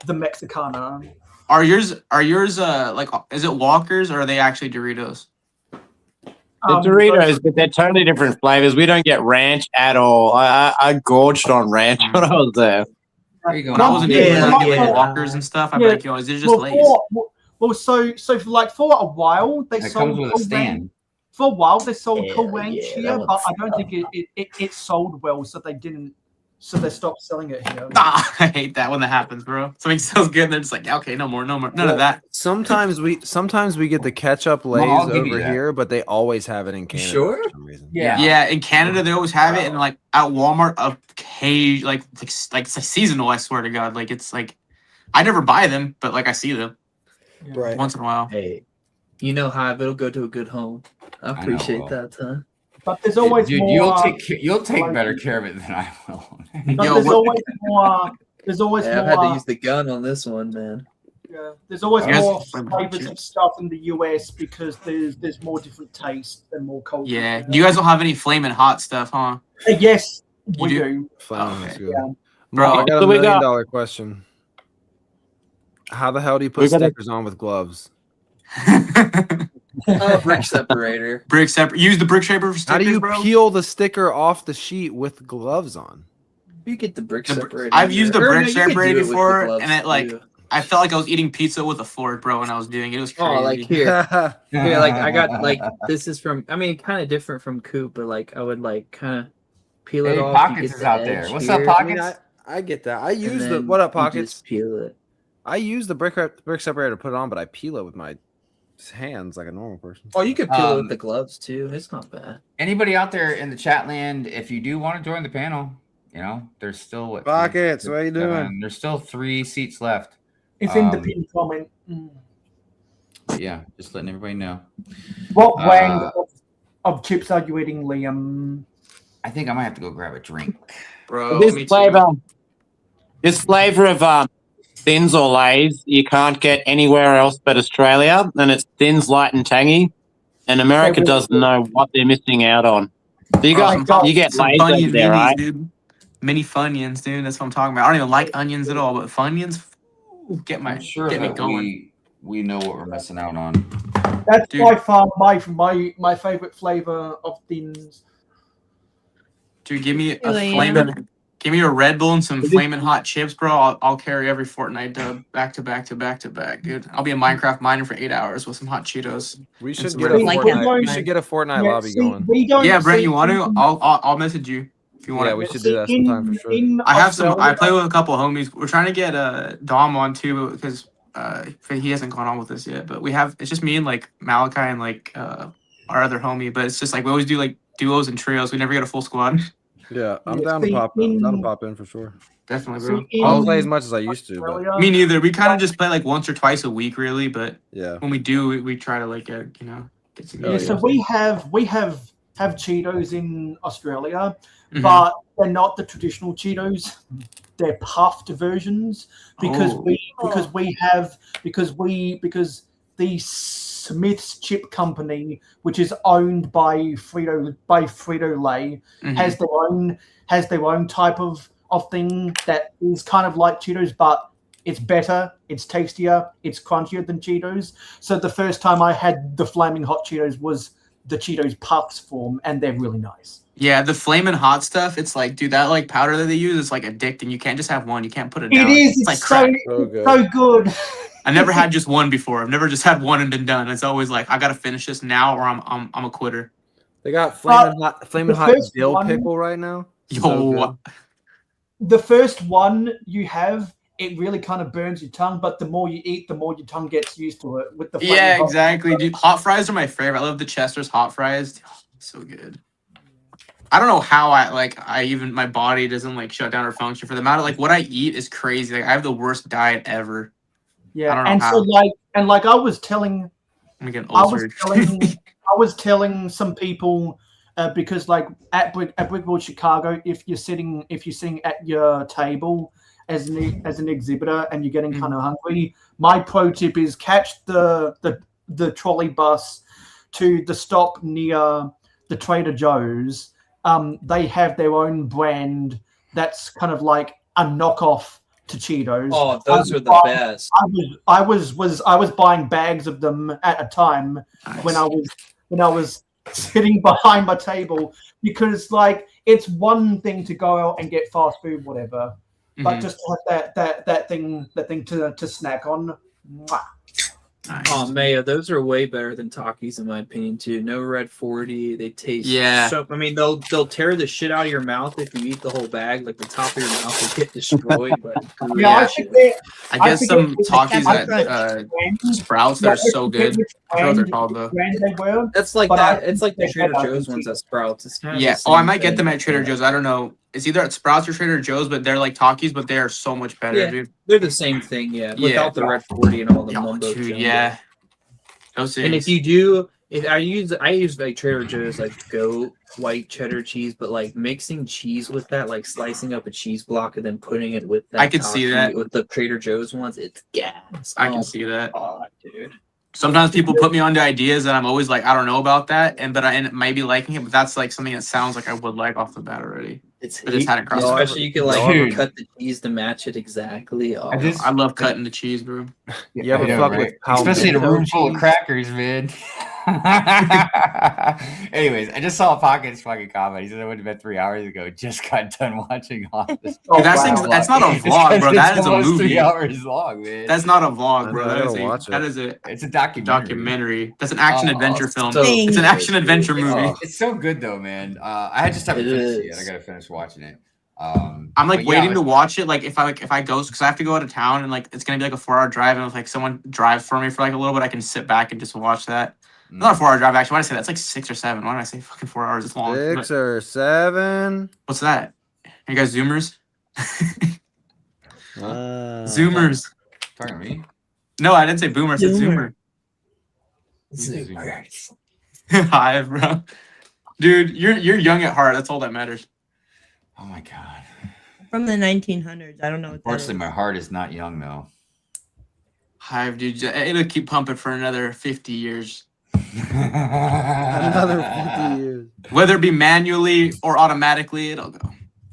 the Mexicana. Are yours like is it Walkers or are they actually Doritos? The Doritos, but they're totally different flavors. We don't get ranch at all. I gorged on ranch when I was there. There you go. When I wasn't Yeah, able to get like yeah. Walkers and stuff, I'd be Yeah. like, yo, is it just Lay's? So for like for a while they It sold comes with a Cool stand. Ranch. For a while they sold Yeah, Cool Ranch yeah, here, that but I one's- don't think it sold well, so they didn't. So they stopped selling it here. Ah, I hate that when that happens, bro. Something sells good, and they're just like, okay, no more, none of that. Sometimes we get the ketchup Lay's I'll give you over that. here, but they always have it in Canada Sure? for some reason. Yeah. Yeah, in Canada they always have it, and like at Walmart, like it's like seasonal. I swear to God, like it's like I never buy them, but like I see them Right. once in a while. Hey, you know Hive, it'll go to a good home. I know, appreciate Will. that, huh? But there's always Dude, more. you'll take better care of it than I will. But Yo, there's what- always more. There's always Hey, I've more. had to use the gun on this one, man. Yeah, there's always You guys more play with flavors chips. of stuff in the US because there's more different tastes and more culture. Yeah, you guys don't have any flaming hot stuff, huh? Yes, we do? do. Flaming is okay. good. Yeah. Bro, I got so a we $1 got- million question. How the hell do you We put got a- stickers on with gloves? Brick separator. Brick separate. Use the brick shaper for stickers, How do you bro. peel the sticker off the sheet with gloves on? You get the brick The br- separator. I've used the Or brick no, you could do separator it with the before, gloves, and it like too. I felt like I was eating pizza with a fork, bro, when I was doing it. It was crazy. Oh, like here. Here, like I got like this is from. I mean, kind of different from Coop, but like I would like kind of peel it Hey, off. Pockets you get is the out there. edge What's up, here, I mean, Pockets? I get that. I and use the then what up you pockets. just peel it. I use the brick separator to put it on, but I peel it with my hands like a normal person. Oh, you could peel it with Um, the gloves too. It's not bad. Anybody out there in the chat land, if you do want to join the panel, you know, there's still what Pockets, what you doing? There's still 3 seats left. It's in the pinned comment. But yeah, just letting everybody know. What brand of chips are you eating, Liam? I think I might have to go grab a drink. Bro, This me too. flavor of Thins or Lays you can't get anywhere else but Australia, and it's Thins, light and tangy. And America doesn't know what they're missing out on. So you get some Lays Funyun over there, minis, right? dude. Mini Funyuns, dude. That's what I'm talking about. I don't even like onions at all, but Funyuns get I'm sure me that going. we know what we're missing out on. That's Dude. by far my favorite flavor of Thins. Dude, give me a Really, flaming, give me a Red Bull and some flaming hot chips, bro. I'll carry every Fortnite dub back to back to back to back, dude. I'll be a Minecraft miner for 8 hours with some hot Cheetos. We should some get Red a Bull. Fortnite. We should get a Fortnite lobby going. Yeah, Brent, you want to? I'll message you if you want. Yeah, we should do that sometime for sure. I have some. I play with a couple homies. We're trying to get Dom on too because he hasn't gone on with us yet. But we have. It's just me and like Malachi and like our other homie. But it's just like we always do like duos and trios. We never get a full squad. Yeah, I'm down to pop in for sure. Definitely, bro. I don't play as much as I used to. But Me neither. We kind of just play like once or twice a week, really. But yeah, when we do, we try to like get together. Yeah, so we have Cheetos in Australia, Mhm. but they're not the traditional Cheetos. They're puffed versions because because the Smith's Chip Company, which is owned by Frito-Lay, has their own type of thing that is kind of like Cheetos, but it's better, it's tastier, it's crunchier than Cheetos. So the first time I had the Flaming Hot Cheetos was the Cheetos Puffs form, and they're really nice. Yeah, the flaming hot stuff. It's like, dude, that like powder that they use is like addicting. You can't just have one. You can't put it down. It is. It's like It's crack. so good. I never had just one before. I've never just had one and been done. It's always like I gotta finish this now, or I'm a quitter. they got flaming hot first dill one- pickle right now. Yo, So The first one you have, it really kind of burns your tongue, but the more you eat, the more your tongue gets used to it. With the Flaming yeah, Hot- exactly, dude. Hot fries are my favorite. I love the Chester's hot fries. Oh, so good. I don't know how my body doesn't like shut down or function for the amount of like what I eat is crazy. Like I have the worst diet ever. Yeah, I don't know and how. so like I was telling, I'm getting I was ulcerated. telling some people because like at Brickworld Chicago, if you're sitting at your table as an exhibitor and you're getting kind of hungry, my pro tip is catch the trolley bus to the stop near the Trader Joe's. They have their own brand that's kind of like a knockoff to Cheetos. Oh, those are the best. I was buying bags of them at a time when I was sitting behind my table, because like it's one thing to go out and get fast food, whatever, but just to have that thing to snack on. Mwah. Nice. Oh, Mayo, those are way better than Takis in my opinion too. No red 40. They taste so. I mean, they'll tear the shit out of your mouth if you eat the whole bag. Like the top of your mouth will get destroyed. But Yeah, I guess some Takis at Sprouts that are so good. I forgot what they're called though. That's like But that. I It's like the think Trader that Joe's ones at Sprouts. It's kind of Yeah. the Oh, I same might get thing. them at Trader Joe's. I don't know. It's either at Sprouts or Trader Joe's, but they're like Takis, but they are so much better, Yeah, dude. they're the same thing. Yeah, without the red 40 and all the Yo, mumbo dude, jumbo. yeah. Those And things. if you do, I use like Trader Joe's like goat white cheddar cheese, but like mixing cheese with that, like slicing up a cheese block and then putting it with that. I could see Taki that. with the Trader Joe's ones. It's gas. I can see that. God, dude. Sometimes people put me onto ideas that I'm always like, I don't know about that, and I might be liking it, but that's like something that sounds like I would like off the bat already. It's I just hadn't crossed my especially you can like Dude. cut the cheese to match it exactly. Oh, I love cutting the cheese, bro. You ever I know, fuck right? with Especially in a room palmetto full of cheese? crackers, man. Anyways, I just saw Pocket's fucking comment. He said I went to bed 3 hours ago. Just got done watching Office. Dude, that's not a vlog, bro. That is a almost movie. 3 hours long, man. That's not a vlog, bro. I That gotta watch it. is a It's a documentary. documentary. That's an action adventure film. so It's an action adventure It's- movie. It's so good though, man. I just haven't It finished it yet. is. I gotta finish watching it. I'm like but yeah, waiting to watch it. Like if I go, because I have to go out of town and like it's gonna be like a 4-hour drive, and if like someone drives for me for like a little bit, I can sit back and just watch that. Not a 4-hour drive actually. Why did I say that? It's like 6 or 7. Why did I say fucking 4 hours? It's long. 6 or 7. What's that? Are you guys Zoomers? Uh, Zoomers. Talking to me? No, I didn't say boomer. I said Zoomer. Zoomer. Hive, bro. Dude, you're young at heart. That's all that matters. Oh my god. From the 1900s. I don't know what that Unfortunately, is. my heart is not young though. Hive, dude, it'll keep pumping for another 50 years. Another 50 years. Whether it be manually or automatically, it'll go.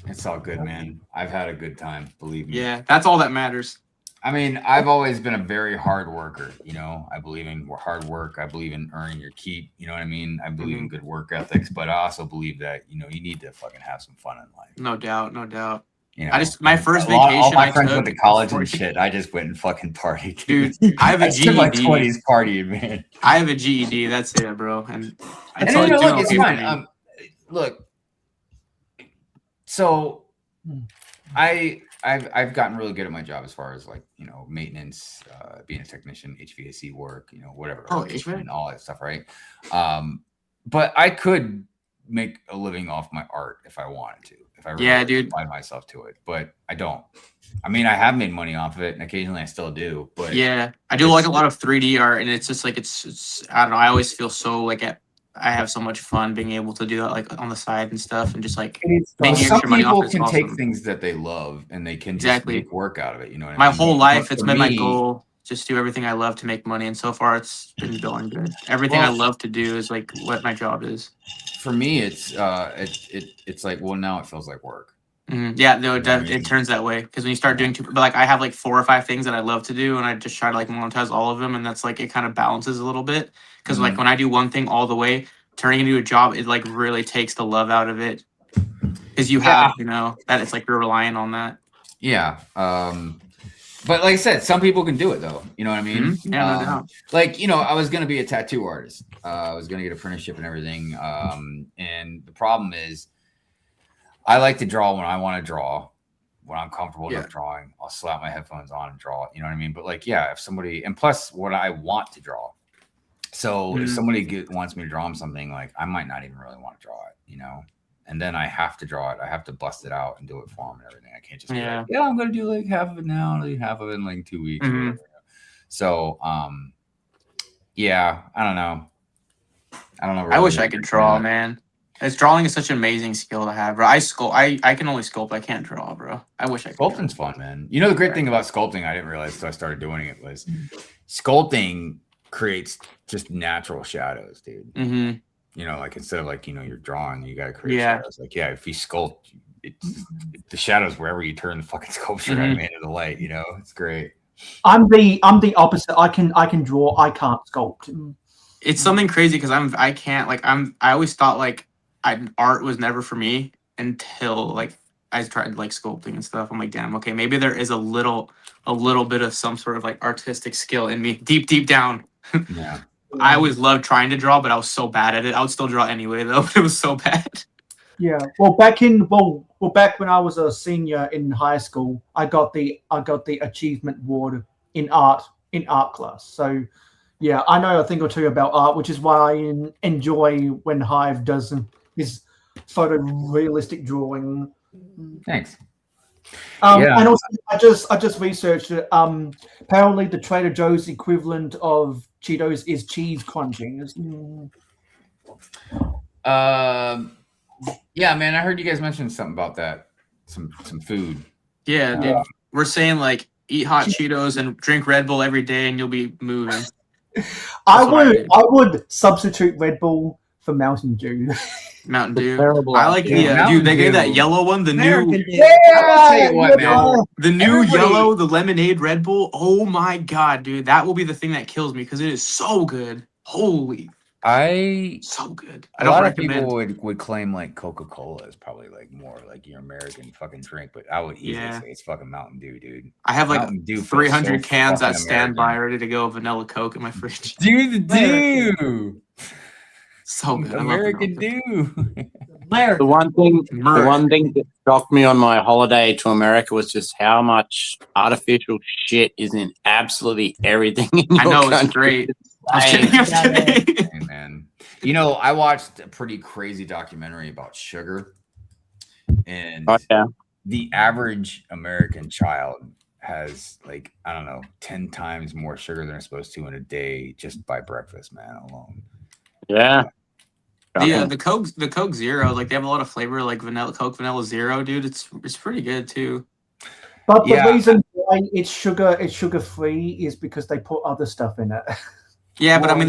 It's all good, man. I've had a good time, believe me. Yeah, that's all that matters. I mean, I've always been a very hard worker. You know, I believe in hard work. I believe in earning your keep. You know what I mean? I believe in good work ethics, but I also believe that, you know, you need to fucking have some fun in life. No doubt, no doubt. You know, my first all vacation my I friends took went to college and shit. I just went and fucking partied, dude. I have a spent my GED. 20s partying, man. I have a GED. That's it, bro. And I And tell you, look, it's fine. Look, so I've gotten really good at my job as far as like, you know, maintenance, being a technician, HVAC work, you know, whatever, and all that stuff, right? But I could make a living off my art if I wanted to, if I really applied myself to it, but I don't. I mean, I have made money off of it, and occasionally I still do. But yeah, I do like a lot of 3D art, and it's just like it's I don't know. I always feel so like I have so much fun being able to do that like on the side and stuff, and just like making some extra money off people it. can Awesome. take things that they love and they can just make work out of it. You know what I My mean? whole life, it's For been my me- goal just do everything I love to make money, and so far it's been going good. Everything I love to do is like what my job is. For me, it's like, well, now it feels like work. Yeah, no, it turns that way because when you start doing but like I have like 4 or 5 things that I love to do, and I just try to like monetize all of them, and that's like it kind of balances a little bit because like when I do one thing all the way, turning into a job, it like really takes the love out of it because you have you know that it's like you're relying on that. Yeah. But like I said, some people can do it though. You know what I mean? Yeah, no doubt. Like, you know, I was gonna be a tattoo artist. I was gonna get apprenticeship and everything. And the problem is, I like to draw when I want to draw. When I'm comfortable enough drawing, I'll slap my headphones on and draw. You know what I mean? But like, yeah, if somebody, and plus, what I want to draw. So if somebody wants me to draw them something, like I might not even really want to draw it. You know. And then I have to draw it. I have to bust it out and do it for them and everything. I can't just be like, yeah, I'm gonna do like half of it now, and half of it in like 2 weeks. So, yeah, I don't know. Really I wish I could draw, man. Drawing is such an amazing skill to have, bro. I can only sculpt. I can't draw, bro. I wish I could. Sculpting's fun, man. You know, the great thing about sculpting, I didn't realize until I started doing it, was sculpting creates just natural shadows, dude. You know, like instead of like, you know, you're drawing, you got to create shadows. Like, yeah, if you sculpt, the shadows wherever you turn the fucking sculpture out into the light. You know, it's great. I'm the opposite. I can draw. I can't sculpt. It's something crazy because I always thought like art was never for me until like I tried like sculpting and stuff. I'm like, damn, okay, maybe there is a little bit of some sort of like artistic skill in me deep down. Yeah. I always loved trying to draw, but I was so bad at it. I would still draw anyway, though. But it was so bad. Yeah. Well, back when I was a senior in high school, I got the achievement award in art class. So, yeah, I know a thing or two about art, which is why I enjoy when Hive does his photorealistic drawing. Thanks. And also, I just researched it. Apparently, the Trader Joe's equivalent of Cheetos is cheese crunching. Yeah, man, I heard you guys mention something about that. Some food. Yeah, dude. We're saying like eat hot Cheetos and drink Red Bull every day, and you'll be moving. I would substitute Red Bull for Mountain Dew. Mountain Dew. I like the dude. They gave that yellow one, the new. I'll tell you what, man. The new yellow, the lemonade Red Bull. Oh my god, dude, that will be the thing that kills me because it is so good. Holy, so good. A lot of people would claim like Coca-Cola is probably like more like your American fucking drink, but I would easily say it's fucking Mountain Dew, dude. I have like 300 cans that stand by ready to go, vanilla Coke in my fridge. Dude, the Dew. So good. American Dew. The one thing that shocked me on my holiday to America was just how much artificial shit is in absolutely everything in your I know, country. it's great. Hey, man. You know, I watched a pretty crazy documentary about sugar, and the average American child has like, I don't know, 10 times more sugar than they're supposed to in a day just by breakfast, man, alone. Yeah. The Coke Zero, like they have a lot of flavor, like Vanilla Zero, dude. It's pretty good too. But the reason why it's sugar free is because they put other stuff in it. Yeah, but I mean,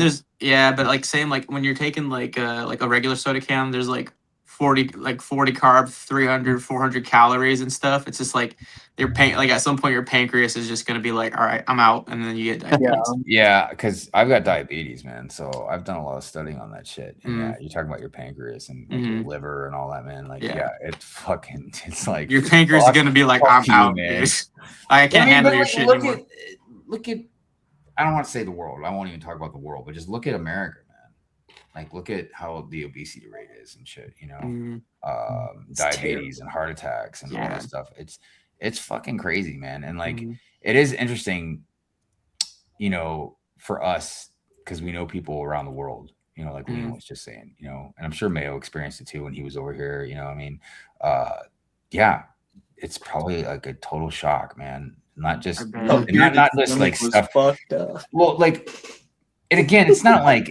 but like same like when you're taking like a regular soda can, there's like 40 carbs, 300, 400 calories and stuff. It's just like like at some point your pancreas is just gonna be like, all right, I'm out, and then you get diabetes. Yeah, because I've got diabetes, man. So I've done a lot of studying on that shit. And yeah, you're talking about your pancreas and like, your liver and all that, man. Like, it's like your pancreas is gonna be like, I'm out, man. Dude. I can't handle your shit anymore. Look at I don't want to say the world. I won't even talk about the world, but just look at America, man. Like, look at how the obesity rate is and shit. You know, diabetes and heart attacks and all this stuff. It's fucking crazy, man. And like, it is interesting, you know, for us because we know people around the world. You know, like Liam was just saying. You know, and I'm sure Mayo experienced it too when he was over here. You know, I mean, it's probably like a total shock, man. Not just not just like stuff fucked up. Well, like, and again, it's not like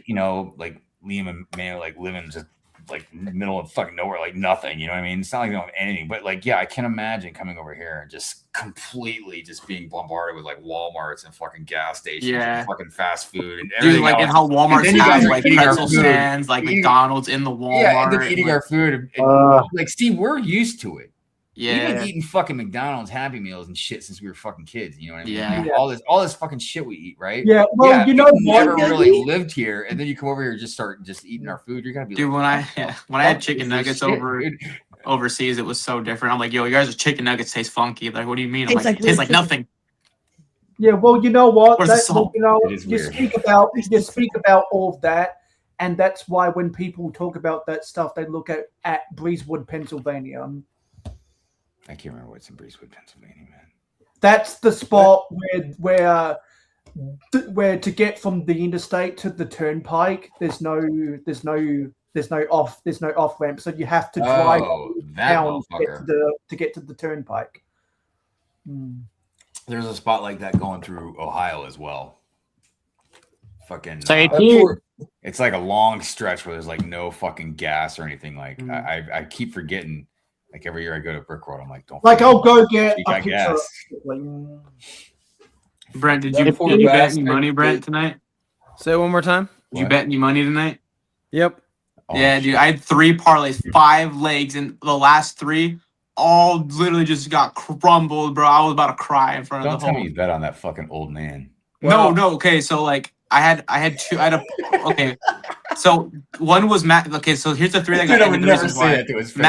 you know, like Liam and Mayo like living just like in the middle of fucking nowhere, like nothing. You know what I mean? It's not like they don't have anything, but like, yeah, I can imagine coming over here and just completely just being bombarded with like Walmarts and fucking gas stations, and fucking fast food, and everything. Dude, like, and how Walmart has like pretzel stands, like McDonald's in the Walmart. Yeah, and then eating our food. Like, Steve, we're used to it. Yeah, we've been eating fucking McDonald's Happy Meals and shit since we were fucking kids. You know what I mean? Yeah. Like, all this fucking shit we eat, right? Yeah. Well, you know, never really lived here, and then you come over here and just start eating our food. You're gonna be dude. Like, when I had chicken nuggets overseas, it was so different. I'm like, yo, you guys' chicken nuggets taste funky. Like, what do you mean? I'm like, it tastes like nothing. Yeah. Well, you know what? Where's the salt? You know, you speak about all of that, and that's why when people talk about that stuff, they look at Breezewood, Pennsylvania. I can't remember what's in Breezewood, Pennsylvania, man. That's the spot where to get from the interstate to the turnpike, there's no off ramp, so you have to drive down to get to the turnpike. There's a spot like that going through Ohio as well. Fucking it's like a long stretch where there's like no fucking gas or anything. Like I keep forgetting. Like every year I go to Brick Road, I'm like, don't. Like, I'll go get a gas. Brent, did you bet any money, Brent, tonight? Say it one more time. Did you bet any money tonight? Yep. Yeah, dude. I had 3 parlays, 5 legs, and the last 3 all literally just got crumbled, bro. I was about to cry in front of the whole. Don't tell me you bet on that fucking old man. No. Okay, so like I had 2. Okay. So one was Okay, so here's the 3 that got. I would never say that to his face.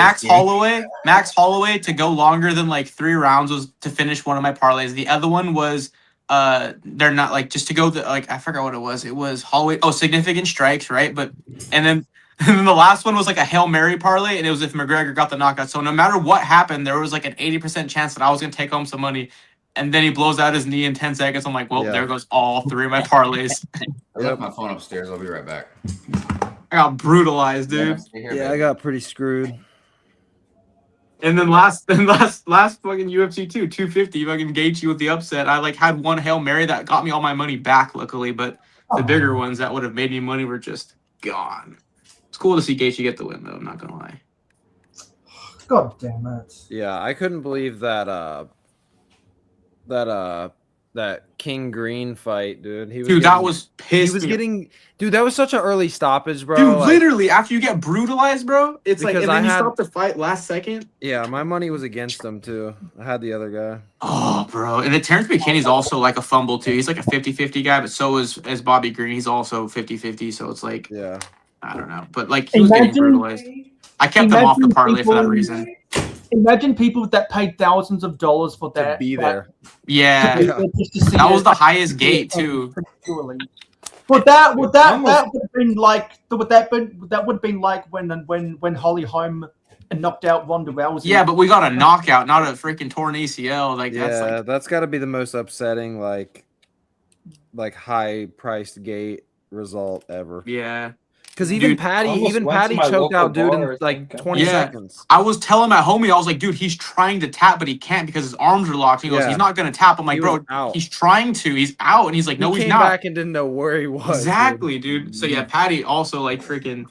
Max Holloway to go longer than like 3 rounds was to finish one of my parlays. The other one was they're not like just to go like I forgot what it was. It was Holloway. Oh, significant strikes, right? But and then the last one was like a Hail Mary parlay, and it was if McGregor got the knockout. So no matter what happened, there was like an 80% chance that I was gonna take home some money. And then he blows out his knee in 10 seconds. I'm like, well, there goes all 3 of my parlays. I left my phone upstairs. I'll be right back. I got brutalized, dude. Yeah, I got pretty screwed. And then last fucking UFC 250, fucking Gaethje with the upset. I like had one Hail Mary that got me all my money back, luckily. But the bigger ones that would have made me money were just gone. It's cool to see Gaethje get the win, though. I'm not gonna lie. God damn it. Yeah, I couldn't believe that that King Green fight, dude. That was pissed. He was getting, dude. That was such an early stoppage, bro. Dude, literally after you get brutalized, bro. It's like, and then you stop the fight last second. Yeah, my money was against him too. I had the other guy. Oh, bro, and then Terrence McKinney's also like a fumble too. He's like a 50-50 guy, but so is Bobby Green. He's also 50-50. So it's like, yeah, I don't know, but like he was getting brutalized. I kept them off the parlay for that reason. Imagine people that paid thousands of dollars for that. To be there. Yeah. That was the highest gate too. Well, that would have been like when Holly Holm knocked out Ronda Rousey. Yeah, but we got a knockout, not a freaking torn ACL. Like that's got to be the most upsetting like high priced gate result ever. Yeah. Because even Patty choked out dude in like 20 seconds. I was telling my homie, I was like, dude, he's trying to tap, but he can't because his arms are locked. He goes, he's not going to tap. I'm like, bro, he's trying to. He's out. And he's like, no, he's not. He came back and didn't know where he was. Exactly, dude. So, yeah, Patty also, like, freaking,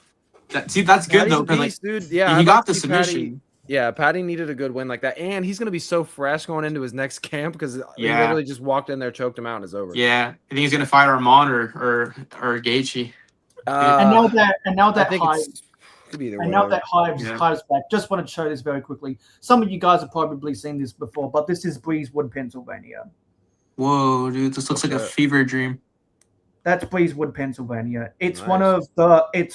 That's good though, because like, dude. Yeah, he I'd got like the to see submission. Patty needed a good win like that, and he's gonna be so fresh going into his next camp because he Yeah. literally just walked in there, choked him out, and it's over. Yeah, I think he's gonna fight Armand or Gaethje. And now that I think Hive, it's could be either and way. now that Hive's back, just want to show this very quickly. Some of you guys have probably seen this before, but this is Breezewood, Pennsylvania. Whoa, dude, this looks like a fever dream. That's Breezewood, Pennsylvania. It's Nice.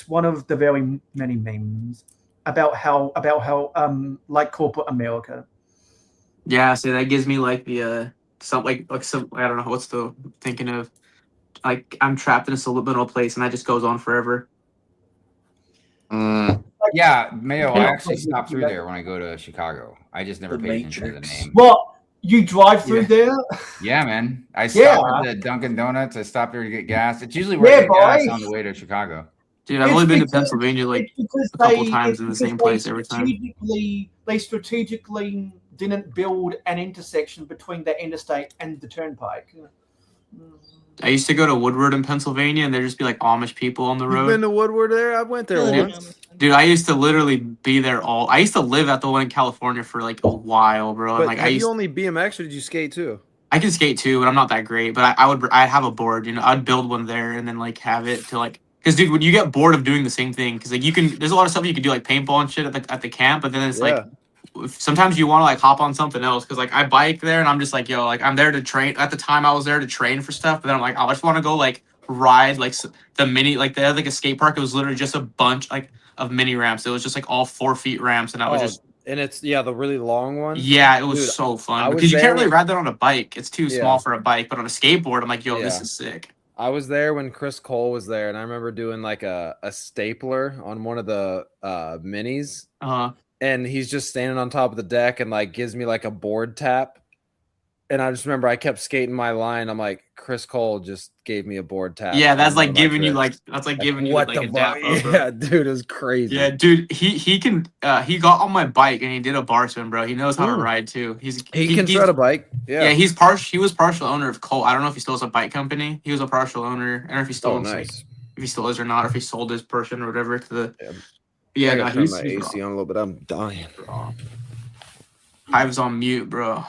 one of the very many memes about how like corporate America. Yeah, so that gives me like the some I don't know what's the thinking of, like I'm trapped in a subliminal place and that just goes on forever. Yeah, Mayo. I actually stop through there when I go to Chicago. I just never paid attention to the name. Well, you drive through there? Yeah, man. I stop at the Dunkin' Donuts. I stop there to get gas. It's usually where I get gas on the way to Chicago. Dude, I've only been to Pennsylvania like a couple times in the same place every time. They strategically didn't build an intersection between the interstate and the turnpike. I used to go to Woodward in Pennsylvania, and there'd just be like Amish people on the road. You've been to Woodward there? I went there once. Dude, I used to literally be there I used to live at the one in California for like a while, bro. But like, have you only BMX or did you skate too? I can skate too, but I'm not that great. But I'd have a board, you know, I'd build one there and then like have it to like, because dude, when you get bored of doing the same thing, because like there's a lot of stuff you can do like paintball and shit at the camp, but then it's like sometimes you want to like hop on something else because like I bike there and I'm just like, yo, like I'm there to train. At the time I was there to train for stuff, but then I'm like, I just want to go like ride like the mini, like they had like a skate park. It was literally just a bunch like of mini ramps. It was just like all 4 feet ramps, and I was just. And it's the really long one. Yeah, it was so fun because you can't really ride that on a bike. It's too small for a bike, but on a skateboard, I'm like, yo, this is sick. I was there when Chris Cole was there, and I remember doing like a stapler on one of the minis. And he's just standing on top of the deck and like gives me like a board tap. And I just remember I kept skating my line. I'm like, Chris Cole just gave me a board tap. Yeah, that's like giving you like giving you like a dap. Yeah, dude, it was crazy. Yeah, dude, he can he got on my bike and he did a bar spin, bro. He knows how to ride too. He can ride a bike. Yeah, he was partial owner of Colt. I don't know if he still has a bike company. He was a partial owner. I don't know if he still if he still is or not, or if he sold his portion or whatever to the. I gotta turn my AC on a little bit. I'm dying. Hive's on mute, bro.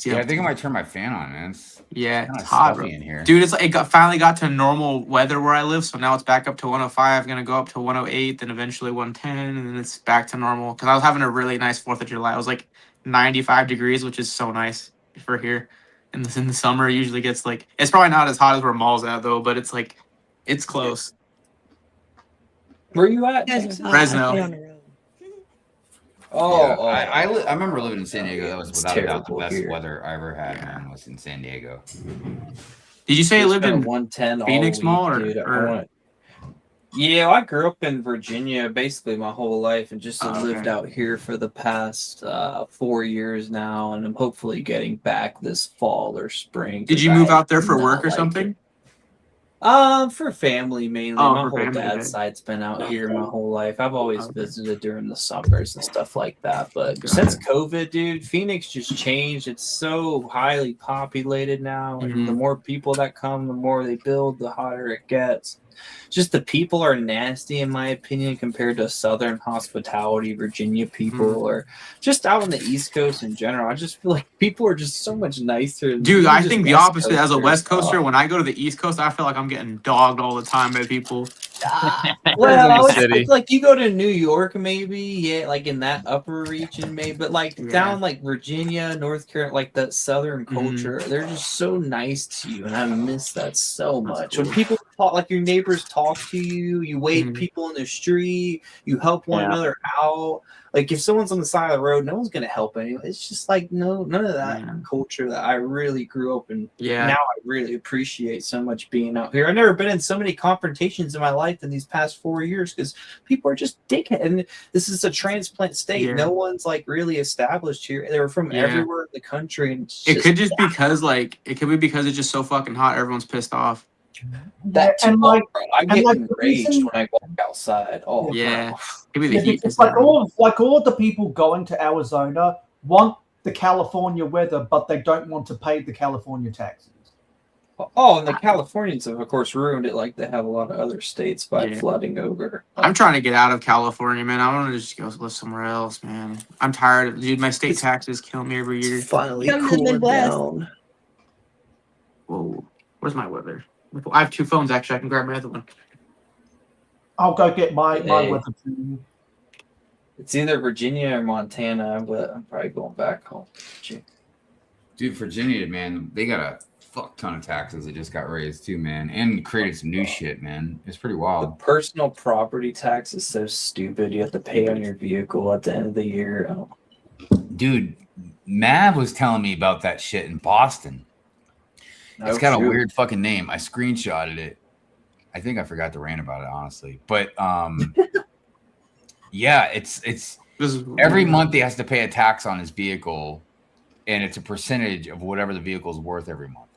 Yeah, I think I might turn my fan on, man. It's hot, bro. in here. Dude, it's like finally got to normal weather where I live, so now it's back up to 105, gonna go up to 108, then eventually 110, and then it's back to normal. Because I was having a really nice 4th of July. It was like 95 degrees, which is so nice for here. In the summer, it usually gets like, it's probably not as hot as where Mall's at though, but it's like, it's close. Where you at? Fresno. I remember living in San Diego. That was without a doubt the best weather I ever had. Man, was in San Diego. Did you say you lived in 110 Phoenix Mall or? Yeah, I grew up in Virginia basically my whole life and just lived out here for the past 4 years now, and I'm hopefully getting back this fall or spring. Did you move out there for work or something? For family mainly. My whole dad's side's been out here my whole life. I've always visited during the summers and stuff like that. But since COVID, dude, Phoenix just changed. It's so highly populated now. And the more people that come, the more they build, the hotter it gets. Just the people are nasty, in my opinion, compared to Southern hospitality, Virginia people, or just out on the East Coast in general. I just feel like people are just so much nicer. Dude, I think the opposite. As a West Coaster, when I go to the East Coast, I feel like I'm getting dogged all the time by people. Well, it's like you go to New York, maybe, like in that upper region, maybe, but like down like Virginia, North Carolina, like that Southern culture, they're just so nice to you, and I miss that so much. When people talk, like your neighbors talk to you, you wave people in the street, you help one another out. Like if someone's on the side of the road, no one's gonna help anyone. It's just like none of that culture that I really grew up in. Yeah. Now I really appreciate so much being out here. I've never been in so many confrontations in my life in these past 4 years because people are just dickhead. And this is a transplant state. No one's like really established here. They were from everywhere in the country. And it could just because like it could be because it's just so fucking hot. Everyone's pissed off. That too, I get enraged when I walk outside. Oh yeah, it's like all of the people going to Arizona want the California weather, but they don't want to pay the California taxes. Oh, and the Californians have, of course, ruined it like they have a lot of other states by flooding over. I'm trying to get out of California, man. I want to just go live somewhere else, man. I'm tired of, dude. My state taxes kill me every year. Finally Come to the cooling Midwest. down. Whoa, where's my weather? I have 2 phones actually. I can grab my other one. I'll go get my Hey. weather too. It's either Virginia or Montana, but I'm probably going back home. Dude, Virginia, man, they got a fuck ton of taxes that just got raised too, man, and created some new shit, man. It's pretty The wild. personal property tax is so stupid. You have to pay on your vehicle at the end of the year. Oh. Dude, Mav was telling me about that shit in Boston. It's got a weird fucking name. I screenshotted it. I think I forgot to rant about it, honestly. But yeah, it's every month he has to pay a tax on his vehicle, and it's a percentage of whatever the vehicle's worth every month.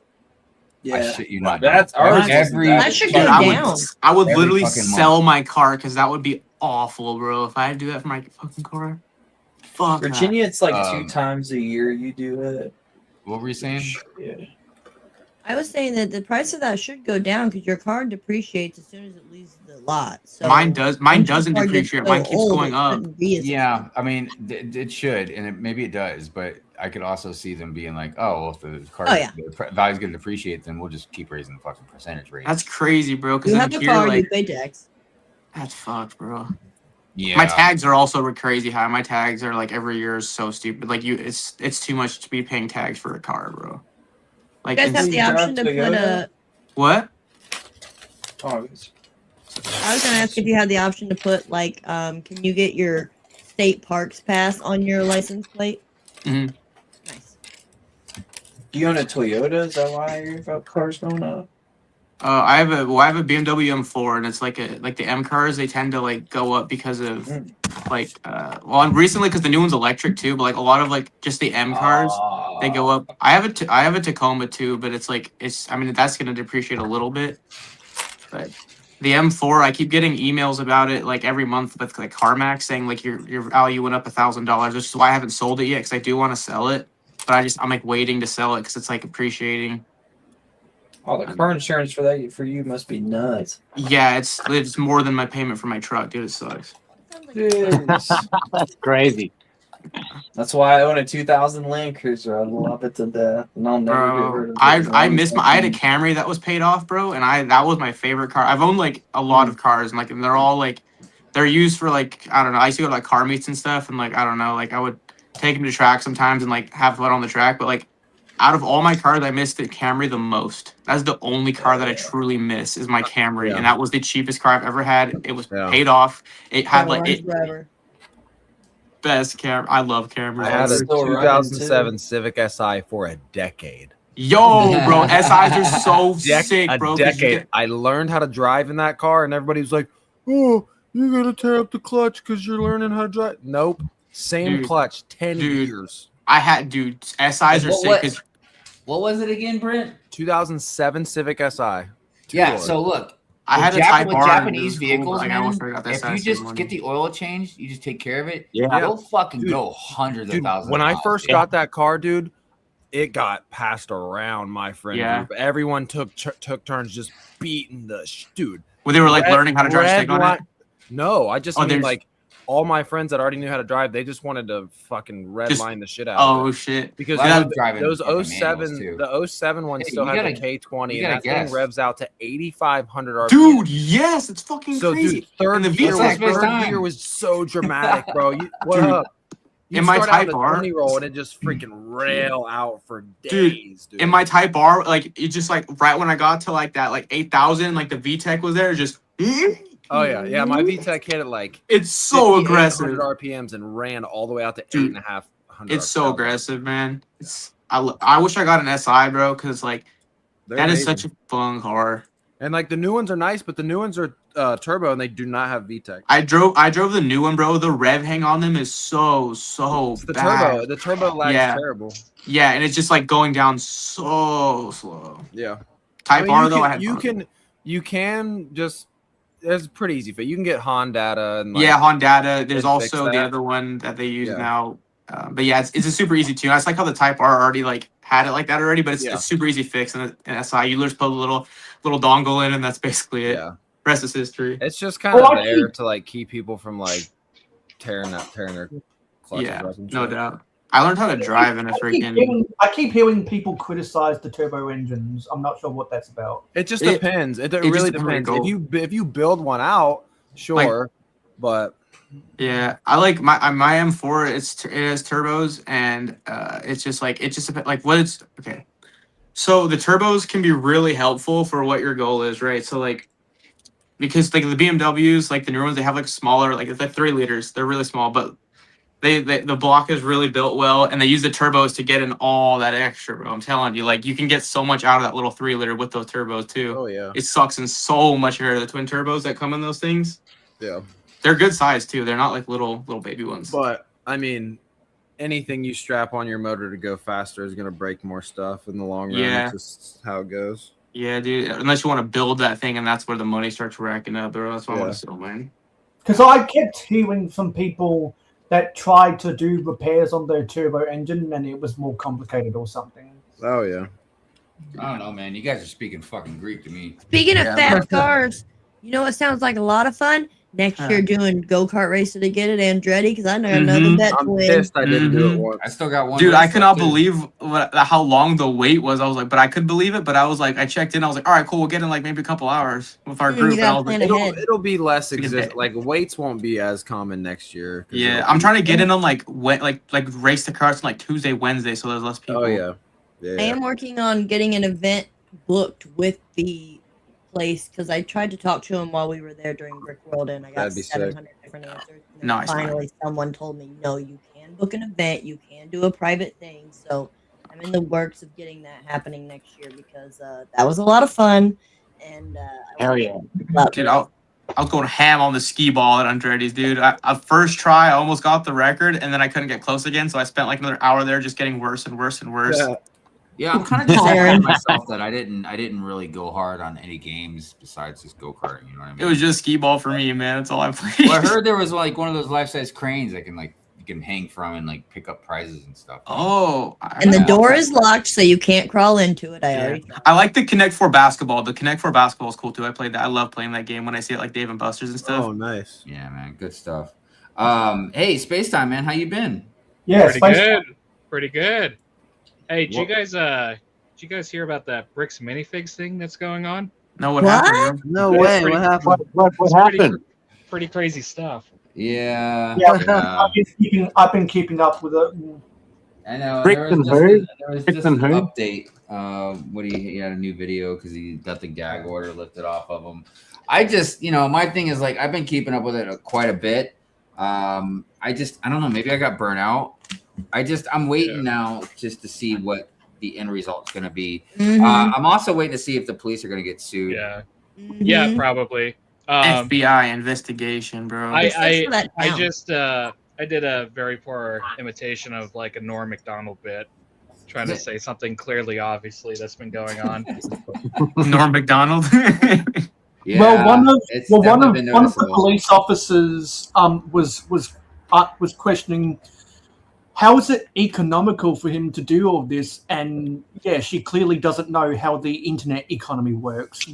Yeah, I shit you not. that's ours. That should go down. I would Every literally fucking sell my car because that would be awful, bro. If I had to do that for my fucking car, fuck. Virginia, it's like 2 Um, times a year you do it. What were you saying? Yeah. I was saying that the price of that should go down because your car depreciates as soon as it leaves the lot. So Mine does. Mine once your doesn't car gets depreciate. so Mine keeps old, going it up. shouldn't be as Yeah, I mean, it should, and maybe it does, but I could also see them being like, "Oh, well, if the car the value's going to depreciate, then we'll just keep raising the fucking percentage rate." That's crazy, bro. Because You have a here, car, like, you pay tax. that's fucked, bro. Yeah, My tags are also crazy high. My tags are like every year is so stupid. Like it's too much to be paying tags for a car, bro. Like You guys have the option to put a. what? Oh, I was gonna ask if you had the option to put like, can you get your state parks pass on your license plate? Mm-hmm. Nice. do you own a Toyota? Is that why your car's going up? I have a BMW M4, and it's like the M cars. They tend to like go up because of and recently because the new one's electric too. But like a lot of like just the M cars, they go up. I have a Tacoma too, but it's I mean that's gonna depreciate a little bit. But the M4, I keep getting emails about it like every month with like CarMax saying like your value went up $1,000, which is why I haven't sold it yet because I do want to sell it, but I'm like waiting to sell it because it's like appreciating. Oh, the car insurance for you must be nuts. Yeah, it's more than my payment for my truck, dude. It sucks. That's crazy. That's why I own a 2000 Land Cruiser. I love it to death, and I'll never get rid of it. I miss I had a Camry that was paid off, bro, and that was my favorite car. I've owned like a lot of cars, and they're all like they're used for like I don't know. I used to go to like car meets and stuff, and like I don't know, like I would take them to track sometimes and like have fun on the track. But like out of all my cars, I missed the Camry the most. That's the only car that I truly miss is my Camry, and that was the cheapest car I've ever had. It was paid off. It had best Camry. I love Camrys. I had a 2007 Civic Si for a decade. Yo, bro, SIs are so sick, bro. A decade. I learned how to drive in that car, and everybody was like, "Oh, you're gonna tear up the clutch because you're learning how to drive." Nope, same clutch, 10 years. I had, SIs are sick. What was it again, Brent? 2007 Civic Si. Yeah. So look, I had a Type with R. Japanese vehicles, I man. almost forgot that If you just get the oil changed, you just take care of it. Yeah. They'll fucking go hundreds of thousands. When of I miles, first got that car, dude, it got passed around my friend group. Everyone took turns just beating the dude. Well, they were like learning how to drive stick on it. No, I just mean like all my friends that already knew how to drive, they just wanted to fucking line the shit out. Oh shit! Because those 07, the 07 ones still had the K20, and that thing revs out to 8,500 RPM. Dude, yes, it's fucking crazy. Dude, third gear was so dramatic, bro. What up? In my Type R, roll and it just freaking rail out for days, dude. In my Type R, like it just like right when I got to like that like 8,000, like the VTEC was there, just. Oh yeah, my VTEC hit it like it's so aggressive RPMs and ran all the way out to 8,500. It's so aggressive, man. I wish I got an SI, bro, because like that is such a fun car. And like the new ones are nice, but the new ones are turbo and they do not have VTEC. I drove the new one, bro. The rev hang on them is so bad. The turbo lag is terrible. Yeah, and it's just like going down so slow. Yeah. Type R though, you can just. It's pretty easy, but you can get Hondata and Hondata. There's also the other one that they use now. But yeah, it's a super easy tune. I just like how the Type R already like had it like that already, but it's super easy fix. And SI, you just put a little dongle in, and that's basically it. Yeah. Rest is history. It's just kind of there to like keep people from like tearing their clutches up and no shit. doubt. I learned how to drive in a freaking. I keep hearing people criticize the turbo engines. I'm not sure what that's about. It just depends. It really depends. If you build one out, sure, but yeah, I like my M4. It has turbos, and it's just like what it's okay. So the turbos can be really helpful for what your goal is, right? So like because like the BMWs, like the new ones, they have like smaller, like it's like 3 liters. They're really small, but the block is really built well, and they use the turbos to get in all that extra, bro. I'm telling you, like you can get so much out of that little 3 liter with those turbos too. Oh yeah, it sucks in so much air. The twin turbos that come in those things. Yeah, they're good size too. They're not like little baby ones. But I mean, anything you strap on your motor to go faster is gonna break more stuff in the long run. Yeah, it's just how it goes. Yeah, dude. Unless you want to build that thing, and that's where the money starts racking up, bro. That's why I want to sell, man. Because I kept hearing from people that tried to do repairs on their turbo engine, and it was more complicated or something. Oh yeah. I don't know, man. You guys are speaking fucking Greek to me. Speaking of fast cars, you know what sounds like a lot of fun? Next year doing go-kart racing to get it, Andretti, because I know another bet I'm twin. pissed I didn't do it once. I still got one. Dude, I cannot believe how long the wait was. I was like, but I could believe it. But I was like, I checked in. I was like, all right, cool. We'll get in like maybe a couple hours with our group. And I was like, it'll be less like weights won't be as common next year. Yeah, I'm trying to get in on like race the cars on like Tuesday, Wednesday, so there's less people. Oh yeah. I am working on getting an event booked with the place because I tried to talk to him while we were there during Brick World, and I got 700 different answers. And nice. Finally, someone told me, no, you can book an event, you can do a private thing. So I'm in the works of getting that happening next year because that was a lot of fun. And hell yeah, dude! I was going ham on the skee ball at Andretti's, dude. I first try, I almost got the record, and then I couldn't get close again, so I spent like another hour there just getting worse and worse and worse. Yeah, I'm kind of disappointed in myself that I didn't really go hard on any games besides just go-karting. You know what I mean? It was just skee ball for me, man. That's all I played. Well, I heard there was like one of those life-size cranes that you can hang from and like pick up prizes and stuff. Oh, and the door is locked, so you can't crawl into it. I like the Connect 4 basketball. The Connect 4 basketball is cool too. I played that. I love playing that game when I see it like Dave and Buster's and stuff. Oh, nice. Yeah, man, good stuff. Hey, Space Time, man, how you been? Yeah, pretty good. Hey, did you guys hear about that Bricks minifigs thing that's going on? No, what happened? No way. What happened? What happened? Pretty crazy stuff. Yeah. I've been keeping up with it. I know. Bricks and there was just an update. He had a new video because he got the gag order lifted off of him. I just, my thing is like I've been keeping up with it quite a bit. I don't know. Maybe I got burnt out. I'm waiting now just to see what the end result's going to be. I'm also waiting to see if the police are going to get sued. Yeah. Yeah, probably. FBI investigation, bro. I did a very poor imitation of like a Norm Macdonald bit, trying to say something clearly, obviously that's been going on. Norm Macdonald. Yeah, well, one of the police officers was questioning how is it economical for him to do all this, and yeah, she clearly doesn't know how the internet economy works.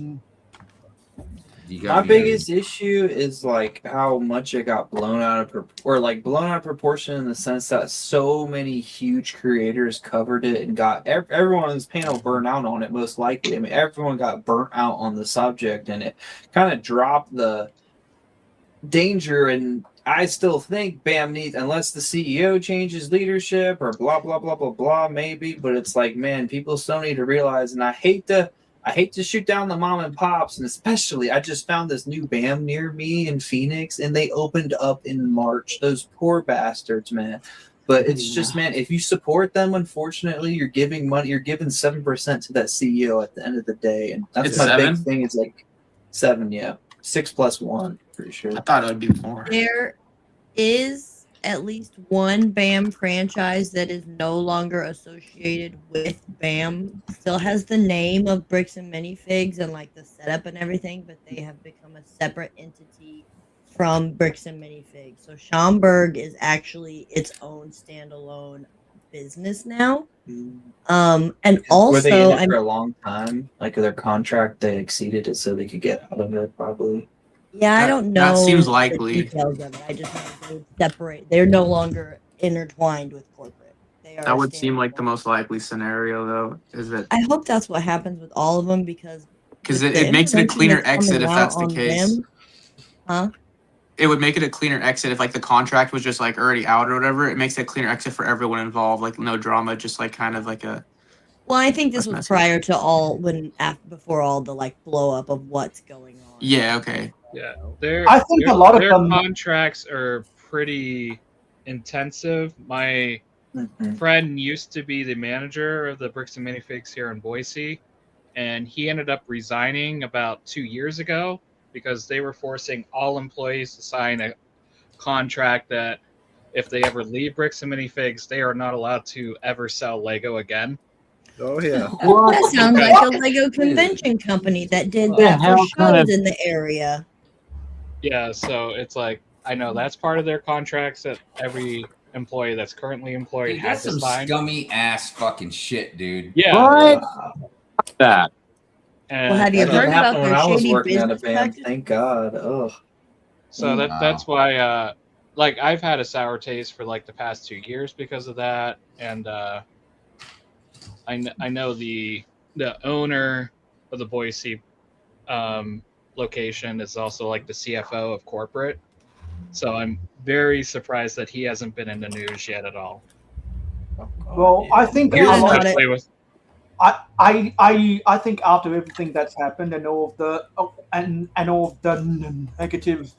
My biggest issue is like how much it got blown out of proportion in the sense that so many huge creators covered it and got everyone on this panel burnt out on it. Most likely, I mean, everyone got burnt out on the subject, and it kind of dropped the danger. And I still think BAM needs, unless the CEO changes leadership or blah blah blah blah blah, maybe. But it's like, man, people still need to realize, and I hate to shoot down the mom and pops, and especially I just found this new BAM near me in Phoenix, and they opened up in March. Those poor bastards, man. But it's just, man, if you support them, unfortunately, you're giving money. You're giving 7% to that CEO at the end of the day, and that's It's my 7? big thing. Is like 7, yeah, 6 plus 1, pretty sure. I thought it would be more. There is at least one BAM franchise that is no longer associated with BAM. Still has the name of Bricks and Minifigs and like the setup and everything, but they have become a separate entity from Bricks and Minifigs. So Schaumburg is actually its own standalone business now. And also, were they in it for a long time? Like their contract, they exceeded it so they could get out of it, probably. Yeah, I don't know. That seems the likely. details of it. I just know they separate. They're no longer intertwined with corporate. They are. That would seem like the most likely scenario, though. Is that I hope that's what happens with all of them because it makes it a cleaner exit if that's the case. Huh? It would make it a cleaner exit if like the contract was just like already out or whatever. It makes it a cleaner exit for everyone involved. Like no drama, just like kind of like a. Well, I think this was prior to before all the like blow up of what's going on. Yeah. Okay. Yeah, I think a lot of their them contracts are pretty intensive. My friend used to be the manager of the Bricks and Minifigs here in Boise, and he ended up resigning about 2 years ago because they were forcing all employees to sign a contract that if they ever leave Bricks and Minifigs, they are not allowed to ever sell Lego again. Oh yeah. That sounds like a Lego convention company that did that for shows in the area. Yeah, so it's like I know that's part of their contracts that every employee that's currently employed Dude, has that's some to sign. scummy ass fucking shit, dude. Yeah. What? That. And Well, have you That heard didn't about happen when their I was shady working at a business band. practices? Thank God. Ugh. So that's why like I've had a sour taste for like the past 2 years because of that, and I know the owner of the Boise location is also like the CFO of corporate, so I'm very surprised that he hasn't been in the news yet at all. Well, I think a Here's lot especially with I think after everything that's happened and all of the and all of the negative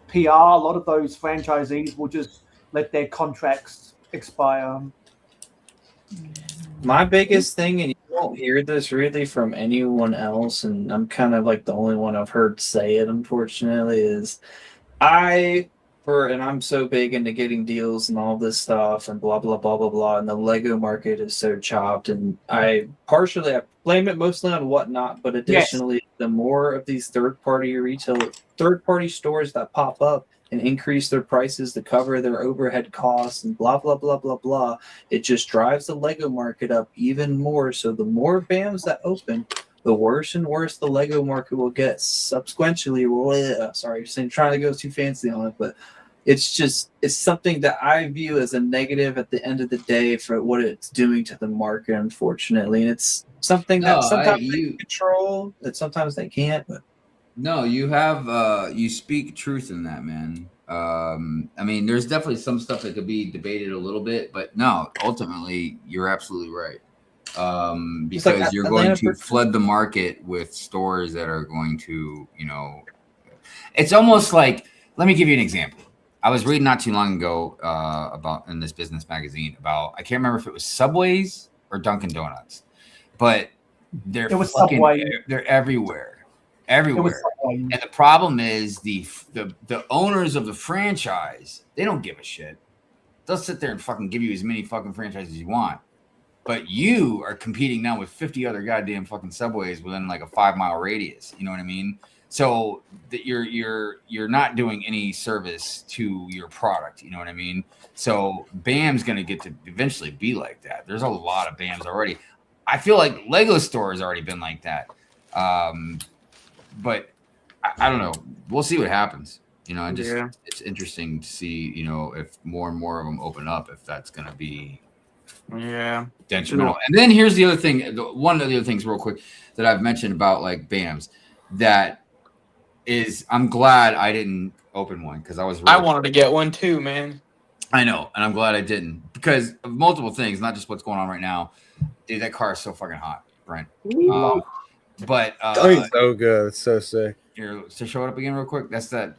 PR, a lot of those franchisees will just let their contracts expire. My biggest thing, and you won't hear this really from anyone else, and I'm kind of like the only one I've heard say it, unfortunately, is and I'm so big into getting deals and all this stuff and blah, blah, blah, blah, blah. And the Lego market is so chopped. And I blame it mostly on Whatnot, but additionally, the more of these third-party stores that pop up and increase their prices to cover their overhead costs and blah, blah, blah, blah, blah, it just drives the Lego market up even more. So the more BAMs that open, the worse and worse the Lego market will get. Subsequently, trying to go too fancy on it, but it's something that I view as a negative at the end of the day for what it's doing to the market, unfortunately. And it's something that sometimes they can control, that sometimes they can't. But no, you have you speak truth in that, man. I mean, there's definitely some stuff that could be debated a little bit, but no, ultimately, you're absolutely right. Because like you're going to flood the market with stores that are going to, it's almost like, let me give you an example. I was reading not too long ago about in this business magazine about, I can't remember if it was Subways or Dunkin' Donuts, but they're everywhere. And the problem is the owners of the franchise, they don't give a shit. They'll sit there and fucking give you as many fucking franchises as you want. But you are competing now with 50 other goddamn fucking Subways within like a 5-mile radius. You know what I mean? So that you're not doing any service to your product. You know what I mean? So BAM's going to get to eventually be like that. There's a lot of BAMs already. I feel like Lego Store has already been like that. But I don't know. We'll see what happens. It's interesting to see, if more and more of them open up, if that's going to be detrimental. And then here's the other thing. One of the other things real quick that I've mentioned about like BAMs that is, I'm glad I didn't open one because I wanted to get one too, man. I know. And I'm glad I didn't because of multiple things, not just what's going on right now. Dude, that car is so fucking hot, Brent. But it's so good. It's so sick. Here, so show it up again real quick. That's the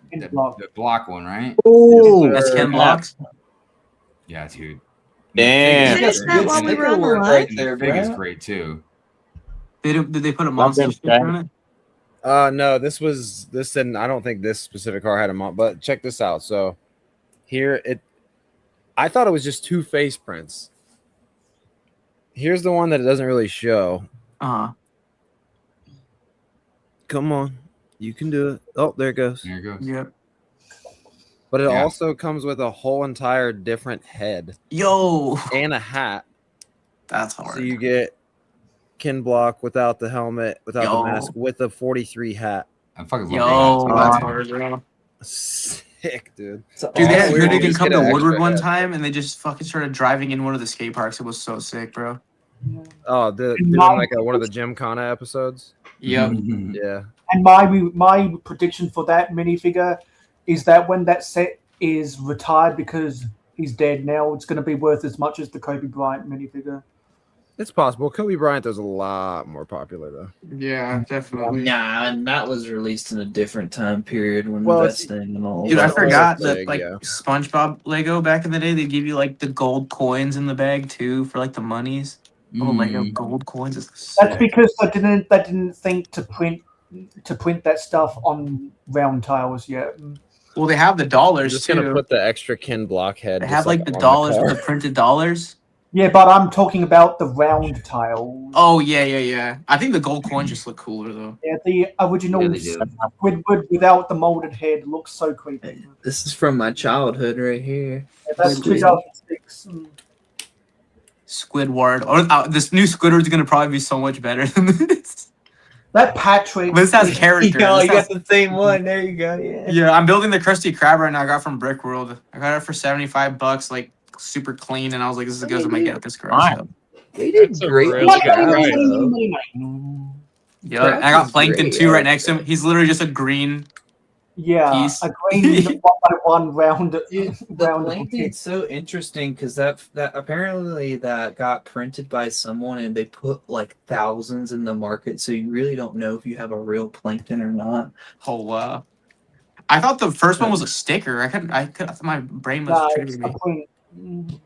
block one, right? Oh, that's 10 blocks. Yeah, dude. Damn. Right there, big is great too. Did they put a monster sticker on it? No, this and I don't think this specific car had a monster, but check this out. So here I thought it was just 2 face prints. Here's the one that it doesn't really show. Come on. You can do it. Oh, there it goes. There it goes. Yep. but it also comes with a whole entire different head. Yo, and a hat. That's hard. So you get Kin Block without the helmet, without the mask, with a 43 hat. I'm fucking that's hard, bro. Sick, dude. Dude, they had Hoonigan come to Woodward one time, and they just fucking started driving in one of the skate parks. It was so sick, bro. Oh, doing like one of the Gymkhana episodes. Yep. Yeah. And my prediction for that minifigure is that when that set is retired because he's dead now, it's going to be worth as much as the Kobe Bryant minifigure. It's possible. Kobe Bryant is a lot more popular though. Yeah, definitely. Nah, and that was released in a different time period when investing and all. Dude, I forgot that big, SpongeBob Lego back in the day, they'd give you like the gold coins in the bag too for like the monies. Oh, Lego gold coins is That's because they didn't think to print that stuff on round tiles yet. Well, they have the dollars I'm just too. gonna put the extra Kin Block head. They have like the dollars with the printed dollars. Yeah, but I'm talking about the round tiles. Oh yeah. I think the gold coins just look cooler though. Yeah, the original Squidward without the molded head looks so creepy. This is from my childhood right here. Yeah, that's 2006. Squidward. This new Squidward is gonna probably be so much better than this. That Patrick. But this has character. Yo, you This got the same one. There you go. Yeah. Yeah, I'm building the Krusty Krab right now. I got from Brick World. I got it for $75, like super clean, and I was like, "This is as good as I'm gonna get at this garage." They did great. Yeah, and I got Plankton too right next to him. He's literally just a green. Yeah, piece. a green 1x1 round. The Plankton's so interesting because that apparently that got printed by someone and they put like thousands in the market, so you really don't know if you have a real Plankton or not. Oh wow! I thought the first one was a sticker. I thought my brain was triggering me.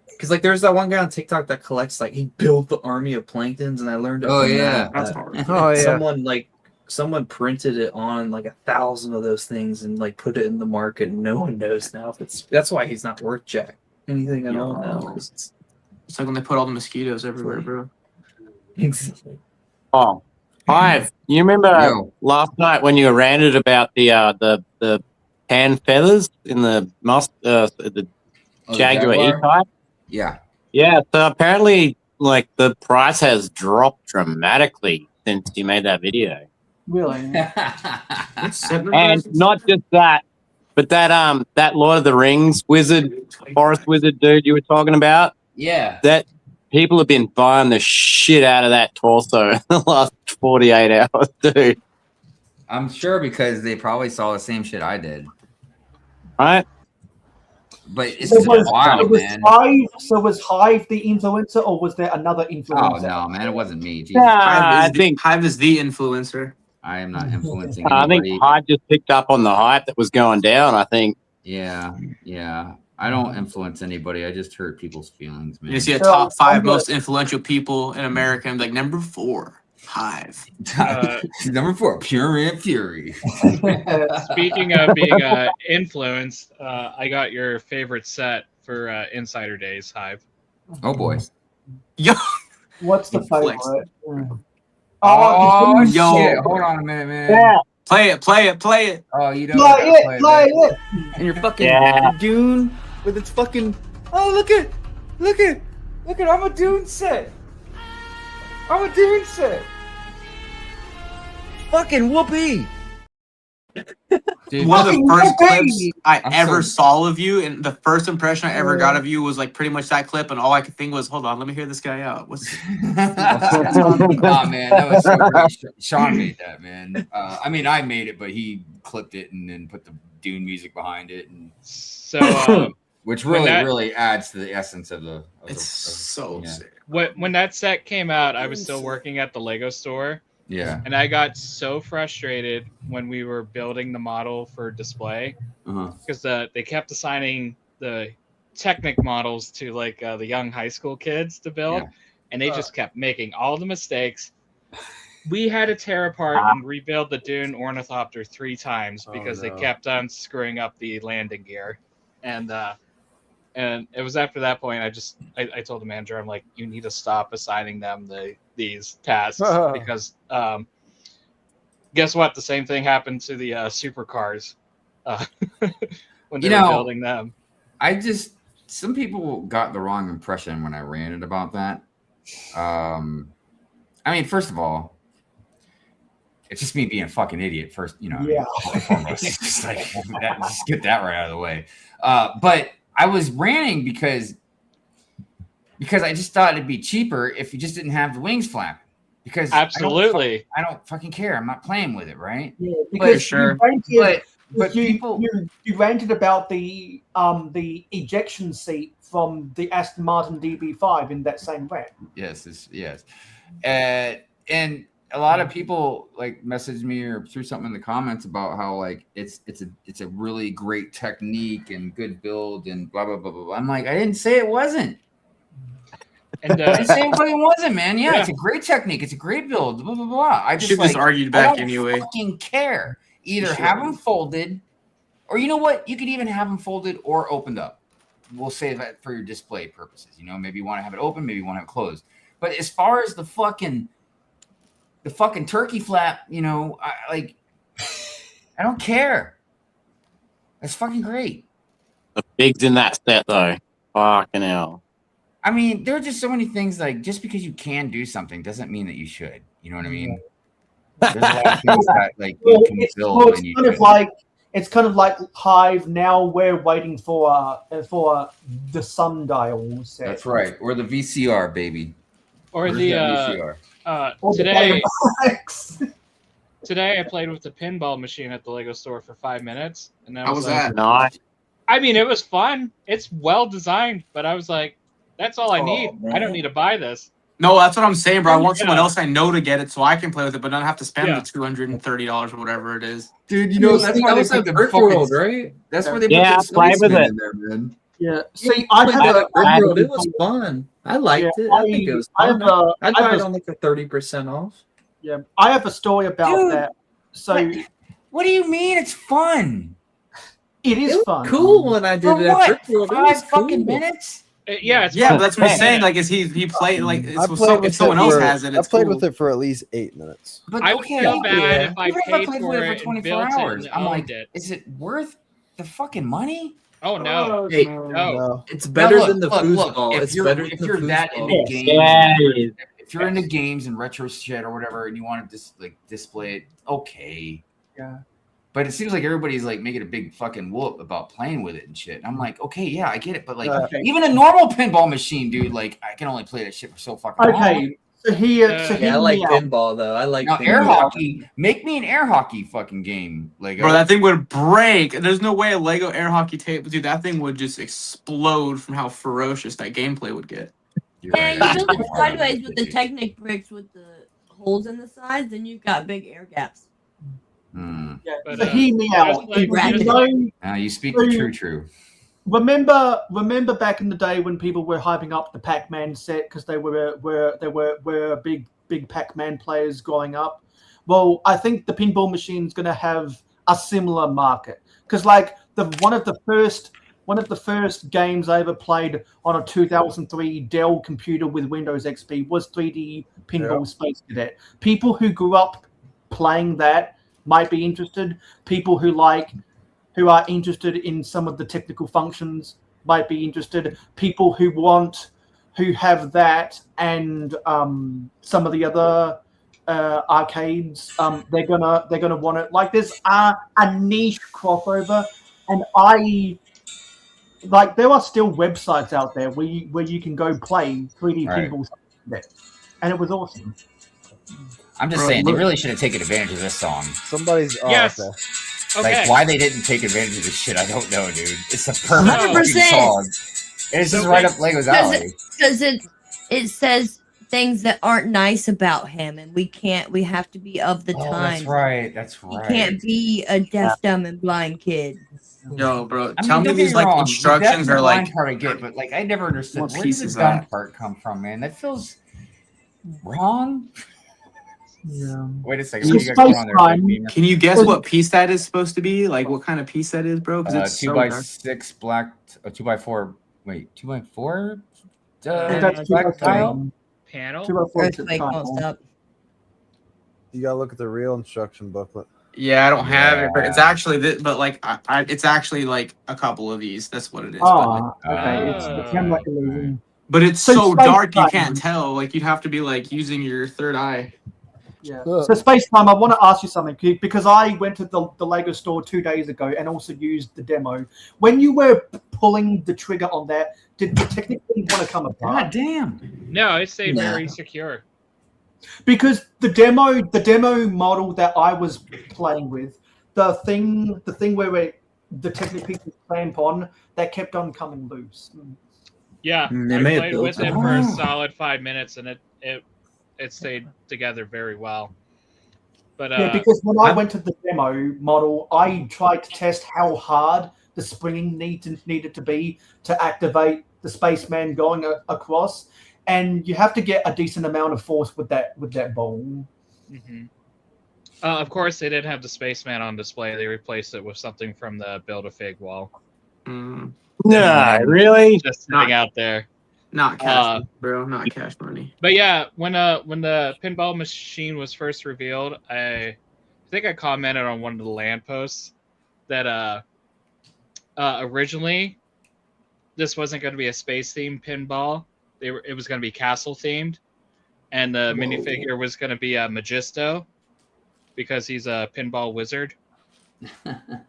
Because like there's that one guy on TikTok that collects like he built the army of Planktons, and I learned. That's hard. Someone printed it on like 1,000 of those things and like put it in the market, and no one knows now if it's. That's why he's not worth jack anything at all now. It's like when they put all the mosquitoes everywhere, bro. Oh, Hive, you remember last night when you ranted about the tan feathers in the Jaguar E-Type? Yeah. Yeah, so apparently like the price has dropped dramatically since you made that video. Really? And not just that, but that Lord of the Rings forest wizard dude you were talking about. Yeah. That people have been buying the shit out of that torso in the last 48 hours, dude. I'm sure because they probably saw the same shit I did. Right? But it's wild, man. Was Hive the influencer, or was there another influencer? Oh no, man, it wasn't me. I think Hive is the influencer. I am not influencing I anybody. think Hive just picked up on the hype that was going down, I think. Yeah. I don't influence anybody. I just hurt people's feelings, man. You see a top 5 most influential people in America, and like number 4, Hive. Number 4, Pure and Fury. Speaking of being influenced, I got your favorite set for Insider Days, Hive. Oh boy. Yo. What's the favorite? Oh shit! Hold on a minute, man. Yeah. Play it. Oh, you don't play it. And your fucking Dune with its fucking. Oh, look at! I'm a Dune set. Fucking whoopee. Dude, One of the first clips I ever saw of you, and the first impression I ever got of you was like pretty much that clip, and all I could think was, "Hold on, let me hear this guy out." What's? Nah, man, that was so great. Sean made that, man. I mean, I made it, but he clipped it and then put the Dune music behind it, and so which really adds to the essence of the. Sick. When that set came out, I was still working at the Lego store. Yeah. And I got so frustrated when we were building the model for display because they kept assigning the Technic models to like the young high school kids to build, and they just kept making all the mistakes. We had to tear apart and rebuild the Dune Ornithopter 3 times because they kept on screwing up the landing gear, and it was after that point I told the manager, I'm like, you need to stop assigning them these tasks because guess what? The same thing happened to the supercars. when they were building them. Some people got the wrong impression when I ranted about that. I mean, first of all, it's just me being a fucking idiot. First, Yeah. Just like just get that right out of the way. But I was ranting because I just thought it'd be cheaper if you just didn't have the wings flapping. Because absolutely, I don't fucking care. I'm not playing with it, right? Yeah, because but you ranted about the ejection seat from the Aston Martin DB5 in that same rant. Yes, and a lot of people like messaged me or threw something in the comments about how like it's a really great technique and good build and blah blah blah blah blah. I'm like, I didn't say it wasn't. And I didn't say it fucking wasn't, man. Yeah, it's a great technique. It's a great build. Blah blah blah. I just argued back anyway. Fucking care. Either have them folded, or you know what? You could even have them folded or opened up. We'll say that for your display purposes. Maybe you want to have it open, maybe you want to have it closed. But as far as the fucking turkey flap, I don't care. That's fucking great. The bigs in that set though. Fucking hell. I mean, there are just so many things like just because you can do something doesn't mean that you should. You know what I mean? There's a lot of things that like you can build and you it's kind of like Hive. Now we're waiting for the sundial set. That's right, or the VCR, baby, or Where's the VCR? Today I played with the pinball machine at the Lego store for 5 minutes, and how was that? I mean, it was fun. It's well designed, but I was like, that's all I need. Man. I don't need to buy this. No, that's what I'm saying, bro. I want someone else I know to get it so I can play with it, but not have to spend the $230 or whatever it is. Dude, that's why they put the Brick World, right? That's where they put the play with it in there, man. Yeah. See, I had a Brick World. It was fun. I liked it. I think it was fun. I'd buy it on like a 30% off. Yeah, I have a story about that. So, what do you mean it's fun? It is fun. Cool when I did it at Brick World. 5 fucking minutes? Yeah, but that's what he's saying. Like, is he played like if someone else has it? I played with it for at least 8 minutes. But I would feel bad if I paid for it for 24 hours. I'm like, is it worth the fucking money? Oh no! Hey, no. It's better Now, than the look, foosball. If It's you're, better if than you're the that foosball. into games, if you're into games and retro shit or whatever, and you want to just like display it, okay. Yeah. But it seems like everybody's like making a big fucking whoop about playing with it and shit. And I'm like, okay, yeah, I get it, but like even a normal pinball machine, dude, like I can only play that shit for so fucking long. Okay, so here, I like pinball though. I like now pinball. air hockey. Make me an air hockey fucking game, Lego. Bro, that thing would break. There's no way a Lego air hockey tape, dude. That thing would just explode from how ferocious that gameplay would get. Yeah, you build it sideways with the Technic bricks with the holes in the sides, then you've got big air gaps. Yeah, But, so hear me out. You speak the true. Remember back in the day when people were hyping up the Pac-Man set because they were big Pac-Man players growing up. Well, I think the pinball machine's going to have a similar market because like one of the first games I ever played on a 2003 Dell computer with Windows XP was 3D Pinball Space Cadet. People who grew up playing that might be interested. People who are interested in some of the technical functions might be interested. People who have that and some of the other arcades, they're gonna want it. Like there's a niche crossover, and there are still websites out there where you can go play 3D Pinball, and it was awesome. I'm just saying, they really should have taken advantage of this song. Somebody's yes. Okay. Like, why they didn't take advantage of this shit, I don't know, dude. It's a perfect 100%. song. It's just right up Lego's alley. Because it says things that aren't nice about him, and we have to be of the time. That's right. He can't be a deaf, dumb, and blind kid. Yo, bro, I tell mean, me these like instructions are like. Part I get, but like I never understood what where piece did is the gun that? part come from, man. That feels wrong. Yeah. Wait a second. What do you guys going on there? Can you guess what piece that is supposed to be? Like what kind of piece that is, bro? Because it's 2x6 black, 2x4. Wait, 2x4. That's black tile. Panel. 2x4 Earthquake won't stop. You gotta look at the real instruction booklet. Yeah, I don't have it, but it's actually but like it's actually like a couple of these. That's what it is. Okay. It's Hamlet illusion. But it's So so space dark you time. can't tell. Like you'd have to be like using your third eye. Yeah. So Space Time, I want to ask you something because I went to the Lego store 2 days ago and also used the demo. When you were pulling the trigger on that, did the technically want to come apart? God damn. No, it stayed very secure. Because the demo model that I was playing with, the thing where the Technic pieces clamp on, that kept on coming loose. Yeah, They I may have played built with it it. for a solid 5 minutes, and it stayed together very well. But yeah, because when I went to the demo model, I tried to test how hard the springing needed to be to activate the spaceman going across, and you have to get a decent amount of force with that ball. Mm-hmm. Of course, they didn't have the spaceman on display. They replaced it with something from the Build-A-Fig wall. No, really? Just sitting out there. Not cash, bro. Not cash money. But yeah, when the pinball machine was first revealed, I think I commented on one of the land posts that originally this wasn't going to be a space themed pinball. It was going to be castle themed, and the minifigure was going to be a Magisto because he's a pinball wizard.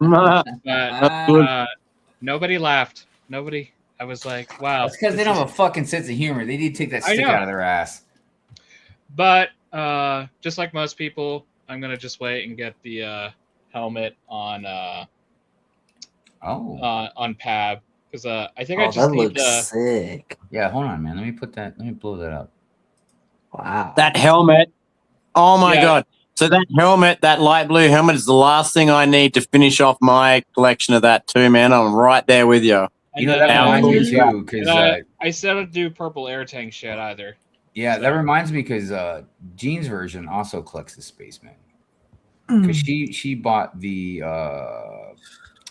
But nobody laughed. Nobody. I was like, wow. That's because they don't have a fucking sense of humor. They need to take that stick out of their ass. But just like most people, I'm gonna just wait and get the helmet on Pab because I think I just need sick. Yeah, hold on, man. Let me blow that up. Wow. That helmet. Oh my god. So that helmet, that light blue helmet, is the last thing I need to finish off my collection of that too, man. I'm right there with you. You know, that reminds me too, because I still don't do purple air tank shit either. Yeah, that reminds me because Jean's version also collects the spaceman. Because she bought the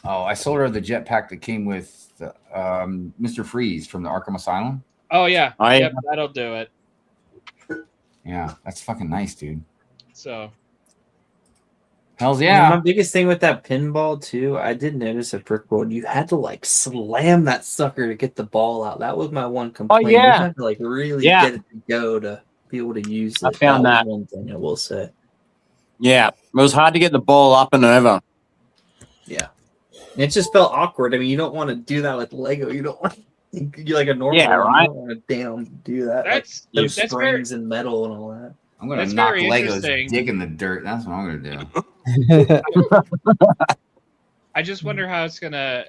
I sold her the jetpack that came with Mr. Freeze from the Arkham Asylum. Oh yeah, yep, that'll do it. Yeah, that's fucking nice, dude. So hells yeah. My biggest thing with that pinball too, I did notice at Brickworld, you had to like slam that sucker to get the ball out. That was my one complaint. You had to like really get it to go to be able to use it. I found that. Was one thing I will say. Yeah, it was hard to get the ball up and over. Yeah, it just felt awkward. I mean, you don't want to do that with Lego. You don't want you like a normal. Yeah, one. right. You don't want to do that. That's like, those springs and metal and all that. I'm gonna knock Lego's dick in the dirt. That's what I'm gonna do. I just wonder how it's gonna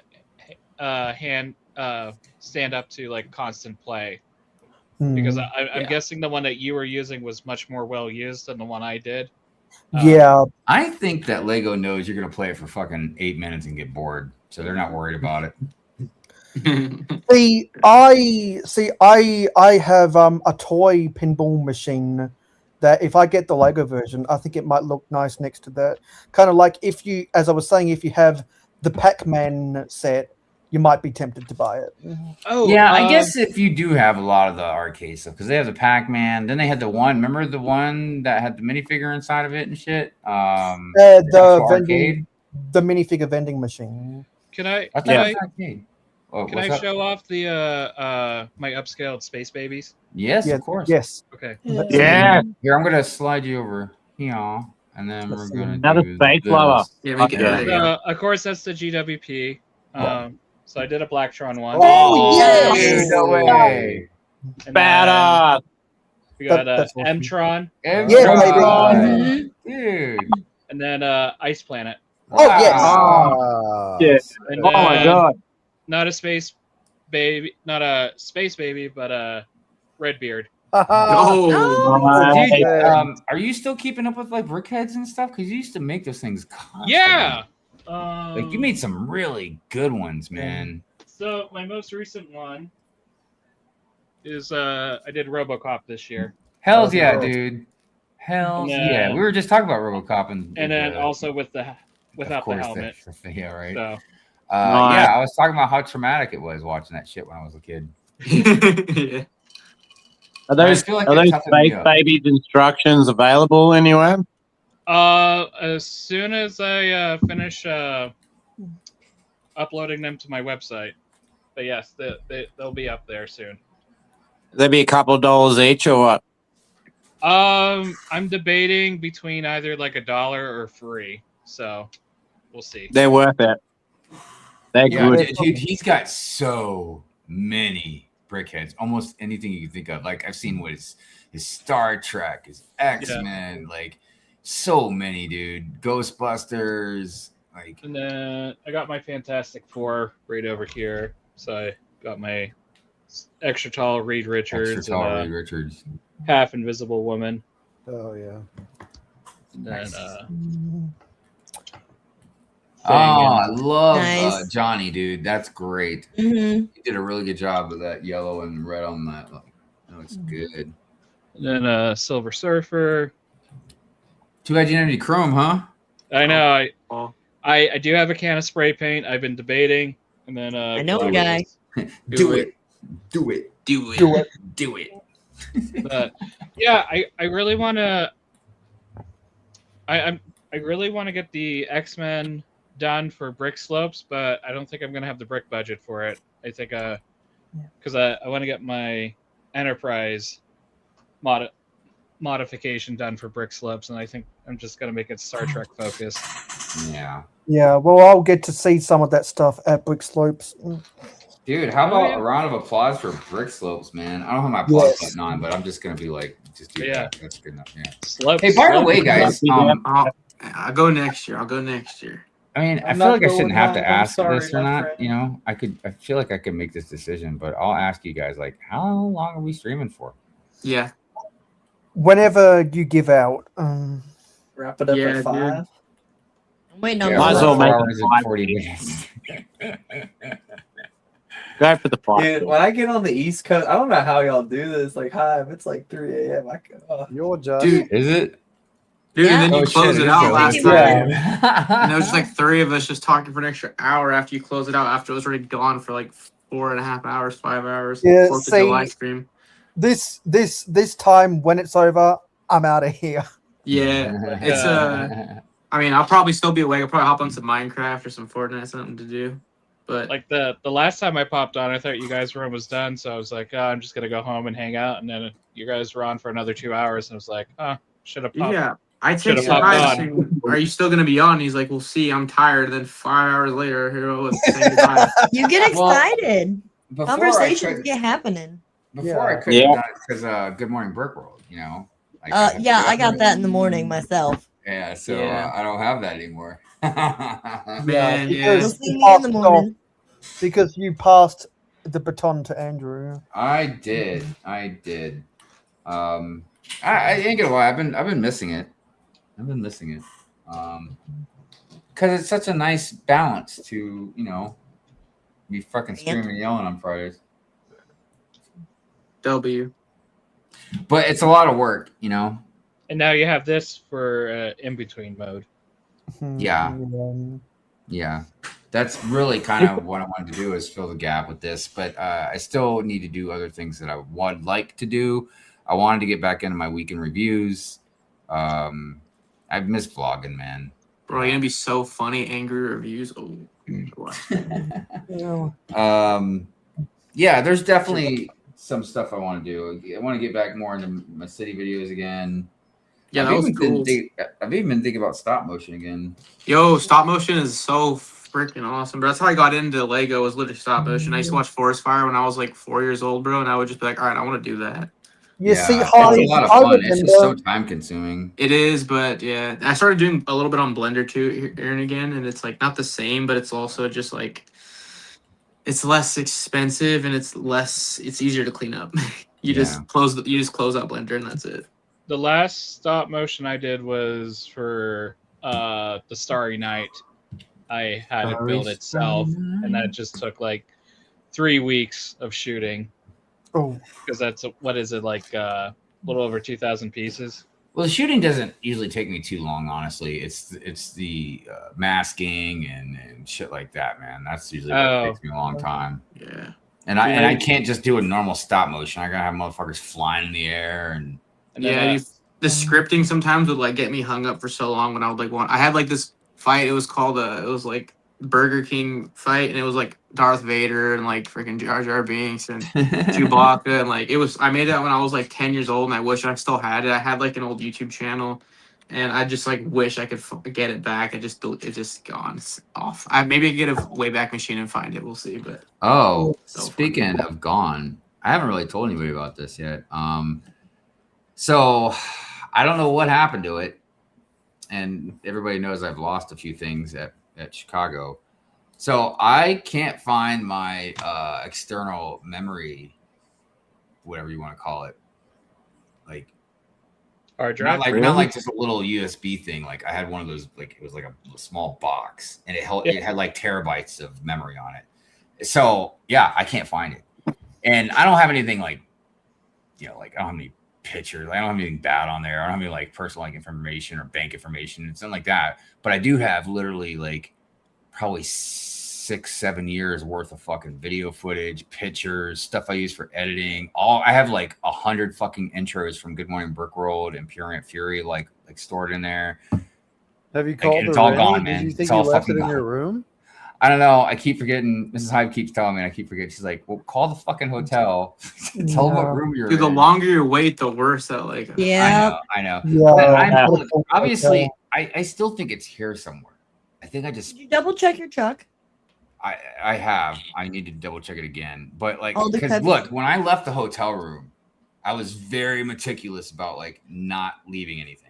stand up to like constant play, because I'm guessing the one that you were using was much more well used than the one I did. Yeah, I think that Lego knows you're gonna play it for fucking 8 minutes and get bored, so they're not worried about it. I have a toy pinball machine that if I get the Lego version, I think it might look nice next to that. Kind of like if you, as I was saying, if you have the Pac-Man set, you might be tempted to buy it. Oh yeah, I guess if you do have a lot of the arcade stuff, because they have the Pac-Man, then they had the one. Remember the one that had the minifigure inside of it and shit. The minifigure vending machine. Can I? I thought it was arcade. Oh, can I show off the my upscaled space babies? Yes, of course. Yes. Okay. Yeah. Here, I'm gonna slide you over here, and then we're gonna another do space this. lover. Yeah, make it So, of course, that's the GWP. So I did a Blacktron one. Oh yes! Dude, no way! Badass. We got That's awesome. M-Tron. Yeah, dude. And then Ice Planet. Oh yes. Yes. And Oh my then, god. not a space baby, but a Redbeard. Dude, are you still keeping up with like Brickheads and stuff? Because you used to make those things constantly. Yeah. Like you made some really good ones, man. So my most recent one is I did RoboCop this year. Hells yeah, dude. Hells And, yeah. We were just talking about RoboCop and then also without the helmet. Yeah, right. So yeah, I was talking about how traumatic it was watching that shit when I was a kid. Yeah. Are those I feel like are they those toughened me Space up. Babies instructions available anywhere? As soon as I finish uploading them to my website. But yes, they'll be up there soon. There'll be a couple dollars each, or what? I'm debating between either like $1 or free. So we'll see. They're worth it. They're good. Dude, he's got so many brickheads. Almost anything you can think of. Like I've seen his Star Trek, his X-Men, like so many, dude. Ghostbusters, like. And then I got my Fantastic Four right over here. So I got my extra tall Reed Richards, half Invisible Woman. Oh yeah. And then, I love Johnny, dude. That's great. Mm-hmm. You did a really good job with that yellow and red on that. Like, that looks good. And then Silver Surfer. Too bad you didn't have any chrome, huh? I know. I do have a can of spray paint. I've been debating, and then I know a guy. Do it. But yeah, I really want to. I really want to get the X-Men done for brick slopes, but I don't think I'm gonna have the brick budget for it. I think because I want to get my Enterprise modification done for brick slopes, and I think I'm just gonna make it Star Trek focused. Yeah. Yeah, well, I'll get to see some of that stuff at Brick Slopes. Dude, how about a round of applause for brick slopes, man? I don't have my applause button on, but I'm just gonna be like, just do that. That's good enough. Yeah. Slopes, hey, by the way, guys, I'll go next year. I mean, I feel like I shouldn't have to ask this or not. You know, I feel like I could make this decision, but I'll ask you guys, like, how long are we streaming for? Yeah. Whenever you give out. Wrap it up at 5. Wait, no. Might as well make it 40 minutes. Go for the 5. Dude, when I get on the East Coast, I don't know how y'all do this. Like, Hive, it's like 3 a.m. You're just. Dude, is it? Dude, and then you close it out last time. Yeah. And there was just like 3 of us just talking for an extra hour after you close it out. After it was already gone for like 4.5 hours, 5 hours. Yeah, 4th of July stream. This time when it's over, I'm out of here. Yeah, it's I mean, I'll probably still be awake. I'll probably hop on some Minecraft or some Fortnite, something to do. But like the last time I popped on, I thought you guys' room was done, so I was like, I'm just gonna go home and hang out. And then you guys were on for another 2 hours, and I was like, should have popped. Yeah, I texted Hive saying, "Are you still gonna be on?" He's like, "We'll see. I'm tired." Then 5 hours later, here I was saying goodbye. You get excited. Before Conversations get happening. Before I couldn't have done it because Good Morning Brick World, you know. I got that in the morning myself. Yeah, so I don't have that anymore. Man, You'll see me in the morning. Because you passed the baton to Andrew. I did. I ain't gonna lie. I've been missing it. Because it's such a nice balance to, you know, be fucking screaming and yelling on Fridays. W. But it's a lot of work, you know. And now you have this for in between mode. Yeah. That's really kind of what I wanted to do, is fill the gap with this. But I still need to do other things that I would like to do. I wanted to get back into my weekend reviews. I've missed vlogging, man. Bro, you're gonna be so funny. Angry reviews. Oh, yeah, there's definitely some stuff I want to do. I want to get back more into my city videos again. Yeah, that was cool. I've even been thinking about stop motion again. Yo, stop motion is so freaking awesome, bro. That's how I got into Lego, was literally stop motion. I used to watch Forest Fire when I was like 4 years old, bro, and I would just be like, all right, I want to do that. It's a lot of fun. It's just so time consuming. It is, but yeah, I started doing a little bit on Blender too here and again, and it's like not the same, but it's also just like it's less expensive and it's easier to clean up. You just close out Blender and that's it. The last stop motion I did was for the Starry Night. I had it build itself, and that just took like 3 weeks of shooting. Oh, because that's what is it, like a little over 2,000 pieces. Well, the shooting doesn't usually take me too long, honestly. It's the masking and shit like that, man. That's usually what takes me a long time. Yeah. And I can't just do a normal stop motion. I gotta have motherfuckers flying in the air and the scripting sometimes would like get me hung up for so long when I would like want. I had like this fight. It was called it was like Burger King fight, and it was like Darth Vader and like freaking Jar Jar Binks and Chewbacca, and like it was. I made that when I was like 10 years old, and I wish I still had it. I had like an old YouTube channel, and I just like wish I could get it back. It just gone. It's off. Maybe I could get a Wayback Machine and find it. We'll see. But speaking of gone, I haven't really told anybody about this yet. So I don't know what happened to it, and everybody knows I've lost a few things at Chicago. So I can't find my external memory, whatever you want to call it, like hard drive. Not like just a little USB thing. Like I had one of those, like it was like a small box, and it had like terabytes of memory on it. So yeah, I can't find it, and I don't have anything like, like I don't have any pictures. I don't have anything bad on there. I don't have any like personal like information or bank information and something like that. But I do have literally like probably 6-7 years worth of fucking video footage, pictures, stuff I use for editing. I have like 100 fucking intros from Good Morning Brickworld and Pure Ant Fury like stored in there. Have you called it's all gone, man. Did you think it's all you left it fucking in your gone. room? I don't know. I keep forgetting. Mrs. Hive keeps telling me, and I keep forgetting. She's like, "Well, call the fucking hotel. Tell them what room you're dude, in." the longer you wait, the worse that like. Yeah. I know. Yeah. Obviously, I still think it's here somewhere. I think I just. Did you double check your truck? I have. I need to double check it again. But like, All the because covers- look, when I left the hotel room, I was very meticulous about like not leaving anything.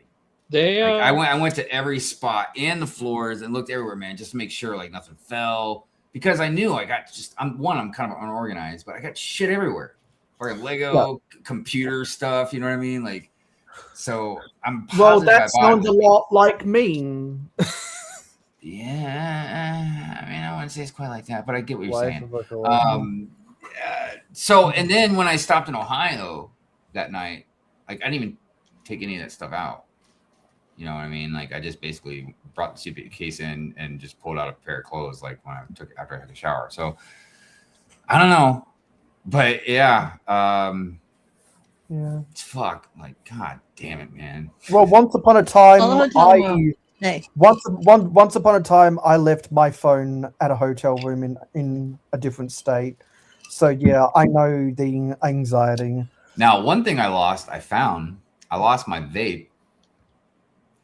They I went to every spot and the floors and looked everywhere, man, just to make sure like nothing fell. Because I knew I got I'm kind of unorganized, but I got shit everywhere. Fucking Lego, computer stuff, you know what I mean? Like, so I'm positive. Well, that sounds a lot like me. Yeah, I mean, I wouldn't say it's quite like that, but I get what you're saying. So, and then when I stopped in Ohio that night, like I didn't even take any of that stuff out. You know what I mean? Like I just basically brought the suitcase in and just pulled out a pair of clothes, like when after I took a shower. So I don't know, but yeah, it's fuck. Like God damn it, man. Well, once upon a time, once upon a time, I left my phone at a hotel room in a different state. So yeah, I know the anxiety. Now, one thing I lost my vape.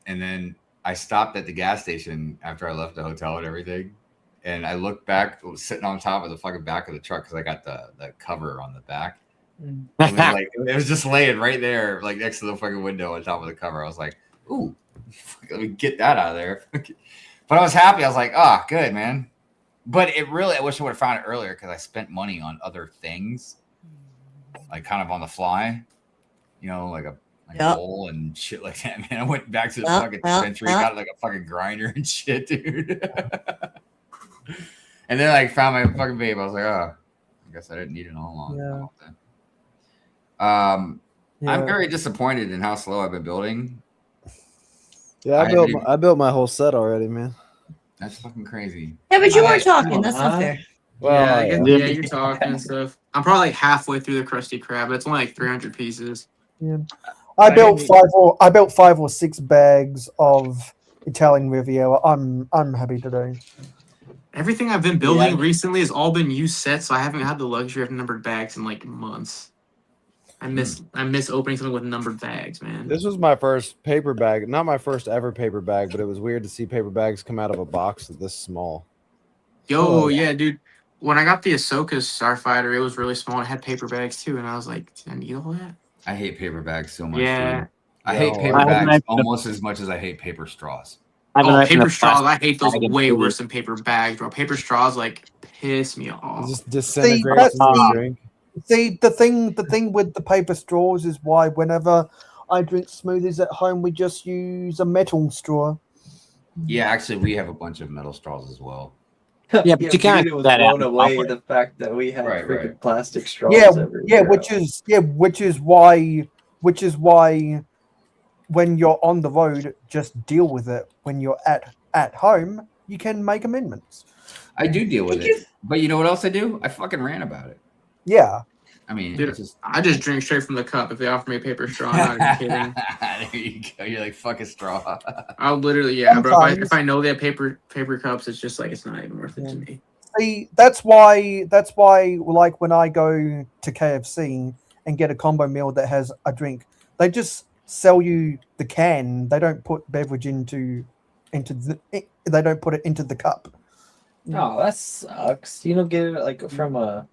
And then I stopped at the gas station after I left the hotel and everything. And I looked back, it was sitting on top of the fucking back of the truck because I got the cover on the back. It was just laying right there, like next to the fucking window on top of the cover. I was like, ooh, let me get that out of there. But I was happy. I was like, oh, good, man. But I wish I would have found it earlier because I spent money on other things, like kind of on the fly, like a bowl and shit like that, man. I went back to the fucking dispensary, got like a fucking grinder and shit, dude. And then I found my fucking vape. I was like, oh, I guess I didn't need it all along. Yeah. I'm very disappointed in how slow I've been building. Yeah, I built my whole set already, man. That's fucking crazy. Yeah, but you weren't talking. That's not fair. Well, yeah, you're talking and stuff. I'm probably like halfway through the Krusty Krab. It's only like 300 pieces. Yeah. I built 5 or 6 bags of Italian Riviera. I'm happy today. Everything I've been building recently has all been used sets, so I haven't had the luxury of numbered bags in like months. I miss opening something with numbered bags, man. This was my first paper bag, not my first ever paper bag, but it was weird to see paper bags come out of a box this small. Yeah, dude. When I got the Ahsoka Starfighter, it was really small. It had paper bags too, and I was like, "Did I need all that?" I hate paper bags so much. Yeah. Dude. I hate paper bags almost as much as I hate paper straws. Paper straws. I hate those way worse than paper bags, bro. Paper straws like piss me off. It just disintegrates in the drink. See, the thing with the paper straws is why whenever I drink smoothies at home, we just use a metal straw. Yeah, actually, we have a bunch of metal straws as well. Yeah, but you can't was blown away the fact that we have freaking plastic straws. Which is why when you're on the road, just deal with it. When you're at home, you can make amendments. I do deal with it, but you know what else I do? I fucking rant about it. Yeah. I mean, dude, I just drink straight from the cup if they offer me a paper straw. I'm not even kidding. There you go. You're like, fuck a straw. I'll literally, bro. If I know they have paper cups, it's just like it's not even worth it to me. See, that's why like when I go to KFC and get a combo meal that has a drink, they just sell you the can. They don't put beverage into they don't put it into the cup. Oh, that sucks. You don't get it like from a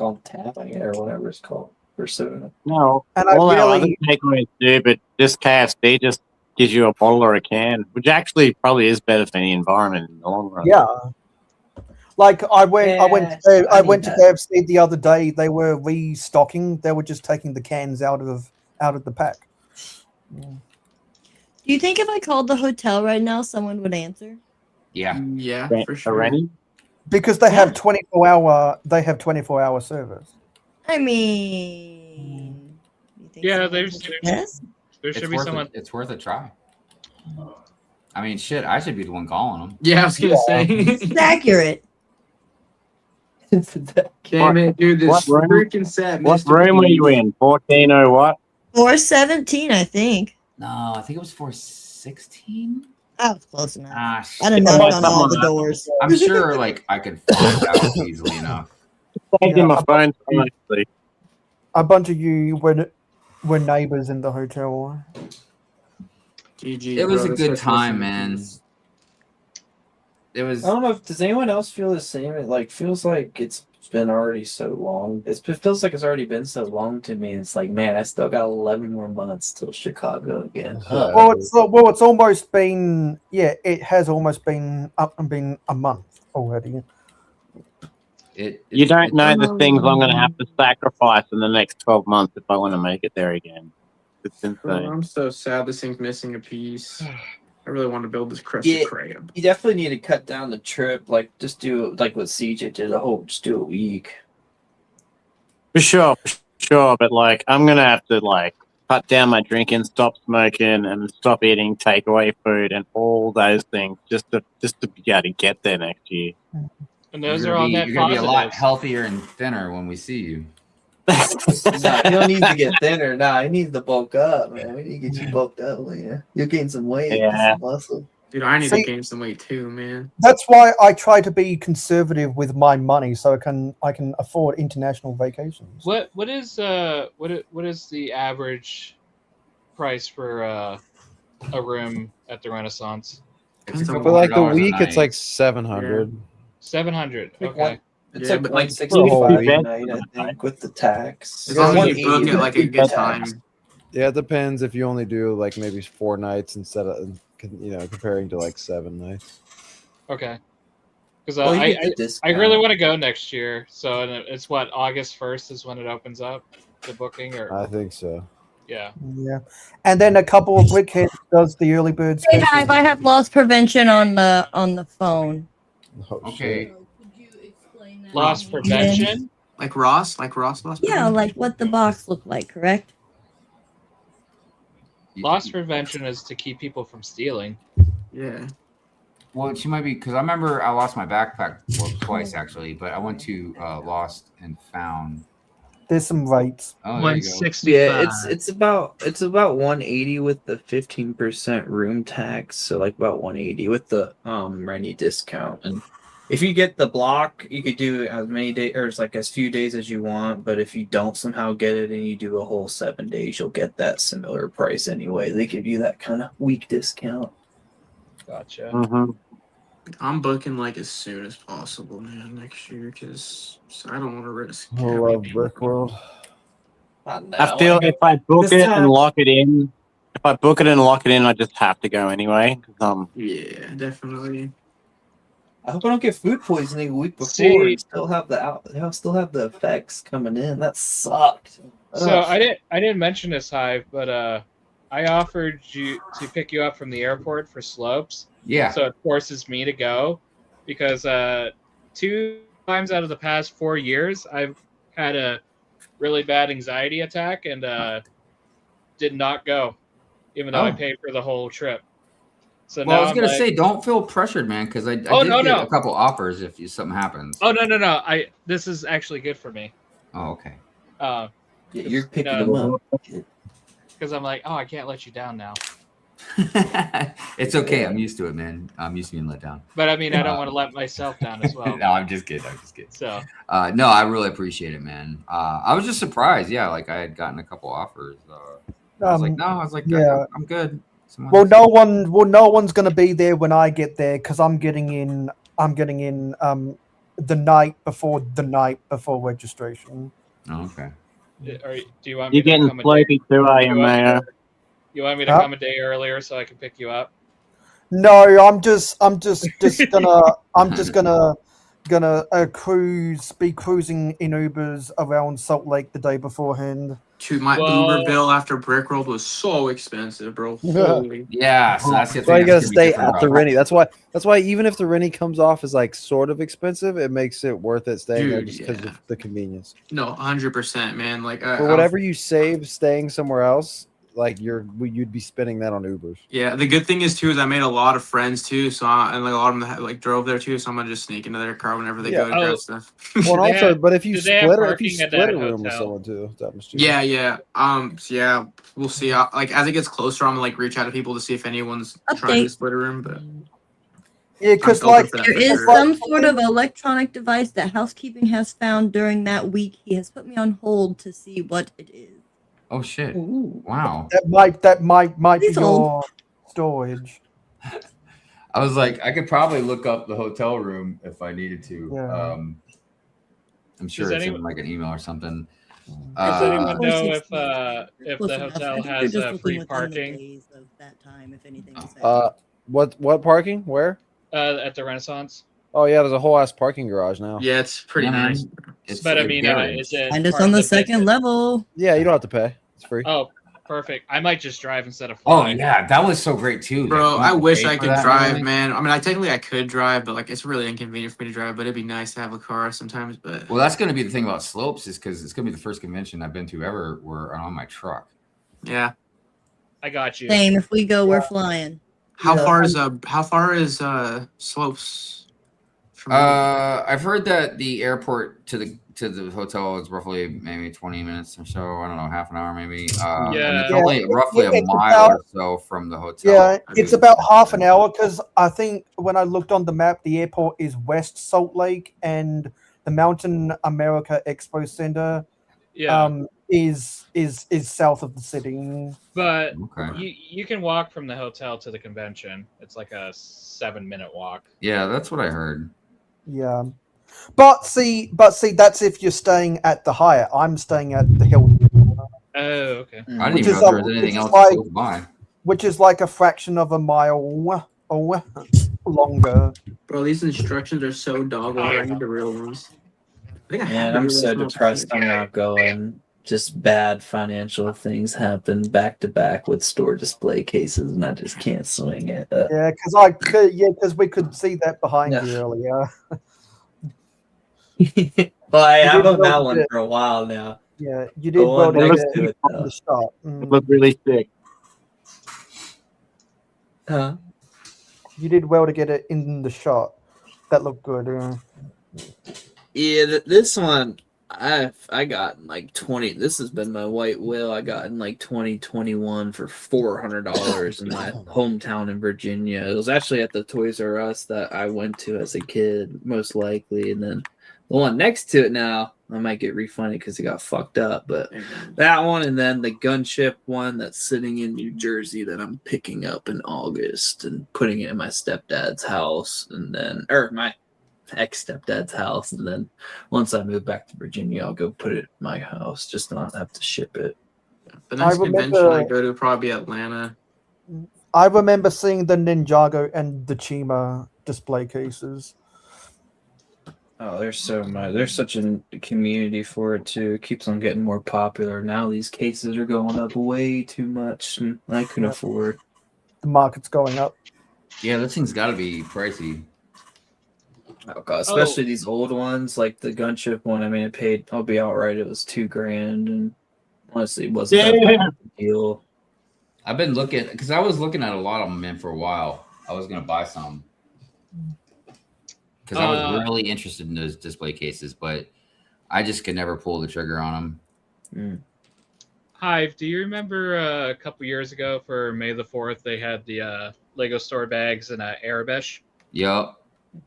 on tap, I guess, or whatever it's called for soda. No, and all our other takeaways do, but this KFC just gives you a bottle or a can, which actually probably is better for the environment in the long run. Yeah. Like I went to that. KFC the other day. They were restocking. They were just taking the cans out of the pack. Do you think if I called the hotel right now, someone would answer? Yeah. Yeah, for sure. Already? Because they have 24-hour service. I mean, you think Yeah, someone there's would say yes? there should be someone. It's worth a try. I mean, shit, I should be the one calling them. Yeah, I was gonna say. It's accurate. Damn it, dude! This freaking set. What room were you in? 14 what? 417, I think. No, I think it was 416. I was close enough. Ah, I done knocked on all the doors. I'm sure, like, I could find out easily enough. Taking my phone honestly. A bunch of you were neighbors in the hotel. GG, It was bro, a good this time, was- man. It was. I don't know if does anyone else feel the same. It like feels like it's been already so long. It feels like it's already been so long to me. It's like, man, I still got 11 more months till Chicago again. Well, it's almost been it has almost been a month already. You don't know the things I'm going to have to sacrifice in the next 12 months if I want to make it there again. It's Bro, insane. I'm so sad this thing's missing a piece. I really want to build this crusted crab. You definitely need to cut down the trip. Like, just do like what CJ did. Just do a week. For sure. But like, I'm going to have to like cut down my drinking, stop smoking, and stop eating takeaway food and all those things just to be able to get there next year. And those are all net You're gonna be a lot positives. healthier and thinner when we see you. Nah, you don't need to get thinner. Nah, you need to bulk up, man. We need to get you bulked up, man. You'll gain some weight, some muscle. Dude, I need See- to gain some weight too, man. That's why I try to be conservative with my money, so I can afford international vacations. What is the average price for a room at the Renaissance? It's For like the week, it's like 700. 700. Like Okay. It's Yeah, like but, like, 165 for a a night, I think, with the tax. As long as you 180 book it like a with good the time. tax. Yeah, it depends if you only do like maybe 4 nights instead of comparing to like 7 nights. Okay. Because Well, you get the I discount. really want to go next year. So it's what, August 1st is when it opens up, the booking, or I think so. yeah. Yeah, and then a couple of brickheads does the early bird Hey, special. Hive, I have loss prevention on the phone. Oh, Okay. Loss prevention. Like Ross lost. Yeah, like what the box looked like, correct? Loss prevention is to keep people from stealing. Yeah. Well, she might be because I remember I lost my backpack twice actually, but I went to Lost and Found. There's some rates. Oh, there you go. 160. Yeah, it's about 180 with the 15% room tax, so like about 180 with the Rennie discount. And if you get the block, you could do as many days or like as few days as you want. But if you don't somehow get it and you do a whole 7 days, you'll get that similar price anyway. They give you that kind of week discount. Gotcha. Mm-hmm. I'm booking like as soon as possible, man, next year because I don't want to risk. I love Brick World. I feel if I book it and lock it in, I just have to go anyway. Yeah, definitely. I hope I don't get food poisoning a week before See- and still have the effects coming in. That sucked. So Ugh. I didn't mention this, Hive, but I offered you to pick you up from the airport for Slopes. Yeah. So it forces me to go because 2 times out of the past 4 years I've had a really bad anxiety attack and did not go, even though I Oh. paid for the whole trip. So Well, now I was I'm gonna like- say, don't feel pressured, man, because I did get a couple offers if something happens. Oh no! This is actually good for me. Oh, okay. Yeah, you're picking them up. Because I'm like, oh, I can't let you down now. It's okay. I'm used to it, man. I'm used to being let down. But I mean, I don't want to let myself down as well. No, I'm just kidding. So, no, I really appreciate it, man. I was just surprised. Yeah, like I had gotten a couple offers. I was like, no, I was like, yeah. I'm good. Well, no one's gonna be there when I get there because I'm getting in the night before registration. Oh, okay. do you want me You're to getting come sleepy too, are you, Mayor? You want me to come a day earlier so I can pick you up? No, I'm just gonna be cruising in Ubers around Salt Lake the day beforehand. Dude, my Uber bill after Brick Road was so expensive, bro. Holy. Yeah, so that's the That's why you thing. gotta stay at the Rennie. That's why even if the Rennie comes off as like sort of expensive, it makes it worth it staying there just because of the convenience. No, 100%, man. Like For whatever you save staying somewhere else, like you'd be spending that on Ubers. Yeah, the good thing is too is I made a lot of friends too, so and like a lot of them like drove there too, so I'm gonna just sneak into their car whenever they go to grab stuff. Well, also, but if you split a that room with hotel? someone too, that much cheaper. Yeah. Yeah, we'll see. Like as it gets closer, I'm gonna like reach out to people to see if anyone's trying to split a room. But yeah, because there is some sort of electronic device that housekeeping has found during that week. He has put me on hold to see what it is. Oh shit! Wow. That might be Please hold. your storage. I was like, I could probably look up the hotel room if I needed to. Yeah. I'm sure Does it's anyone- in like an email or something. Does anyone know if Close the enough. hotel I think has they're just free looking within the parking days of that time, if anything is What parking? Where? at the Renaissance? Oh yeah, there's a whole ass parking garage now. Yeah, it's pretty nice. But I mean, is it And it's part on of the second level. Yeah, you don't have to pay. It's free. Oh, perfect. I might just drive instead of Oh flying. yeah, that was so great too. Bro, Like, I wish pay I for could that and drive, everything. man. I mean, technically I could drive, but like it's really inconvenient for me to drive. But it'd be nice to have a car sometimes. But Well, that's going to be the thing about Slopes is because it's going to be the first convention I've been to ever where I'm on my truck. yeah, I got you. Same. If we go, we're flying. how far is Slopes? I've heard that the airport to the hotel is roughly maybe 20 minutes or so. I don't know, half an hour maybe. And it's only roughly a mile or so from the hotel. Yeah, it's about half an hour because I think when I looked on the map, the airport is West Salt Lake and the Mountain America Expo Center is south of the city. But you can walk from the hotel to the convention. It's like a 7-minute walk. Yeah, that's what I heard. Yeah. But see, that's if you're staying at the Hyatt. I'm staying at the Hilton. Oh, okay. I didn't even know there was anything else close by. Which is like a fraction of a mile longer. Bro, these instructions are so dog water. I need the real ones. Man, I'm so depressed. I'm not going. Just bad financial things happen back to back with store display cases, and I just can't swing it. Yeah, because we could see that behind you earlier. Well, I have on that one for a while now. Yeah, you did well to get it on the start. It looked really sick. Huh? You did well to get it in the shot. That looked good. Yeah, this one I got in like 20. This has been my white whale. I got in like 2021 for $400 in my hometown in Virginia. It was actually at the Toys R Us that I went to as a kid, most likely, and then the one next to it now, I might get refunded because it got fucked up. But that one, and then the gunship one that's sitting in New Jersey that I'm picking up in August and putting it in my stepdad's house, and then my ex-stepdad's house, and then once I move back to Virginia, I'll go put it in my house just to not have to ship it. The next convention I go to will probably be Atlanta. I remember seeing the Ninjago and the Chima display cases. Oh, there's so much. There's such a community for it too. It keeps on getting more popular. Now these cases are going up way too much, and I can afford. The market's going up. Yeah, this thing's got to be pricey. Oh god, especially these old ones like the gunship one. I mean, I'll be outright. It was $2,000, and honestly, it wasn't that big of a deal. I've been looking because I was looking at a lot of them, man, for a while. I was gonna buy some because I was really interested in those display cases, but I just could never pull the trigger on them. Hive, do you remember a couple years ago for May the 4th, they had the Lego store bags and Arabesh? Yup.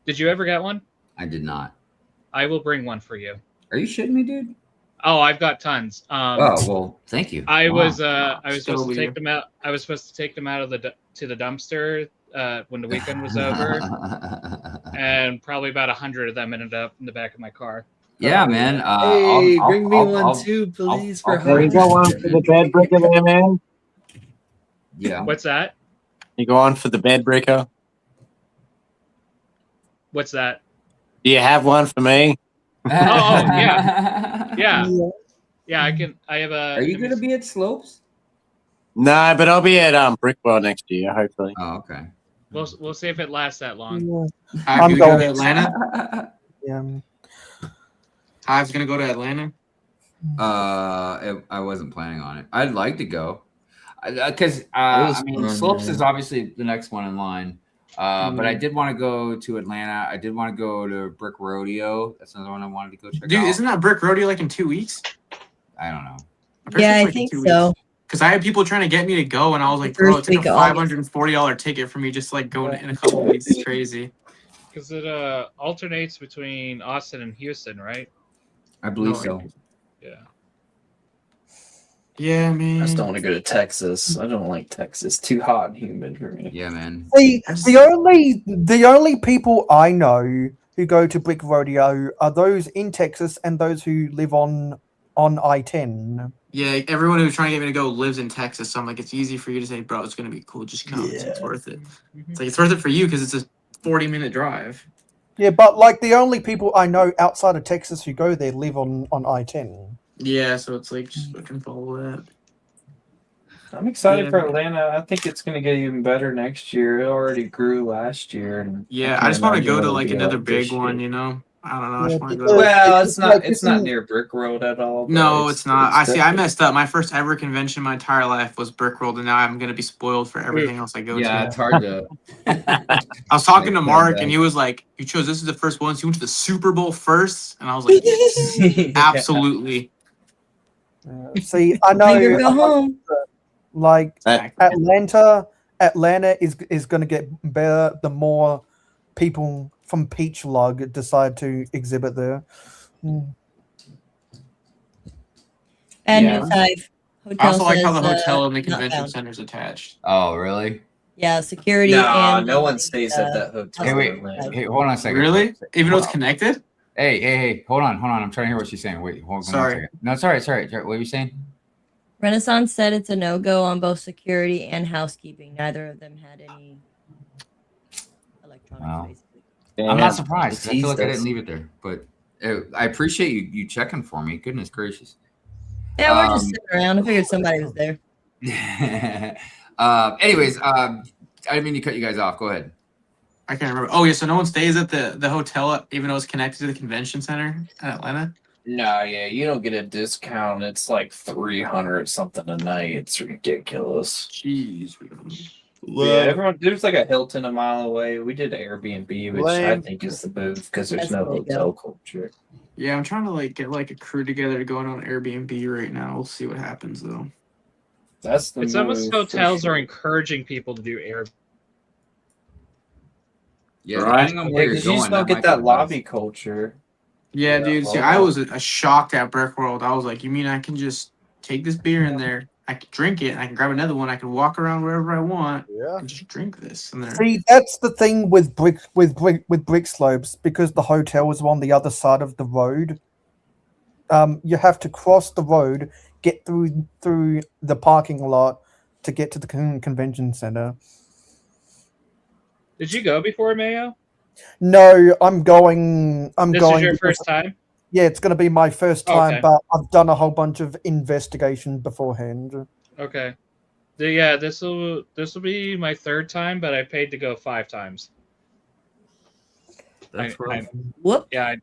Did you ever get one? I did not. I will bring one for you. Are you shitting me, dude? Oh, I've got tons. Oh well, thank you. I Wow. was supposed to take them out. I was supposed to take them out of to the dumpster when the weekend was over, and probably about 100 of them ended up in the back of my car. Yeah, man. Hey, bring me one too, please. For There you go, one for the bed bricker there, man. Yeah. What's that? You go on for the bed bricker. What's that? Do you have one for me? Oh yeah, yeah. I can. I have a. Are you gonna be at Slopes? No, but I'll be at Brickwell next year, hopefully. Oh, okay. We'll see if it lasts that long. I'm going to go to Atlanta. Yeah. Hive's gonna go to Atlanta. I wasn't planning on it. I'd like to go, because I mean, fun, Slopes man. is obviously the next one in line. But I did want to go to Atlanta. I did want to go to Brick Rodeo. That's another one I wanted to go check out. Dude, isn't that Brick Rodeo like in 2 weeks? I don't know. Yeah, I think so. Because I had people trying to get me to go, and I was like, bro, it's like a $540 ticket for me just to like go in a couple of weeks. It's crazy. Because it alternates between Austin and Houston, right? I believe so. Yeah. Yeah, man. I just don't want to go to Texas. I don't like Texas. Too hot and humid for me. Yeah, man. The only people I know who go to Brick Rodeo are those in Texas and those who live on I-10. Yeah, everyone who's trying to get me to go lives in Texas, so I'm like, it's easy for you to say, bro, it's gonna be cool. Just come. Yeah. It's worth it. It's like it's worth it for you because it's a 40-minute drive. Yeah, but like the only people I know outside of Texas who go there live on I-10. Yeah, so it's like just fucking follow that. I'm excited Yeah. for Atlanta. I think it's going to get even better next year. It already grew last year. And Yeah, I just want to go to like another big one, you know. I don't know. I just want to go. Well, it's not near Brick Road at all. but No, it's not. I see. I different. messed up. My first ever convention my entire life was Brickworld, and now I'm gonna be spoiled for everything else I go to. Yeah, it's hard to. I was talking to Mark, and he was like, "You chose this is the first one. So you went to the Super Bowl first?" And I was like, yes, "Absolutely." See, I know. Make her go home. Like Atlanta is going to get better the more people from Peach Lug decide to exhibit there. And Yeah. it's Hive. I also like how the says, hotel and the not convention found. center is attached. Oh, really? Yeah, security. No, and no one stays at that hotel. Hey, wait. Hey, hold on a second. Really? Even though it's Hold on. connected? Hey. Hold on. I'm trying to hear what she's saying. Wait, hold on. Sorry. A second. No, it's all right. Sorry. What were you saying? Renaissance said it's a no-go on both security and housekeeping. Neither of them had any electronics. Wow. Basically. I'm not surprised. I feel Teased like I us. didn't leave it there, but I appreciate you checking for me. Goodness gracious. Yeah, we're just sitting around. I figured somebody was there. Anyways, I didn't mean to cut you guys off. Go ahead. I can't remember. Oh yeah, so no one stays at the hotel even though it's connected to the convention center in Atlanta? No, yeah, you don't get a discount. It's like 300 something a night. It's ridiculous. Jeez. Yeah, everyone. There's like a Hilton a mile away. We did Airbnb, which I Lame. think is the move because there's That's no the way to hotel go. culture. Yeah, I'm trying to like get like a crew together to go on Airbnb right now. We'll see what happens though. That's the It's move. almost for hotels sure. are encouraging people to do air. Yeah, Right. depending on Yeah, where you're because you going, just don't might get be that nice. lobby culture. Yeah, Yeah, dude. See, well, I was shocked at Brickworld. I was like, you mean I can just take this beer in there, I can drink it, and I can grab another one, I can walk around wherever I want Yeah. and just drink this. And then See, that's the thing with brick slopes because the hotel is on the other side of the road. You have to cross the road, get through the parking lot to get to the convention center. Did you go before, Mayo? No, I'm going. This is your first time? Yeah, it's going to be my first time, Okay. but I've done a whole bunch of investigation beforehand. Okay. Yeah, this will be my third time, but I paid to go 5 times. That's rough. Whoop. Yeah,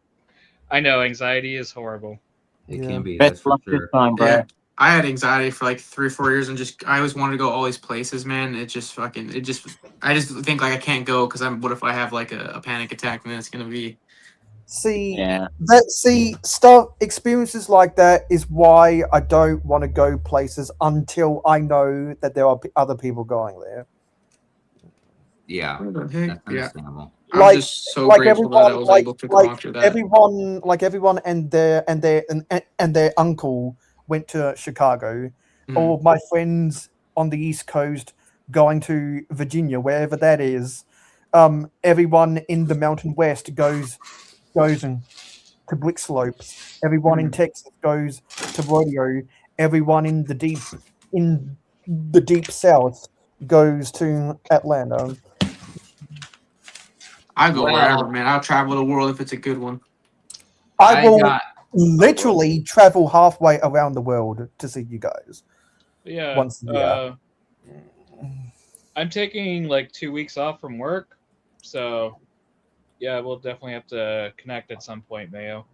I know. Anxiety is horrible. It can be. Best That's for luck sure. this time, bro. yeah, I had anxiety for like 3 or 4 years, and I always wanted to go all these places, man. I just think like I can't go because what if I have like a panic attack, and then it's gonna be See, Yeah. stuff experiences like that is why I don't want to go places until I know that there are other people going there. Yeah, that's Yeah. understandable. I'm just so grateful that I was able to conquer that. Everyone and their uncle went to Chicago. All of my friends on the East Coast going to Virginia, wherever that is. Everyone in the Mountain West goes to Brick Slopes. Everyone in Texas goes to rodeo. Everyone in the deep South goes to Atlanta. I go wherever, man. I'll travel the world if it's a good one. I will literally travel halfway around the world to see you guys. Yeah. Once a year. I'm taking like 2 weeks off from work, so yeah, we'll definitely have to connect at some point, Mayo.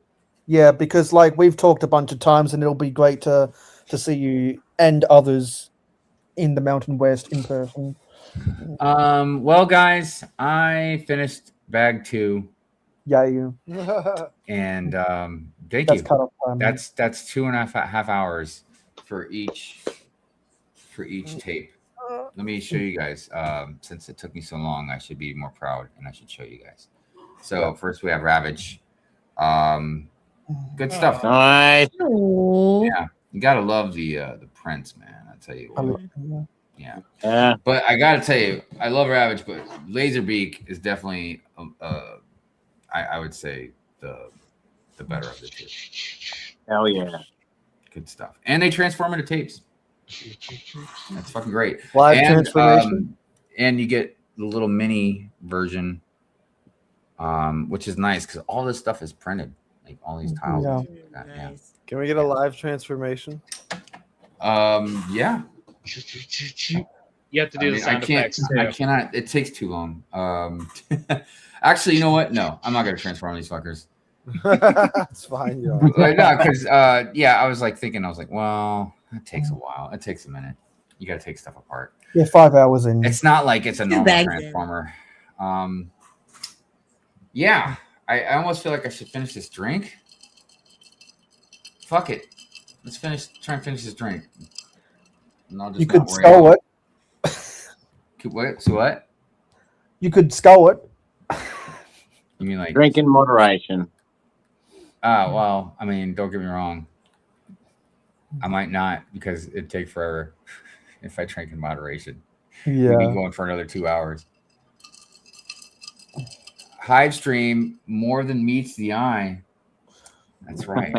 Yeah, because like we've talked a bunch of times, and it'll be great to see you and others in the Mountain West in person. Well, guys, I finished bag 2. Yeah, you. And thank That's you. cut off time. That's 2.5 hours for each tape. Let me show you guys. Since it took me so long, I should be more proud, and I should show you guys. So first we have Ravage. Good stuff. Nice. Yeah, you gotta love the prints, man. I tell you what. Yeah. But I gotta tell you, I love Ravage, but Laserbeak is definitely, I would say the better of the two. Hell yeah. Good stuff. And they transform into tapes. That's fucking great. Live transformation. And you get the little mini version, which is nice because all this stuff is printed, like all these tiles. Yeah. Can we get a live transformation? Yeah. You have to do the sound effects. I cannot. It takes too long. Actually, you know what? No, I'm not gonna transform these fuckers. It's fine. No, because I was like thinking, I was like, well, it takes a while. It takes a minute. You got to take stuff apart. Yeah, 5 hours in. It's not like it's a normal transformer. Yeah, I almost feel like I should finish this drink. Fuck it. Let's try and finish this drink. You could skull it. What? So what? You could skull it. You mean like drink in moderation? Well, I mean, don't get me wrong. I might not because it'd take forever if I drank in moderation. Yeah. We'd be going for another 2 hours. Hive stream more than meets the eye. That's right.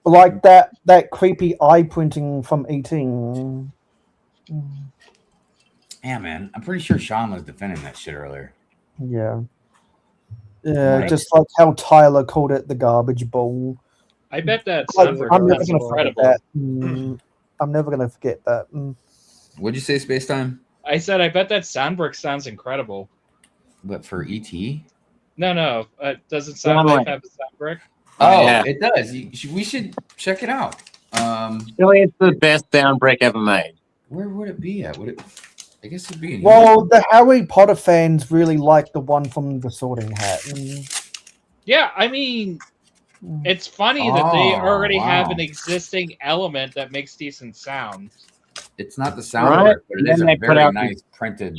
Like that creepy eye printing from 18. Yeah, man. I'm pretty sure Sean was defending that shit earlier. Yeah. Yeah, just like how Tyler called it the garbage bowl. I bet that I'm never sounds gonna forget incredible. that. I'm never gonna forget that. What'd you say, Space Time? I said I bet that soundbrick sounds incredible. But for ET? No. Doesn't Soundwave have a soundbrick? Oh, Yeah. it does. We should check it out. Really, it's the best sound break ever made. Where would it be at? I guess it'd be in Well, the Harry Potter fans really like the one from the Sorting Hat. Yeah, I mean, it's funny that they already have wow. an existing element that makes decent sound. It's not the sound, Right. but it is a Then they put very out nice printed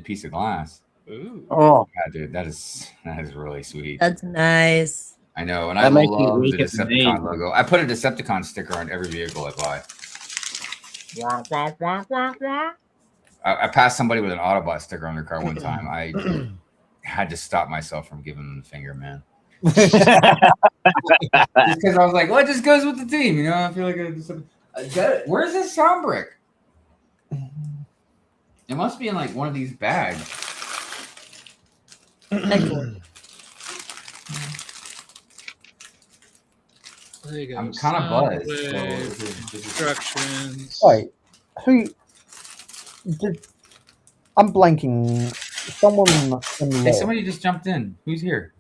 piece of glass. Ooh. Oh, Yeah, dude, that is really sweet. That's nice. I know, and That I makes love me the weak as me. Decepticon logo. I put a Decepticon sticker on every vehicle I buy. I passed somebody with an Autobot sticker on their car one time. I had to stop myself from giving them the finger, man. Just because I was like, well, it just goes with the team, you know. I feel like where's this sound brick? It must be in like one of these bags. There you go. I'm kind of buzzed. So Soundwave, instructions. Wait, who did? I'm blanking. Someone in Hey, there. somebody just jumped in. Who's here?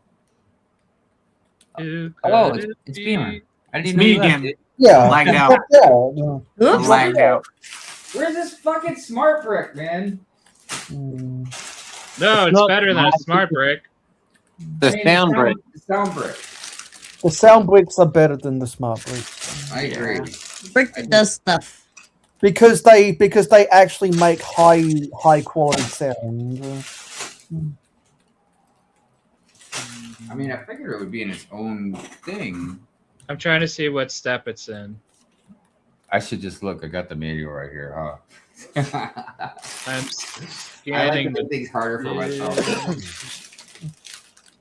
Who Hello, could it's it Beamer. be? I didn't It's even me know you left, again. dude. Yeah, Lagged out. yeah. I'm lagged out. Where's this fucking smart brick, man? Mm. No, it's not better than a smart. smart brick. The sound brick. Sound brick. The sound bricks are better than the smart bricks. I agree. Brick that does stuff. Because they actually make high quality sound. I mean, I figured it would be in its own thing. I'm trying to see what step it's in. I should just look. I got the manual right here. I'm I like to scanning make things harder for myself.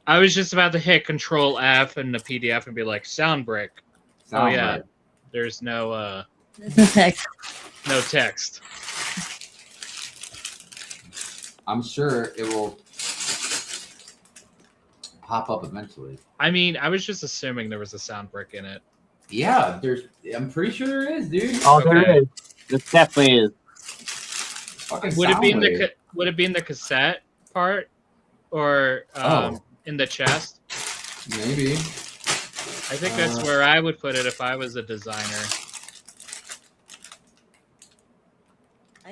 I was just about to hit Control F in the PDF and be like, sound brick. Sound oh yeah, brick. there's no text. No text. I'm sure it will pop up eventually. I mean, I was just assuming there was a sound brick in it. Yeah, I'm pretty sure there is, dude. Oh, there is. There definitely is. Would it be in the cassette part or in the chest? Maybe. I think that's where I would put it if I was a designer.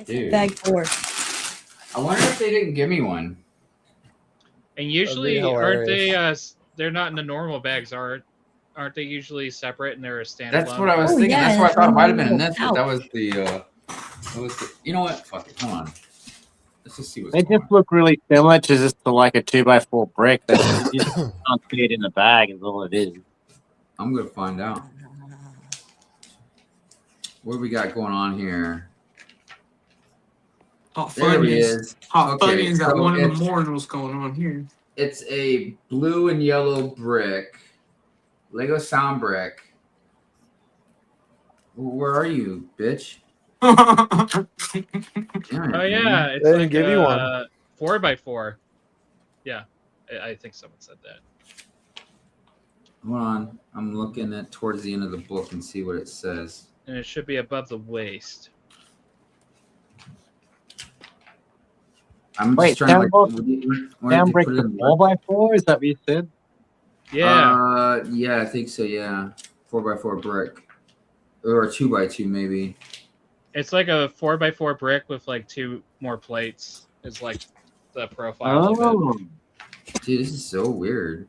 Dude. Bag 4. I wonder if they didn't give me one. And usually, aren't they? They're not in the normal bags, aren't they? Usually separate and they're a standalone. That's what I was thinking. That's what I thought it might have been in this, but that was the. You know what? Fuck it. Come on. Let's just see what's They going just look really similar to just like a 2x4 brick. That you just can't see it in the bag. Is all it is. I'm gonna find out. What do we got going on here? Hot There he Funyuns. is. Hot Okay, Funyuns got so one in the it's- morning. What's going on here? It's a blue and yellow brick. Lego sound brick. Where are you, bitch? Oh yeah, it's They didn't like give you one. 4x4. Yeah, I think someone said that. Hold on. I'm looking at towards the end of the book and see what it says. And it should be above the waist. I'm Wait, just trying to sound brick with 4x4? Is that what you said? Yeah. Yeah, I think so. Yeah, 4x4 brick, or a 2x2 maybe. It's like a 4x4 brick with like 2 more plates. Is like the profile of it. Dude, this is so weird.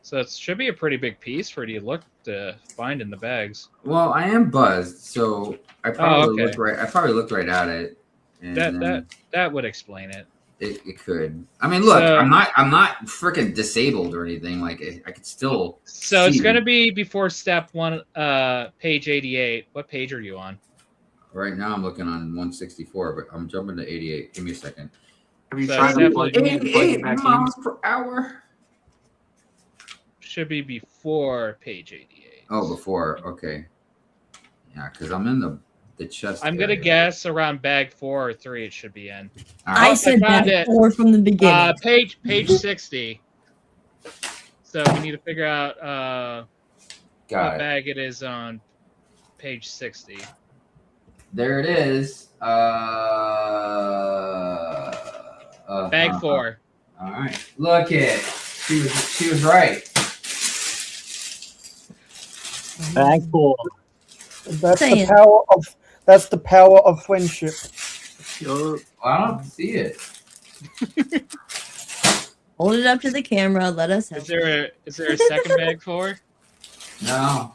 So it should be a pretty big piece for you to look to find in the bags. Well, I am buzzed, so I probably okay. looked right. I probably looked right at it. And then That would explain it. it could. I mean, look, So- I'm not freaking disabled or anything. Like I could still. So it's see. going to be before step 1, page 88. What page are you on? Right now, I'm looking on 164, but I'm jumping to 88. Give me a second. Have you So tried it's to plug it in and plug 88 it back in? miles per hour. Should be before page 88. Oh, before. Okay. Yeah, because I'm in the chest. I'm going to guess around bag 4 or 3 it should be in. All I right. said found bag it. 4 from the beginning. Page 60. So we need to figure out Got what it. bag it is on page 60. There it is. Bag 4. All right. Look it. She was right. Bag 4. That's Saying. the power of friendship. Well, I don't see it. Hold it up to the camera. Let us help. Is there a second bag 4? No.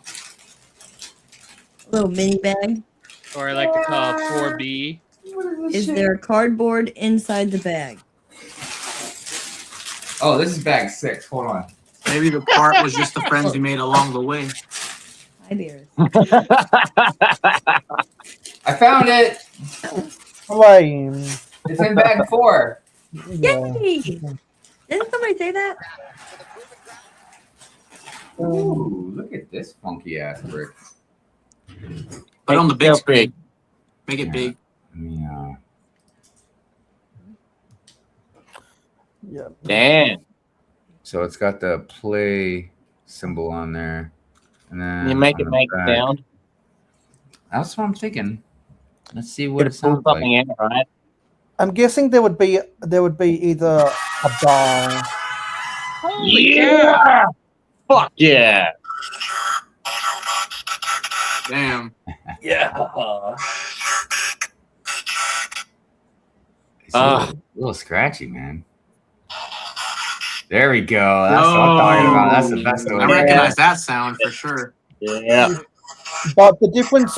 Little mini bag. Or I like to call it 4B. Is there cardboard inside the bag? Oh, this is bag 6. Hold on. Maybe the part was just the friends you made along the way. Hi, Beers. I found it. Flame. It's in bag 4. Yay! Didn't somebody say that? Ooh, look at this funky ass brick. Put it on the big Real screen. Make it Yeah. big. Yeah. Yeah. Damn. So it's got the play symbol on there, and then You make on it the make back- sound. That's what I'm thinking. Let's see what Could it have pulled sounds like. something out, right? I'm guessing there would be either a bar. Holy Yeah! Fuck yeah! Damn. Yeah. It's a little scratchy, man. There we go. That's what I'm talking about. That's the best I one. recognize that sound for sure. Yeah. But the difference,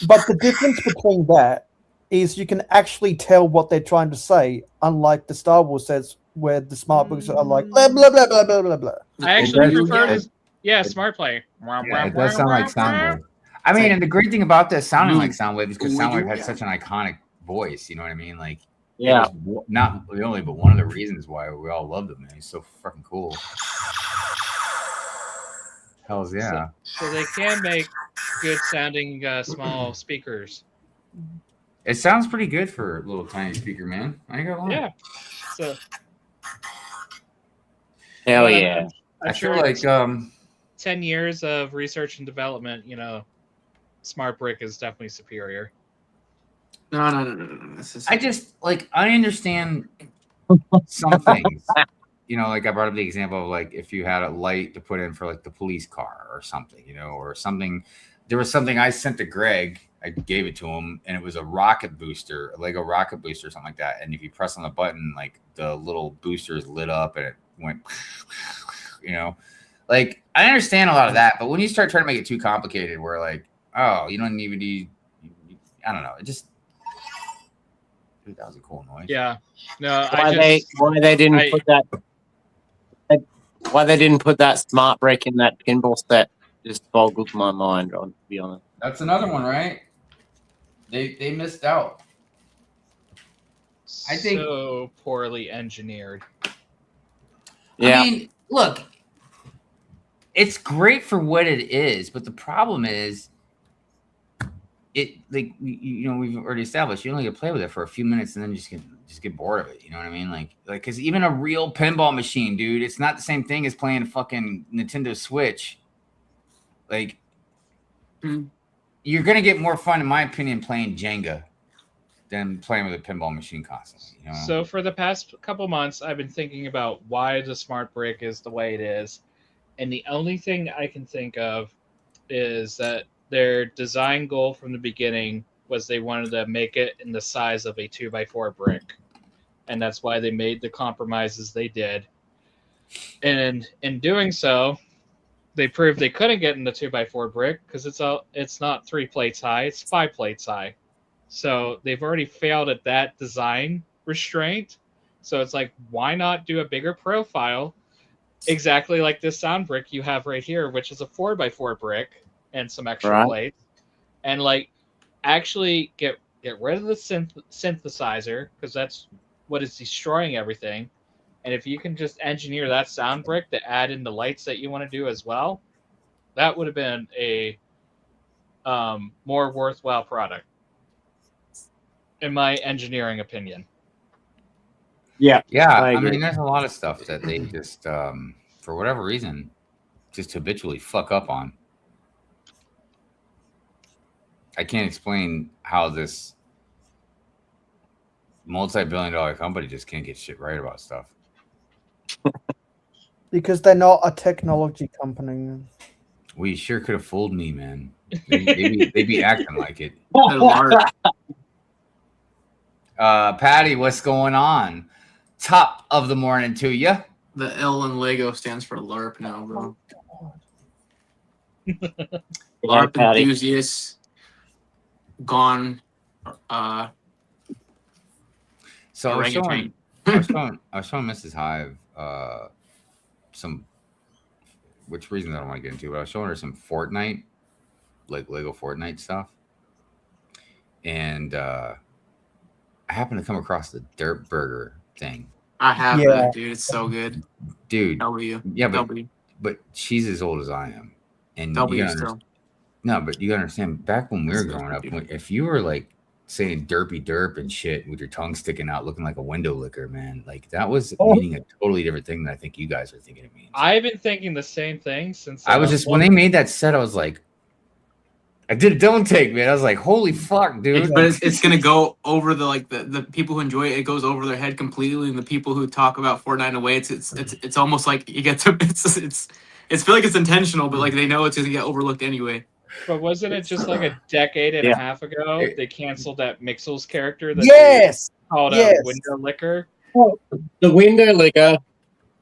but the difference between that is you can actually tell what they're trying to say, unlike the Star Wars says, where the smart books are like blah blah blah blah blah blah blah. I actually prefer to. Yeah, smart play. Yeah, it does sound like Soundwave. I mean, and the great thing about this sounding like Soundwave is because Soundwave had such an iconic voice. You know what I mean? Like, yeah, it was not the only, but one of the reasons why we all loved him. Man, he's so fucking cool. Hells yeah. So they can make good sounding small speakers. It sounds pretty good for a little tiny speaker, man. I ain't gonna lie. Yeah. So. Hell yeah. I feel like 10 years of research and development, you know, Smart Brick is definitely superior. No. I understand some things. You know, like I brought up the example of like if you had a light to put in for like the police car or something, you know, or something. There was something I sent to Greg. I gave it to him, and it was a rocket booster, a Lego rocket booster, or something like that. And if you press on the button, like the little boosters lit up and it went, you know, like I understand a lot of that. But when you start trying to make it too complicated, where like, oh, you don't even need, I don't know, it just. Dude, that was a cool noise. Yeah. No, why they didn't put that smart brick in that pinball set just boggles my mind, to be honest. That's another one, right? They missed out. I think so poorly engineered. Yeah. I mean, look, it's great for what it is, but the problem is it like you know, we've already established you only get to play with it for a few minutes and then just get bored of it. You know what I mean? Like because even a real pinball machine, dude, it's not the same thing as playing a fucking Nintendo Switch. Like you're gonna get more fun, in my opinion, playing Jenga than playing with a pinball machine constantly. You know? So for the past couple months, I've been thinking about why the Smart Brick is the way it is, and the only thing I can think of is that their design goal from the beginning was they wanted to make it in the size of a 2x4 brick, and that's why they made the compromises they did. And in doing so, they proved they couldn't get in the 2x4 brick because it's not 3 plates high, it's 5 plates high. So they've already failed at that design restraint. So it's like, why not do a bigger profile, exactly like this sound brick you have right here, which is a 4x4 brick and some extra plates, and like actually get rid of the synthesizer because that's what is destroying everything. And if you can just engineer that sound brick to add in the lights that you want to do as well, that would have been a more worthwhile product, in my engineering opinion. Yeah. I mean, there's a lot of stuff that they just, for whatever reason, just habitually fuck up on. I can't explain how this multi-billion-dollar company just can't get shit right about stuff. Because they're not a technology company. We sure could have fooled me, man. They be acting like it. Patty, what's going on? Top of the morning to you. The L in Lego stands for LARP now, bro. LARP enthusiasts gone. So I was showing Mrs. Hive some, which reasons I don't want to get into, but I was showing her some Fortnite, like Lego Fortnite stuff, and I happened to come across the Dirt Burger thing. I have that, dude. It's so good, dude. W. Yeah, W. But she's as old as I am, and W still. No, but you gotta understand. Back when we were growing up, if you were like saying derpy derp and shit with your tongue sticking out, looking like a window licker, man, like that was meaning a totally different thing than I think you guys are thinking it means. I've been thinking the same thing since I was just when they made that set, I was like, I did a double take, man. I was like, holy fuck, dude. But it's gonna go over the people who enjoy it. It goes over their head completely, and the people who talk about Fortnite in a way, it's almost like you get to it's feel like it's intentional, but like they know it's gonna get overlooked anyway. But wasn't it just like a decade and a half ago they canceled that Mixels character that they called a window licker? The window licker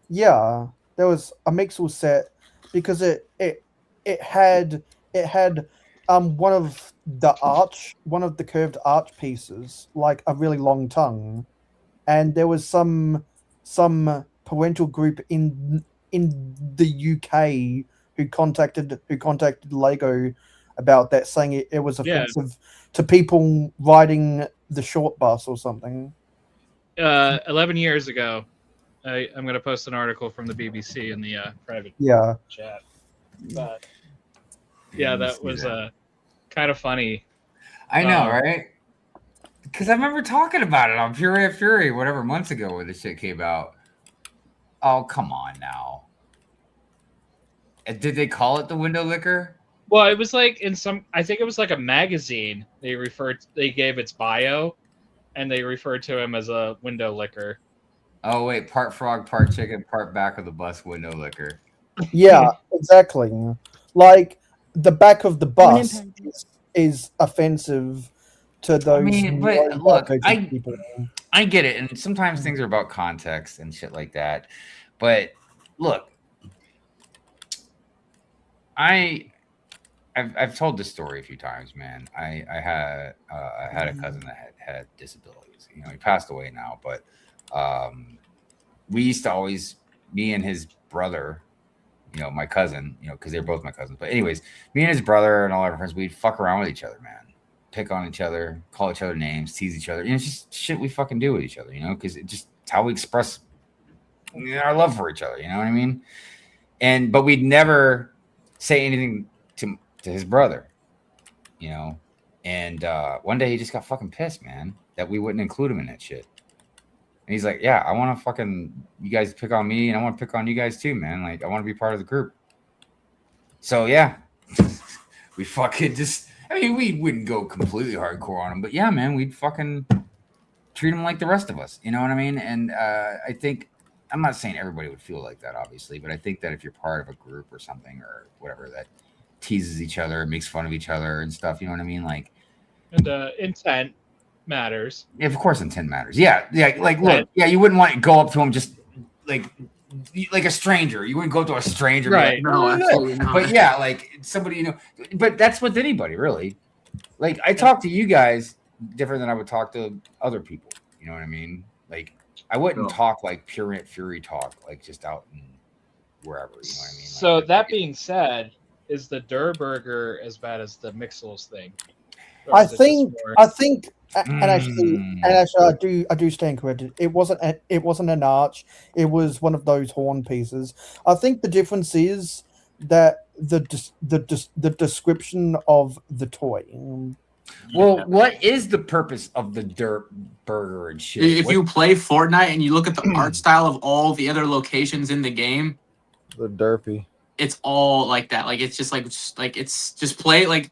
Yeah, there was a Mixel set because it had one of the curved arch pieces, like a really long tongue, and there was some parental group in the UK who contacted Lego about that, saying it was Yeah. offensive to people riding the short bus or something. 11 years ago, I'm going to post an article from the BBC in the private chat. But yeah, that was kind of funny. I know, right? Because I remember talking about it on Fury of Fury, whatever, months ago, where this shit came out. Oh, come on now. Did they call it the window licker? Well, it was like I think it was like a magazine. They gave its bio, and they referred to him as a window licker. Oh wait, part frog, part chicken, part back of the bus window licker. Yeah, exactly. Like the back of the bus is offensive to those. I mean, but look, people. I get it, and sometimes things are about context and shit like that. But look, I've told this story a few times, man. I had a cousin that had disabilities. You know, he passed away now, but we used to always, me and his brother, you know, my cousin, you know, because they're both my cousins. But anyways, me and his brother and all our friends, we'd fuck around with each other, man. Pick on each other, call each other names, tease each other. You know, it's just shit we fucking do with each other, you know, because it's how we express our love for each other. You know what I mean? But we'd never say anything to his brother, you know. And one day he just got fucking pissed, man, that we wouldn't include him in that shit. And he's like, yeah, I want to fucking, you guys pick on me and I want to pick on you guys too, man. Like, I want to be part of the group. So, yeah, we fucking just, I mean, we wouldn't go completely hardcore on him, but yeah, man, we'd fucking treat him like the rest of us. You know what I mean? And I think, I'm not saying everybody would feel like that, obviously, but I think that if you're part of a group or something or whatever that teases each other, makes fun of each other and stuff, you know what I mean? Like, and intent matters. Yeah, of course, intent matters. Yeah. Like, look, yeah, you wouldn't want to go up to him just like a stranger. You wouldn't go to a stranger, right? Like, no, absolutely not. But yeah, like somebody, you know. But that's with anybody, really. Like, I talk to you guys different than I would talk to other people. You know what I mean? Like, I wouldn't talk like pure Fury talk, like just out in wherever. You know what I mean? Like, so that being said, is the Durr Burger as bad as the Mixels thing? I think, and actually, I do stand corrected. It wasn't an arch. It was one of those horn pieces. I think the difference is that the description of the toy. Well, what is the purpose of the Durr Burger and shit? If you play Fortnite and you look at the art style of all the other locations in the game, the derpy. It's all like that. Like it's just play like.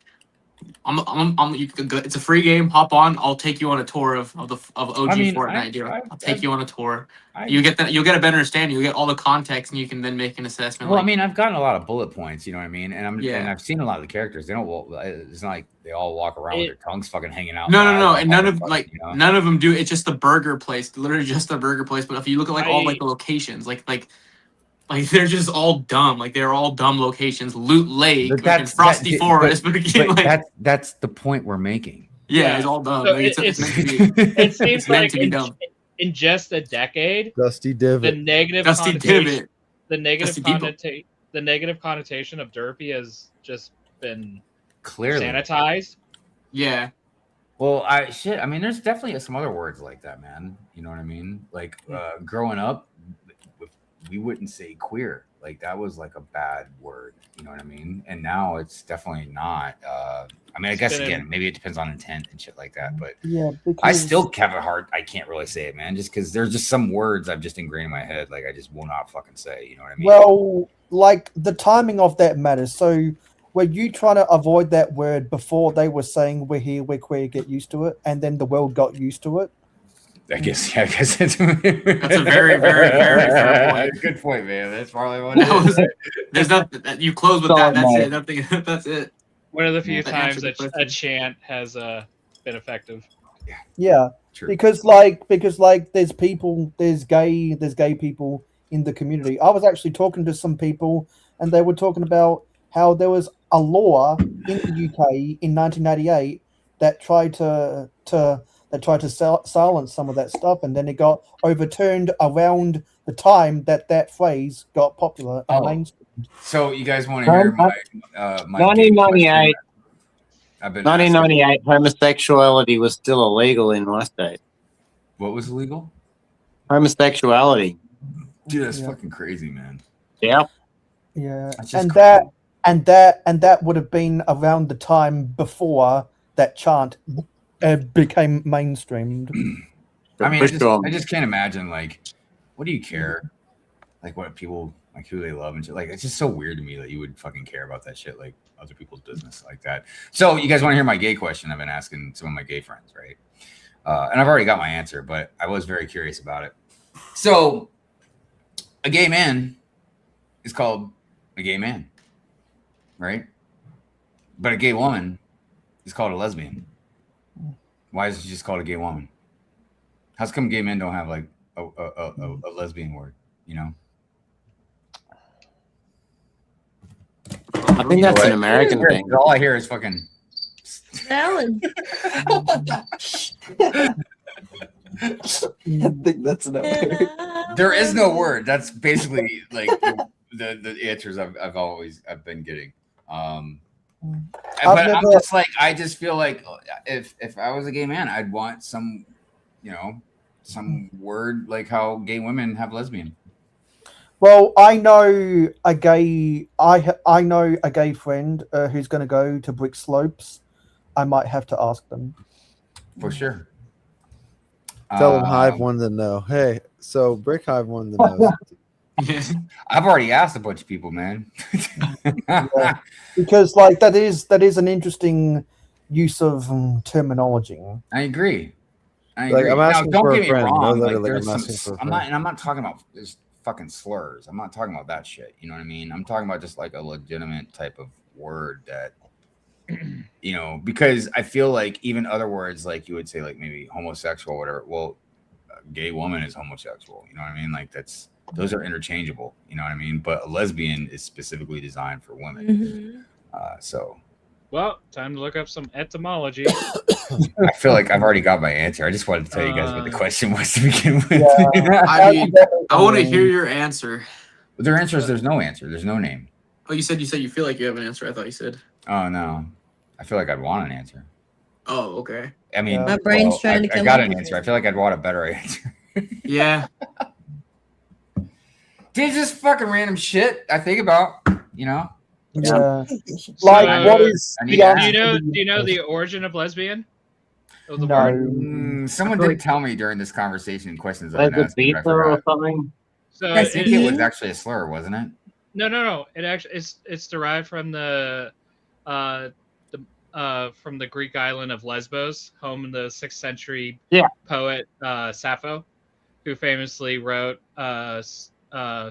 You can go, it's a free game. Hop on. I'll take you on a tour of OG Fortnite, dude. I'll take you on a tour. You'll get a better understanding. You'll get all the context, and you can then make an assessment. Well, I mean, I've gotten a lot of bullet points. You know what I mean? And I've seen a lot of the characters. They don't. It's not like they all walk around with their tongues fucking hanging out. No, and none of them do. It's just the burger place. Literally just the burger place. But if you look at all like the locations, like they're just all dumb. Like they're all dumb locations. Loot Lake, Frosty Forest. But that's the point we're making. Yeah, it's all dumb. So like, it's meant to be. It seems like to be dumb. In just a decade, Dusty Divot. The negative connotation, the negative connotation of derpy has just been clearly sanitized. Yeah. Well, I mean, there's definitely some other words like that, man. You know what I mean? Like growing up, we wouldn't say queer. Like that was like a bad word. You know what I mean? And now it's definitely not. I mean, I guess again, maybe it depends on intent and shit like that. But yeah, I still have a hard. I can't really say it, man. Just because there's just some words I've just ingrained in my head. Like I just will not fucking say. You know what I mean? Well, like the timing of that matters. So were you trying to avoid that word before they were saying we're here, we're queer, get used to it, and then the world got used to it? I guess that's a very, very, very fair point. Good point, man. That's probably what there's nothing. You close with that. That's it. Nothing. That's it. One of the few times a chant has been effective. Yeah, true. Because there's gay people in the community. I was actually talking to some people, and they were talking about how there was a law in the UK in 1988 that tried to silence some of that stuff, and then it got overturned around the time that phrase got popular and mainstream. So you guys want to hear my 1998. I've been 1998, homosexuality was still illegal in my state. What was illegal? Homosexuality. Dude, that's fucking crazy, man. Yeah. Yeah, and that would have been around the time before that chant became mainstreamed. I mean, I just can't imagine, like, what do you care? Like, what people, like, who they love and shit. Like, it's just so weird to me that you would fucking care about that shit, like other people's business like that. So, you guys want to hear my gay question? I've been asking some of my gay friends, right? And I've already got my answer, but I was very curious about it. So, a gay man is called a gay man, right? But a gay woman is called a lesbian. Why is it just called a gay woman? How's come gay men don't have like a lesbian word, you know? I think that's an American thing. All I hear is fucking Alan. I think that's an American. There is no word. That's basically like the answers I've been getting. But I'm just like, I just feel like if I was a gay man, I'd want some, you know, some word like how gay women have lesbian. Well, I know a gay friend who's going to go to Brick Slopes. I might have to ask them. For sure. Tell them Hive wanted to know. Hey, so Brick Hive wanted to know. I've already asked a bunch of people, man. Yeah, because like that is an interesting use of terminology. I agree. Like, I'm asking now, don't for get a me friend. wrong. No, Like, literally, there's I'm some. asking for a I'm friend. not talking about just fucking slurs. I'm not talking about that shit. You know what I mean? I'm talking about just like a legitimate type of word that, you know, because I feel like even other words, like you would say, like maybe homosexual or whatever. Well, a gay woman is homosexual. You know what I mean? Like those are interchangeable. You know what I mean? But a lesbian is specifically designed for women. So. Well, time to look up some etymology. I feel like I've already got my answer. I just wanted to tell you guys what the question was to begin with. I mean, I want to hear your answer. Their answer is there's no answer. There's no name. Oh, you said you feel like you have an answer. I thought you said. Oh no, I feel like I'd want an answer. Oh, okay. I mean, my brain's trying to come I got up an with answer. it. I feel like I'd want a better answer. Yeah. Dude, just fucking random shit I think about, you know. Yeah. Like, what is? Do you know the origin of lesbian? Of the word? Someone did tell me during this conversation questions I've Like been a asking, but I pizza or forgot. something. So I think it was actually a slur, wasn't it? No. It actually it's derived from the Greek island of Lesbos, home of the 6th century poet Sappho, who famously wrote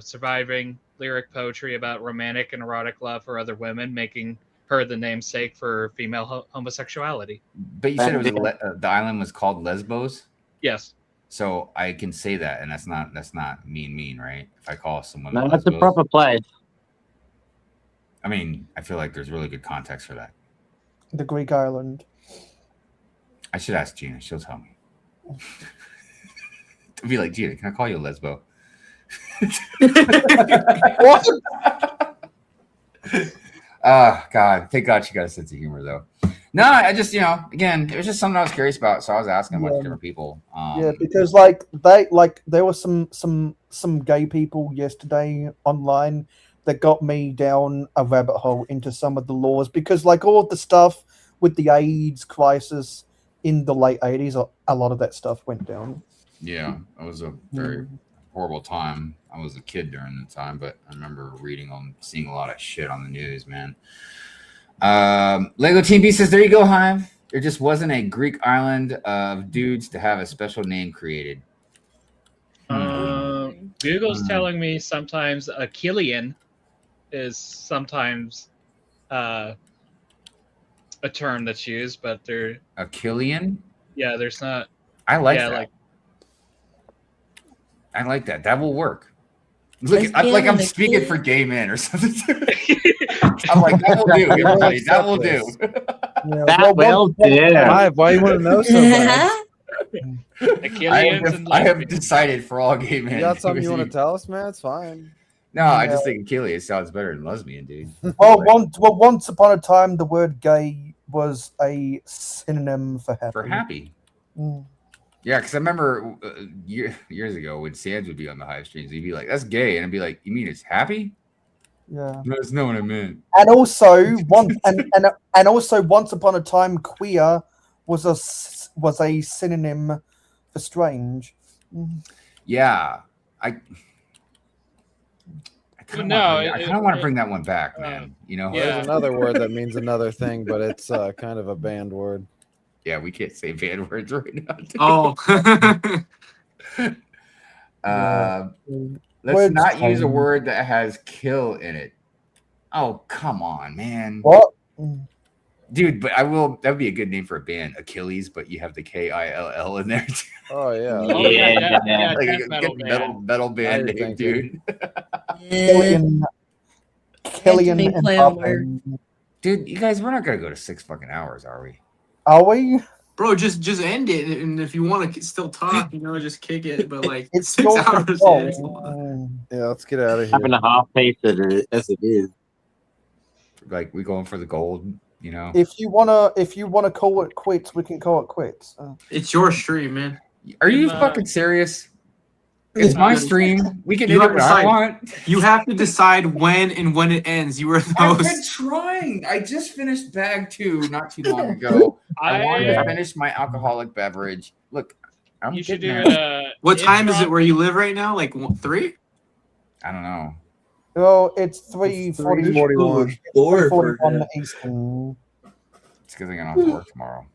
surviving lyric poetry about romantic and erotic love for other women, making her the namesake for female homosexuality. But you said it was the island was called Lesbos. Yes. So I can say that, and that's not mean, right? If I call someone No, that's a proper place. I mean, I feel like there's really good context for that. The Greek island. I should ask Gina. She'll tell me. I'd be like, Gina, can I call you a lesbo? What? Oh, God. Thank God she got a sense of humor, though. No, I just, again, it was just something I was curious about, so I was asking a bunch of different people. Yeah, because there were some gay people yesterday online that got me down a rabbit hole into some of the laws, because like all of the stuff with the AIDS crisis in the late 80s, a lot of that stuff went down. Yeah, it was a very horrible time. I was a kid during the time, but I remember seeing a lot of shit on the news, man. Lego Team B says, there you go, Hive. There just wasn't a Greek island of dudes to have a special name created. Google's telling me sometimes Achillean is sometimes a term that's used, but they're Achillean? Yeah, there's not. I like that. I like that. That will work. Look, I'm speaking for gay men or something. I'm like, that will do, everybody. That will do. Yeah, That will do. Why you want to know so bad? Achilles I have decided for all gay men. You got something you want to tell us, man? It's fine. No, I just think Achilles sounds better than lesbian, dude. Well, once upon a time, the word gay was a synonym for happy. For happy. Mm. Yeah, because I remember years ago when Sands would be on the Hive streams, he'd be like, "That's gay," and I'd be like, "You mean it's happy?" Yeah. No, that's not what I meant. And also once upon a time, queer was a synonym for strange. Yeah, I kind of want to bring that one back, man. You know, There's another word that means another thing, but it's kind of a banned word. Yeah, we can't say bad words right now. Let's not use a word that has kill in it. Oh, come on, man. What? Dude, but I will. That would be a good name for a band, Achilles, but you have the KILL in there too. Oh yeah, Like a good metal band name, dude. Killian and Papa. Dude, you guys, we're not gonna go to 6 fucking hours, are we? Are we? Bro, just end it, and if you want to still talk, just kick it. But like It's 6 your hours, control. yeah, it's a lot. Yeah, let's get out of here. Having a half piece as it is. Like we going for the gold, you know. If you wanna call it quits, we can call it quits. It's your stream, man. Are you fucking serious? It's my stream. We can do have it to when I decide. want. You have to decide when and when it ends. You were I've those. been trying. I just finished bag 2 not too long ago. I wanted to finish my alcoholic beverage. Look, You should do getting it. What time is it where you live right now? Like 3? I don't know. Well, it's 3:41. 3:41 Eastern. It's because I'm gonna have to work tomorrow.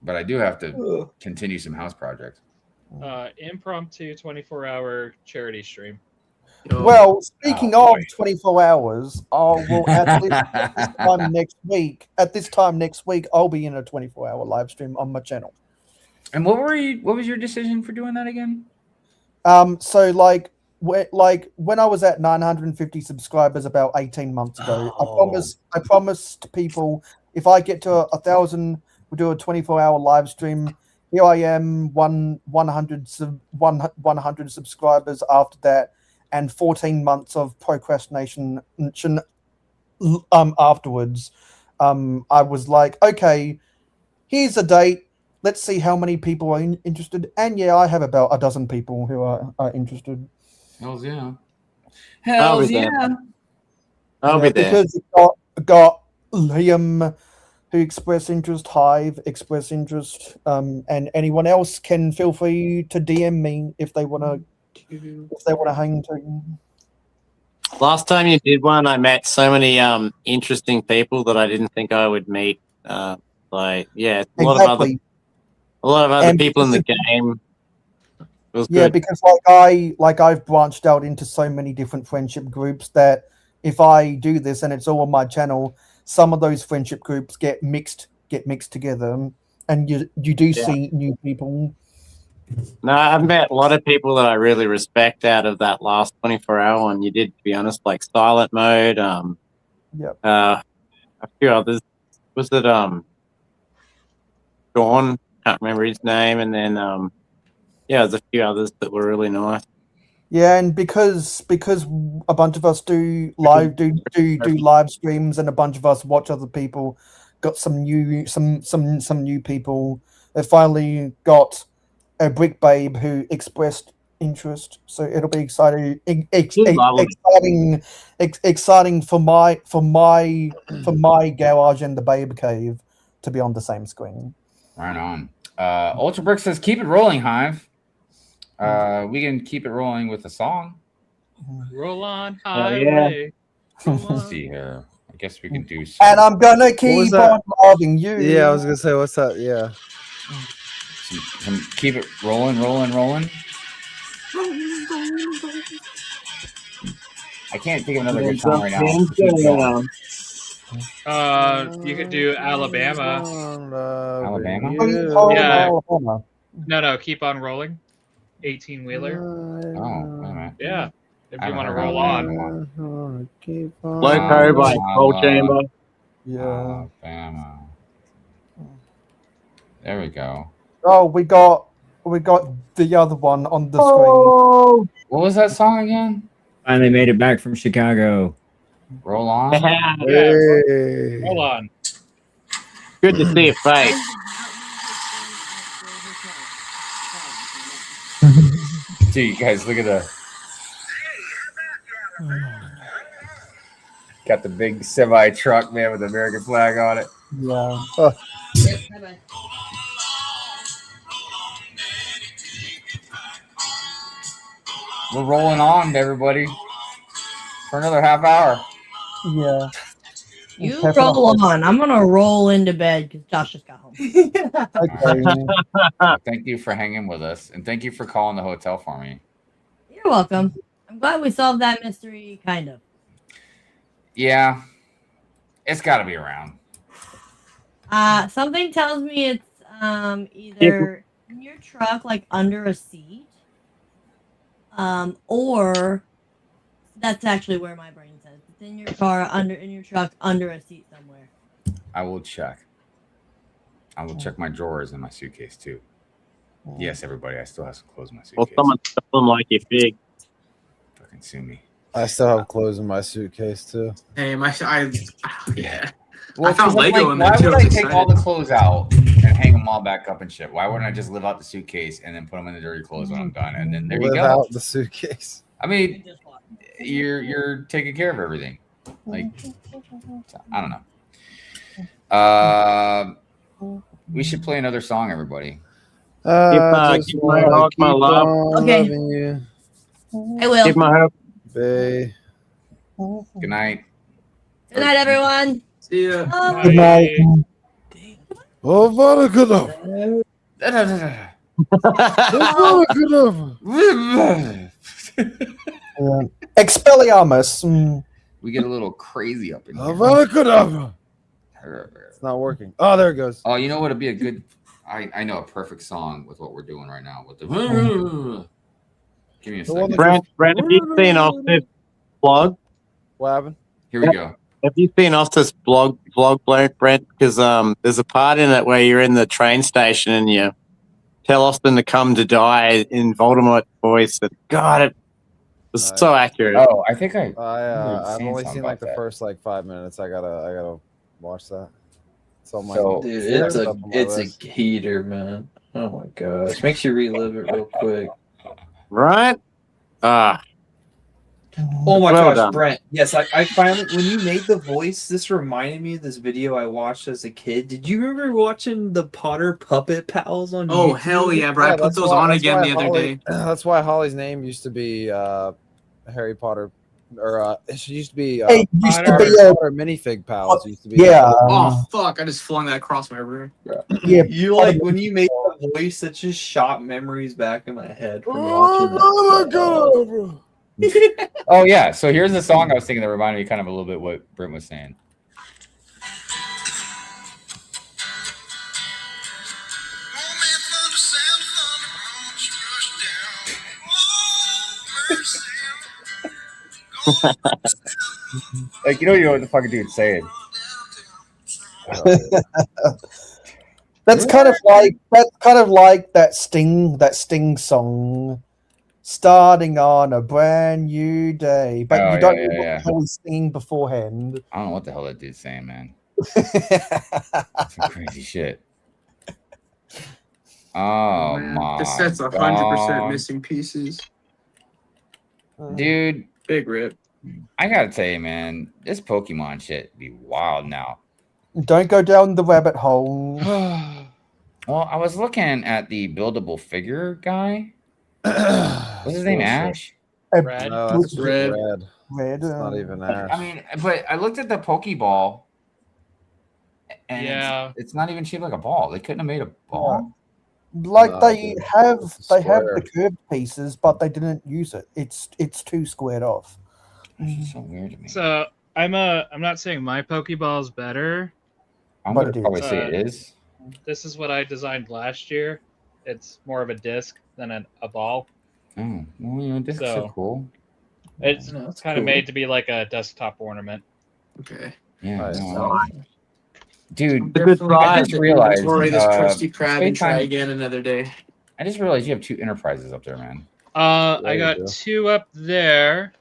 But I do have to continue some house projects. Impromptu 24-hour charity stream. Well, speaking of 24 hours, we'll at this time next week, I'll be in a 24-hour live stream on my channel. And what was your decision for doing that again? So when I was at 950 subscribers about 18 months ago, I promised people if I get to 1,000, we'll do a 24-hour live stream. Here I am, 100 subscribers after that, and 14 months of procrastination afterwards. I was like, okay, here's a date. Let's see how many people are interested. And yeah, I have about a dozen people who are interested. Hells yeah. Hells yeah. I'll be there. Because it got Liam who expressed interest, Hive expressed interest, and anyone else can feel free to DM me if they want to hang too. Last time you did one, I met so many interesting people that I didn't think I would meet. A lot of other people in the game. It was good. Because I've branched out into so many different friendship groups that if I do this and it's all on my channel, some of those friendship groups get mixed together, and you do see new people. No, I've met a lot of people that I really respect out of that last 24-hour one you did, to be honest, like Silent Mode. A few others. Was it Dawn? Can't remember his name, and then there's a few others that were really nice. Yeah, and because a bunch of us do live streams, and a bunch of us watch other people, got some new people. They finally got a Brick Babe who expressed interest, so it'll be exciting for my garage and the Babe Cave to be on the same screen. Right on. Ultra Brick says, "Keep it rolling, Hive." We can keep it rolling with a song. Roll on highway. Let's see here. I guess we can do. And I'm gonna keep on loving you. Yeah, I was gonna say, what's that? Yeah. Keep it rolling. I can't think of another good song right now. You could do Alabama. Alabama? Yeah. No, keep on rolling. 18-wheeler. Oh, wait a minute. Yeah. If you want to roll on. Loco by Cold Chamber. Yeah. Alabama. There we go. Oh, we got the other one on the screen. What was that song again? Finally made it back from Chicago. Roll on. Yeah, roll on. Good to see a face. Dude, you guys, look at the. Got the big semi truck, man, with the American flag on it. Yeah. We're rolling on, everybody, for another half hour. Yeah. You roll on. I'm gonna roll into bed because Josh just got home. Thank you for hanging with us, and thank you for calling the hotel for me. You're welcome. I'm glad we solved that mystery, kind of. Yeah, it's got to be around. Something tells me it's either in your truck, like under a seat, or that's actually where my brain says it's in your car, in your truck, under a seat somewhere. I will check. I will check my drawers and my suitcase too. Yes, everybody, I still have some clothes in my suitcase. Well, someone stole them like you big. Fucking sue me. I still have clothes in my suitcase too. Hey, yeah. Well, I found like, Lego in there why too. would I I was take all excited. the clothes out and hang them all back up and shit? Why wouldn't I just live out the suitcase and then put them in the dirty clothes when I'm done? And then there you Live go. out the suitcase. I mean, you're taking care of everything. Like, I don't know. We should play another song, everybody. Keep my heart, my love. Okay. You. I will. Keep my hope. Bae. Good night. Good night, everyone. See ya. Good night. Oh, very good enough. Expelliarmus. Mm. We get a little crazy up in here. Very good enough. It's not working. Oh, there it goes. Oh, you know what would be a good? I know a perfect song with what we're doing right now. With the give me a second. Brent, have you seen off this blog? What happened? Here we go. Have you seen off this blog, Brent? Because there's a part in it where you're in the train station and you tell Austin to come to die in Voldemort voice. And God, it was so accurate. Oh, I think I've only seen like the first like 5 minutes. I gotta watch that. So, Dude, it's a heater, man. Oh my gosh, makes you relive it real quick. Right? Oh my Well gosh, done. Brent. Yes, I finally, when you made the voice, this reminded me of this video I watched as a kid. Did you remember watching the Potter Puppet Pals on Oh, YouTube? hell yeah, bro. I put those on again the other day. That's why Holly's name used to be Harry Potter, or it used to be It used to Potter, be, Potter minifig pals. Used to be Oh, fuck. I just flung that across my room. Yeah. You like when you made the voice that just shot memories back in my head from watching that. Oh yeah. So here's the song I was thinking that reminded me kind of a little bit what Brent was saying. Like you know what the fucking dude's saying. That's kind of like that Sting song, starting on a brand new day. But Oh, you don't yeah, know yeah, what the hell he's singing beforehand. I don't know what the hell that dude's saying, man. Some crazy shit. Oh my! This set's 100% God. missing pieces. Dude. Big rip. I gotta tell you, man, this Pokemon shit be wild now. Don't go down the rabbit hole. Well, I was looking at the buildable figure guy. What's his name? Ash? Red. No, that's Red. Red. It's not even Ash. I mean, but I looked at the Pokeball, and Yeah. it's not even shaped like a ball. They couldn't have made a ball. Like No, they dude, have it's the square. curved pieces, but they didn't use it. It's too squared off. It's so weird to me. So I'm not saying my Pokeball is better. I'm but gonna it probably is. say it is. This is what I designed last year. It's more of a disc than a ball. Oh, well, you know, this is so So- cool. It's No, that's kind of cool. made to be like a desktop ornament. Okay. Yeah, Nice. dude. The good I just realized. Inventory this crusty crab Spade and try Time- again another day. I just realized you have 2 enterprises up there, man. I you got go. 2 up there,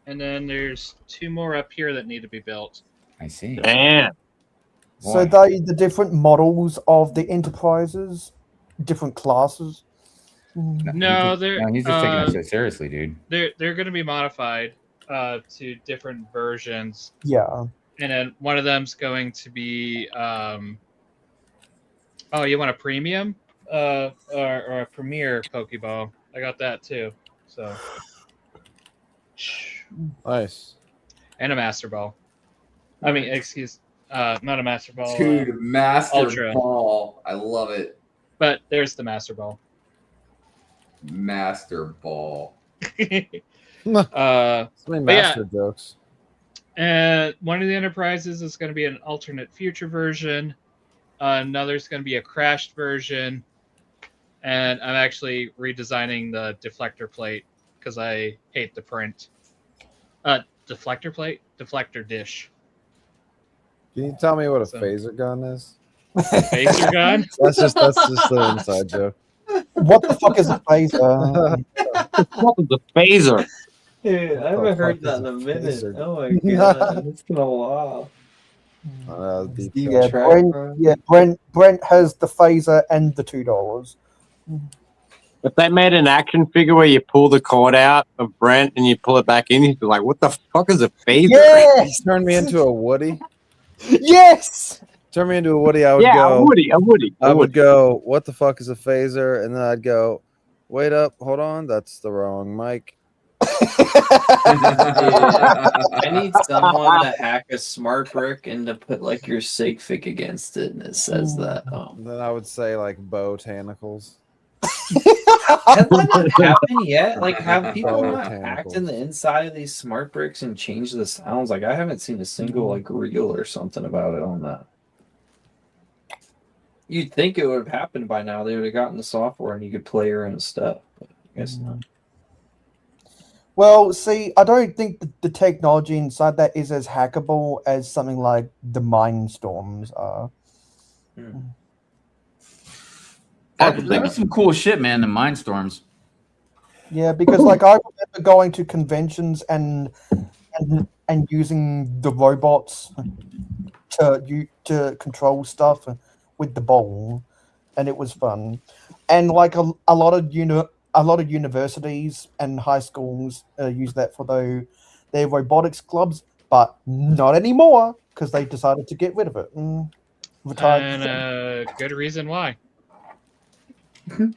and then there's 2 more up here that need to be built. I see. Damn. So they the different models of the enterprises, different classes. No, they're he's just taking that shit seriously, dude. They're going to be modified to different versions. Yeah. And then one of them's going to be oh, you want a premium or a premier Pokeball? I got that too. So Nice. and a Master Ball. I mean, excuse, not a Master Ball. Dude, Master Ultra. Ball. I love it. But there's the Master Ball. Master Ball. So many But yeah. master jokes. And one of the enterprises is going to be an alternate future version. Another's going to be a crashed version. And I'm actually redesigning the deflector plate because I hate the print. Deflector plate? Deflector dish. Can you tell me what a phaser gun is? Phaser gun? That's just the inside joke. What the fuck is a phaser? What is a phaser? Dude, I haven't heard that in a minute. Oh my god, it's been a while. Brent has the phaser and the $2. If they made an action figure where you pull the cord out of Brent and you pull it back in, you'd be like, what the fuck is a phaser? Yes! Turn me into a Woody. Yes! Turn me into a Woody, I would Yeah, go. a Woody. I would go, what the fuck is a phaser? And then I'd go, wait up, hold on, that's the wrong mic. I need someone to hack a smart brick and to put like your sig fic against it, and it says that. Then I would say like botanicals. Has that not happened yet? Like, have people not Botanicals. hacked in the inside of these smart bricks and changed the sounds? Like, I haven't seen a single like reel or something about it on that. You'd think it would have happened by now. They would have gotten the software and you could play your own stuff. But I guess not. Well, see, I don't think the technology inside that is as hackable as something like the Mindstorms are. That was some cool shit, man. The Mindstorms. Yeah, because like I remember going to conventions and using the robots to control stuff with the ball, and it was fun. And like a lot of universities and high schools use that for their robotics clubs, but not anymore because they decided to get rid of it. Retired. And good reason why. The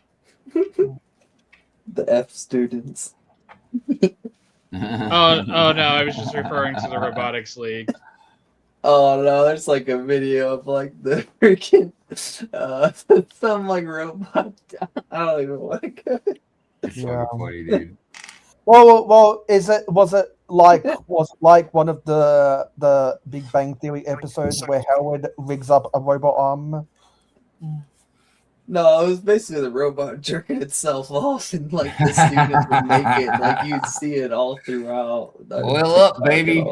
F students. Oh no, I was just referring to the robotics league. Oh no, there's like a video of like the freaking some like robot. I don't even want to go. It's so funny, dude. Well, was it like one of the Big Bang Theory episodes where Howard rigs up a robot arm? No, it was basically the robot jerking itself off, and like the students would make it. Like you'd see it all throughout. Oil up, baby.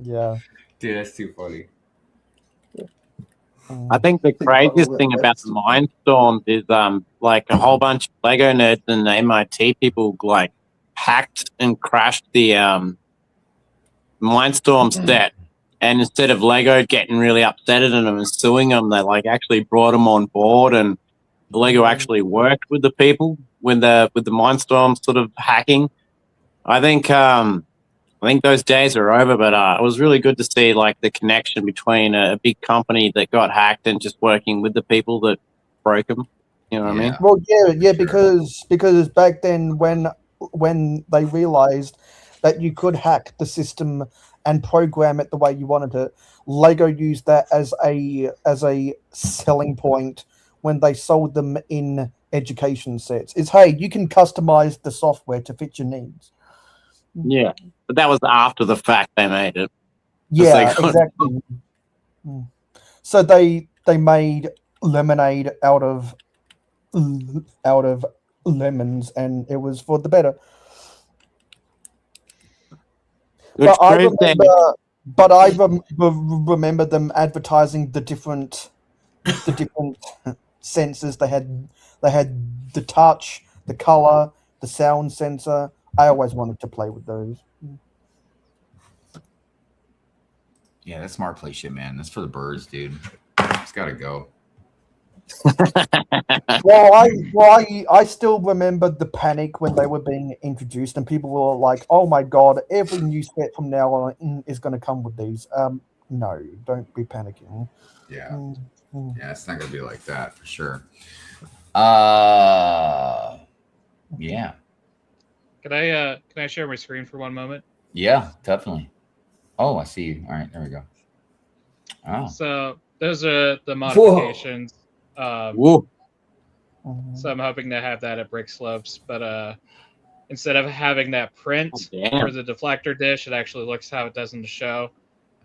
Yeah, dude, that's too funny. I think the craziest thing about the Mindstorms is like a whole bunch of Lego nerds and MIT people like hacked and crashed the Mindstorm set. And instead of Lego getting really upset at them and suing them, they like actually brought them on board, and Lego actually worked with the people with the Mindstorm sort of hacking. I think those days are over, but it was really good to see like the connection between a big company that got hacked and just working with the people that broke them. You know what I mean? Well, yeah, because back then when they realized that you could hack the system and program it the way you wanted it, Lego used that as a selling point when they sold them in education sets. It's, hey, you can customize the software to fit your needs. Yeah, but that was after the fact they made it. Yeah, exactly. So they made lemonade out of lemons, and it was for the better. It's But I remember them advertising the different sensors. They had the touch, the color, the sound sensor. I always wanted to play with those. Yeah, that's smart play shit, man. That's for the birds, dude. It's gotta go. Well, I still remember the panic when they were being introduced, and people were like, "Oh my god, every new set from now on is going to come with these." No, don't be panicking. Yeah, yeah, it's not gonna be like that for sure. Yeah. Can I share my screen for one moment? Yeah, definitely. Oh, I see you. All right, there we go. Oh. So those are the modifications. Whoa. So I'm hoping to have that at Brick Slopes, but instead of having that print for the deflector dish, it actually looks how it does in the show.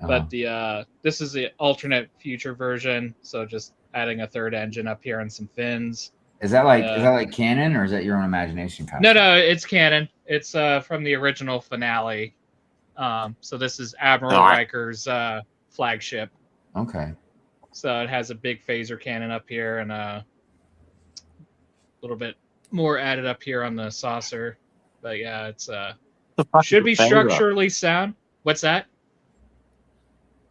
But the this is the alternate future version, so just adding a third engine up here and some fins. Is that like canon, or is that your own imagination kind of? No, it's canon. It's from the original finale. So this is Admiral Riker's flagship. Okay. So it has a big phaser cannon up here and a little bit more added up here on the saucer. But yeah, it's should be structurally sound. What's that?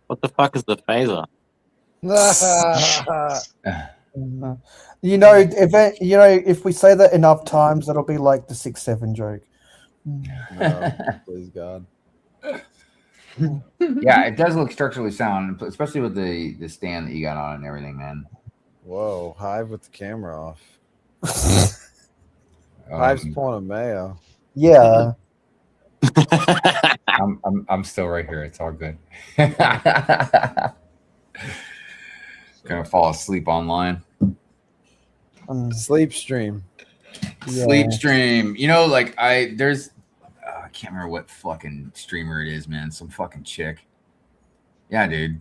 What the fuck is the phaser? If we say that enough times, it'll be like the 6-7 joke. No, please God. Yeah, it does look structurally sound, especially with the stand that you got on and everything, man. Whoa, Hive with the camera off. Hive's pulling a Mayo. Yeah. I'm still right here. It's all good. Gonna fall asleep online. Sleep stream. Sleep stream. You know, like I can't remember what fucking streamer it is, man. Some fucking chick. Yeah, dude.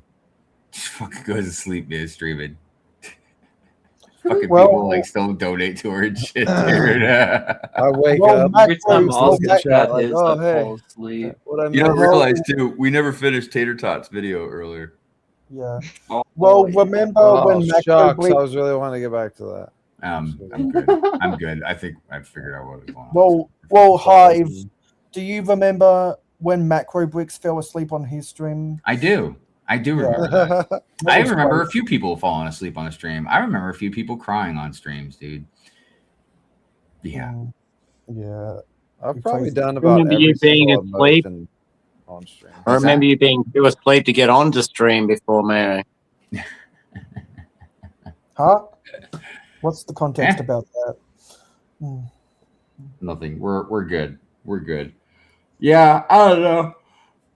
Just fucking goes to sleep, dude, streaming. Fucking people like still donate to her and shit, dude. I wake up every time Oscar chat like, is, oh, I hey. fall asleep. You don't realize too, we never finished Tater Tots video earlier. Yeah. Oh, Well, remember when Macro shucks, Bleak- I was really wanting to get back to that. I'm good. I'm good. I think I figured out what was going on. Well, Hive, do you remember when Macro Bricks fell asleep on his stream? I do remember that. I remember a few people falling asleep on the stream. I remember a few people crying on streams, dude. Yeah. Yeah. I've probably done about Remember every you being single asleep? emotion on stream. I remember you being too asleep to get on to stream before Mary. Huh? What's the context about that? Nothing. We're good. We're good. Yeah, I don't know.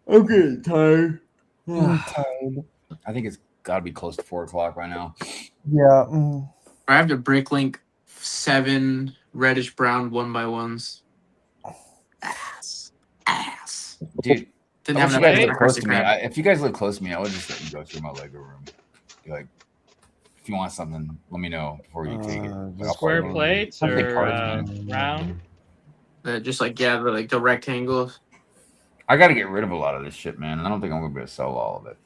I'm getting tired. I'm tired. I think it's got to be close to 4 o'clock by now. Yeah. I have to Bricklink 7 reddish brown 1x1s. Ass. Dude, Didn't I have wish you enough guys space lived for close to me. Instagram. If you guys live close to me, I would just let you go through my Lego room. Be like, if you want something, let me know before you take it. Like, I'll Square follow you. plates I'll take or cards, man. round? Just like the rectangles. I got to get rid of a lot of this shit, man. I don't think I'm gonna be able to sell all of it.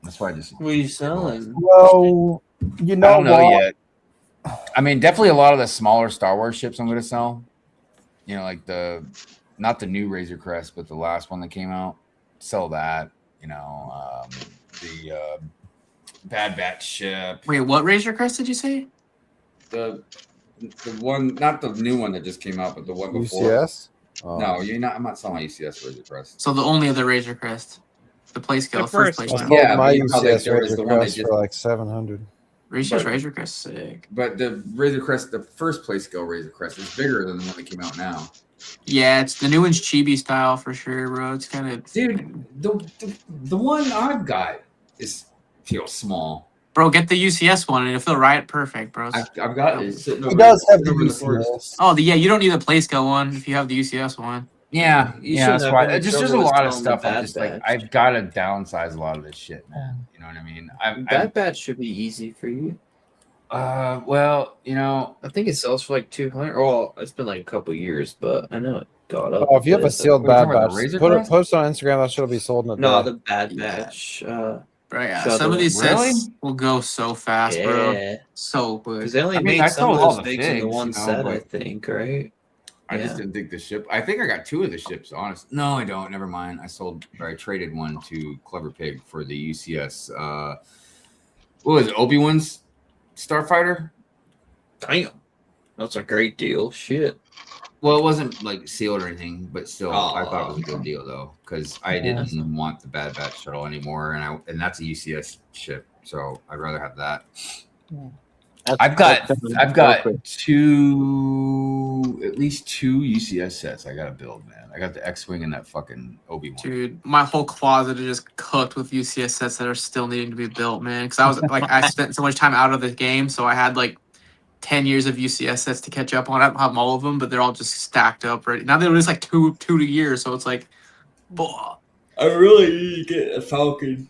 That's why I just. What are you selling? Well, you know I don't know what? yet. I mean, definitely a lot of the smaller Star Wars ships I'm gonna sell. You know, like not the new Razor Crest, but the last one that came out. Sell that. You know, the Bad Batch ship. Wait, what Razor Crest did you say? The one, not the new one that just came out, but the one before. UCS? No, I'm not selling my UCS Razor Crest. So the only other Razor Crest, the play scale, The first first place. I one. one. sold Yeah, my but you know how UCS there was Razor the one that Crest just- for like 700. Razor's But- Razor Crest sick. But the Razor Crest, the first play scale Razor Crest, is bigger than the one that came out now. Yeah, it's the new one's chibi style for sure, bro. It's kind of Dude, the one I've got feels small. bro. Get the UCS one and it'll feel right perfect, bro. I've got it sitting over. He does have the sitting over in the forest. UCS. Oh, yeah, you don't need the play scale one if you have the UCS one. Yeah, You yeah, shouldn't that's have why. any Just there's a trouble with lot of selling the stuff. I'm Bad just like, Batch. I've got to downsize a lot of this shit, man. You know what I mean? Bad Batch should be easy for you. Well, you know, I think it sells for like 200. Well, it's been like a couple years, but I know it got up. Oh, if you have a sealed bad batch, post on Instagram. That shit will be sold in a No, day. the bad batch. Right, yeah. Some of these sets will go so fast, bro. So quick. Because they only made some of those figs in the one set, I think, right? I just didn't think the ship. I think I got 2 of the ships, honestly. No, I don't. Never mind. I traded one to Clever Pig for the UCS. What was it? Obi-Wan's Starfighter? Damn. That's a great deal. Shit. Well, it wasn't like sealed or anything, but still, I thought it was a good deal though, because I didn't want the Bad Batch shuttle anymore, and that's a UCS ship, so I'd rather have that. I've got at least 2 UCS sets I gotta build, man. I got the X-Wing and that fucking Obi-Wan. Dude, my whole closet is just cooked with UCS sets that are still needing to be built, man. Because I was like, I spent so much time out of the game, so I had like 10 years of UCS sets to catch up on. I don't have all of them, but they're all just stacked up right now. They're just like two a year, so it's like, boah. I really need to get a Falcon.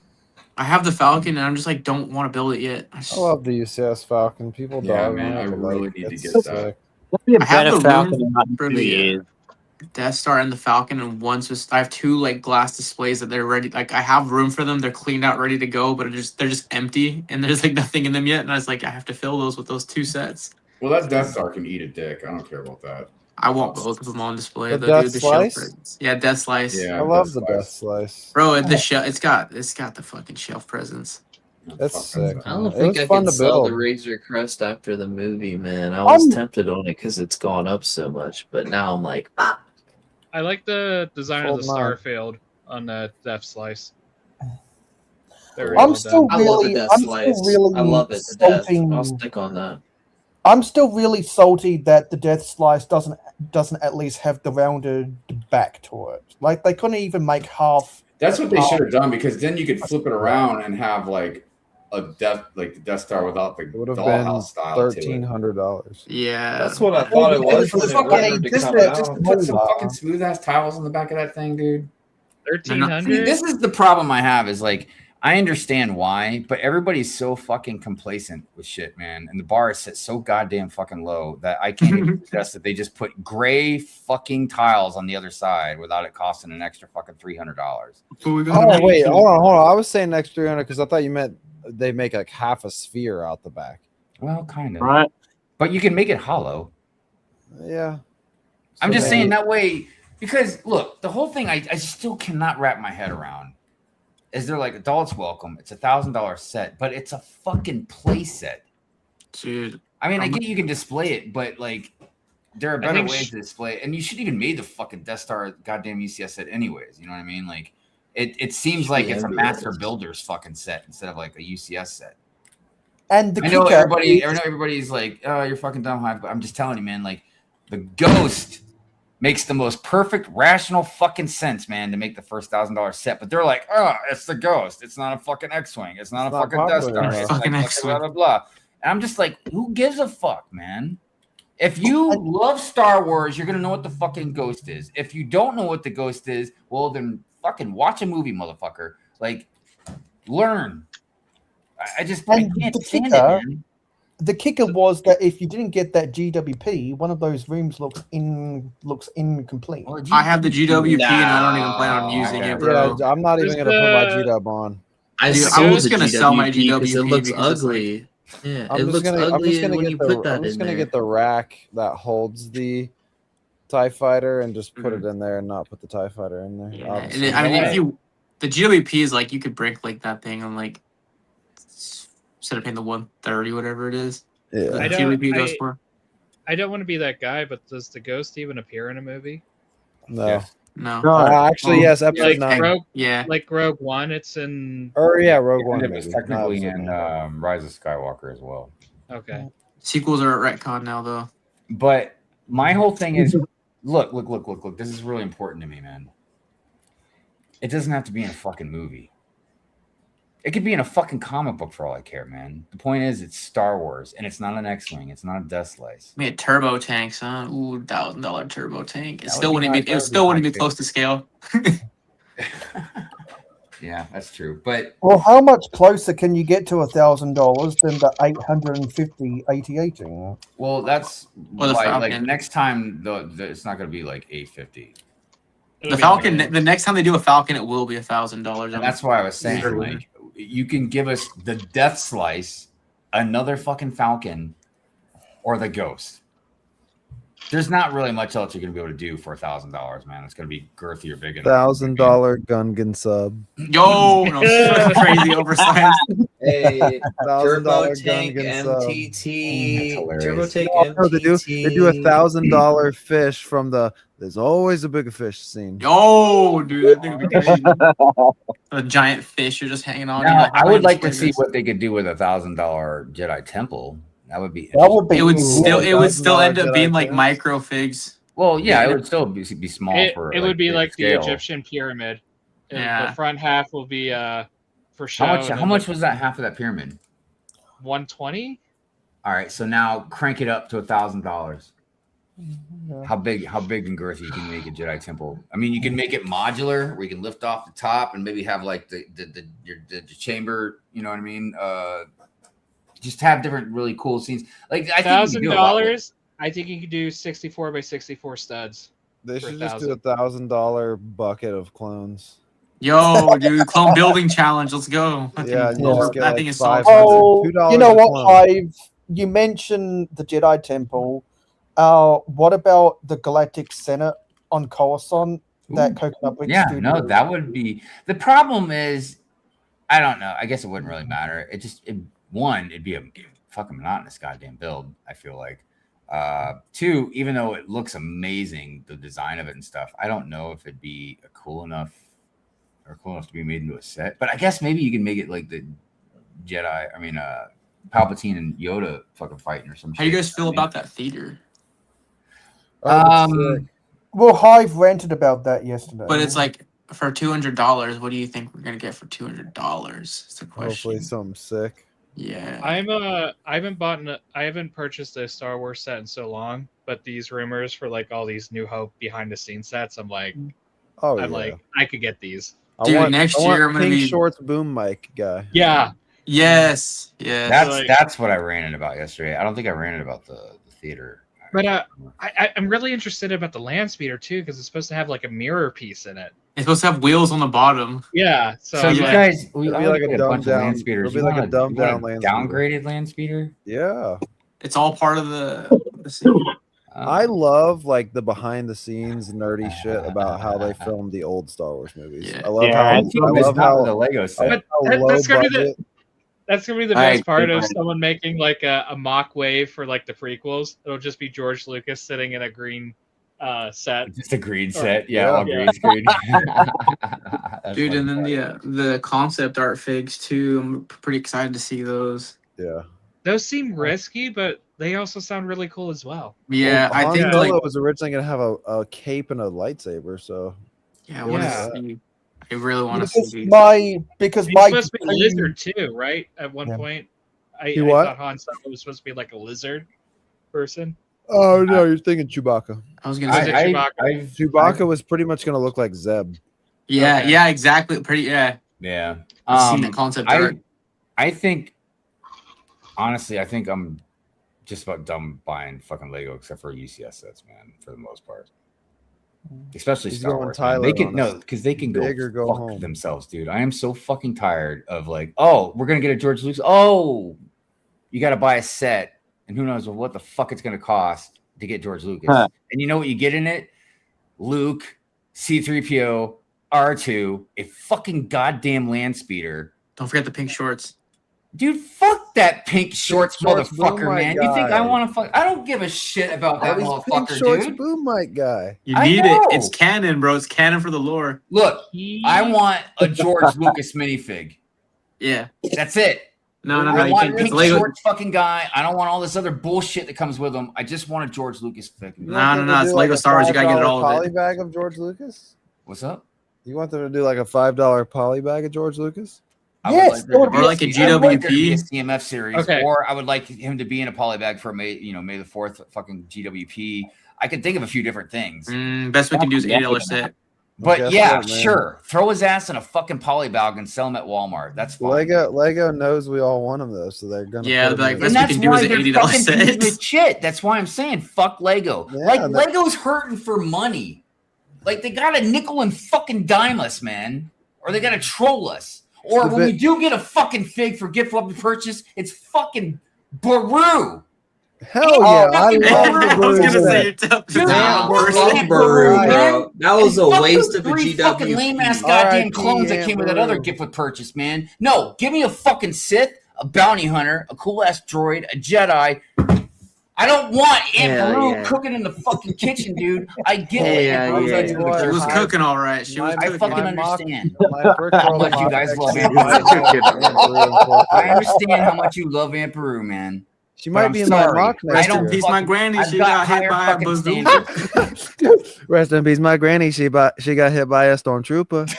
I have the Falcon, and I'm just like, don't want to build it yet. I love the UCS Falcon. People dog man, I really need to get that. I have the Falcon for the Death Star and the Falcon, and one's just I have 2 like glass displays that they're ready. Like I have room for them. They're cleaned out, ready to go, but they're just empty, and there's like nothing in them yet. And I was like, I have to fill those with those 2 sets. Well, that Death Star can eat a dick. I don't care about that. I want both of them on display. The Death Slice? Shelf presents. Yeah, Death Slice. Yeah, I love the Death Slice. Bro, the shell. It's got the fucking shelf presents. That's sick. I don't It think was I fun can to sell the build. Razor Crest after the movie, man. I was tempted on it because it's gone up so much, but now I'm like, I like the design of the Hold on. Starfield on the Death Slice. I'm still really I love it to death. salty. I'll stick on that. I'm still really salty that the Death Slice doesn't at least have the rounded back to it. Like they couldn't even make half. That's what they should have done, because then you could flip it around and have like the Death Star without the It would have dollhouse been style. $1,300. Yeah, That's what I thought it was. Just put some fucking smooth ass tiles on the back of that thing, dude. 1,300. This is the problem I have. Is like I understand why, but everybody's so fucking complacent with shit, man. And the bar is set so goddamn fucking low that I can't even suggest that they just put gray fucking tiles on the other side without it costing an extra fucking $300. Oh wait, hold on. I was saying next 300 because I thought you meant they make like half a sphere out the back. Well, kind of. Right. But you can make it hollow. Yeah. I'm just saying that way because look, the whole thing I still cannot wrap my head around. Is they're like adults welcome. It's $1,000 set, but it's a fucking play set, dude. I mean, I get you can display it, but like there are better ways to display it, and you should even made the fucking Death Star goddamn UCS set anyways. You know what I mean? Like it seems like it's a master builder's fucking set instead of like a UCS set. And the I know everybody's like, oh, you're fucking dumb, Hive, but I'm just telling you, man. Like the Ghost makes the most perfect, rational fucking sense, man, to make the first $1,000 set. But they're like, oh, it's the Ghost. It's not a fucking X-Wing. It's not a fucking Death Star. It's fucking X-Wing. Blah, blah, blah. And I'm just like, who gives a fuck, man? If you love Star Wars, you're going to know what the fucking Ghost is. If you don't know what the Ghost is, well, then fucking watch a movie, motherfucker. Like, learn. I can't stand it, man. The kicker was that if you didn't get that GWP, one of those rooms looks incomplete. I have the GWP and I don't even plan on using it, bro. Yeah, I'm not even gonna put my GW on. I'm just gonna sell my GWP because it looks because ugly. Yeah, I'm it looks ugly when you put that in there. I'm just gonna get the rack that holds the TIE Fighter and just put it in there and not put the TIE Fighter in there. Yeah. And I mean, if the GWP is like you could break like that thing on like instead of paying the 130 whatever it is. Yeah. I GWP goes for. I don't want to be that guy, but does the Ghost even appear in a movie? No. Yes. No. Actually, yes. Episode 9. Like Rogue One, it's in. Or yeah, Rogue One. It was technically in Rise of Skywalker as well. Okay. Sequels are at retcon now, though. But my whole thing is, look. This is really important to me, man. It doesn't have to be in a fucking movie. It could be in a fucking comic book for all I care, man. The point is, it's Star Wars, and it's not an X-Wing. It's not a Death Slice. I mean, turbo tanks, huh? Ooh, $1,000 turbo tank. It still wouldn't be close to scale. Yeah, that's true. But well, how much closer can you get to $1,000 than the 850 AT-18? Well, that's Or the why. Like Falcon. next time, it's not going to be like 850. The Falcon. The next time they do a Falcon, it will be $1,000. And that's why I was saying, like, you can give us the Death Slice, another fucking Falcon, or the Ghost. There's not really much else you're gonna be able to do for $1,000, man. It's gonna be girthy or big enough. $1,000 Gungan sub. Yo, no, crazy oversized. Hey, Turbo $1,000 Tank Gungan sub. MTT. Turbo Tank No, they do a MTT. $1,000 fish from the "There's always a bigger fish" scene. Yo, dude, that thing would be crazy. A giant fish you're just hanging on. Now, Like, I would like to see this? what they could do with $1,000 Jedi Temple. That would be. It would still end up being like micro figs. Well, yeah, it would still be small It for. would be big like the scale. Egyptian pyramid. Yeah. The front half will be for show. How much was that half of that pyramid? 120. All right, so now crank it up to $1,000. How big and girthy you can make a Jedi Temple? I mean, you can make it modular, where you can lift off the top and maybe have like the chamber. You know what I mean? Just have different really cool scenes. Like I think $1,000. I think you could do 64 by 64 studs. They for should just 1,000. do $1,000 bucket of clones. Yo, dude, clone building challenge. Let's go. Yeah, That thing is so expensive. Oh, $2 you know a what, clone. Hive? You mentioned the Jedi Temple. What about the Galactic Senate on Coruscant? That Coconut Brick Yeah, studio? no, that would be the problem. Is I don't know. I guess it wouldn't really matter. It'd be a fucking monotonous goddamn build. I feel like. Two, even though it looks amazing, the design of it and stuff, I don't know if it'd be cool enough to be made into a set. But I guess maybe you can make it like the Palpatine and Yoda fucking fighting or some shit. How do you guys feel about that theater? Well, Hive ranted about that yesterday. But it's like for $200. What do you think we're gonna get for $200? It's the question. Hopefully something sick. Yeah. I haven't purchased a Star Wars set in so long, but these rumors for like all these New Hope behind the scenes sets, I'm like, I could get these. Dude, next year I'm gonna Pink be Shorts boom mic guy. Yeah. Yes. That's what I ranted about yesterday. I don't think I ranted about the theater. But I'm really interested about the land speeder too, because it's supposed to have like a mirror piece in it. It's supposed to have wheels on the bottom. Yeah. So you guys, It'll be like a dumbed down. It'll be like a dumbed down land speeder. downgraded land speeder. Yeah. It's all part of the scene. I love like the behind the scenes nerdy shit about how they filmed the old Star Wars movies. I love how the Lego set. That's gonna be the best part of someone making like a mock wave for like the prequels. It'll just be George Lucas sitting in a green set. Just a green set, all green screen. Dude, and then the concept art figs too. I'm pretty excited to see those. Yeah. Those seem risky, but they also sound really cool as well. Yeah, well, I think Han Solo like was originally gonna have a cape and a lightsaber, so yeah, I want to see. I really want to see. He's supposed to be a lizard too, right? At one point, I thought Han Solo was supposed to be like a lizard person. Oh no, you're thinking Chewbacca. I was gonna say Chewbacca was pretty much gonna look like Zeb. Yeah, yeah, exactly. Pretty, yeah. Yeah. I've seen that concept art. I think, honestly, I'm just about done buying fucking Lego, except for UCS sets, man, for the most part. Especially Star Wars. They can because they can go fuck home. themselves, dude. I am so fucking tired of like, oh, we're gonna get a George Lucas. Oh, you got to buy a set, and who knows what the fuck it's gonna cost to get George Lucas. And you know what you get in it? Luke, C-3PO, R2, a fucking goddamn land speeder. Don't forget the pink shorts. Dude, fuck that pink shorts motherfucker, boom man. mic You think guy. I want to fuck? I don't give a shit about that Pink motherfucker, shorts dude. boom mic guy. You I need know. it. It's canon, bro. It's canon for the lore. Look, I want a George Lucas minifig. Yeah. That's it. No, I you want can't. pink It's Lego. shorts fucking guy. I don't want all this other bullshit that comes with him. I just want a George Lucas fig. No. It's Lego Star Wars. You gotta get it all of Poly it. bag of George Lucas. What's up? You want them to do like a $5 poly bag of George Lucas? Yes, or like a GWP. A CMF series, Okay. or I would like him to be in a polybag for May the 4th fucking GWP. I can think of a few different things. Best we can do is $80 set. But yeah, sure. Throw his ass in a fucking polybag and sell him at Walmart. That's fine. Lego knows we all want him though, so they're gonna. And that's why they're fucking pieces of shit. That's why I'm saying fuck Lego. Yeah, Lego's hurting for money. Like they gotta nickel and fucking dime us, man, or they gotta troll us. Or when we do get a fucking fig for gift of purchase, it's fucking Baru. Hell yeah, I love was gonna say Baru, bro. That was a waste of a three fucking GW. lame ass goddamn clones that came with that other gift with purchase, man. No, give me a fucking Sith, a bounty hunter, a cool ass droid, a Jedi. I don't want Aunt Baru cooking in the fucking kitchen, dude. I get it. She was cooking all right. She was. I fucking understand how much you guys love Aunt Baru. I understand how much you love Aunt Baru, man. She might be in my mock next year. Rest in peace, my granny. She got hit by a bazooka. Rest in peace, my granny. She got hit by a stormtrooper.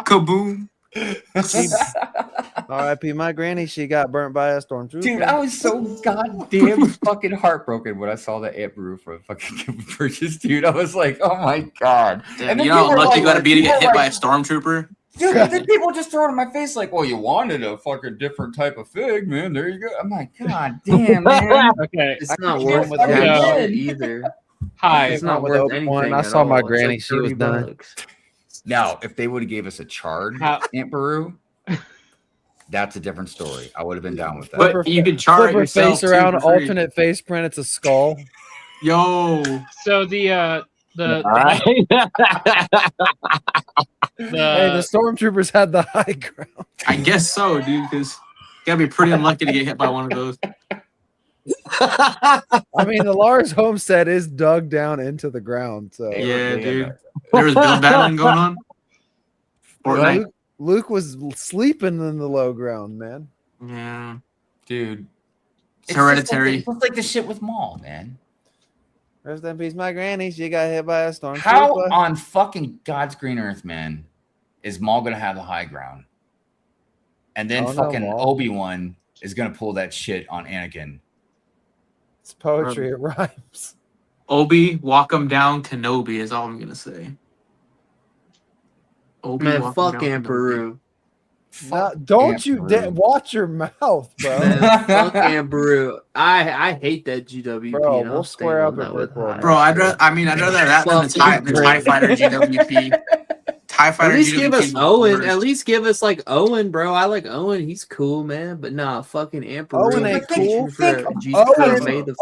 Kaboom. R.I.P. my granny. She got burnt by a stormtrooper. Dude, I was so goddamn fucking heartbroken when I saw that Aunt Baru for a fucking purchase, dude. I was like, oh my god. Damn, you know how lucky you gotta be to get hit by a stormtrooper? Dude, then people just throw it in my face like, well, you wanted a fucking different type of fig, man. There you go. I'm like, god damn, man. Okay. It's not worth that shit either. Hi. It's not worth anything. I saw my granny. She was done. Now, if they would have gave us a charred Aunt Baru, that's a different story. I would have been down with that. But you could char it yourself. Face around, alternate face print. It's a skull. Yo. So the hey, the stormtroopers had the high ground. I guess so, dude. Because you gotta be pretty unlucky to get hit by one of those. I mean, the Lars homestead is dug down into the ground. So yeah, dude. There was build battling going on. Fortnite. Luke was sleeping in the low ground, man. Yeah, dude. It's hereditary. It's like the shit with Maul, man. Rest in peace, my granny. She got hit by a stormtrooper. How on fucking God's green earth, man, is Maul gonna have the high ground? And then fucking Obi-Wan is gonna pull that shit on Anakin. It's poetry. It rhymes. Obi, walk him down, Kenobi is all I'm gonna say. Obi, man, fuck Aunt Baru. Don't you watch your mouth, bro. Man, fuck Aunt Baru. I hate that GWP. Bro, we'll square up with bro. I'd rather that than the TIE Fighter GWP. TIE Fighter. At least GWP give us Owen. At least give us like Owen, bro. I like Owen. He's cool, man. But nah, fucking Aunt Baru. Owen ain't cool.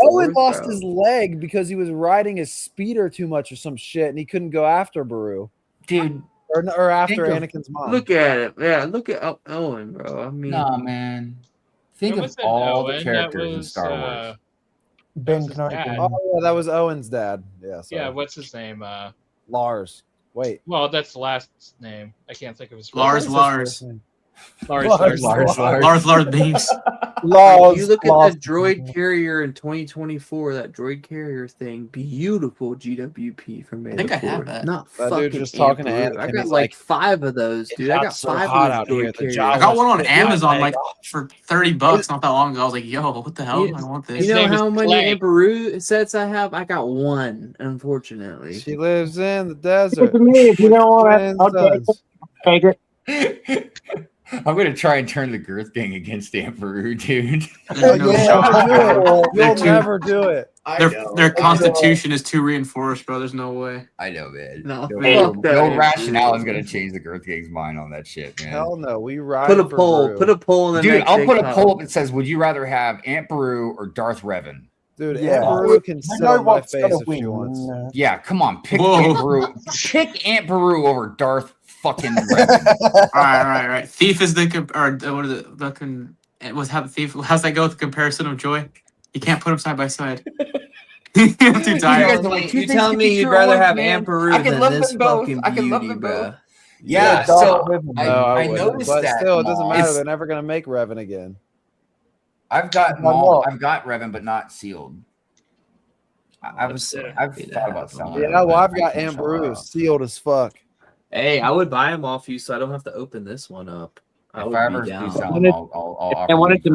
Owen lost his leg because he was riding his speeder too much or some shit, and he couldn't go after Baru, dude. Or after Anakin's mom. Look at it. Yeah, look at Owen, bro. I mean, nah, man. Think of all the characters in Star Wars. Ben Kenobi. Oh, yeah, that was Owen's dad. Yeah. Sorry. Yeah, what's his name? Lars. Wait. Well, that's the last name. I can't think of his Lars name. Lars Beans. You look at that droid carrier in 2024, that droid carrier thing, beautiful GWP from me. I think I have that. Not that fucking dude just talking to Anakin. I got like 5 of those, dude. I got 5 of those droid carriers. I got one on Amazon like for $30 not that long ago. I was like, yo, what the hell? I want this. You know how many Aunt Baru sets I have? I got 1, unfortunately. She lives in the desert. To me, if you don't want to, take it. I'm gonna try and turn the Girth Gang against Aunt Baru, dude. You'll never do it. Their constitution is too reinforced, bro. There's no way. I know, man. No, no rationale is gonna change the Girth Gang's mind on that shit, man. Hell no. We ride. Put a poll. Put a poll in the dude. I'll put a poll up that says, "Would you rather have Aunt Baru or Darth Revan?" Dude, Aunt Baru can sit on my face if she wants. Yeah, come on, pick Aunt Baru. Pick Aunt Baru over Darth fucking Revan. all right. Thief is what is it? Thief? How's that go with the comparison of Joy? You can't put them side by side. I'm too tired. You telling me you'd rather have Aunt Baru than this fucking beauty, bro? Yeah, so I noticed but that. Still, it doesn't matter. They're never gonna make Revan again. I've got Revan, but not sealed. I've thought about selling. Yeah, well, I've got Aunt Baru sealed as fuck. Hey, I would buy them off you, so I don't have to open this one up. If I ever do sell them, They wanted to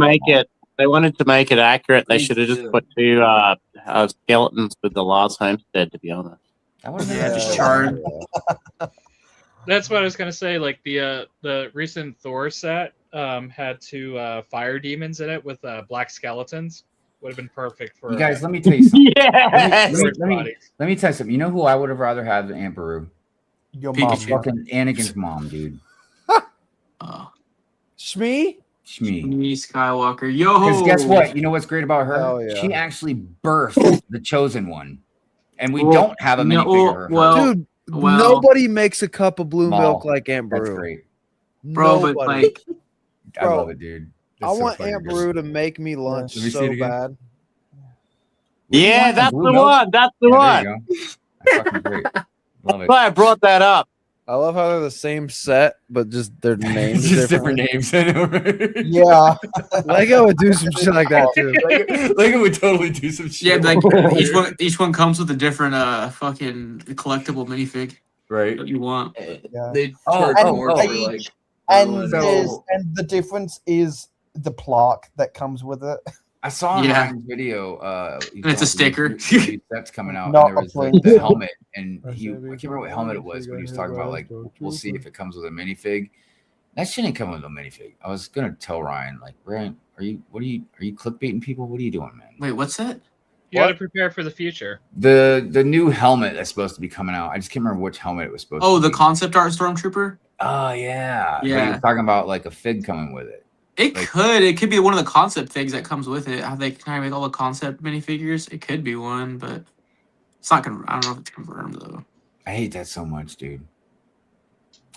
make it accurate. They should have just put 2 skeletons with the Lost Homestead. To be honest. just charred. That's what I was gonna say. Like the recent Thor set had two fire demons in it with black skeletons. Would have been perfect for you guys. Let me tell you something. Yes! Let me tell you something. You know who I would have rather had than Aunt Beru? Your mom. Fucking Anakin's mom, dude. Shmi Skywalker. Yo. Because guess what? You know what's great about her? Oh, yeah. She actually birthed the chosen one, and we don't have a minifigure. Dude, nobody makes a cup of blue milk like Aunt Beru. That's great, bro. But like, I love it, dude. I want Aunt Beru to make me lunch so bad. Yeah, that's the one. That's the one. That's fucking great. Love it. I brought that up. I love how they're the same set, but just their names just different names. I know, right? Yeah, Lego would do some shit like that too. Lego would totally do some shit. Yeah, like each one comes with a different fucking collectible minifig. Right. That you want. Yeah. They and, charge more for like. and the difference is the plaque that comes with it. I saw in Ryan's video. And it's a sticker. That's coming out. Not And there was a plane. the helmet, and I can't remember what helmet it was, but he was talking about like we'll see if it comes with a minifig. That shit ain't coming with a minifig. I was gonna tell Ryan, like, Ryan, are you clickbaiting people? What are you doing, man? Wait, what's that? You got to prepare for the future. The new helmet that's supposed to be coming out. I just can't remember which helmet it was supposed. Oh, to the be. concept art Stormtrooper. Oh yeah, But Yeah. he was talking about like a fig coming with it. It could be one of the concept figs that comes with it. How they kind of make all the concept minifigures. It could be one, but it's not gonna. I don't know if it's confirmed though. I hate that so much, dude.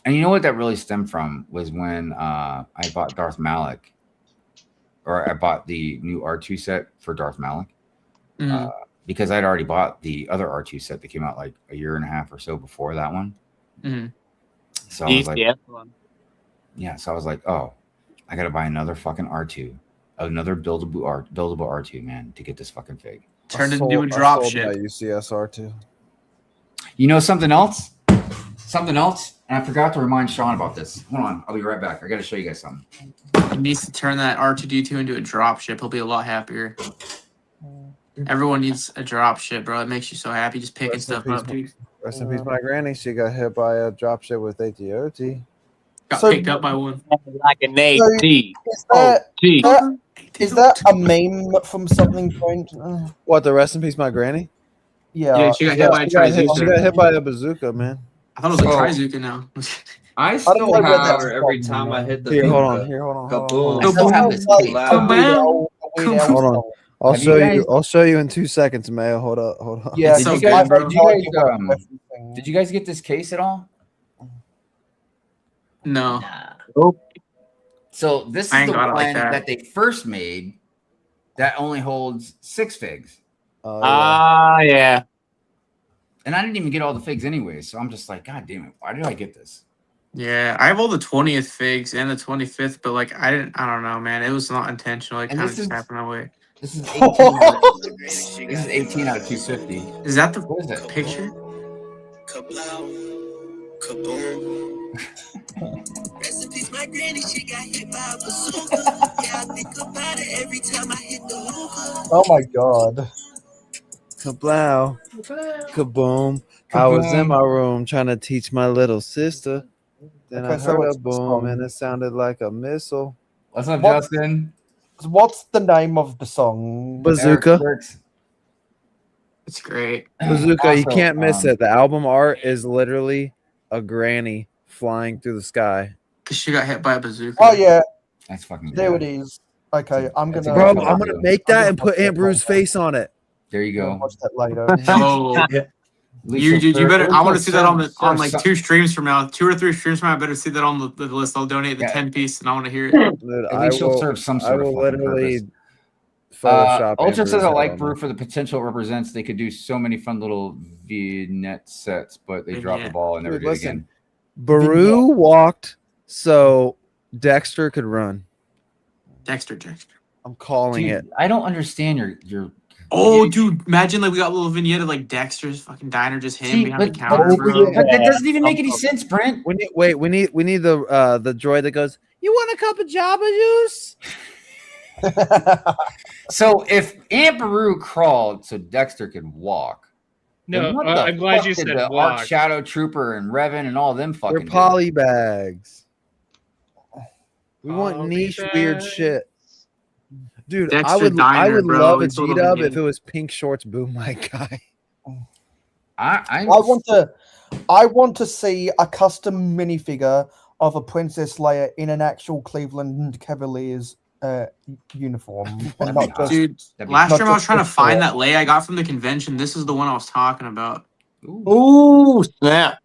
And you know what that really stemmed from was when I bought Darth Malik, or I bought the new R2 set for Darth Malik, because I'd already bought the other R2 set that came out like a year and a half or so before that one. So I was like, so I was like, oh, I gotta buy another fucking R2, another buildable R2, man, to get this fucking fig. Turned into a drop ship. UCS R2. You know something else? Something else? And I forgot to remind Sean about this. Hold on, I'll be right back. I gotta show you guys something. He needs to turn that R2D2 into a drop ship. He'll be a lot happier. Everyone needs a drop ship, bro. It makes you so happy just picking stuff up, dude. Rest in peace, my granny. She got hit by a drop ship with ATOT. Got picked up by one. Like an AT. Is that a meme from something point? What, the rest in peace, my granny? Yeah. She got hit by a Trizuka. She got hit by a bazooka, man. I thought it was a Trizuka now. I still have every time I hit the Here, hold on. kaboom. I still have this case. Hold on. I'll show you in 2 seconds, Mayo. Hold up. Yeah, Did you guys get this case at all? No. So this is the one that they first made that only holds 6 figs. Yeah. And I didn't even get all the figs anyway, so I'm just like, God damn it, why did I get this? Yeah, I have all the 20th figs and the 25th, but like I don't know, man. It was not intentional. It kind of just happened that way. This is 18. This is 18 out of 250. Is that the what is that? picture? Recipes, my granny, she got hit by a bazooka. Yeah, I think about it every time I hit the hookah. Oh my god. Kablow. Kaboom. I was in my room trying to teach my little sister. Then I heard a boom and it sounded like a missile. What's up, Justin? What's the name of the song? Bazooka. It's great. Bazooka, you can't miss it. The album art is literally a granny flying through the sky. Cause she got hit by a bazooka. Oh yeah. That's fucking there good. it is. Okay, I'm gonna I'm gonna make that and put Aunt Brew's face on it. There you go. Watch that later. Oh, you better. I want to see that on like 2 streams from now, 2 or 3 streams from now. I better see that on the list. I'll donate the 10 piece, and I want to hear it. Dude, At least she'll serve some sort of literally purpose. Photoshop. Ultra Aunt says, I Brew's like head Brew on for the potential it represents. They could do so many fun little vignette sets, but they dropped the ball and never did Listen, again. Baru walked so Dexter could run. Dexter. I'm calling it. I don't understand your. Oh, dude! Imagine like we got a little vignette of like Dexter's fucking diner, just him behind the counter, but bro. that doesn't even make any sense, Brent. We need the droid that goes, "You want a cup of Java juice?" So if Aunt Beru crawled so Dexter could walk, No, what I'm glad you did said the walk. Arc Shadow Trooper and Revan and all them fucking They're poly bags. We want Poly niche weird bags. shit. Dude, Dexter I would Diner, bro. love a It's what G-Dub we if need. it was pink shorts boom like guy. I want to see a custom minifigure of a Princess Leia in an actual Cleveland Cavaliers uniform. And not just, Dude, last year I was trying to find that Leia I got from the convention. This is the one I was talking about. Ooh, snap.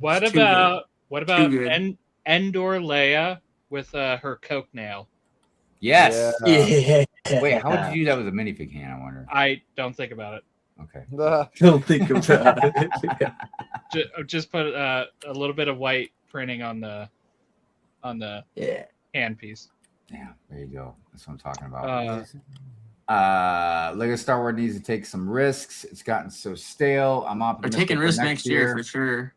What It's too about Too good. Endor Leia with her Coke nail? Yes. Yeah. Wait, how would you use that as a minifig hand? I wonder. I don't think about it. Okay. Don't think about it. Just put a little bit of white printing on the handpiece. Yeah, there you go. That's what I'm talking about. Lego Star Wars needs to take some risks. It's gotten so stale. I'm They're optimistic. taking for risks next year for sure.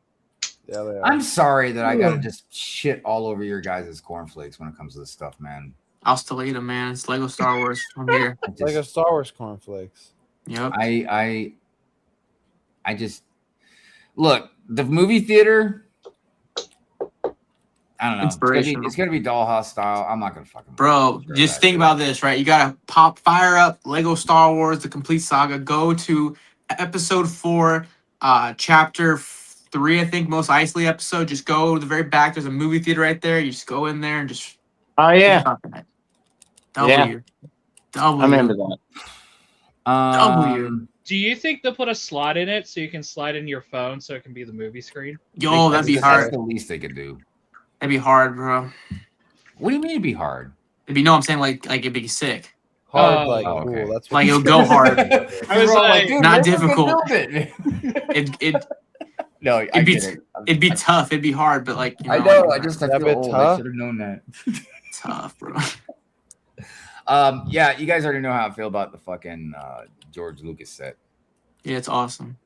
Yeah, they are. I'm sorry that I gotta just shit all over your guys' cornflakes when it comes to this stuff, man. I'll still eat them, man. It's Lego Star Wars from here. Lego Star Wars cornflakes. Yep. I just look, the movie theater. I don't know. Inspirational. It's gonna be Dollhouse style. I'm not gonna fucking. Bro, just think about this, right? You gotta fire up Lego Star Wars, the complete saga. Go to episode 4, chapter 3, I think, most Isley episode. Just go to the very back. There's a movie theater right there. You just go in there and just. Oh yeah. W. I remember that. W. Do you think they'll put a slot in it so you can slide in your phone so it can be the movie screen? Yo, that'd be hard. That's the least they could do. That'd be hard, bro. What do you mean it'd be hard? It'd be I'm saying like it'd be sick. Hard, like okay. cool. That's Like it'll go hard. I was like, dude, not let's fucking difficult. build it. No, I get it. It'd be tough. It'd be hard, but like I know. I like, feel old. I should have known that. tough, bro. Yeah, you guys already know how I feel about the fucking George Lucas set. Yeah, it's awesome.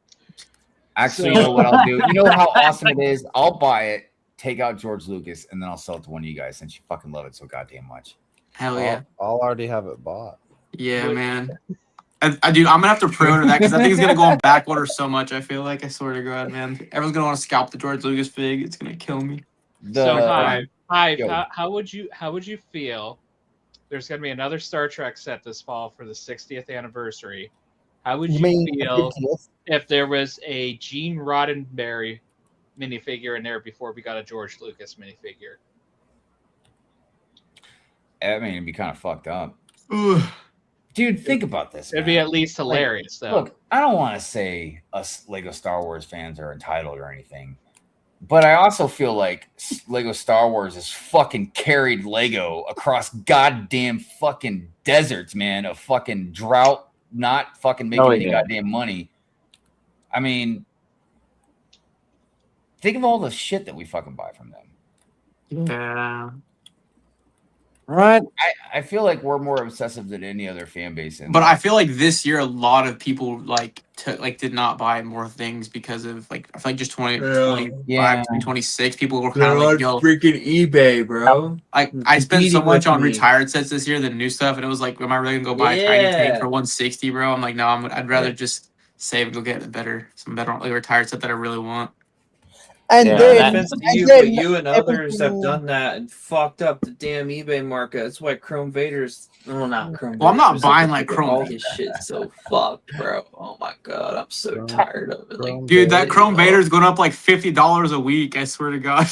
Actually, you know what I'll do? You know how awesome it is? I'll buy it, take out George Lucas, and then I'll sell it to one of you guys since you fucking love it so goddamn much. Hell yeah. I'll already have it bought. Yeah, man. Dude, I'm gonna have to pre-order that because I think it's gonna go on back order so much. I feel like, I swear to God, man, everyone's gonna want to scalp the George Lucas fig. It's gonna kill me. Hive, how would you feel? There's gonna be another Star Trek set this fall for the 60th anniversary. How would you feel if there was a Gene Roddenberry minifigure in there before we got a George Lucas minifigure? I mean, it'd be kind of fucked up. Ugh. Dude, think about this. It'd be at least hilarious, though. Look, I don't want to say us Lego Star Wars fans are entitled or anything, but I also feel like Lego Star Wars has fucking carried Lego across goddamn fucking deserts, man, of fucking drought, not fucking making any goddamn money. I mean, think of all the shit that we fucking buy from them. Yeah. Right. I feel like we're more obsessive than any other fan base. But I feel like this year a lot of people did not buy more things because of I feel like just 2026 people were kind of like, yo, freaking eBay, bro. I spent so much on retired sets this year than new stuff, and it was like, am I really gonna go buy a tiny tank for 160, bro? I'm like, no, I'd rather just save and go get some better retired set that I really want. And then, you and others have done that and fucked up the damn eBay market. That's why Chrome Vader's not Chrome. Well, I'm not Vader's buying like Chrome. All his shit's so fucked, bro. Oh my God, I'm so tired of it. Like, dude, that Chrome Vader's going up like $50 a week. I swear to God.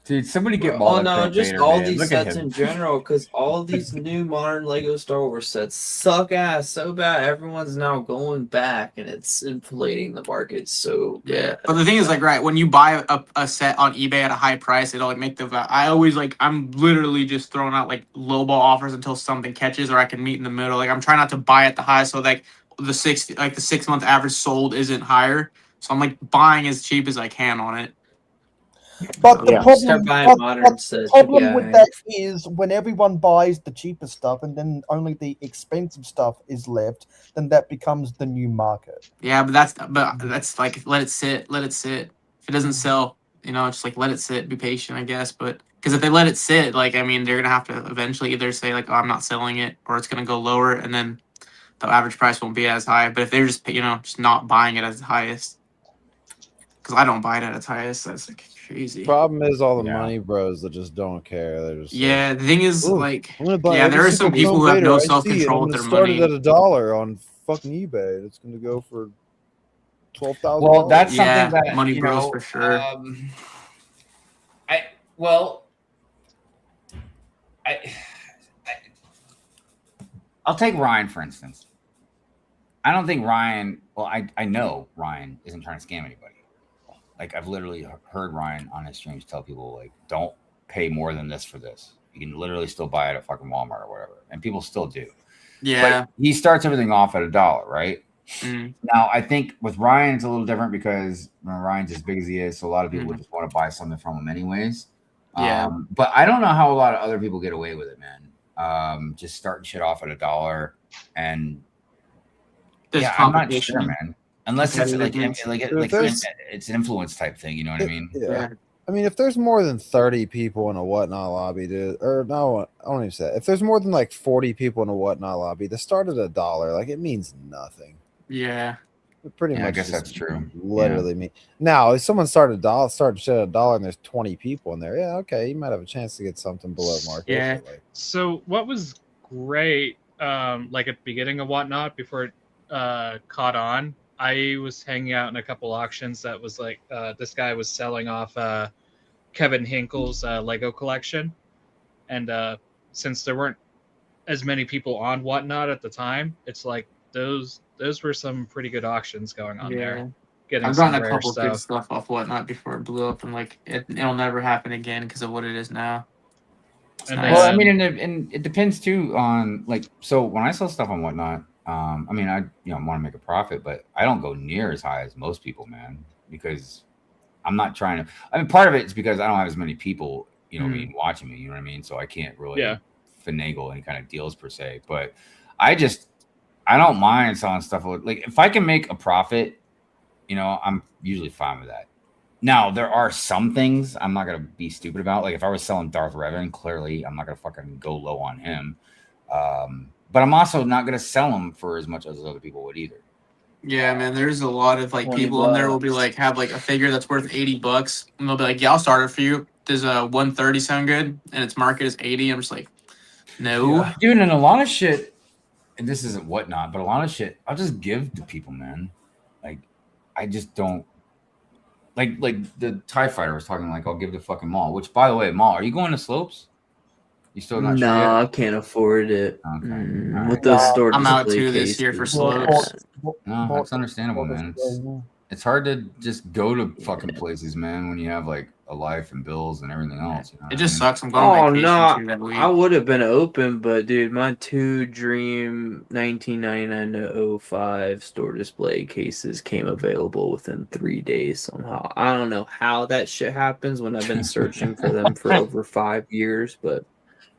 Dude, somebody get oh no, just all these sets in general, because all these new modern Lego Star Wars sets suck ass so bad. Everyone's now going back, and it's inflating the market so bad. But the thing is, right, when you buy a set on eBay at a high price, it'll make the I always I'm literally just throwing out lowball offers until something catches or I can meet in the middle. I'm trying not to buy at the high, so the 6 month average sold isn't higher. So I'm buying as cheap as I can on it. But the problem with that is is when everyone buys the cheaper stuff and then only the expensive stuff is left, then that becomes the new market. Yeah, but that's let it sit. If it doesn't sell, just let it sit, be patient, I guess. But because if they let it sit, they're gonna have to eventually either say oh, I'm not selling it, or it's gonna go lower, and then the average price won't be as high. But if they're just just not buying it as the highest, because I don't buy it at its highest, that's like crazy. Problem is all the money bros that just don't care. They're just the thing is, like, I'm gonna buy there are some people who have no self control with their money. Start it at $1 on fucking eBay. It's gonna go for $12,000. Well, that's something that money bros for sure. I'll take Ryan for instance. I don't think Ryan. Well, I know Ryan isn't trying to scam anybody. Like I've literally heard Ryan on his streams tell people like, don't pay more than this for this. You can literally still buy it at fucking Walmart or whatever, and people still do. Yeah. But he starts everything off at $1, right? Mm. Now I think with Ryan it's a little different because Ryan's as big as he is, so a lot of people would just want to buy something from him anyways. Yeah. But I don't know how a lot of other people get away with it, man. Just starting shit off at $1 and I'm not sure, man. Unless it's it's an influence type thing, you know what I mean? Yeah. I mean, if there's more than 30 people in a Whatnot lobby, dude, or no, I don't even say that. If there's more than like 40 people in a Whatnot lobby, the start at $1, like it means nothing. Yeah. It pretty much. I guess that's true. Literally mean. Now, if someone started shit at $1 and there's 20 people in there, yeah, okay, you might have a chance to get something below market. Yeah. Like, so what was great, like at the beginning of Whatnot before it caught on, I was hanging out in a couple auctions that was like this guy was selling off Kevin Hinkle's Lego collection, and since there weren't as many people on Whatnot at the time, it's like those were some pretty good auctions going on there. Getting I've gotten some a rare couple stuff. good stuff off Whatnot before it blew up, and like it'll never happen again because of what it is now. And well, I mean, and it depends too on like. So when I sell stuff on Whatnot, I mean, I want to make a profit, but I don't go near as high as most people, man, because I'm not trying to. I mean, part of it is because I don't have as many people, what I mean, watching me. You know what I mean? So I can't really finagle any kind of deals per se. But I don't mind selling stuff. Like if I can make a profit, I'm usually fine with that. Now there are some things I'm not gonna be stupid about. Like if I was selling Darth Revan, clearly I'm not gonna fucking go low on him. But I'm also not going to sell them for as much as other people would either. Yeah, man. There's a lot of like people in there will be like have like a figure that's worth $80, and they'll be like, "Yeah, I'll start it for you." Does a 130 sound good? And its market is 80. I'm just like, no, dude. And a lot of shit, and this isn't Whatnot, but a lot of shit I'll just give to people, man. Like I just don't like the TIE Fighter was talking like I'll give to fucking Maul. Which, by the way, Maul, are you going to Slopes? You still not sure yet? I can't afford it. Okay. Right. With those store I'm out display too this year for Slopes. No, that's understandable, man. It's hard to just go to fucking places, man, when you have like a life and bills and everything else. It just sucks. I'm going on vacation that week. I would have been open, but dude, my 2 Dream 1999 to 05 store display cases came available within 3 days somehow. I don't know how that shit happens when I've been searching for them for over 5 years, but.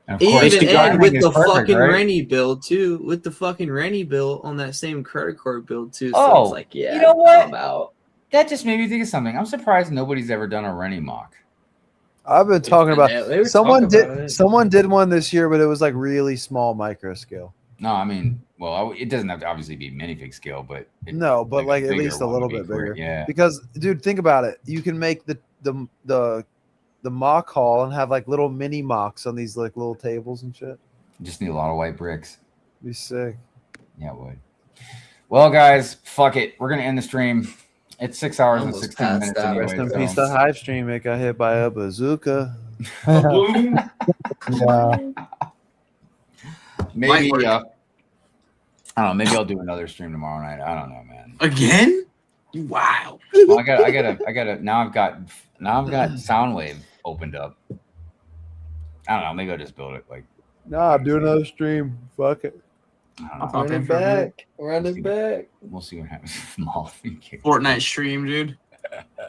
And with the fucking Rennie bill too, with the fucking Rennie bill on that same credit card bill too. So it's like, yeah, you know what? I'm out. That just made me think of something. I'm surprised nobody's ever done a Rennie mock. I've been talking about someone did one this year, but it was like really small micro scale. No, I mean, well, it doesn't have to obviously be minifig scale, but like at least a little bit bigger. Yeah, because dude, think about it. You can make the mock hall and have like little mini mocks on these like little tables and shit. Just need a lot of white bricks. Be sick. Yeah, it would. Well, guys, fuck it. We're gonna end the stream. It's 6 hours and 16 minutes. Anyway, rest in peace, the Hive stream. It got hit by a bazooka. Yeah. Maybe I don't know. Maybe I'll do another stream tomorrow night. I don't know, man. Again? Wow. Well, I gotta. Now I've got Soundwave opened up. I don't know. Maybe I'll just build it. Like, I'm doing another stream. Fuck it. Run it back. Run it back. We'll see what happens. Fortnite stream, dude.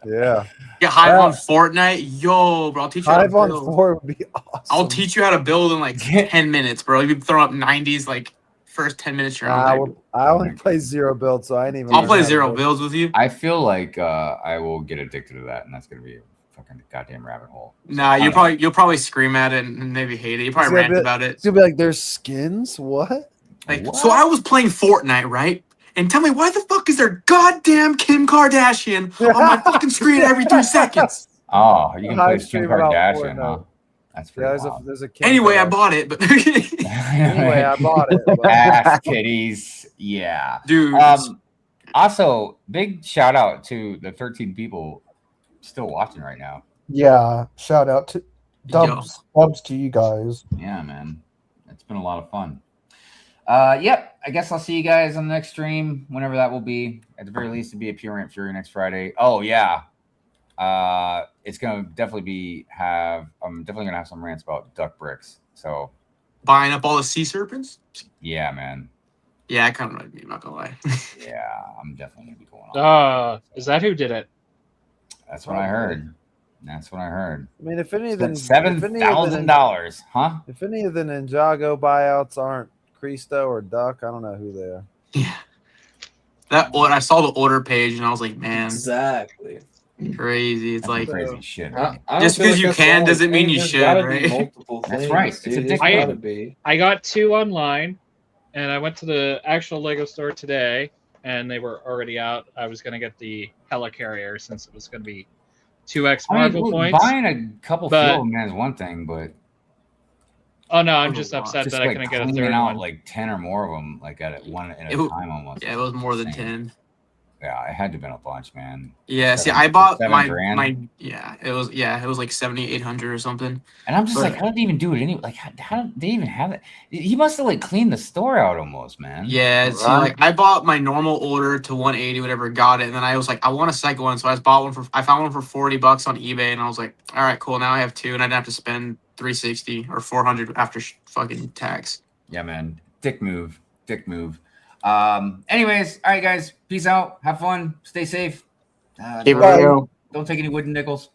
Yeah. Yeah, Hive on Fortnite. Yo, bro, I'll teach you Hive how to on build. 4 would be awesome. I'll teach you how to build in like 10 minutes, bro. You throw up 90s like first 10 minutes you're on. I only play 0 build, so I ain't even. I'll play 0 builds with you. I feel like I will get addicted to that, and that's gonna be a fucking goddamn rabbit hole. Nah, you'll probably scream at it and maybe hate it. You probably rant about it. It's gonna be like, there's skins. What? Like, so I was playing Fortnite, right? And tell me, why the fuck is there goddamn Kim Kardashian on my fucking screen every 2 seconds? Oh, you can play Hive Kim stream about Kardashian, huh? Fortnite. That's pretty Yeah, wild. there's a Kim Anyway, I Kardashian. bought it, but Anyway, I bought it. But... Ass titties. Yeah. Dude. Also, big shout out to the 13 people still watching right now. Yeah, shout out to dubs to you guys. Yeah, man. It's been a lot of fun. Yep. I guess I'll see you guys on the next stream, whenever that will be. At the very least, it'll be a Pure Rant Fury next Friday. Oh, yeah. It's gonna definitely I'm definitely gonna have some rants about duck bricks. So buying up all the sea serpents? Yeah, man. Yeah, I kind of like me, I'm not gonna lie. Yeah, I'm definitely gonna be going on. Is that who did it? That's what I heard. That's what I heard. I mean, if any of the $7,000, huh? If any of the Ninjago buyouts aren't Cristo or Duck, I don't know who they are. That what I saw the order page and I was like, man, exactly crazy. It's That's like crazy shit. Just because you can doesn't mean you should, right? That's right. It's addictive. I got 2 online, and I went to the actual Lego store today, and they were already out. I was gonna get the helicarrier since it was gonna be 2x Marvel points. Buying a couple fuel man is one thing, but oh no, I'm just upset that I couldn't get a third out one. like 10 or more of them, like at one at a time almost. Yeah, it was more than 10. Yeah, it had to have been a bunch, man. Yeah, see, I bought my it was like 7,800 or something. And I'm just like, how did they even do it anyway? Like, how did they even have it? He must have like cleaned the store out almost, man. Yeah, see, like I bought my normal order to 180, whatever, got it, and then I was like, I want a second one, so I found one for $40 on eBay, and I was like, all right, cool, now I have 2, and I didn't have to spend $360 or $400 after fucking tax. Yeah, man, dick move. Anyways, all right, guys, peace out. Have fun. Stay safe. Don't take any wooden nickels.